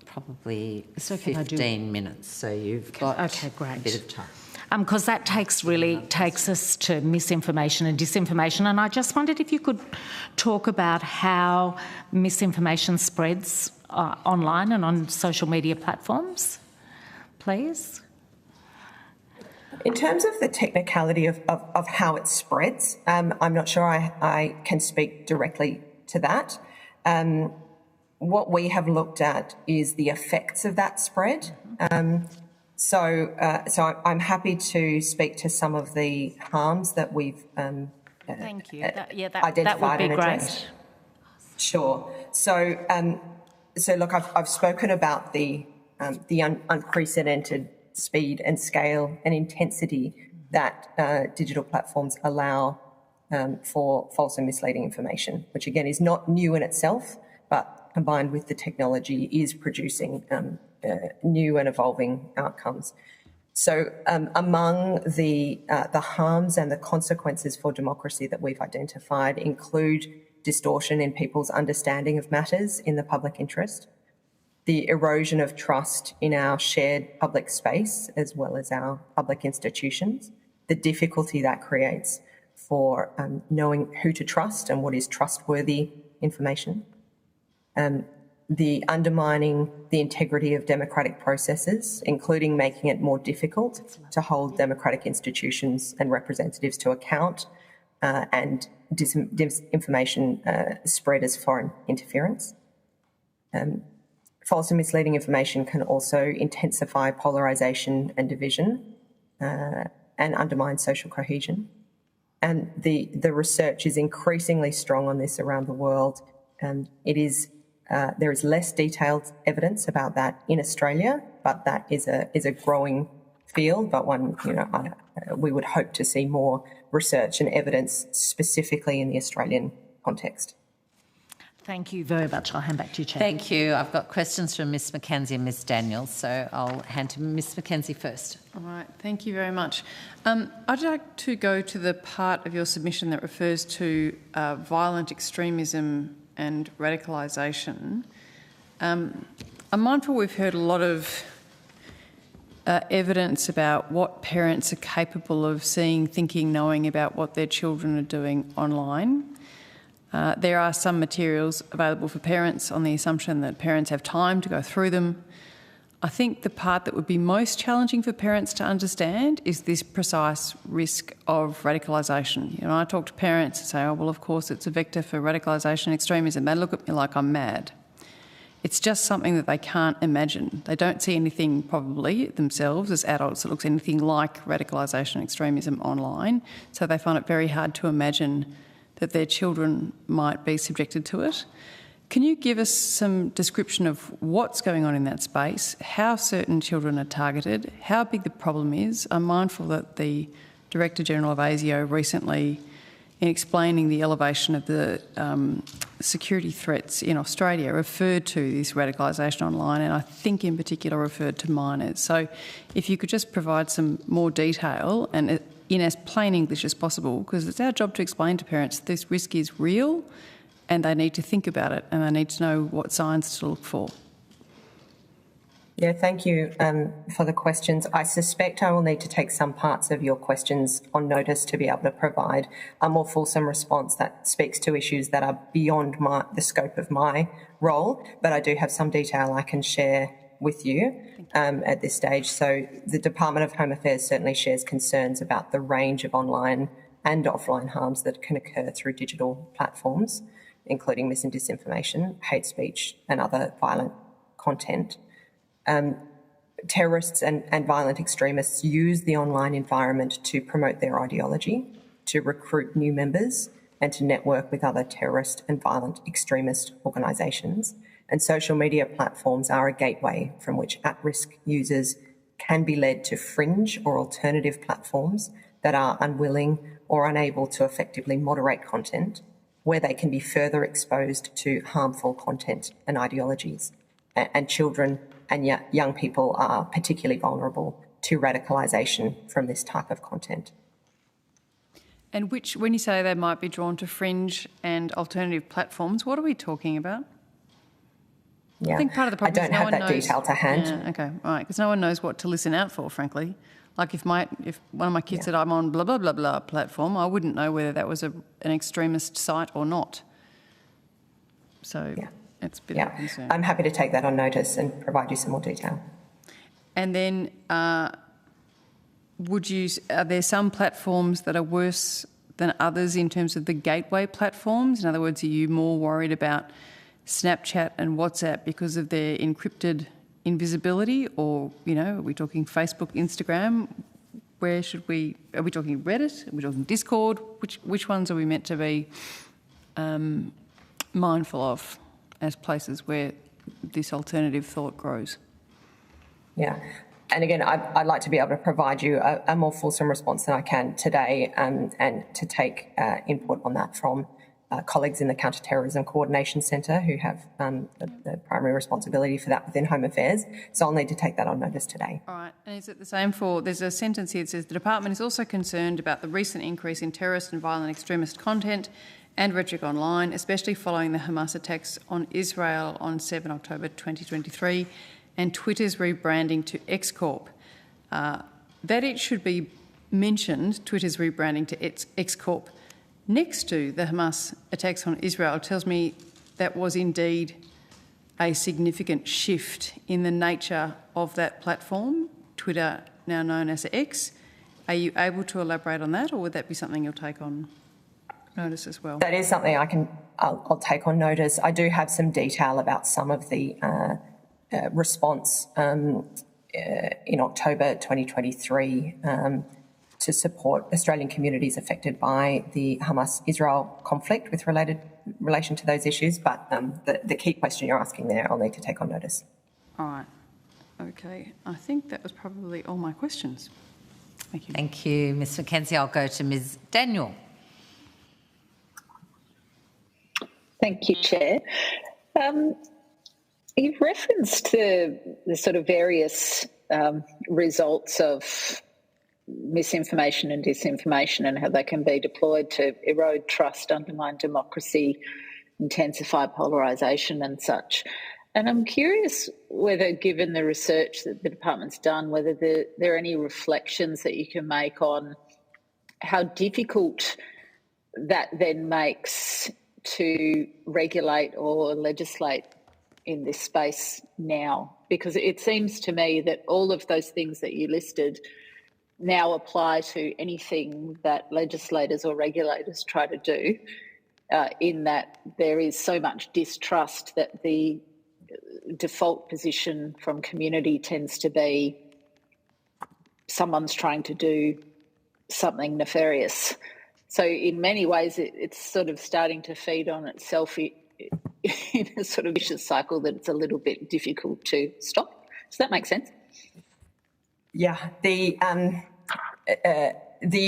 probably 15 minutes, so you've got a bit of time. Because that takes us to misinformation and disinformation. And I just wondered if you could talk about how misinformation spreads online and on social media platforms, please. In terms of the technicality of how it spreads, I'm not sure I can speak directly to that. What we have looked at is the effects of that spread. So I'm happy to speak to some of the harms that we've Thank you. identified that would be and addressed. Great. Sure. So look, I've spoken about the unprecedented speed and scale and intensity that digital platforms allow for false and misleading information, which again is not new in itself, but combined with the technology is producing new and evolving outcomes. So among the harms and the consequences for democracy that we've identified include distortion in people's understanding of matters in the public interest, the erosion of trust in our shared public space as well as our public institutions, the difficulty that creates for knowing who to trust and what is trustworthy information, the undermining the integrity of democratic processes, including making it more difficult to hold democratic institutions and representatives to account, and disinformation spread as foreign interference. False and misleading information can also intensify polarisation and division and undermine social cohesion. And the research is increasingly strong on this around the world, and there is less detailed evidence about that in Australia, but that is a growing field, but one we would hope to see more research and evidence specifically in the Australian context. Thank you very much. I'll hand back to you, Chair. Thank you. I've got questions from Ms Mackenzie and Ms Daniels, so I'll hand to Ms Mackenzie first. All right, thank you very much. I'd like to go to the part of your submission that refers to violent extremism and radicalisation. I'm mindful we've heard a lot of evidence about what parents are capable of seeing, thinking, knowing about what their children are doing online. There are some materials available for parents on the assumption that parents have time to go through them. I think the part that would be most challenging for parents to understand is this precise risk of radicalisation. You know, I talk to parents and say, oh, well, of course, it's a vector for radicalisation and extremism. They look at me like I'm mad. It's just something that they can't imagine. They don't see anything probably themselves as adults that looks anything like radicalisation and extremism online, so they find it very hard to imagine that their children might be subjected to it. Can you give us some description of what's going on in that space, how certain children are targeted, how big the problem is? I'm mindful that the Director General of ASIO recently, in explaining the elevation of the security threats in Australia, referred to this radicalisation online, and I think in particular referred to minors. So if you could just provide some more detail and in as plain English as possible, because it's our job to explain to parents this risk is real and they need to think about it and they need to know what signs to look for. Yeah, thank you for the questions. I suspect I will need to take some parts of your questions on notice to be able to provide a more fulsome response that speaks to issues that are beyond the scope of my role, but I do have some detail I can share with you at this stage. So the Department of Home Affairs certainly shares concerns about the range of online and offline harms that can occur through digital platforms, including mis and disinformation, hate speech and other violent content. Terrorists and violent extremists use the online environment to promote their ideology, to recruit new members and to network with other terrorist and violent extremist organisations. And social media platforms are a gateway from which at-risk users can be led to fringe or alternative platforms that are unwilling or unable to effectively moderate content, where they can be further exposed to harmful content and ideologies. And children and young people are particularly vulnerable to radicalisation from this type of content. And when you say they might be drawn to fringe and alternative platforms, what are we talking about? Yeah, I think part of the problem I don't have that detail to hand. Yeah, okay, all right, because no one knows what to listen out for, frankly. Like if one of my kids said I'm on blah, blah, blah, blah platform, I wouldn't know whether that was an extremist site or not. So it's a bit of a concern. I'm happy to take that on notice and provide you some more detail. And then are there some platforms that are worse than others in terms of the gateway platforms? In other words, are you more worried about Snapchat and WhatsApp because of their encrypted invisibility, or, are we talking Facebook, Instagram? Are we talking Reddit? Are we talking Discord? Which ones are we meant to be mindful of as places where this alternative thought grows? Yeah. And again, I'd like to be able to provide you a more fulsome response than I can today, and to take input on that from colleagues in the Counter-Terrorism Coordination Centre who have the primary responsibility for that within Home Affairs. So I'll need to take that on notice today. All right. And is it the same there's a sentence here that says, the Department is also concerned about the recent increase in terrorist and violent extremist content and rhetoric online, especially following the Hamas attacks on Israel on 7 October 2023 and Twitter's rebranding to X Corp. That it should be mentioned, Twitter's rebranding to X Corp, next to the Hamas attacks on Israel tells me that was indeed a significant shift in the nature of that platform, Twitter, now known as X. Are you able to elaborate on that, or would that be something you'll take on notice as well? That is something I'll take on notice. I do have some detail about some of the response in October 2023 to support Australian communities affected by the Hamas-Israel conflict with relation to those issues. But the key question you're asking there, I'll need to take on notice. All right. Okay. I think that was probably all my questions. Thank you. Thank you, Ms Mackenzie. I'll go to Ms Daniel. Thank you, Chair. You've referenced the sort of various results of misinformation and disinformation and how they can be deployed to erode trust, undermine democracy, intensify polarisation and such. And I'm curious whether, given the research that the department's done, whether there are any reflections that you can make on how difficult that then makes to regulate or legislate in this space now. Because it seems to me that all of those things that you listed now apply to anything that legislators or regulators try to do, in that there is so much distrust that the default position from community tends to be someone's trying to do something nefarious. So in many ways, it's sort of starting to feed on itself in a sort of vicious cycle that it's a little bit difficult to stop. Does that make sense? Yeah, the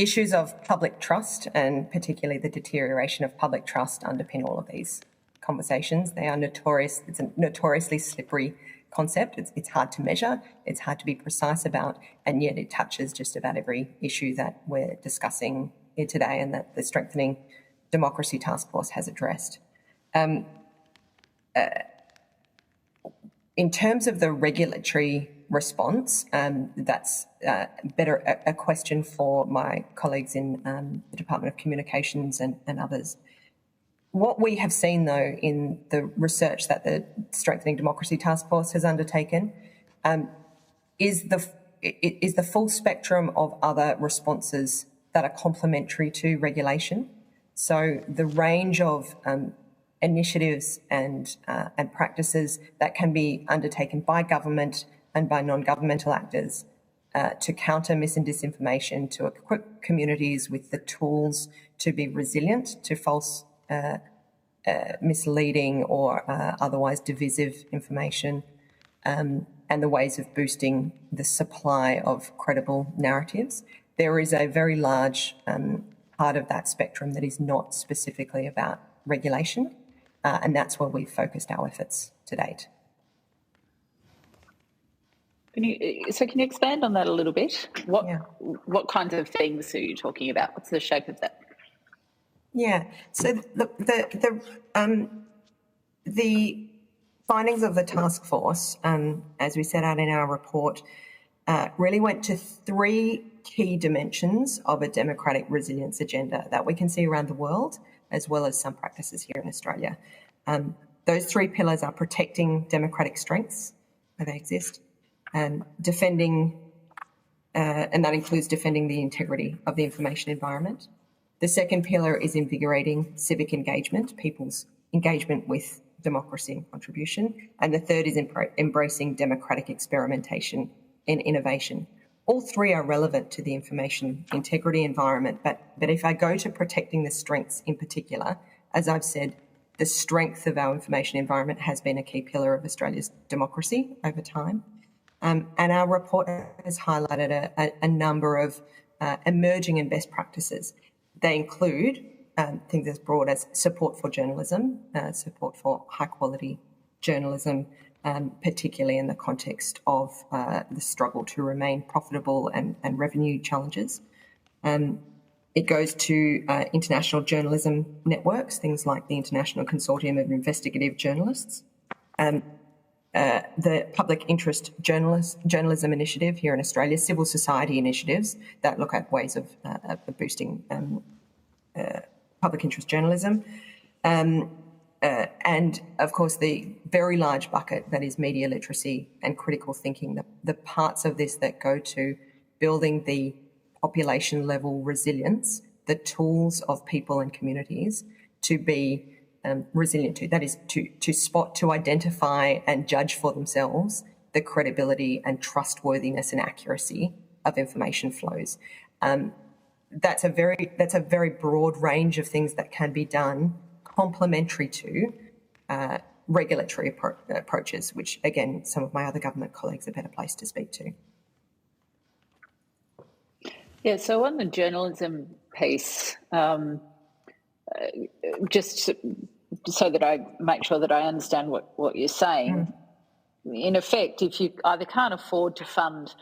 issues of public trust, and particularly the deterioration of public trust, underpin all of these conversations. They are notorious. It's a notoriously slippery concept. It's hard to measure. It's hard to be precise about, and yet it touches just about every issue that we're discussing here today, and that the Strengthening Democracy Task Force has addressed. In terms of the regulatory response, that's better a question for my colleagues in the Department of Communications and others. What we have seen, though, in the research that the Strengthening Democracy Task Force has undertaken is the full spectrum of other responses that are complementary to regulation. So the range of initiatives and practices that can be undertaken by government and by non-governmental actors to counter mis and disinformation, to equip communities with the tools to be resilient to false, misleading or otherwise divisive information, and the ways of boosting the supply of credible narratives. There is a very large part of that spectrum that is not specifically about regulation, and that's where we've focused our efforts to date. Can you expand on that a little bit? What kinds of things are you talking about? What's the shape of that? Yeah. So the findings of the task force, as we set out in our report, really went to three key dimensions of a democratic resilience agenda that we can see around the world, as well as some practices here in Australia. Those three pillars are protecting democratic strengths where they exist, defending, and that includes defending the integrity of the information environment. The second pillar is invigorating civic engagement, people's engagement with democracy and contribution. And the third is embracing democratic experimentation and innovation. All three are relevant to the information integrity environment, but if I go to protecting the strengths in particular, as I've said, the strength of our information environment has been a key pillar of Australia's democracy over time. And our report has highlighted a number of emerging and best practices. They include things as broad as support for journalism, support for high-quality journalism, particularly in the context of the struggle to remain profitable and revenue challenges. It goes to international journalism networks, things like the International Consortium of Investigative Journalists, the Public Interest Journalism Initiative here in Australia, civil society initiatives that look at ways of boosting public interest journalism, and of course the very large bucket that is media literacy and critical thinking, the parts of this that go to building the population level resilience, the tools of people and communities to be resilient to, that is to spot, to identify and judge for themselves the credibility and trustworthiness and accuracy of information flows. That's a very broad range of things that can be done complementary to regulatory approaches, which again, some of my other government colleagues are better placed to speak to. Yeah, so on the journalism piece, just so that I make sure that I understand what you're saying, in effect, if you either can't afford to fund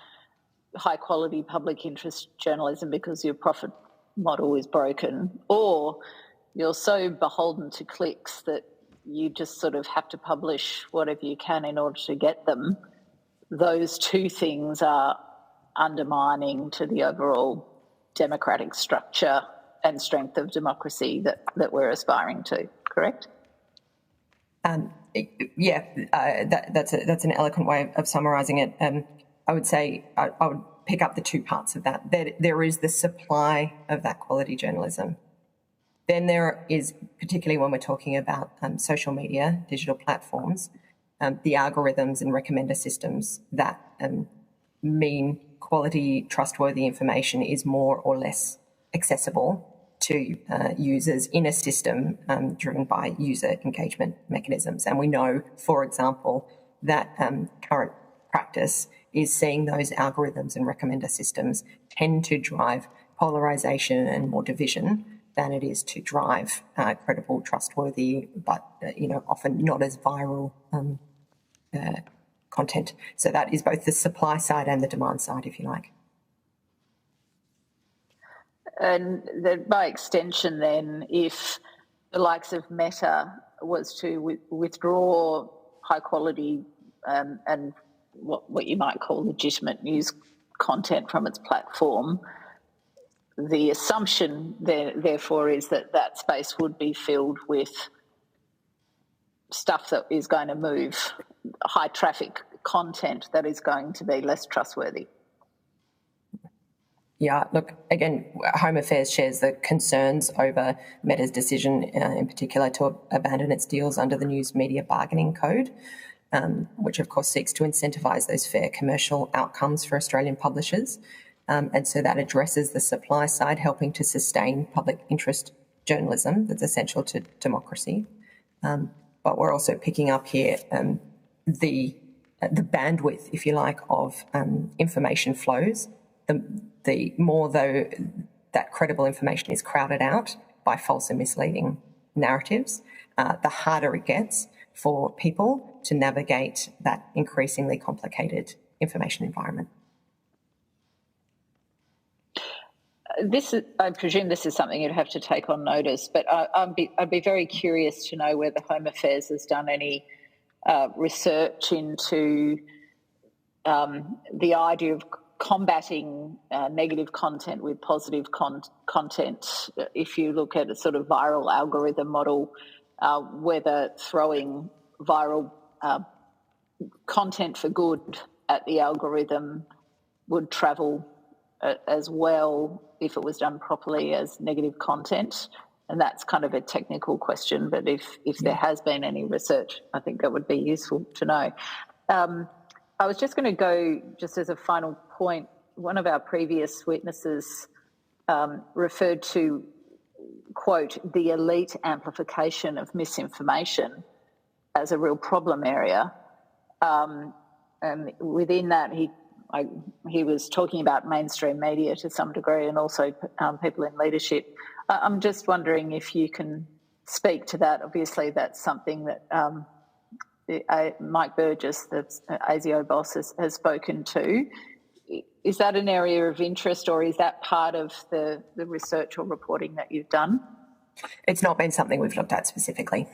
high quality public interest journalism because your profit model is broken, or you're so beholden to clicks that you just sort of have to publish whatever you can in order to get them, those two things are undermining to the overall democratic structure and strength of democracy that we're aspiring to, correct? That's an eloquent way of summarising it. I would say I would pick up the two parts of that. There is the supply of that quality journalism. Then there is, particularly when we're talking about social media, digital platforms, the algorithms and recommender systems that mean quality, trustworthy information is more or less accessible to users in a system driven by user engagement mechanisms. And we know, for example, that current practice is seeing those algorithms and recommender systems tend to drive polarisation and more division than it is to drive credible, trustworthy, but often not as viral content. So that is both the supply side and the demand side, if you like. And by extension then, if the likes of Meta was to withdraw high quality and what you might call legitimate news content from its platform, the assumption therefore is that space would be filled with stuff that is going to move high traffic content that is going to be less trustworthy. Yeah, look, again, Home Affairs shares the concerns over Meta's decision in particular to abandon its deals under the News Media Bargaining Code, which of course seeks to incentivise those fair commercial outcomes for Australian publishers. And so that addresses the supply side, helping to sustain public interest journalism that's essential to democracy. But we're also picking up here the bandwidth, if you like, of information flows. The more, though, that credible information is crowded out by false and misleading narratives, the harder it gets for people to navigate that increasingly complicated information environment. I presume this is something you'd have to take on notice, but I'd be very curious to know whether Home Affairs has done any research into the idea of combating negative content with positive content. If you look at a sort of viral algorithm model, whether throwing viral content for good at the algorithm would travel as well if it was done properly as negative content. And that's kind of a technical question, but if there has been any research, I think that would be useful to know. I was just going to go, just as a final point, one of our previous witnesses referred to, quote, the elite amplification of misinformation as a real problem area. And within that, he was talking about mainstream media to some degree and also people in leadership. I'm just wondering if you can speak to that. Obviously, that's something that Mike Burgess, the ASIO boss, has spoken to. Is that an area of interest, or is that part of the research or reporting that you've done? It's not been something we've looked at specifically.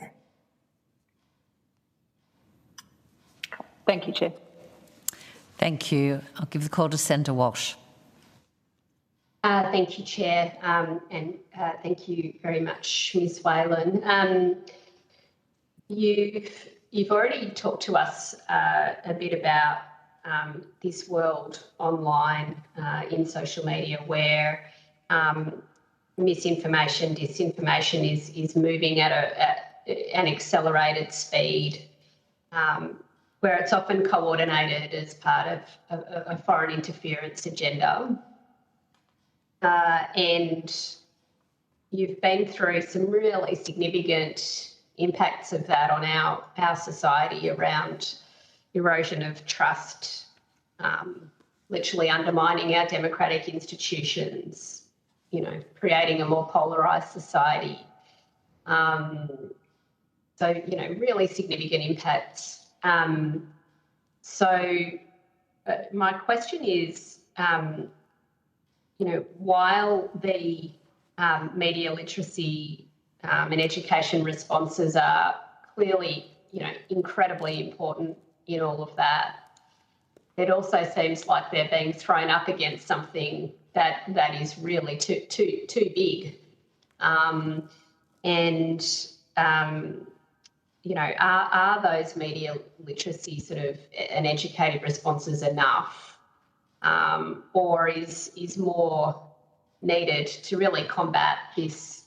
Thank you, Chair. Thank you. I'll give the call to Senator Walsh. Thank you, Chair, and thank you very much, Ms Whalen. You've already talked to us a bit about this world online in social media where misinformation, disinformation is moving at an accelerated speed, where it's often coordinated as part of a foreign interference agenda. And you've been through some really significant impacts of that on our society around erosion of trust, literally undermining our democratic institutions, creating a more polarised society. So, really significant impacts. So my question is, while the media literacy and education responses are clearly, incredibly important in all of that. It also seems like they're being thrown up against something that is really too big. Are those media literacy sort of and educated responses enough, or is more needed to really combat this,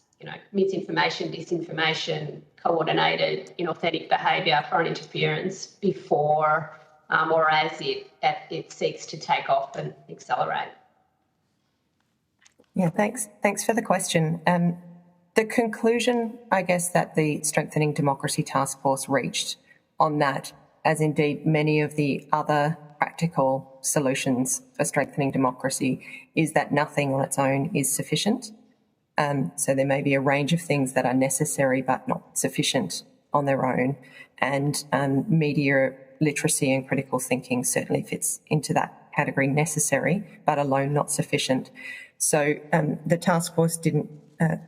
misinformation, disinformation, coordinated, inauthentic behaviour, foreign interference before or as it seeks to take off and accelerate? Yeah, thanks for the question. The conclusion, I guess, that the Strengthening Democracy Task Force reached on that, as indeed many of the other practical solutions for strengthening democracy, is that nothing on its own is sufficient. So there may be a range of things that are necessary but not sufficient on their own, and media literacy and critical thinking certainly fits into that category, necessary but alone not sufficient. So the task force didn't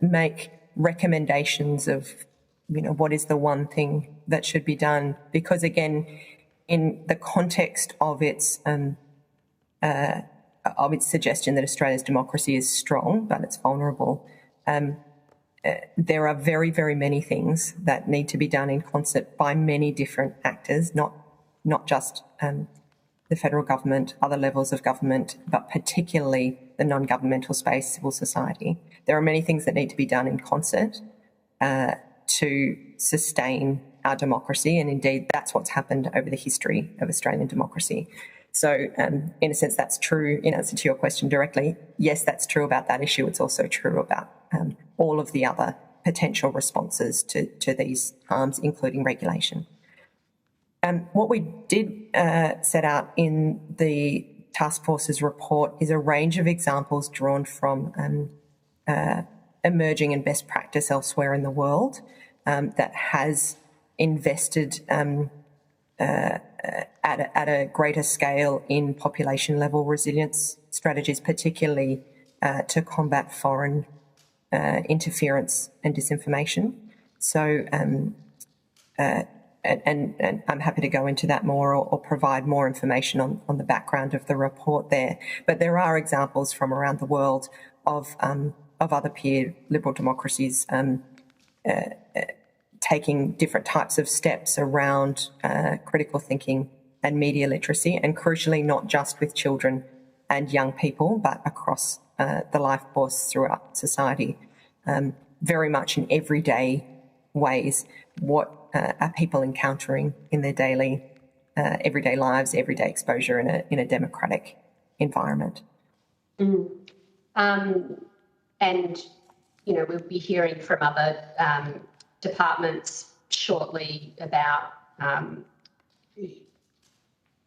make recommendations of, what is the one thing that should be done, because again, in the context of its suggestion that Australia's democracy is strong but it's vulnerable, there are very, very many things that need to be done in concert by many different actors, not just the federal government, other levels of government, but particularly the non-governmental space, civil society. There are many things that need to be done in concert to sustain our democracy, and indeed that's what's happened over the history of Australian democracy. So in a sense, that's true. In answer to your question directly, yes, that's true about that issue. It's also true about all of the other potential responses to these harms, including regulation. What we did set out in the task force's report is a range of examples drawn from emerging and best practice elsewhere in the world that has invested at a greater scale in population level resilience strategies, particularly to combat foreign interference and disinformation. So, and I'm happy to go into that more or provide more information on the background of the report there. But there are examples from around the world of other peer liberal democracies taking different types of steps around critical thinking and media literacy, and crucially not just with children and young people, but across the life course throughout society, very much in everyday ways. What are people encountering in their daily, everyday lives, everyday exposure in a democratic environment? And, we'll be hearing from other departments shortly about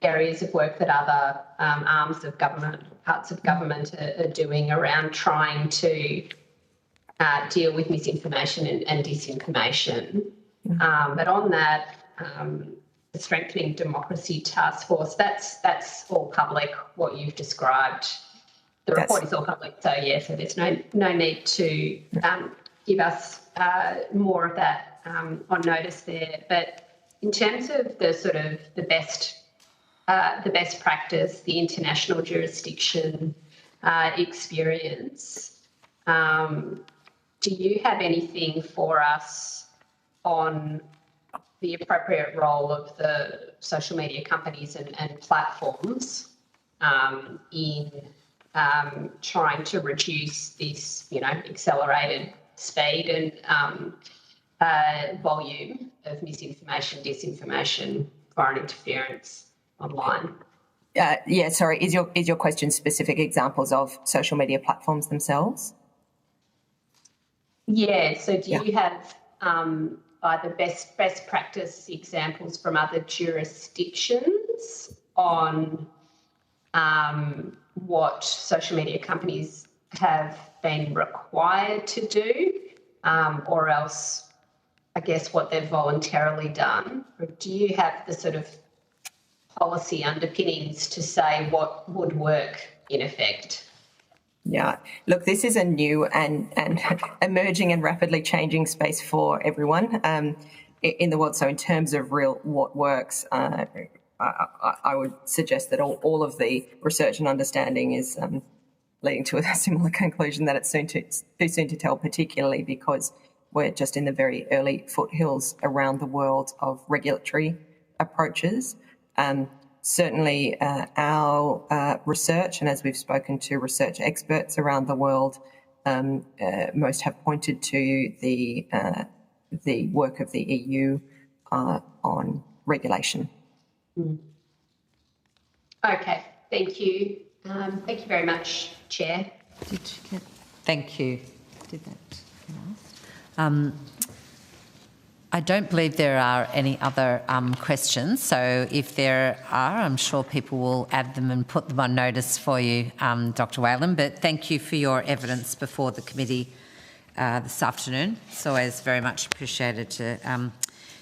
areas of work that other arms of government, parts of government are doing around trying to deal with misinformation and disinformation. But on that, the Strengthening Democracy Task Force, that's all public, what you've described. The report is all public, so so there's no need to give us more of that on notice there. But in terms of the sort of the best practice, the international jurisdiction experience, do you have anything for us on the appropriate role of the social media companies and platforms in trying to reduce this, accelerated speed and volume of misinformation, disinformation, foreign interference online? Sorry. Is your question specific examples of social media platforms themselves? Yeah. So do you have either best practice examples from other jurisdictions on what social media companies have been required to do, or else, I guess, what they've voluntarily done? Or do you have the sort of policy underpinnings to say what would work in effect? Yeah, look, this is a new and emerging and rapidly changing space for everyone. in the world. So in terms of what works, I would suggest that all of the research and understanding is leading to a similar conclusion that it's too soon to tell, particularly because we're just in the very early foothills around the world of regulatory approaches. Certainly our research, and as we've spoken to research experts around the world, most have pointed to the work of the EU on regulation. Okay, thank you. Thank you very much, Chair. Thank you. Did that? I don't believe there are any other questions, so if there are, I'm sure people will add them and put them on notice for you, Dr. Whalen. But thank you for your evidence before the committee this afternoon. It's always very much appreciated to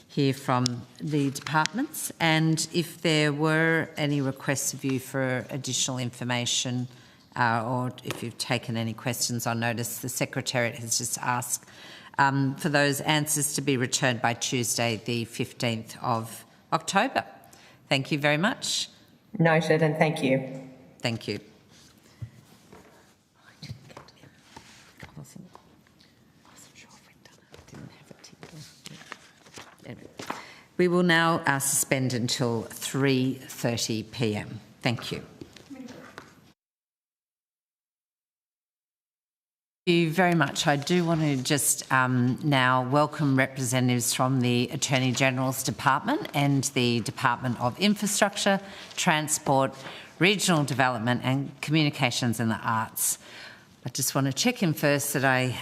hear from the departments. And if there were any requests of you for additional information or if you've taken any questions on notice, the Secretariat has just asked for those answers to be returned by Tuesday, the 15th of October. Thank you very much. Noted, and thank you. Thank you. We will now suspend until 3:30 p.m. Thank you. Thank you very much. I do want to just now welcome representatives from the Attorney General's Department and the Department of Infrastructure, Transport, Regional Development and Communications and the Arts. I just want to check in first that I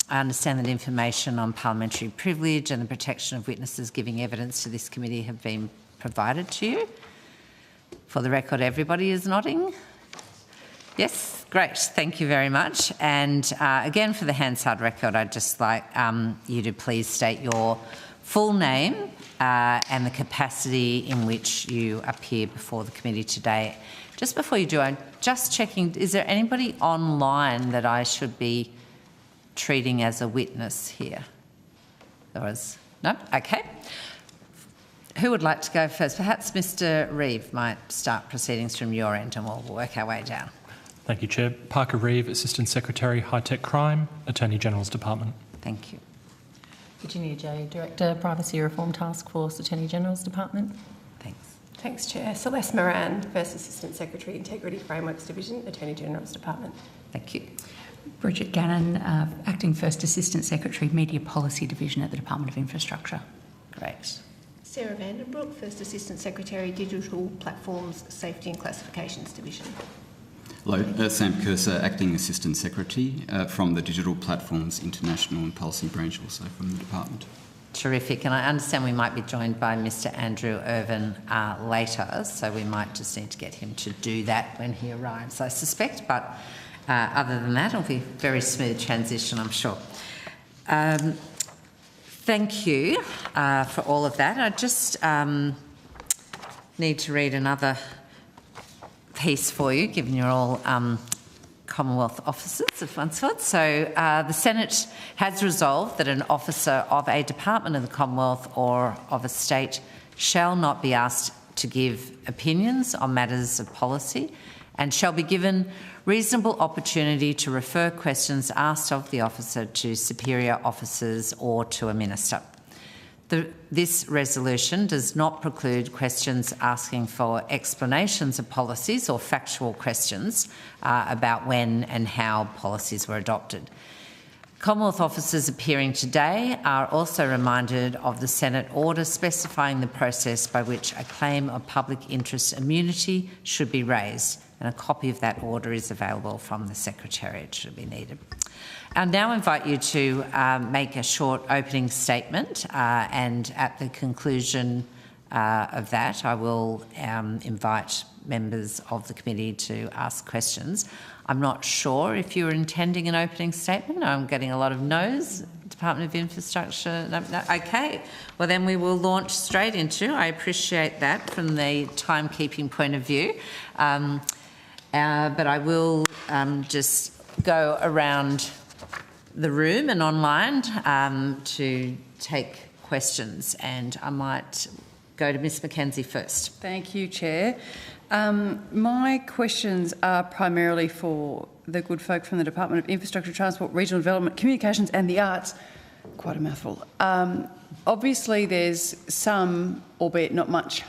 understand that information on parliamentary privilege and the protection of witnesses giving evidence to this committee have been provided to you. For the record, everybody is nodding. Yes, great. Thank you very much. And again, for the Hansard record, I'd just like you to please state your full name and the capacity in which you appear before the committee today. Just before you do, I'm just checking, is there anybody online that I should be treating as a witness here? No? Okay. Who would like to go first? Perhaps Mr. Reeve might start proceedings from your end and we'll work our way down. Thank you, Chair. Parker Reeve, Assistant Secretary, High Tech Crime, Attorney General's Department. Thank you. Virginia J, Director, Privacy Reform Task Force, Attorney General's Department. Thanks. Thanks, Chair. Celeste Moran, First Assistant Secretary, Integrity Frameworks Division, Attorney General's Department. Thank you. Bridget Gannon, Acting First Assistant Secretary, Media Policy Division at the Department of Infrastructure. Great. Sarah Vandenbroek, First Assistant Secretary, Digital Platforms, Safety and Classifications Division. Hello, Sam Cursor, Acting Assistant Secretary from the Digital Platforms International and Policy Branch, also from the Department. Terrific. And I understand we might be joined by Mr. Andrew Irvin later, so we might just need to get him to do that when he arrives, I suspect. But other than that, it'll be a very smooth transition, I'm sure. Thank you for all of that. I just need to read another piece for you, given you're all Commonwealth officers of one sort. So the Senate has resolved that an officer of a department of the Commonwealth or of a state shall not be asked to give opinions on matters of policy and shall be given reasonable opportunity to refer questions asked of the officer to superior officers or to a minister. This resolution does not preclude questions asking for explanations of policies or factual questions about when and how policies were adopted. Commonwealth officers appearing today are also reminded of the Senate order specifying the process by which a claim of public interest immunity should be raised, and a copy of that order is available from the Secretariat should it be needed. I'll now invite you to make a short opening statement and at the conclusion of that I will invite members of the committee to ask questions. I'm not sure if you're intending an opening statement. I'm getting a lot of no's. Department of Infrastructure, no. Okay. Well, then we will launch straight into, I appreciate that from the timekeeping point of view, but I will just go around the room and online to take questions, and I might go to Ms Mackenzie first. Thank you, Chair. My questions are primarily for the good folk from the Department of Infrastructure, Transport, Regional Development, Communications and the Arts. Quite a mouthful. Obviously, there's some, albeit not much,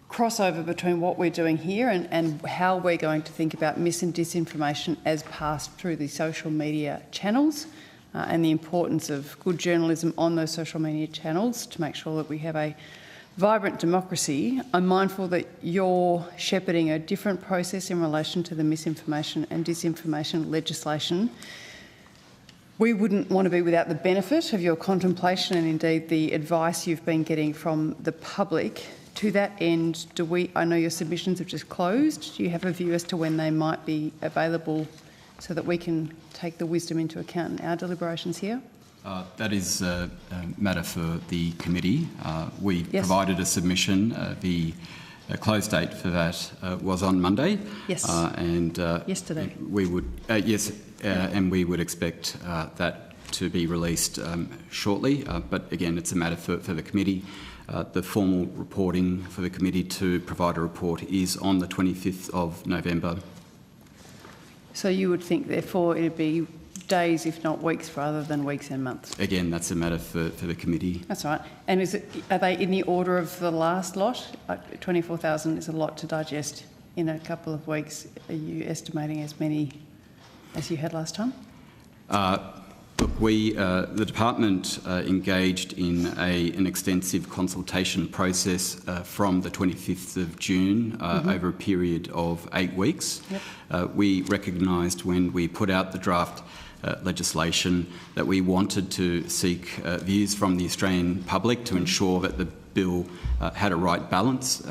crossover between what we're doing here and how we're going to think about mis and disinformation as passed through the social media channels and the importance of good journalism on those social media channels to make sure that we have a vibrant democracy. I'm mindful that you're shepherding a different process in relation to the misinformation and disinformation legislation. We wouldn't want to be without the benefit of your contemplation and indeed the advice you've been getting from the public. To that end, I know your submissions have just closed. Do you have a view as to when they might be available so that we can take the wisdom into account in our deliberations here? That is a matter for the committee. We provided a submission. The close date for that was on Monday. Yes. And yesterday. We would and we would expect that to be released shortly. But again, it's a matter for the committee. The formal reporting for the committee to provide a report is on the 25th of November. So you would think, therefore, it'd be days, if not weeks, rather than weeks and months? Again, that's a matter for the committee. That's right. And are they in the order of the last lot? 24,000 is a lot to digest in a couple of weeks. Are you estimating as many as you had last time? Look, the department engaged in an extensive consultation process from the 25th of June over a period of 8 weeks. Yep. We recognised when we put out the draft legislation that we wanted to seek views from the Australian public to ensure that the bill had a right balance.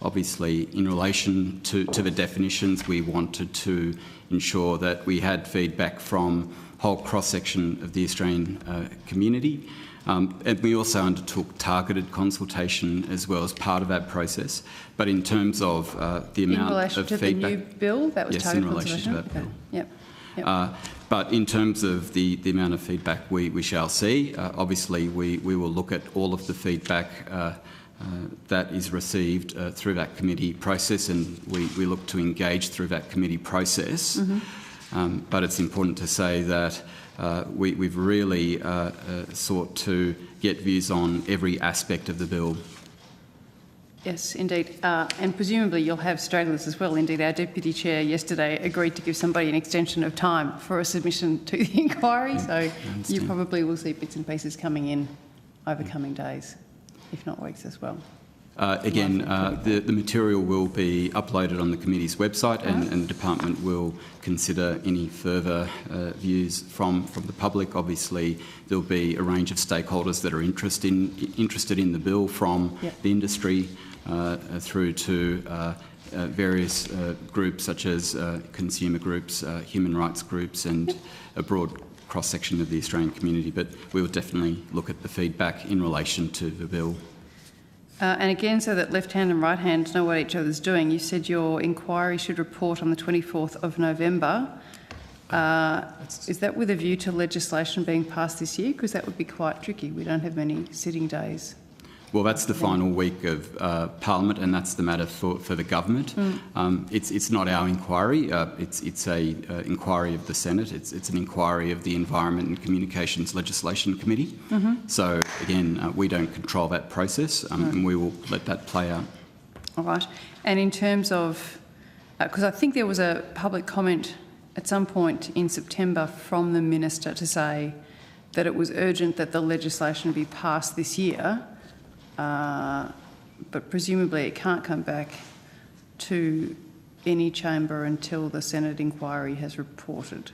Obviously, in relation to the definitions, we wanted to ensure that we had feedback from whole cross-section of the Australian community. And we also undertook targeted consultation as well as part of that process. But in terms of the amount of feedback... In relation to the new bill? That was targeted consultation? Yes, in relation to that bill. Yep. Yep. But in terms of the amount of feedback we shall see, obviously we will look at all of the feedback that is received through that committee process, and we look to engage through that committee process. But it's important to say that we've really sought to get views on every aspect of the bill. Yes, indeed. And presumably you'll have stragglers as well. Indeed, our Deputy Chair yesterday agreed to give somebody an extension of time for a submission to the inquiry, so you probably will see bits and pieces coming in over coming days, if not weeks as well. Again, the material will be uploaded on the committee's website, and the department will consider any further views from the public. Obviously, there'll be a range of stakeholders that are interested in the bill, from the industry through to various groups such as consumer groups, human rights groups, and a broad cross-section of the Australian community. But we will definitely look at the feedback in relation to the bill. And again, so that left hand and right hand know what each other's doing, you said your inquiry should report on the 24th of November. Is that with a view to legislation being passed this year? Because that would be quite tricky. We don't have many sitting days. Well, that's the final week of Parliament, and that's the matter for the government. It's not our inquiry. It's a inquiry of the Senate. It's an inquiry of the Environment and Communications Legislation Committee. So again, we don't control that process, and we will let that play out. All right. And in terms of, because I think there was a public comment at some point in September from the Minister to say that it was urgent that the legislation be passed this year. But presumably it can't come back to any chamber until the Senate inquiry has reported.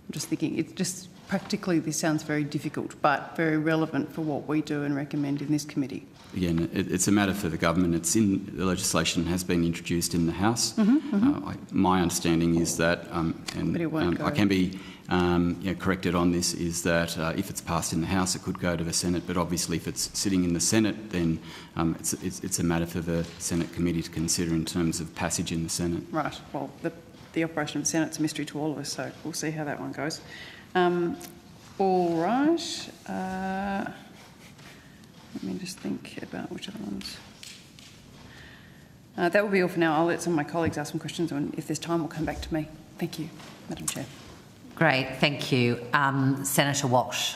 I'm just thinking, it's just practically this sounds very difficult, but very relevant for what we do and recommend in this committee. Again, it's a matter for the government. The legislation has been introduced in the House. My understanding is that, I can be corrected on this, is that if it's passed in the House, it could go to the Senate. But obviously, if it's sitting in the Senate, then it's a matter for the Senate committee to consider in terms of passage in the Senate. Right. Well, the operation of the Senate's a mystery to all of us, so we'll see how that one goes. All right. Let me just think about which other ones. That will be all for now. I'll let some of my colleagues ask some questions, and if there's time, we'll come back to me. Thank you, Madam Chair. Great, thank you. Senator Walsh.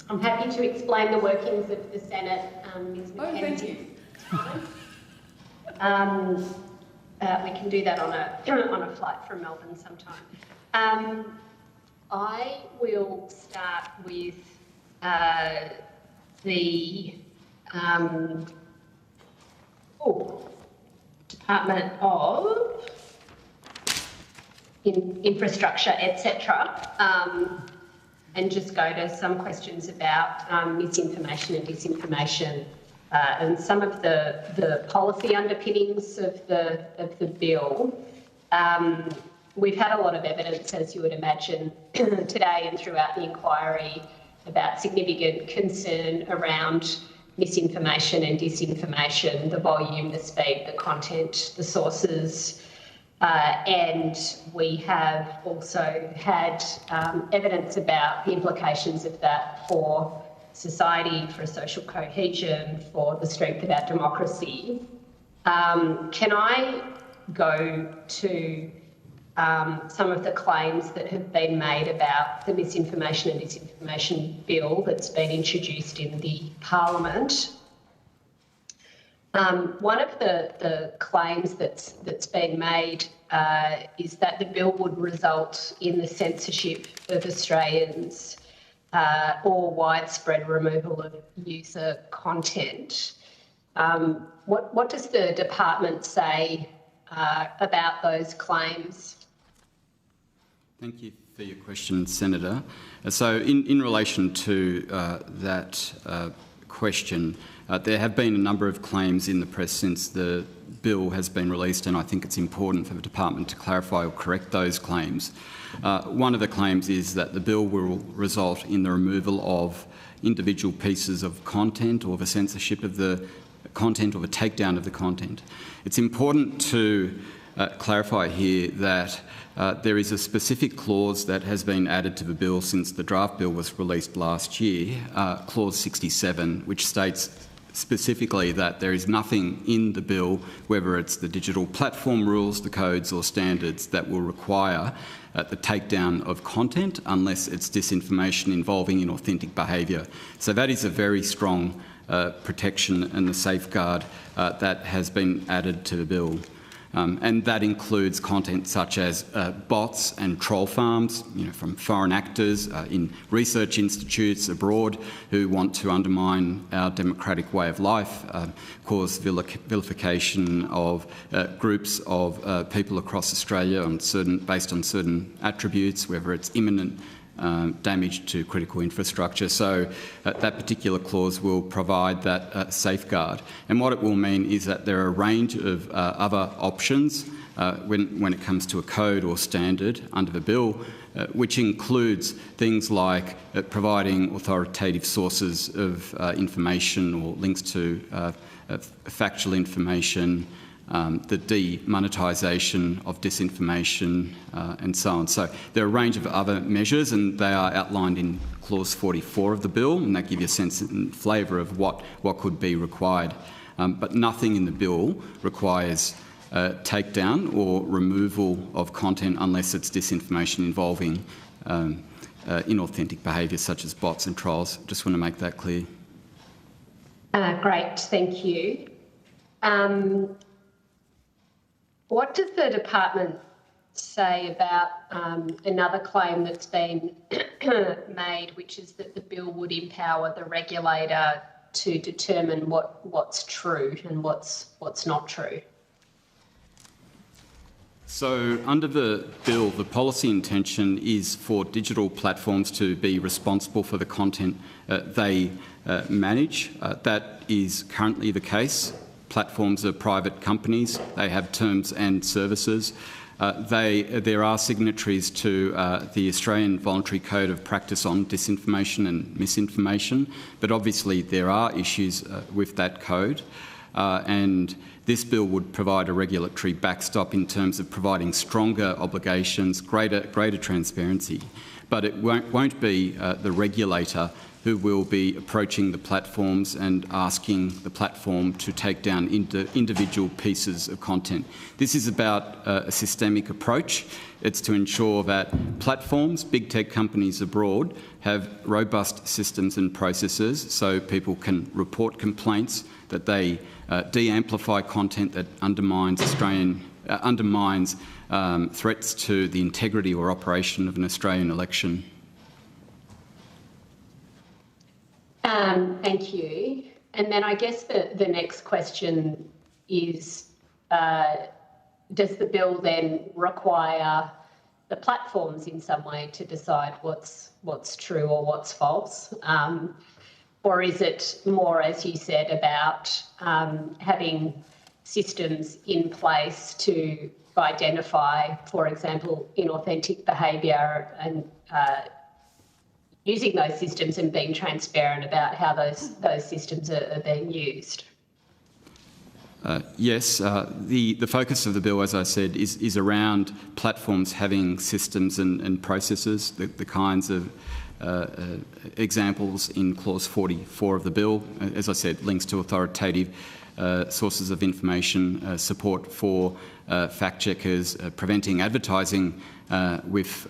I'm happy to explain the workings of the Senate, Ms. McKenzie. We can do that on a flight from Melbourne sometime. I will start with the Department of Infrastructure, etc., and just go to some questions about misinformation and disinformation and some of the policy underpinnings of the bill. We've had a lot of evidence, as you would imagine, today and throughout the inquiry about significant concern around misinformation and disinformation, the volume, the speed, the content, the sources. And we have also had evidence about the implications of that for society, for social cohesion, for the strength of our democracy. Can I go to some of the claims that have been made about the misinformation and disinformation bill that's been introduced in the Parliament? One of the claims that's been made is that the bill would result in the censorship of Australians or widespread removal of user content. What does the department say about those claims? Thank you for your question, Senator. So in relation to that question, there have been a number of claims in the press since the bill has been released, and I think it's important for the department to clarify or correct those claims. One of the claims is that the bill will result in the removal of individual pieces of content or the censorship of the content or the takedown of the content. It's important to clarify here that there is a specific clause that has been added to the bill since the draft bill was released last year, clause 67, which states specifically that there is nothing in the bill, whether it's the digital platform rules, the codes or standards, that will require the takedown of content unless it's disinformation involving inauthentic behaviour. So that is a very strong protection and the safeguard that has been added to the bill. And that includes content such as bots and troll farms, from foreign actors in research institutes abroad who want to undermine our democratic way of life, cause vilification of groups of people across Australia based on certain attributes, whether it's imminent damage to critical infrastructure. So that particular clause will provide that safeguard. And what it will mean is that there are a range of other options when it comes to a code or standard under the bill, which includes things like providing authoritative sources of information or links to factual information, the demonetisation of disinformation and so on. So there are a range of other measures and they are outlined in clause 44 of the bill, and that give you a sense and flavour of what could be required. But nothing in the bill requires takedown or removal of content unless it's disinformation involving inauthentic behaviour such as bots and trolls. Just want to make that clear. Great, thank you. What does the department say about another claim that's been made, which is that the bill would empower the regulator to determine what's true and what's not true? So under the bill, the policy intention is for digital platforms to be responsible for the content they manage. That is currently the case. Platforms are private companies. They have terms and services. There are signatories to the Australian Voluntary Code of Practice on Disinformation and Misinformation, but obviously there are issues with that code. and this bill would provide a regulatory backstop in terms of providing stronger obligations, greater transparency. But it won't be the regulator who will be approaching the platforms and asking the platform to take down individual pieces of content. This is about a systemic approach. It's to ensure that platforms, big tech companies abroad, have robust systems and processes so people can report complaints, that they de-amplify content that undermines threats to the integrity or operation of an Australian election. Thank you. And then I guess the next question is, does the bill then require the platforms in some way to decide what's true or what's false? Or is it more, as you said, about having systems in place to identify, for example, inauthentic behaviour and using those systems and being transparent about how those systems are being used? Yes, the focus of the bill, as I said, is around platforms having systems and processes, the kinds of examples in clause 44 of the bill. As I said, links to authoritative sources of information, support for fact checkers, preventing advertising with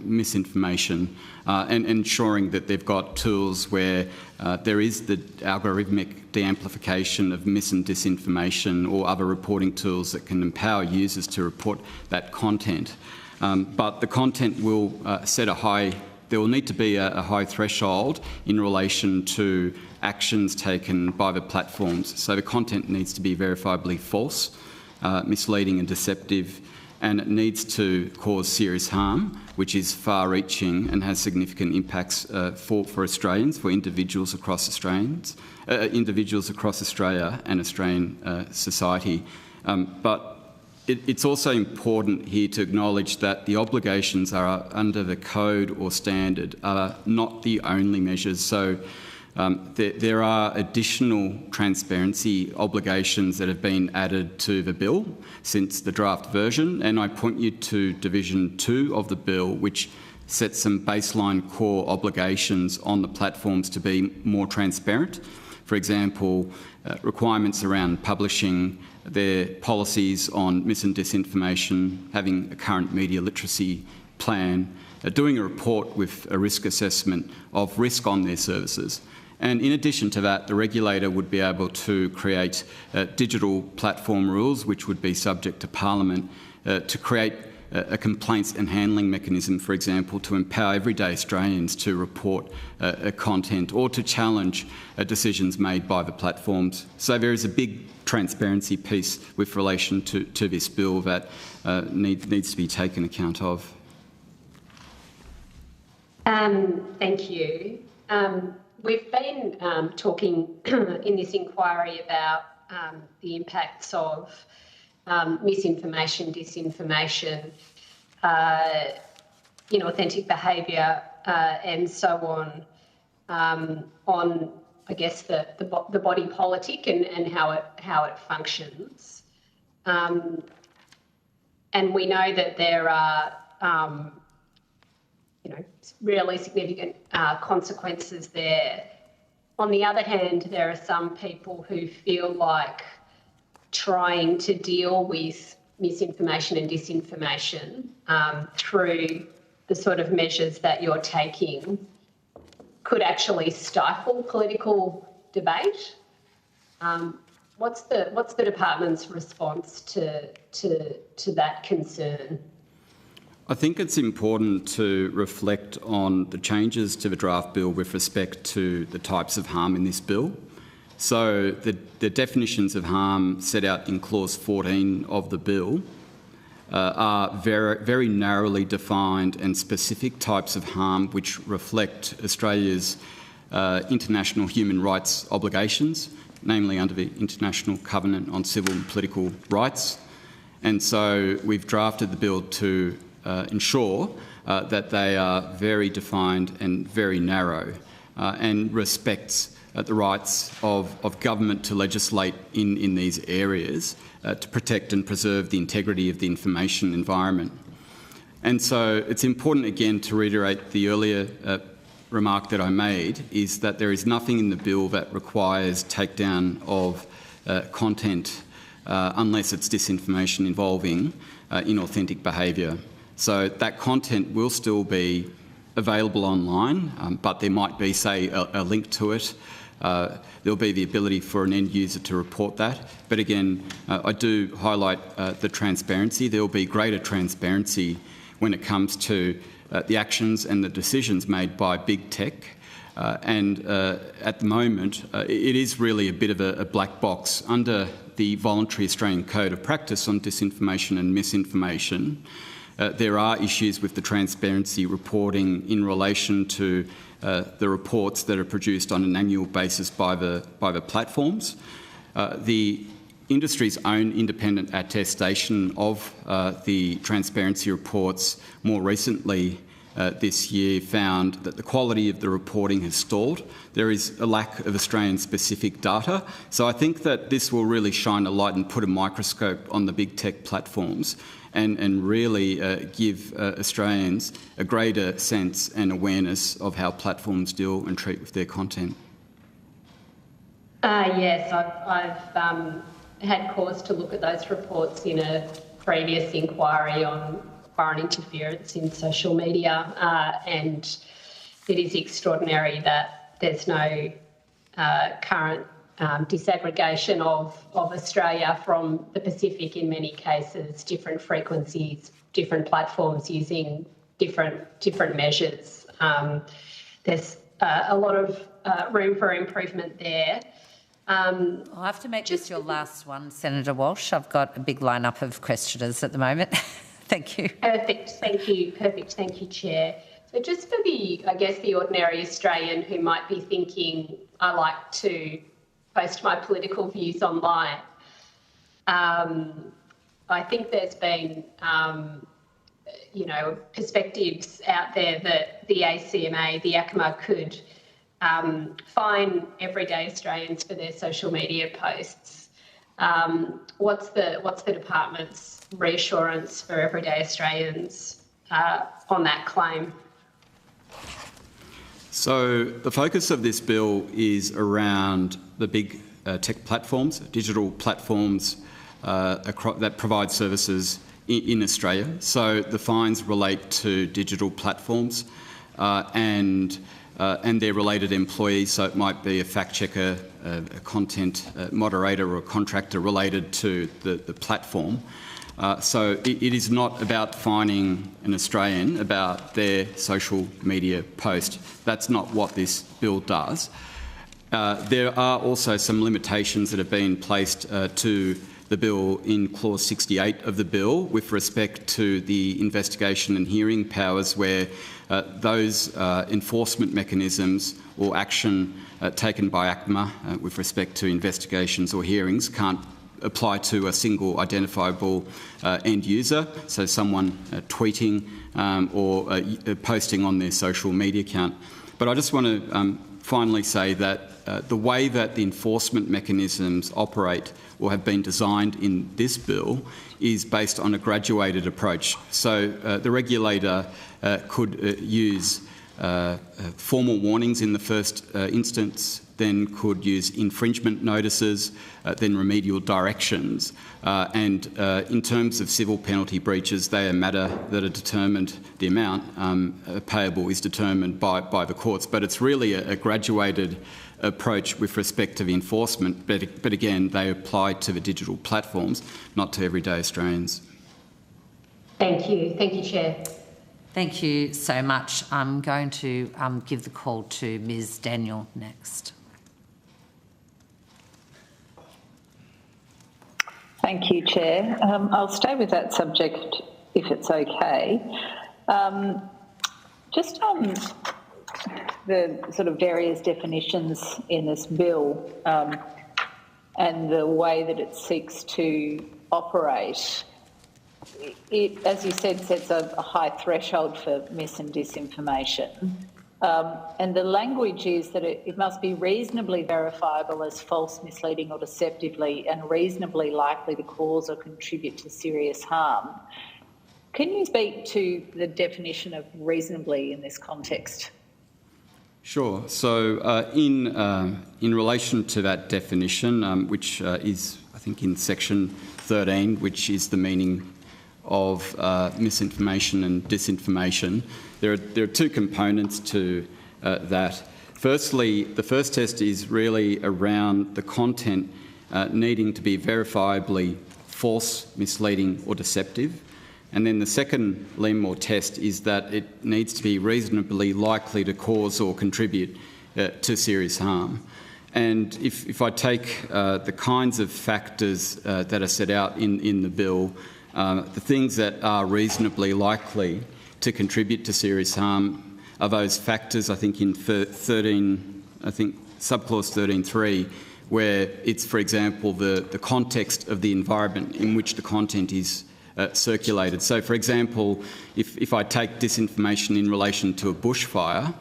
misinformation, and ensuring that they've got tools where there is the algorithmic de-amplification of mis and disinformation, or other reporting tools that can empower users to report that content. But the content will set there will need to be a high threshold in relation to actions taken by the platforms. So the content needs to be verifiably false, misleading and deceptive, and it needs to cause serious harm, which is far-reaching and has significant impacts for Australians, for individuals across Australia and Australian society. But it's also important here to acknowledge that the obligations are under the code or standard are not the only measures. So there are additional transparency obligations that have been added to the bill since the draft version, and I point you to Division 2 of the bill, which sets some baseline core obligations on the platforms to be more transparent. For example, requirements around publishing their policies on mis and disinformation, having a current media literacy plan, doing a report with a risk assessment of risk on their services. And in addition to that, the regulator would be able to create digital platform rules, which would be subject to Parliament, to create a complaints and handling mechanism, for example, to empower everyday Australians to report content or to challenge decisions made by the platforms. So there is a big transparency piece with relation to this bill that needs to be taken account of. Thank you. We've been talking in this inquiry about the impacts of misinformation, disinformation, inauthentic behaviour, and so on, I guess the body politic and how it functions. And we know that there are really significant consequences there. On the other hand, there are some people who feel like trying to deal with misinformation and disinformation through the sort of measures that you're taking could actually stifle political debate. What's the department's response to that concern? I think it's important to reflect on the changes to the draft bill with respect to the types of harm in this bill. So the definitions of harm set out in clause 14 of the bill are very, very narrowly defined and specific types of harm which reflect Australia's international human rights obligations, namely under the International Covenant on Civil and Political Rights. And so we've drafted the bill to ensure that they are very defined and very narrow and respects the rights of government to legislate in these areas to protect and preserve the integrity of the information environment. And so it's important again to reiterate the earlier remark that I made, is that there is nothing in the bill that requires takedown of content unless it's disinformation involving inauthentic behaviour. So that content will still be available online, but there might be, say, a link to it. There'll be the ability for an end user to report that. But again, I do highlight the transparency. There'll be greater transparency when it comes to the actions and the decisions made by big tech. And at the moment, it is really a bit of a black box. Under the Voluntary Australian Code of Practice on Disinformation and Misinformation, there are issues with the transparency reporting in relation to the reports that are produced on an annual basis by the platforms. The industry's own independent attestation of the transparency reports more recently this year found that the quality of the reporting has stalled. There is a lack of Australian-specific data. So I think that this will really shine a light and put a microscope on the big tech platforms and really give Australians a greater sense and awareness of how platforms deal and treat with their content. Yes, I've had cause to look at those reports in a previous inquiry on foreign interference in social media, and it is extraordinary that there's no current disaggregation of Australia from the Pacific in many cases, different frequencies, different platforms using different measures. There's a lot of room for improvement there. I'll have to make this your last one, Senator Walsh. I've got a big lineup of questioners at the moment. Thank you. Perfect. Thank you. Perfect. Thank you, Chair. So just for the ordinary Australian who might be thinking, I like to post my political views online. I think there's been, perspectives out there that the ACMA, the ACMA could fine everyday Australians for their social media posts. What's the department's reassurance for everyday Australians on that claim? So the focus of this bill is around the big tech platforms, digital platforms that provide services in Australia. So the fines relate to digital platforms and their related employees. So it might be a fact checker, a content moderator or a contractor related to the platform. So it is not about fining an Australian about their social media post. That's not what this bill does. There are also some limitations that have been placed to the bill in clause 68 of the bill with respect to the investigation and hearing powers, where those enforcement mechanisms or action taken by ACMA with respect to investigations or hearings can't apply to a single identifiable end user, so someone tweeting or posting on their social media account. But I just want to finally say that the way that the enforcement mechanisms operate or have been designed in this bill is based on a graduated approach. So the regulator could use formal warnings in the first instance, then could use infringement notices, then remedial directions. And in terms of civil penalty breaches, they are matter that are determined, the amount payable is determined by the courts. But it's really a graduated approach with respect to the enforcement. But again, they apply to the digital platforms, not to everyday Australians. Thank you. Thank you, Chair. Thank you so much. I'm going to give the call to Ms Daniel next. Thank you, Chair. I'll stay with that subject if it's okay. Just on the sort of various definitions in this bill and the way that it seeks to operate, it, as you said, sets a high threshold for mis and disinformation. And the language is that it must be reasonably verifiable as false, misleading or deceptively and reasonably likely to cause or contribute to serious harm. Can you speak to the definition of reasonably in this context? Sure. So in relation to that definition, which is, I think, in section 13, which is the meaning of misinformation and disinformation, there are two components to that. Firstly, the first test is really around the content needing to be verifiably false, misleading or deceptive. And then the second limb or test is that it needs to be reasonably likely to cause or contribute to serious harm. And if I take the kinds of factors that are set out in the bill, the things that are reasonably likely to contribute to serious harm are those factors, I think, in subclause 13.3, where it's, for example, the context of the environment in which the content is circulated. So, for example, if I take disinformation in relation to a bushfire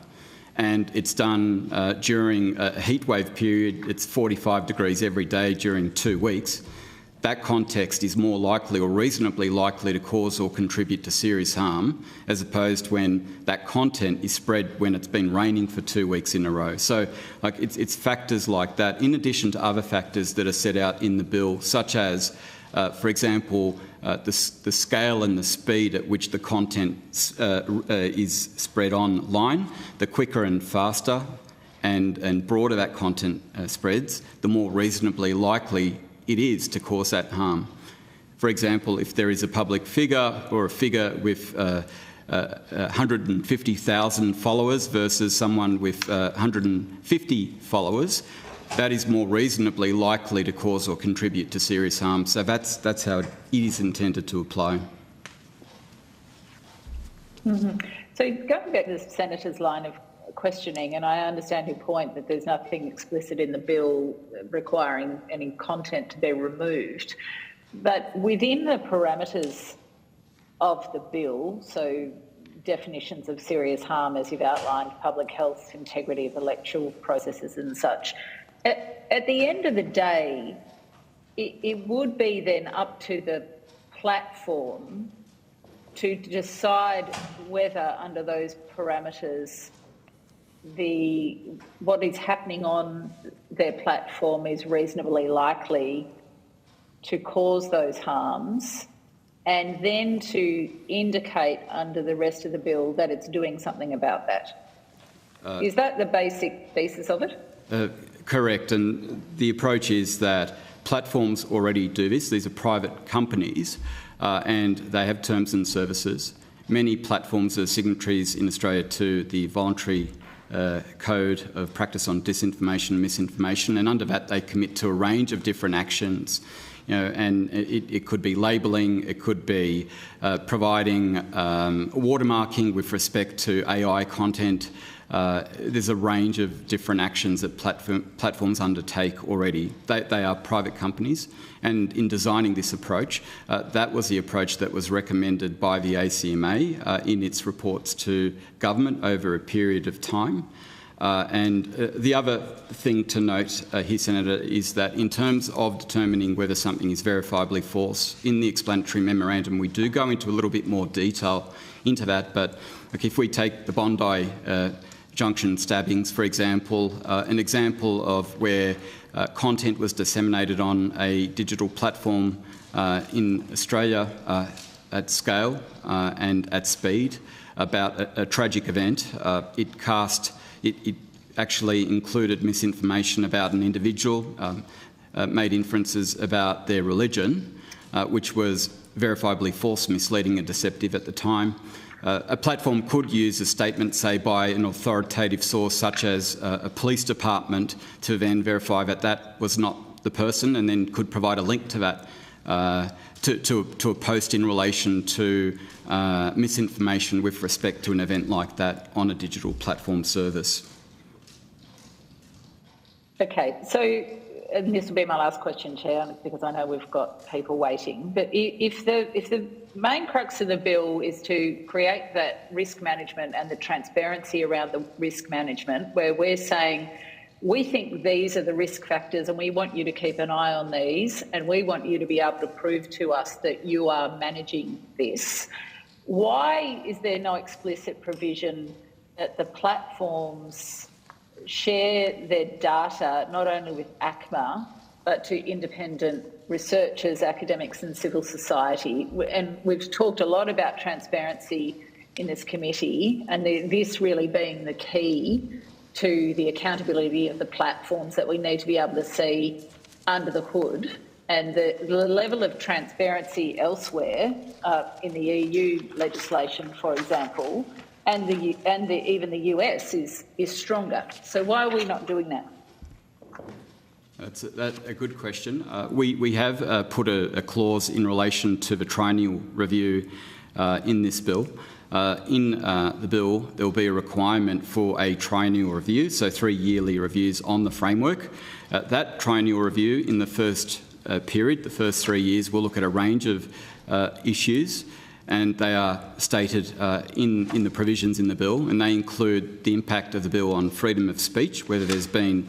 and it's done during a heatwave period, it's 45 degrees every day during 2 weeks, that context is more likely or reasonably likely to cause or contribute to serious harm, as opposed to when that content is spread when it's been raining for 2 weeks in a row. So it's factors like that, in addition to other factors that are set out in the bill, such as, for example, the scale and the speed at which the content is spread online. The quicker and faster and broader that content spreads, the more reasonably likely it is to cause that harm. For example, if there is a public figure or a figure with 150,000 followers versus someone with 150 followers, that is more reasonably likely to cause or contribute to serious harm. So that's how it is intended to apply. Mm-hmm. So going back to the Senator's line of questioning, and I understand your point that there's nothing explicit in the bill requiring any content to be removed, but within the parameters of the bill, so definitions of serious harm as you've outlined, public health, integrity of electoral processes and such, at the end of the day, it would be then up to the platform to decide whether under those parameters what is happening on their platform is reasonably likely to cause those harms, and then to indicate under the rest of the bill that it's doing something about that. Is that the basic thesis of it? Correct, and the approach is that platforms already do this. These are private companies and they have terms and services. Many platforms are signatories in Australia to the voluntary Code of Practice on Disinformation and Misinformation, and under that they commit to a range of different actions. And it could be labelling, it could be providing watermarking with respect to AI content. There's a range of different actions that platforms undertake already. They are private companies, and in designing this approach, that was the approach that was recommended by the ACMA in its reports to government over a period of time. And the other thing to note here, Senator, is that in terms of determining whether something is verifiably false, in the explanatory memorandum we do go into a little bit more detail into that. But if we take the Bondi Junction stabbings, for example, an example of where content was disseminated on a digital platform in Australia at scale and at speed about a tragic event. It actually included misinformation about an individual, made inferences about their religion, which was verifiably false, misleading and deceptive at the time. A platform could use a statement, say, by an authoritative source such as a police department to then verify that that was not the person, and then could provide a link to that, to a post in relation to misinformation with respect to an event like that on a digital platform service. Okay, so and this will be my last question, Chair, because I know we've got people waiting, but if the main crux of the bill is to create that risk management and the transparency around the risk management, where we're saying we think these are the risk factors and we want you to keep an eye on these and we want you to be able to prove to us that you are managing this, why is there no explicit provision that the platforms share their data not only with ACMA but to independent researchers, academics and civil society? And we've talked a lot about transparency in this committee, and this really being the key to the accountability of the platforms that we need to be able to see under the hood. And the level of transparency elsewhere in the EU legislation, for example, and even the US is stronger. So why are we not doing that? That's a good question. We have put a clause in relation to the triennial review in this bill. In the bill, there will be a requirement for a triennial review, so 3 yearly reviews on the framework. That triennial review in the first period, the first 3 years, will look at a range of issues, and they are stated in the provisions in the bill, and they include the impact of the bill on freedom of speech, whether there's been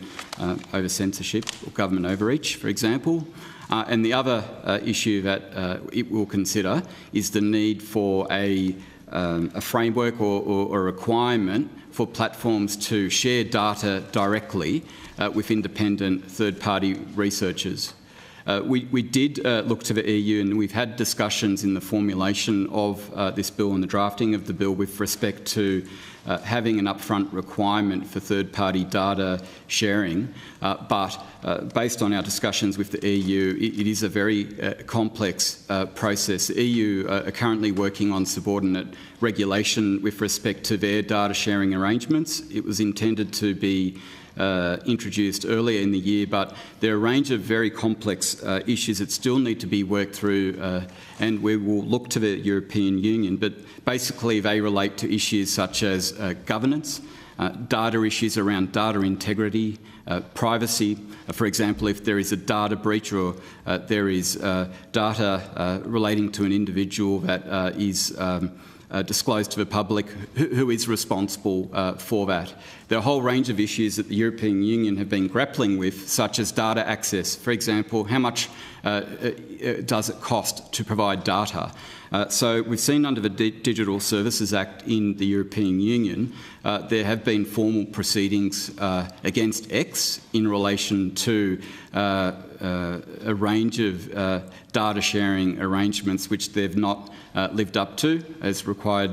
over censorship or government overreach, for example. And the other issue that it will consider is the need for a framework or a requirement for platforms to share data directly with independent third-party researchers. We did look to the EU, and we've had discussions in the formulation of this bill and the drafting of the bill with respect to having an upfront requirement for third-party data sharing. But based on our discussions with the EU, it is a very complex process. The EU are currently working on subordinate regulation with respect to their data sharing arrangements. It was intended to be introduced earlier in the year, but there are a range of very complex issues that still need to be worked through, and we will look to the European Union. But basically they relate to issues such as governance, data issues around data integrity, privacy. For example, if there is a data breach or there is data relating to an individual that is disclosed to the public, who is responsible for that. There are a whole range of issues that the European Union have been grappling with, such as data access. For example, how much does it cost to provide data? So we've seen under the Digital Services Act in the European Union, there have been formal proceedings against X in relation to a range of data sharing arrangements which they've not lived up to as required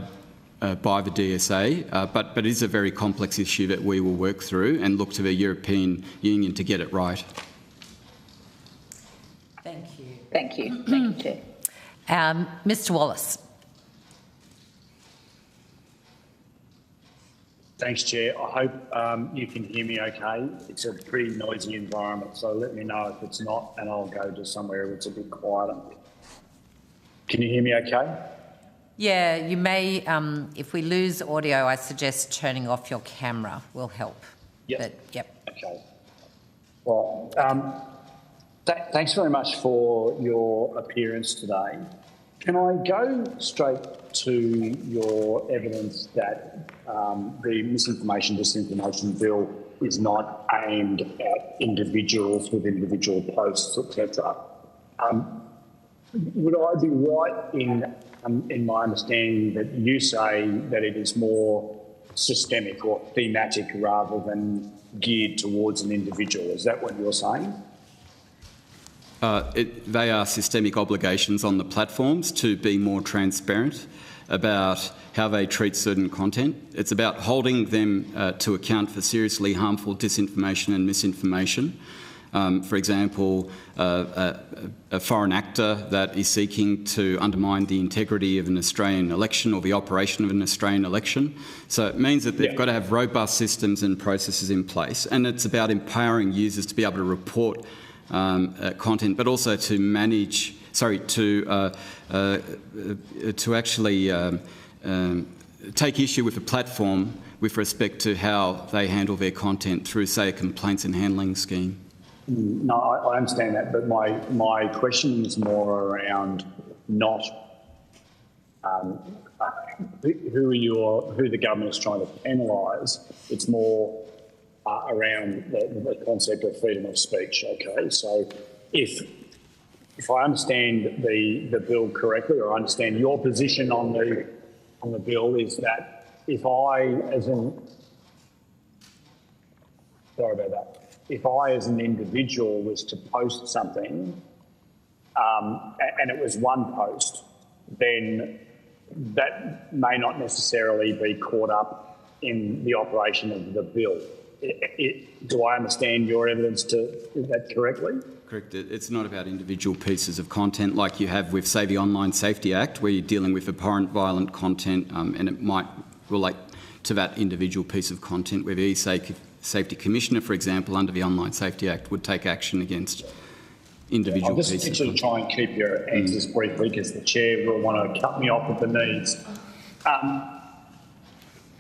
by the DSA, but it is a very complex issue that we will work through and look to the European Union to get it right. Thank you. Thank you. Thank you, Chair. Mr Wallace. Thanks, Chair. I hope you can hear me okay. It's a pretty noisy environment, so let me know if it's not, and I'll go to somewhere where it's a bit quieter. Can you hear me okay? Yeah, you may, if we lose audio, I suggest turning off your camera will help. Yep. But, yep. Okay. Well, thanks very much for your appearance today. Can I go straight to your evidence that the misinformation, disinformation bill is not aimed at individuals with individual posts, etc.? Would I be right in my understanding that you say that it is more systemic or thematic rather than geared towards an individual? Is that what you're saying? They are systemic obligations on the platforms to be more transparent about how they treat certain content. It's about holding them to account for seriously harmful disinformation and misinformation. For example, a foreign actor that is seeking to undermine the integrity of an Australian election or the operation of an Australian election. So it means that they've got to have robust systems and processes in place, and it's about empowering users to be able to report content, but also to manage, to actually take issue with the platform with respect to how they handle their content through, say, a complaints and handling scheme. No, I understand that, but my question is more around not who the government is trying to penalise. It's more around the concept of freedom of speech. Okay, so if I understand the bill correctly, or I understand your position on the bill, is that if I as an individual was to post something and it was one post, then that may not necessarily be caught up in the operation of the bill. Do I understand your evidence to that correctly? Correct. It's not about individual pieces of content like you have with, say, the Online Safety Act, where you're dealing with abhorrent violent content and it might relate to that individual piece of content, where the E-Safety Commissioner, for example, under the Online Safety Act would take action against individual pieces of content. I'll just try and keep your answers briefly because the Chair will want to cut me off at the knees.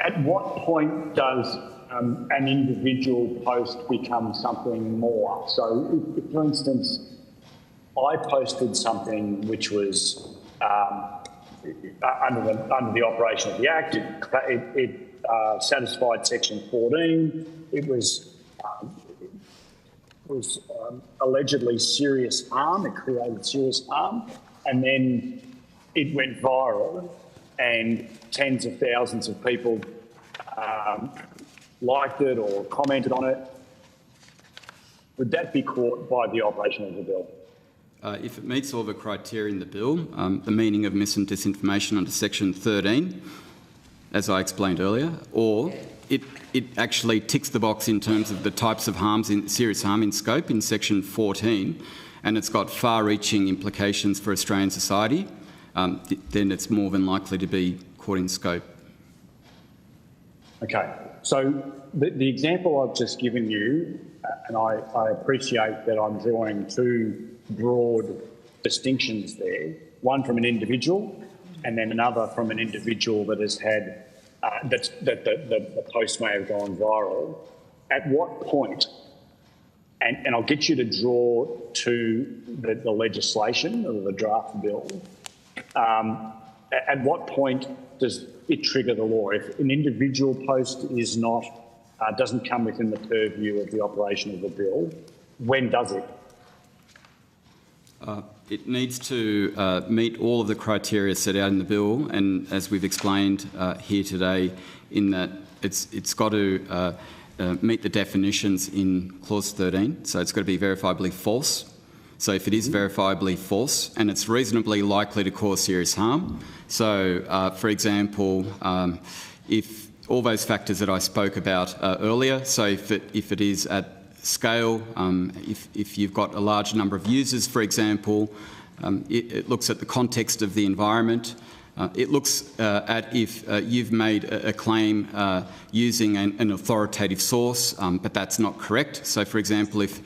At what point does an individual post become something more? So, if, for instance, I posted something which was under the operation of the Act, it satisfied Section 14. It was allegedly serious harm. It created serious harm, and then it went viral, and tens of thousands of people liked it or commented on it. Would that be caught by the operation of the bill? If it meets all the criteria in the bill, the meaning of mis and disinformation under Section 13, as I explained earlier, or it actually ticks the box in terms of the types of harms, serious harm in scope in Section 14, and it's got far-reaching implications for Australian society, then it's more than likely to be caught in scope. Okay, so the example I've just given you, and I appreciate that I'm drawing two broad distinctions there, one from an individual and then another from an individual that has had, that the post may have gone viral. At what point, and I'll get you to draw to the legislation or the draft bill, at what point does it trigger the law? If an individual post is not, doesn't come within the purview of the operation of the bill, when does it? It needs to meet all of the criteria set out in the bill, and as we've explained here today, in that it's got to meet the definitions in Clause 13, so it's got to be verifiably false. So if it is verifiably false and it's reasonably likely to cause serious harm, so for example, if all those factors that I spoke about earlier, so if it is at scale, if you've got a large number of users, for example, it looks at the context of the environment. It looks at if you've made a claim using an authoritative source, but that's not correct. So, for example, if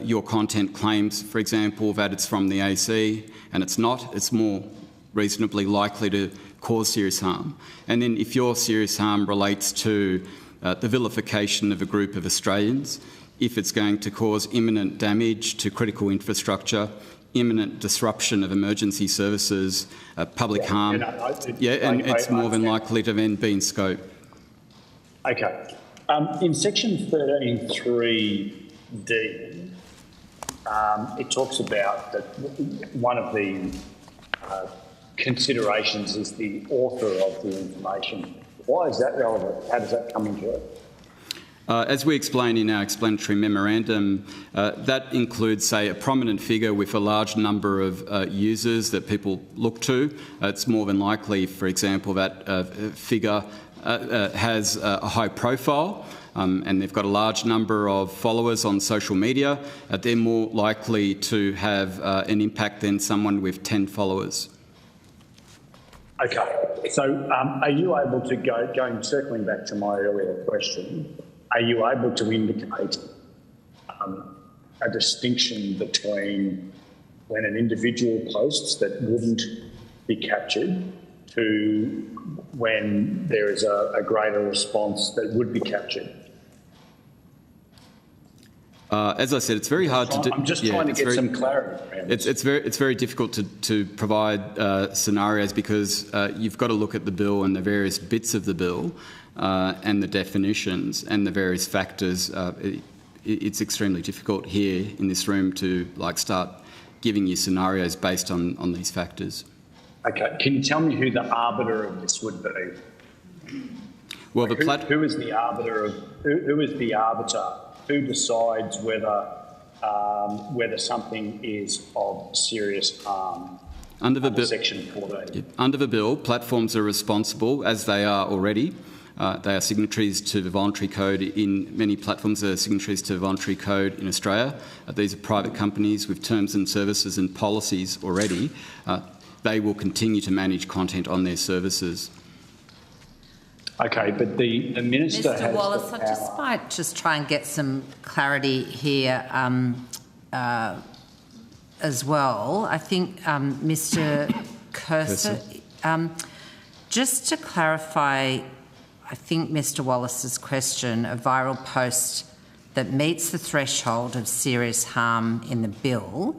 your content claims, for example, that it's from the AC and it's not, it's more reasonably likely to cause serious harm. And then if your serious harm relates to the vilification of a group of Australians, if it's going to cause imminent damage to critical infrastructure, imminent disruption of emergency services, public harm, it's more than likely to then be in scope. Okay. In Section 13(3)(d), it talks about that one of the considerations is the author of the information. Why is that relevant? How does that come into it? As we explain in our explanatory memorandum, that includes, say, a prominent figure with a large number of users that people look to. It's more than likely, for example, that figure has a high profile and they've got a large number of followers on social media. They're more likely to have an impact than someone with 10 followers. Okay. So are you able to circling back to my earlier question, are you able to indicate a distinction between when an individual posts that wouldn't be captured to when there is a greater response that would be captured? As I said, it's very hard to do. I'm just trying to get some clarity. It's very difficult to provide scenarios because you've got to look at the bill and the various bits of the bill and the definitions and the various factors. It's extremely difficult here in this room to start giving you scenarios based on these factors. Okay, can you tell me who the arbiter of this would be? Well, who is the arbiter of who is the arbiter? Who decides whether something is of serious harm? Under Section 14. Under the bill, platforms are responsible, as they are already. They are signatories to the voluntary code in many platforms. Are signatories to the voluntary code in Australia. These are private companies with terms and services and policies already. They will continue to manage content on their services. Okay, but the minister Mr. Wallace, I just might try and get some clarity here as well. I think Mr. Cursor, just to clarify, I think Mr. Wallace's question, a viral post that meets the threshold of serious harm in the bill,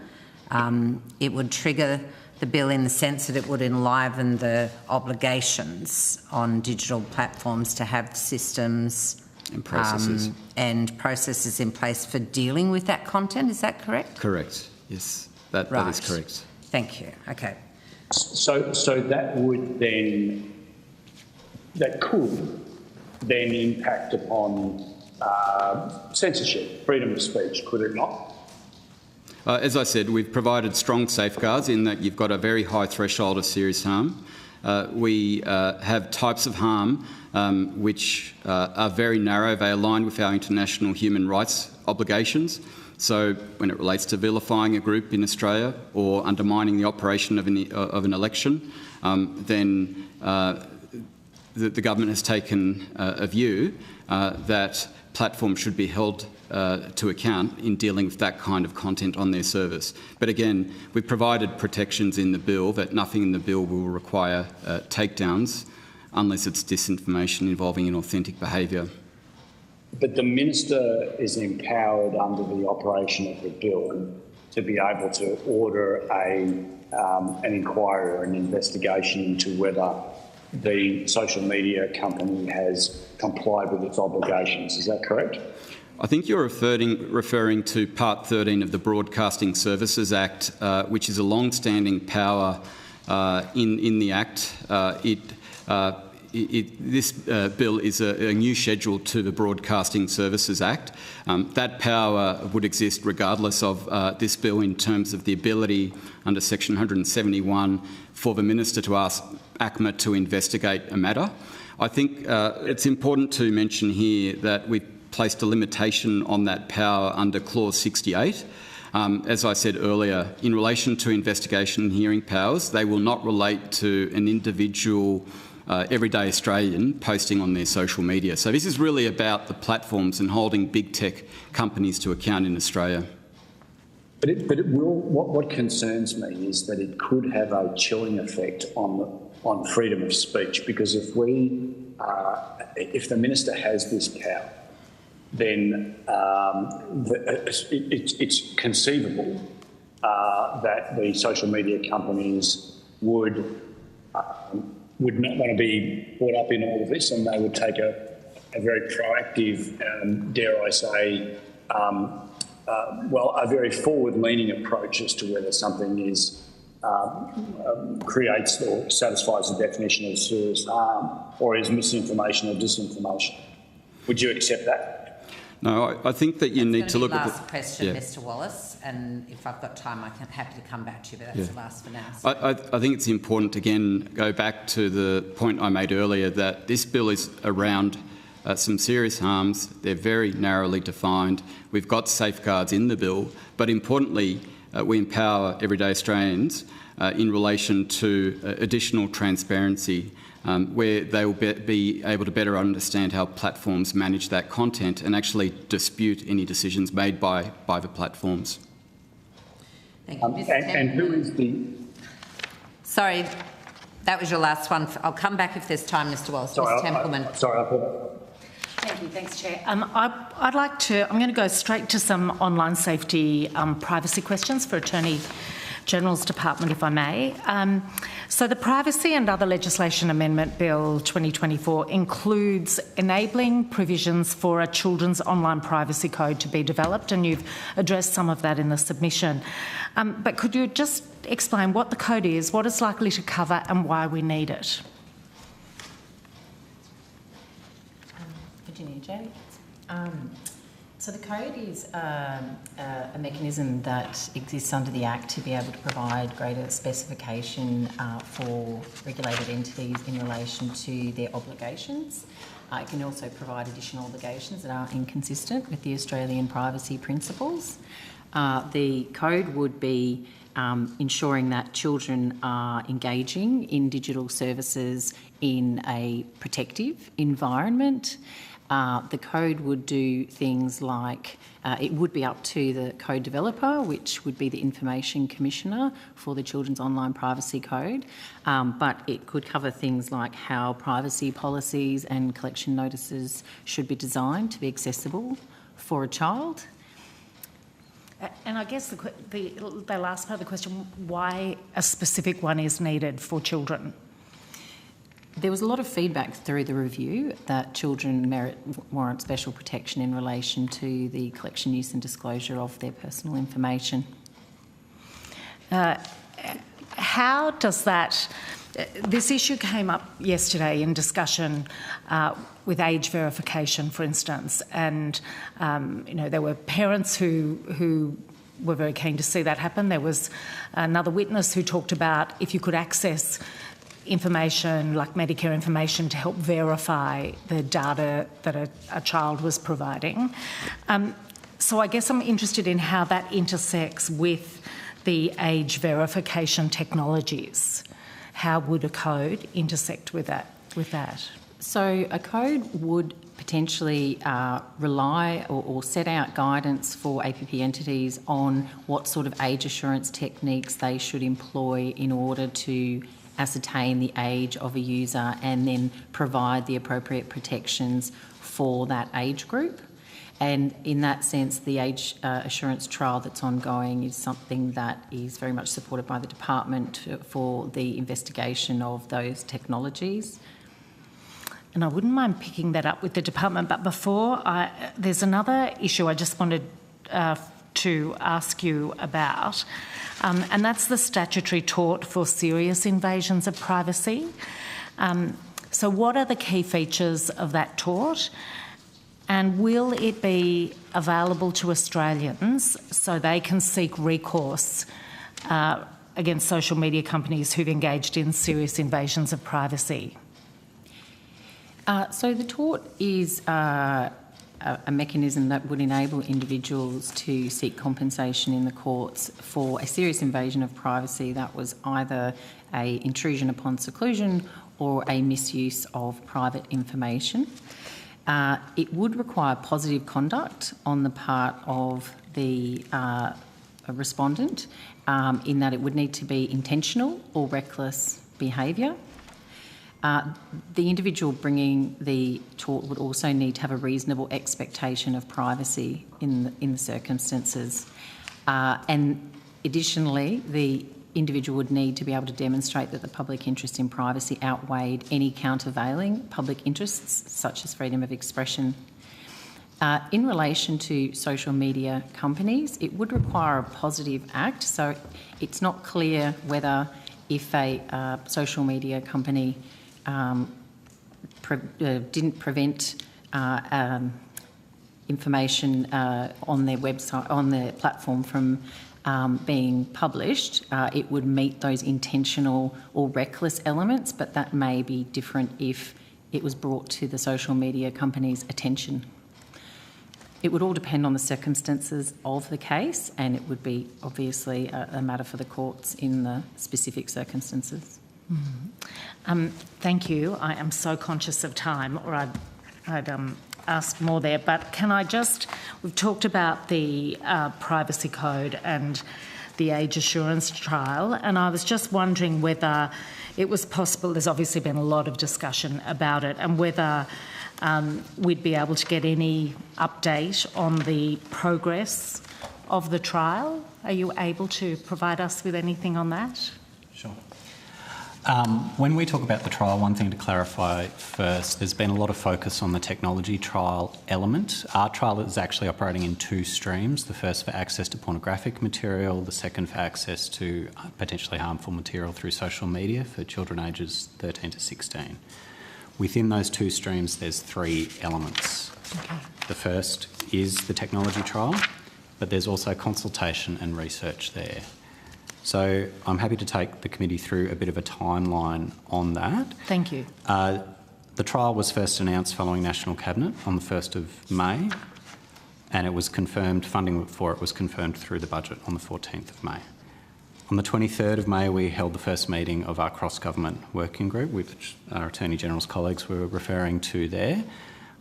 it would trigger the bill in the sense that it would enliven the obligations on digital platforms to have systems and processes in place for dealing with that content. Is that correct? Correct. Yes, that is correct. Thank you. Okay. So that could then impact upon censorship, freedom of speech, could it not? As I said, we've provided strong safeguards in that you've got a very high threshold of serious harm. We have types of harm which are very narrow. They align with our international human rights obligations. So when it relates to vilifying a group in Australia or undermining the operation of an election, then the government has taken a view that platforms should be held to account in dealing with that kind of content on their service. But again, we've provided protections in the bill that nothing in the bill will require takedowns unless it's disinformation involving inauthentic behaviour. But the minister is empowered under the operation of the bill to be able to order an inquiry or an investigation into whether the social media company has complied with its obligations. Is that correct? I think you're referring to Part 13 of the Broadcasting Services Act, which is a long-standing power in the Act. This bill is a new schedule to the Broadcasting Services Act. That power would exist regardless of this bill in terms of the ability under Section 171 for the Minister to ask ACMA to investigate a matter. I think it's important to mention here that we've placed a limitation on that power under Clause 68. As I said earlier, in relation to investigation and hearing powers, they will not relate to an individual everyday Australian posting on their social media. So this is really about the platforms and holding big tech companies to account in Australia. But it will. What concerns me is that it could have a chilling effect on freedom of speech, because if the minister has this power, then it's conceivable that the social media companies would not want to be brought up in all of this, and they would take a very proactive, dare I say, a very forward-leaning approach as to whether something is creates or satisfies the definition of serious harm or is misinformation or disinformation. Would you accept that? No, I think that you need to look at the last question, Mr. Wallace, and if I've got time, I'm happy to come back to you, but that's the last for now. So. I think it's important to, again, go back to the point I made earlier that this bill is around some serious harms. They're very narrowly defined. We've got safeguards in the bill, but importantly, we empower everyday Australians in relation to additional transparency, where they will be able to better understand how platforms manage that content and actually dispute any decisions made by the platforms. Thank you. And who is the... Sorry, that was your last one. I'll come back if there's time, Mr. Wallace. Sorry, Mr. Templeman. Thank you. Thanks, Chair. I'm going to go straight to some online safety privacy questions for Attorney General's Department, if I may. So the Privacy and Other Legislation Amendment Bill 2024 includes enabling provisions for a children's online privacy code to be developed, and you've addressed some of that in the submission. But could you just explain what the code is, what it's likely to cover, and why we need it? Virginia J. So the code is a mechanism that exists under the Act to be able to provide greater specification for regulated entities in relation to their obligations. It can also provide additional obligations that are inconsistent with the Australian privacy principles. The code would be ensuring that children are engaging in digital services in a protective environment. The code would do things like, it would be up to the code developer, which would be the Information Commissioner for the Children's Online Privacy Code, but it could cover things like how privacy policies and collection notices should be designed to be accessible for a child. And I guess the last part of the question, why a specific one is needed for children? There was a lot of feedback through the review that children warrant special protection in relation to the collection, use and disclosure of their personal information. How does that... This issue came up yesterday in discussion with age verification, for instance, and there were parents who were very keen to see that happen. There was another witness who talked about if you could access information like Medicare information to help verify the data that a child was providing. So I guess I'm interested in how that intersects with the age verification technologies. How would a code intersect with that? So a code would potentially rely or set out guidance for APP entities on what sort of age assurance techniques they should employ in order to ascertain the age of a user and then provide the appropriate protections for that age group. And in that sense, the age assurance trial that's ongoing is something that is very much supported by the department for the investigation of those technologies. And I wouldn't mind picking that up with the department, but before, there's another issue I just wanted to ask you about, and that's the statutory tort for serious invasions of privacy. So what are the key features of that tort, and will it be available to Australians so they can seek recourse against social media companies who've engaged in serious invasions of privacy? So the tort is a mechanism that would enable individuals to seek compensation in the courts for a serious invasion of privacy that was either an intrusion upon seclusion or a misuse of private information. It would require positive conduct on the part of the respondent in that it would need to be intentional or reckless behaviour. The individual bringing the tort would also need to have a reasonable expectation of privacy in the circumstances. And additionally, the individual would need to be able to demonstrate that the public interest in privacy outweighed any countervailing public interests, such as freedom of expression. In relation to social media companies, it would require a positive act, so it's not clear whether if a social media company didn't prevent information on their website, on their platform from being published, it would meet those intentional or reckless elements, but that may be different if it was brought to the social media company's attention. It would all depend on the circumstances of the case, and it would be obviously a matter for the courts in the specific circumstances. Mm-hmm. Thank you. I am so conscious of time, or I'd ask more there, but can I just... We've talked about the privacy code and the age assurance trial, and I was just wondering whether it was possible... There's obviously been a lot of discussion about it, and whether we'd be able to get any update on the progress of the trial. Are you able to provide us with anything on that? Sure. When we talk about the trial, one thing to clarify first, there's been a lot of focus on the technology trial element. Our trial is actually operating in two streams, the first for access to pornographic material, the second for access to potentially harmful material through social media for children ages 13 to 16. Within those two streams, there's three elements. Okay. The first is the technology trial, but there's also consultation and research there. So I'm happy to take the committee through a bit of a timeline on that. Thank you. The trial was first announced following National Cabinet on the 1st of May, and it was confirmed, funding for it was confirmed through the budget on the 14th of May. On the 23rd of May, we held the first meeting of our cross-government working group, which our Attorney-General's colleagues were referring to there.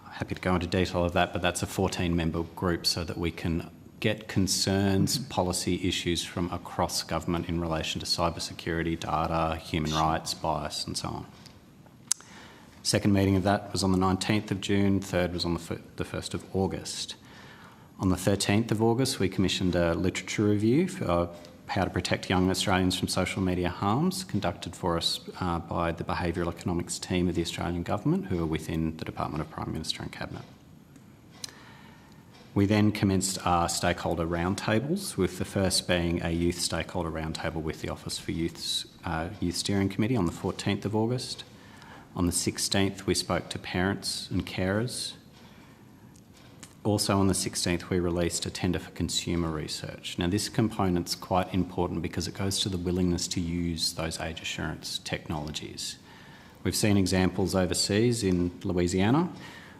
I'm happy to go into detail of that, but that's a 14-member group so that we can get concerns, policy issues from across government in relation to cybersecurity, data, human rights, bias and so on. Second meeting of that was on the 19th of June, third was on the 1st of August. On the 13th of August, we commissioned a literature review for how to protect young Australians from social media harms, conducted for us by the Behavioural Economics team of the Australian Government, who are within the Department of Prime Minister and Cabinet. We then commenced our stakeholder roundtables, with the first being a youth stakeholder roundtable with the Office for Youth Steering Committee on the 14th of August. On the 16th, we spoke to parents and carers. Also on the 16th, we released a tender for consumer research. Now, this component's quite important because it goes to the willingness to use those age assurance technologies. We've seen examples overseas in Louisiana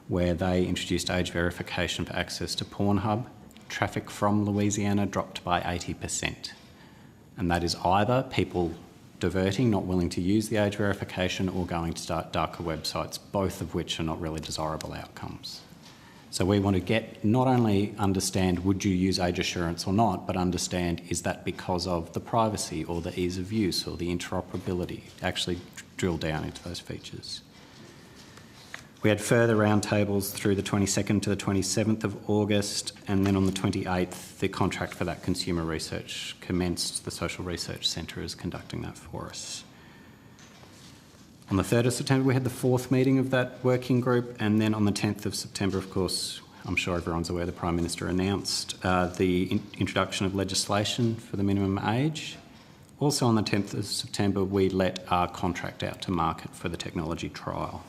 where they introduced age verification for access to Pornhub. Traffic from Louisiana dropped by 80%. And that is either people diverting, not willing to use the age verification, or going to darker websites, both of which are not really desirable outcomes. So we want to get, not only understand would you use age assurance or not, but understand is that because of the privacy or the ease of use or the interoperability, actually drill down into those features. We had further roundtables through the 22nd to the 27th of August, and then on the 28th, the contract for that consumer research commenced. The Social Research Centre is conducting that for us. On the 3rd of September, we had the fourth meeting of that working group, and then on the 10th of September, of course, I'm sure everyone's aware, the Prime Minister announced the introduction of legislation for the minimum age. Also on the 10th of September, we let our contract out to market for the technology trial.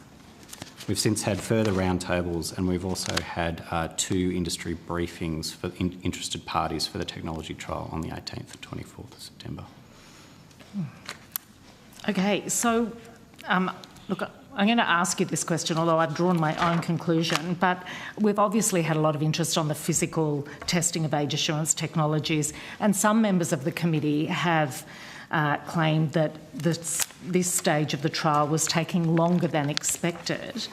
We've since had further roundtables, and we've also had two industry briefings for interested parties for the technology trial on the 18th and 24th of September. Okay, so look, I'm going to ask you this question, although I've drawn my own conclusion, but we've obviously had a lot of interest on the physical testing of age assurance technologies, and some members of the committee have claimed that this stage of the trial was taking longer than expected.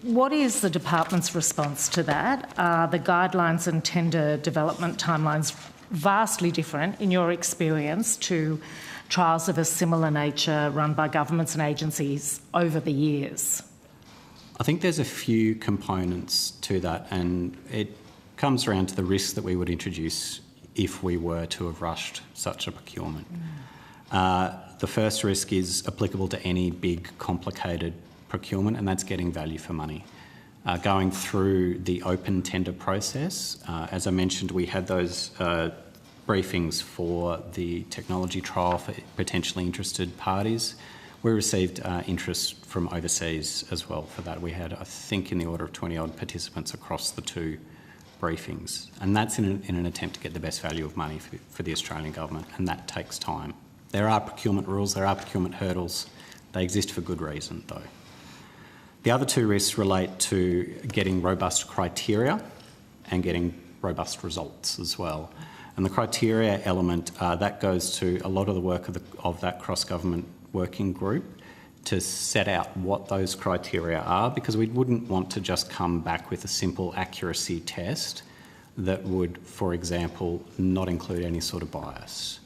What is the department's response to that? Are the guidelines and tender development timelines vastly different, in your experience, to trials of a similar nature run by governments and agencies over the years? I think there's a few components to that, and it comes around to the risks that we would introduce if we were to have rushed such a procurement. The first risk is applicable to any big, complicated procurement, and that's getting value for money. Going through the open tender process, as I mentioned, we had those briefings for the technology trial for potentially interested parties. We received interest from overseas as well for that. We had, I think, in the order of 20-odd participants across the two briefings, and that's in an attempt to get the best value of money for the Australian government, and that takes time. There are procurement rules, there are procurement hurdles. They exist for good reason, though. The other two risks relate to getting robust criteria and getting robust results as well. And the criteria element, that goes to a lot of the work of that cross-government working group to set out what those criteria are, because we wouldn't want to just come back with a simple accuracy test that would, for example, not include any sort of bias.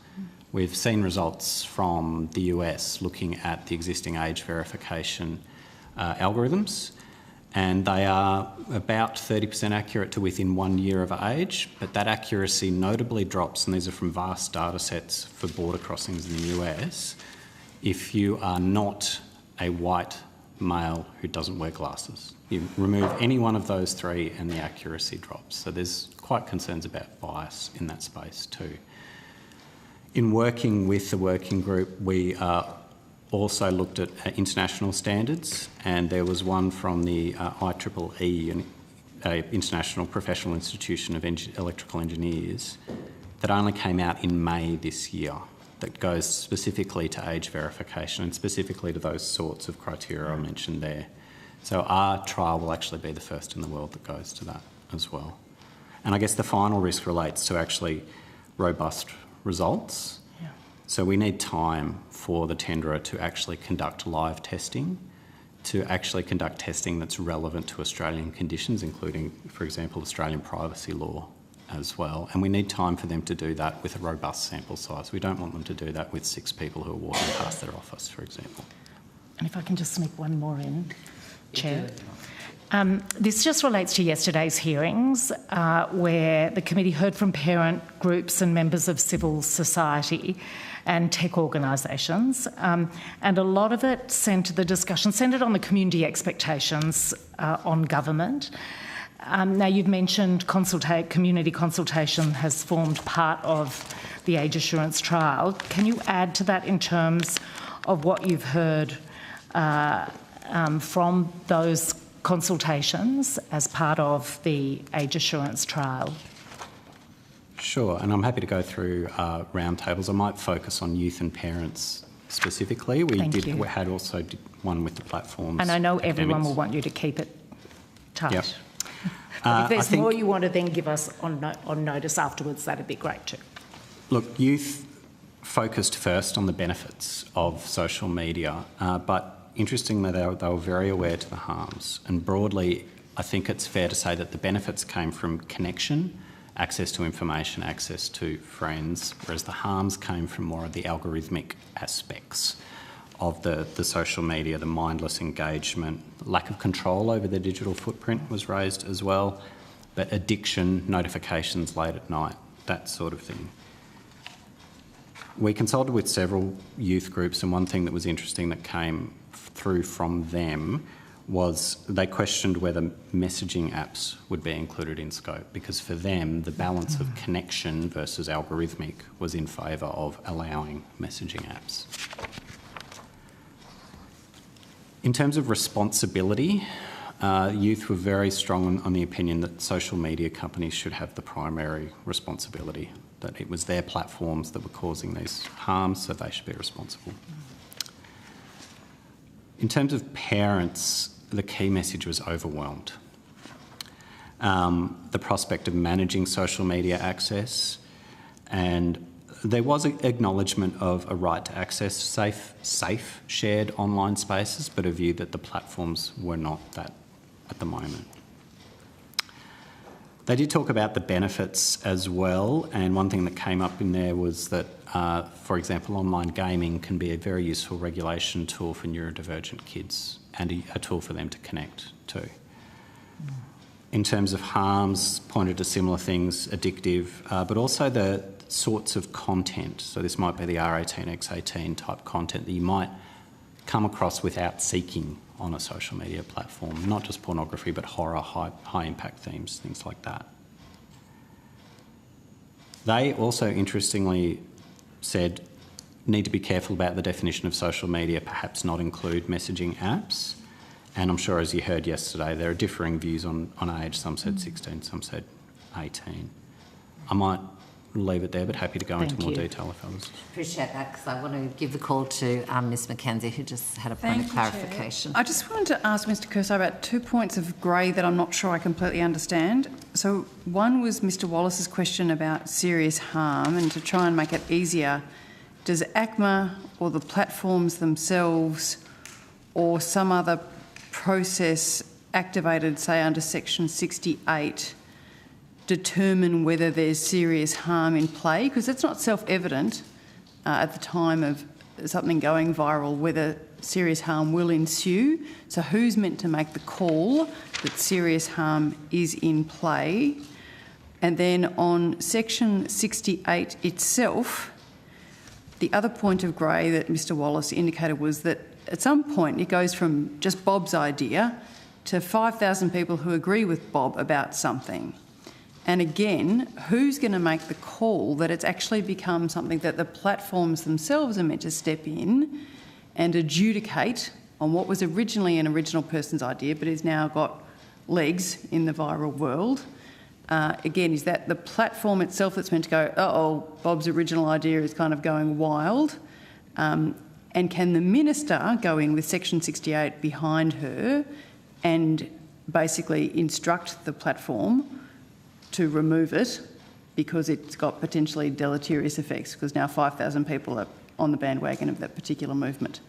We've seen results from the US looking at the existing age verification algorithms, and they are about 30% accurate to within 1 year of age, but that accuracy notably drops, and these are from vast data sets for border crossings in the US, if you are not a white male who doesn't wear glasses. You remove any one of those three and the accuracy drops. So there's quite concerns about bias in that space too. In working with the working group, we also looked at international standards, and there was one from the IEEE, International Professional Institution of Electrical Engineers, that only came out in May this year, that goes specifically to age verification and specifically to those sorts of criteria I mentioned there. So our trial will actually be the first in the world that goes to that as well. And I guess the final risk relates to actually robust results. Yeah. So we need time for the tenderer to actually conduct live testing, to actually conduct testing that's relevant to Australian conditions, including, for example, Australian privacy law as well. And we need time for them to do that with a robust sample size. We don't want them to do that with 6 people who are walking past their office, for example. And if I can just sneak one more in, Chair. This just relates to yesterday's hearings where the committee heard from parent groups and members of civil society and tech organisations, and a lot of it the discussion centred on the community expectations on government. Now, you've mentioned community consultation has formed part of the age assurance trial. Can you add to that in terms of what you've heard from those consultations as part of the age assurance trial? Sure, and I'm happy to go through roundtables. I might focus on youth and parents specifically. We had also one with the platforms. And I know academics. everyone will want you to keep it tight. Yep. But if there's more you want to then give us on notice afterwards, that'd be great too. Look, youth focused first on the benefits of social media, but interestingly, they were very aware to the harms. And broadly, I think it's fair to say that the benefits came from connection, access to information, access to friends, whereas the harms came from more of the algorithmic aspects of the social media, the mindless engagement, lack of control over the digital footprint was raised as well, but addiction, notifications late at night, that sort of thing. We consulted with several youth groups, and one thing that was interesting that came through from them was they questioned whether messaging apps would be included in scope, because for them the balance of connection versus algorithmic was in favour of allowing messaging apps. In terms of responsibility, youth were very strong on the opinion that social media companies should have the primary responsibility, that it was their platforms that were causing these harms, so they should be responsible. In terms of parents, the key message was overwhelmed. The prospect of managing social media access, and there was an acknowledgement of a right to access safe shared online spaces, but a view that the platforms were not that at the moment. They did talk about the benefits as well, and one thing that came up in there was that, for example, online gaming can be a very useful regulation tool for neurodivergent kids and a tool for them to connect to. In terms of harms, pointed to similar things, addictive, but also the sorts of content. So this might be the R18, X18 type content that you might come across without seeking on a social media platform, not just pornography, but horror, high impact themes, things like that. They also interestingly said, need to be careful about the definition of social media, perhaps not include messaging apps. And I'm sure, as you heard yesterday, there are differing views on age. Some said 16, some said 18. I might leave it there, but happy to go into more detail if others. Appreciate that, because I want to give the call to Ms Mackenzie, who just had a point of clarification. I just wanted to ask Mr Cursor about 2 points of grey that I'm not sure I completely understand. So one was Mr Wallace's question about serious harm, and to try and make it easier, does ACMA or the platforms themselves or some other process activated, say, under Section 68, determine whether there's serious harm in play? Because it's not self-evident at the time of something going viral whether serious harm will ensue. So who's meant to make the call that serious harm is in play? And then on section 68 itself, the other point of grey that Mr Wallace indicated was that at some point it goes from just Bob's idea to 5,000 people who agree with Bob about something. And again, who's going to make the call that it's actually become something that the platforms themselves are meant to step in and adjudicate on what was originally an original person's idea but has now got legs in the viral world? Again, is that the platform itself that's meant to go, uh-oh, Bob's original idea is kind of going wild? And can the minister go in with section 68 behind her and basically instruct the platform to remove it because it's got potentially deleterious effects, because now 5,000 people are on the bandwagon of that particular movement?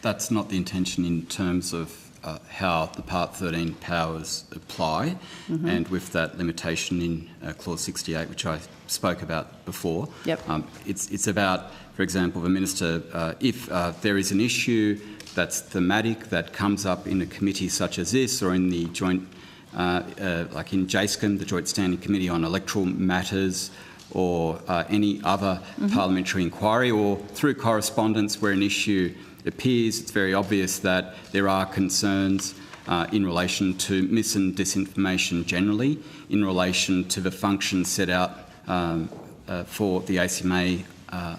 That's not the intention in terms of how the Part 13 powers apply, and with that limitation in Clause 68, which I spoke about before. Yep. It's about, for example, the Minister, if there is an issue that's thematic that comes up in a committee such as this, or in the joint, like in JSCM, the Joint Standing Committee on Electoral Matters, or any other parliamentary inquiry, or through correspondence where an issue appears, it's very obvious that there are concerns in relation to mis and disinformation generally, in relation to the functions set out for the ACMA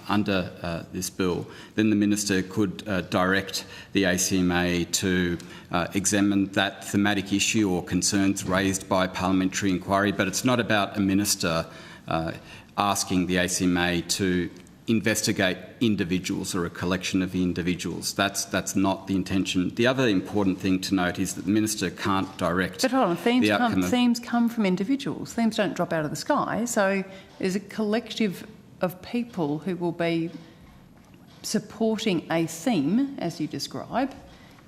under this bill, then the Minister could direct the ACMA to examine that thematic issue or concerns raised by parliamentary inquiry. But it's not about a Minister asking the ACMA to investigate individuals or a collection of individuals. That's not the intention. The other important thing to note is that the Minister can't direct but hold on, themes come from individuals. Themes don't drop out of the sky. So there's a collective of people who will be supporting a theme, as you describe,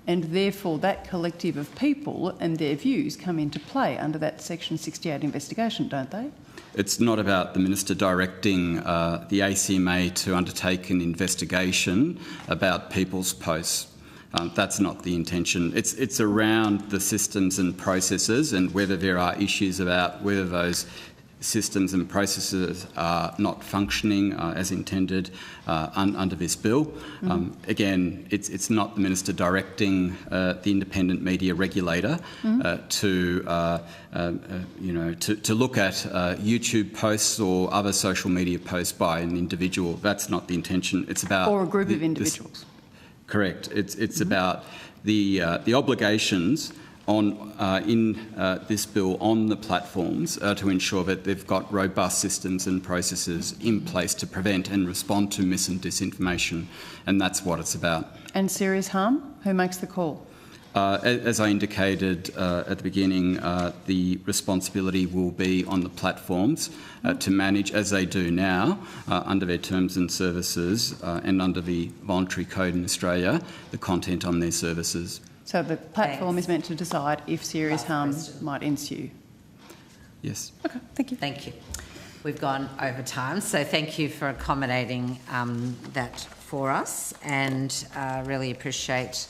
and therefore that collective of people and their views come into play under that Section 68 investigation, don't they? It's not about the Minister directing the ACMA to undertake an investigation about people's posts. That's not the intention. It's around the systems and processes and whether there are issues about whether those systems and processes are not functioning as intended under this bill. Again, it's not the Minister directing the independent media regulator to look at YouTube posts or other social media posts by an individual. That's not the intention. It's about or a group of individuals. Correct. It's about the obligations on in this bill on the platforms to ensure that they've got robust systems and processes in place to prevent and respond to mis and disinformation, and that's what it's about. And serious harm? Who makes the call? As I indicated at the beginning, the responsibility will be on the platforms to manage, as they do now, under their terms and services and under the voluntary code in Australia, the content on their services. So the platform is meant to decide if serious harm might ensue? Yes. Okay, thank you. Thank you. We've gone over time, so thank you for accommodating that for us, and really appreciate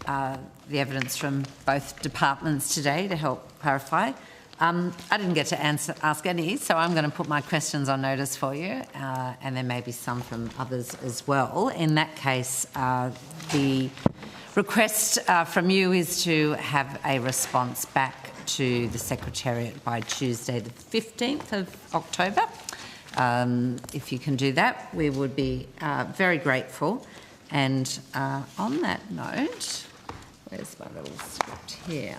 the evidence from both departments today to help clarify. I didn't get to ask any, so I'm going to put my questions on notice for you, and there may be some from others as well. In that case, the request from you is to have a response back to the Secretariat by Tuesday the 15th of October. If you can do that, we would be very grateful. And on that note, where's my little script here?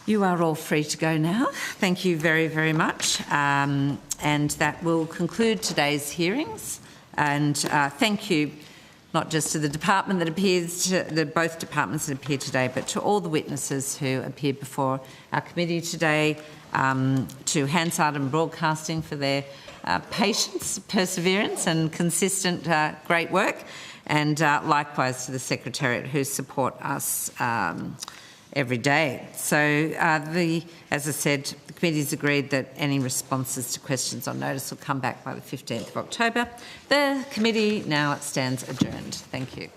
You are all free to go now. Thank you very, very much. And that will conclude today's hearings. And thank you not just to the department that appears, both departments that appear today, but to all the witnesses who appeared before our committee today, to Hansard and Broadcasting for their patience, perseverance and consistent great work, and likewise to the Secretariat who support us every day. So, as I said, the committee's agreed that any responses to questions on notice will come back by the 15th of October. The committee now stands adjourned. Thank you.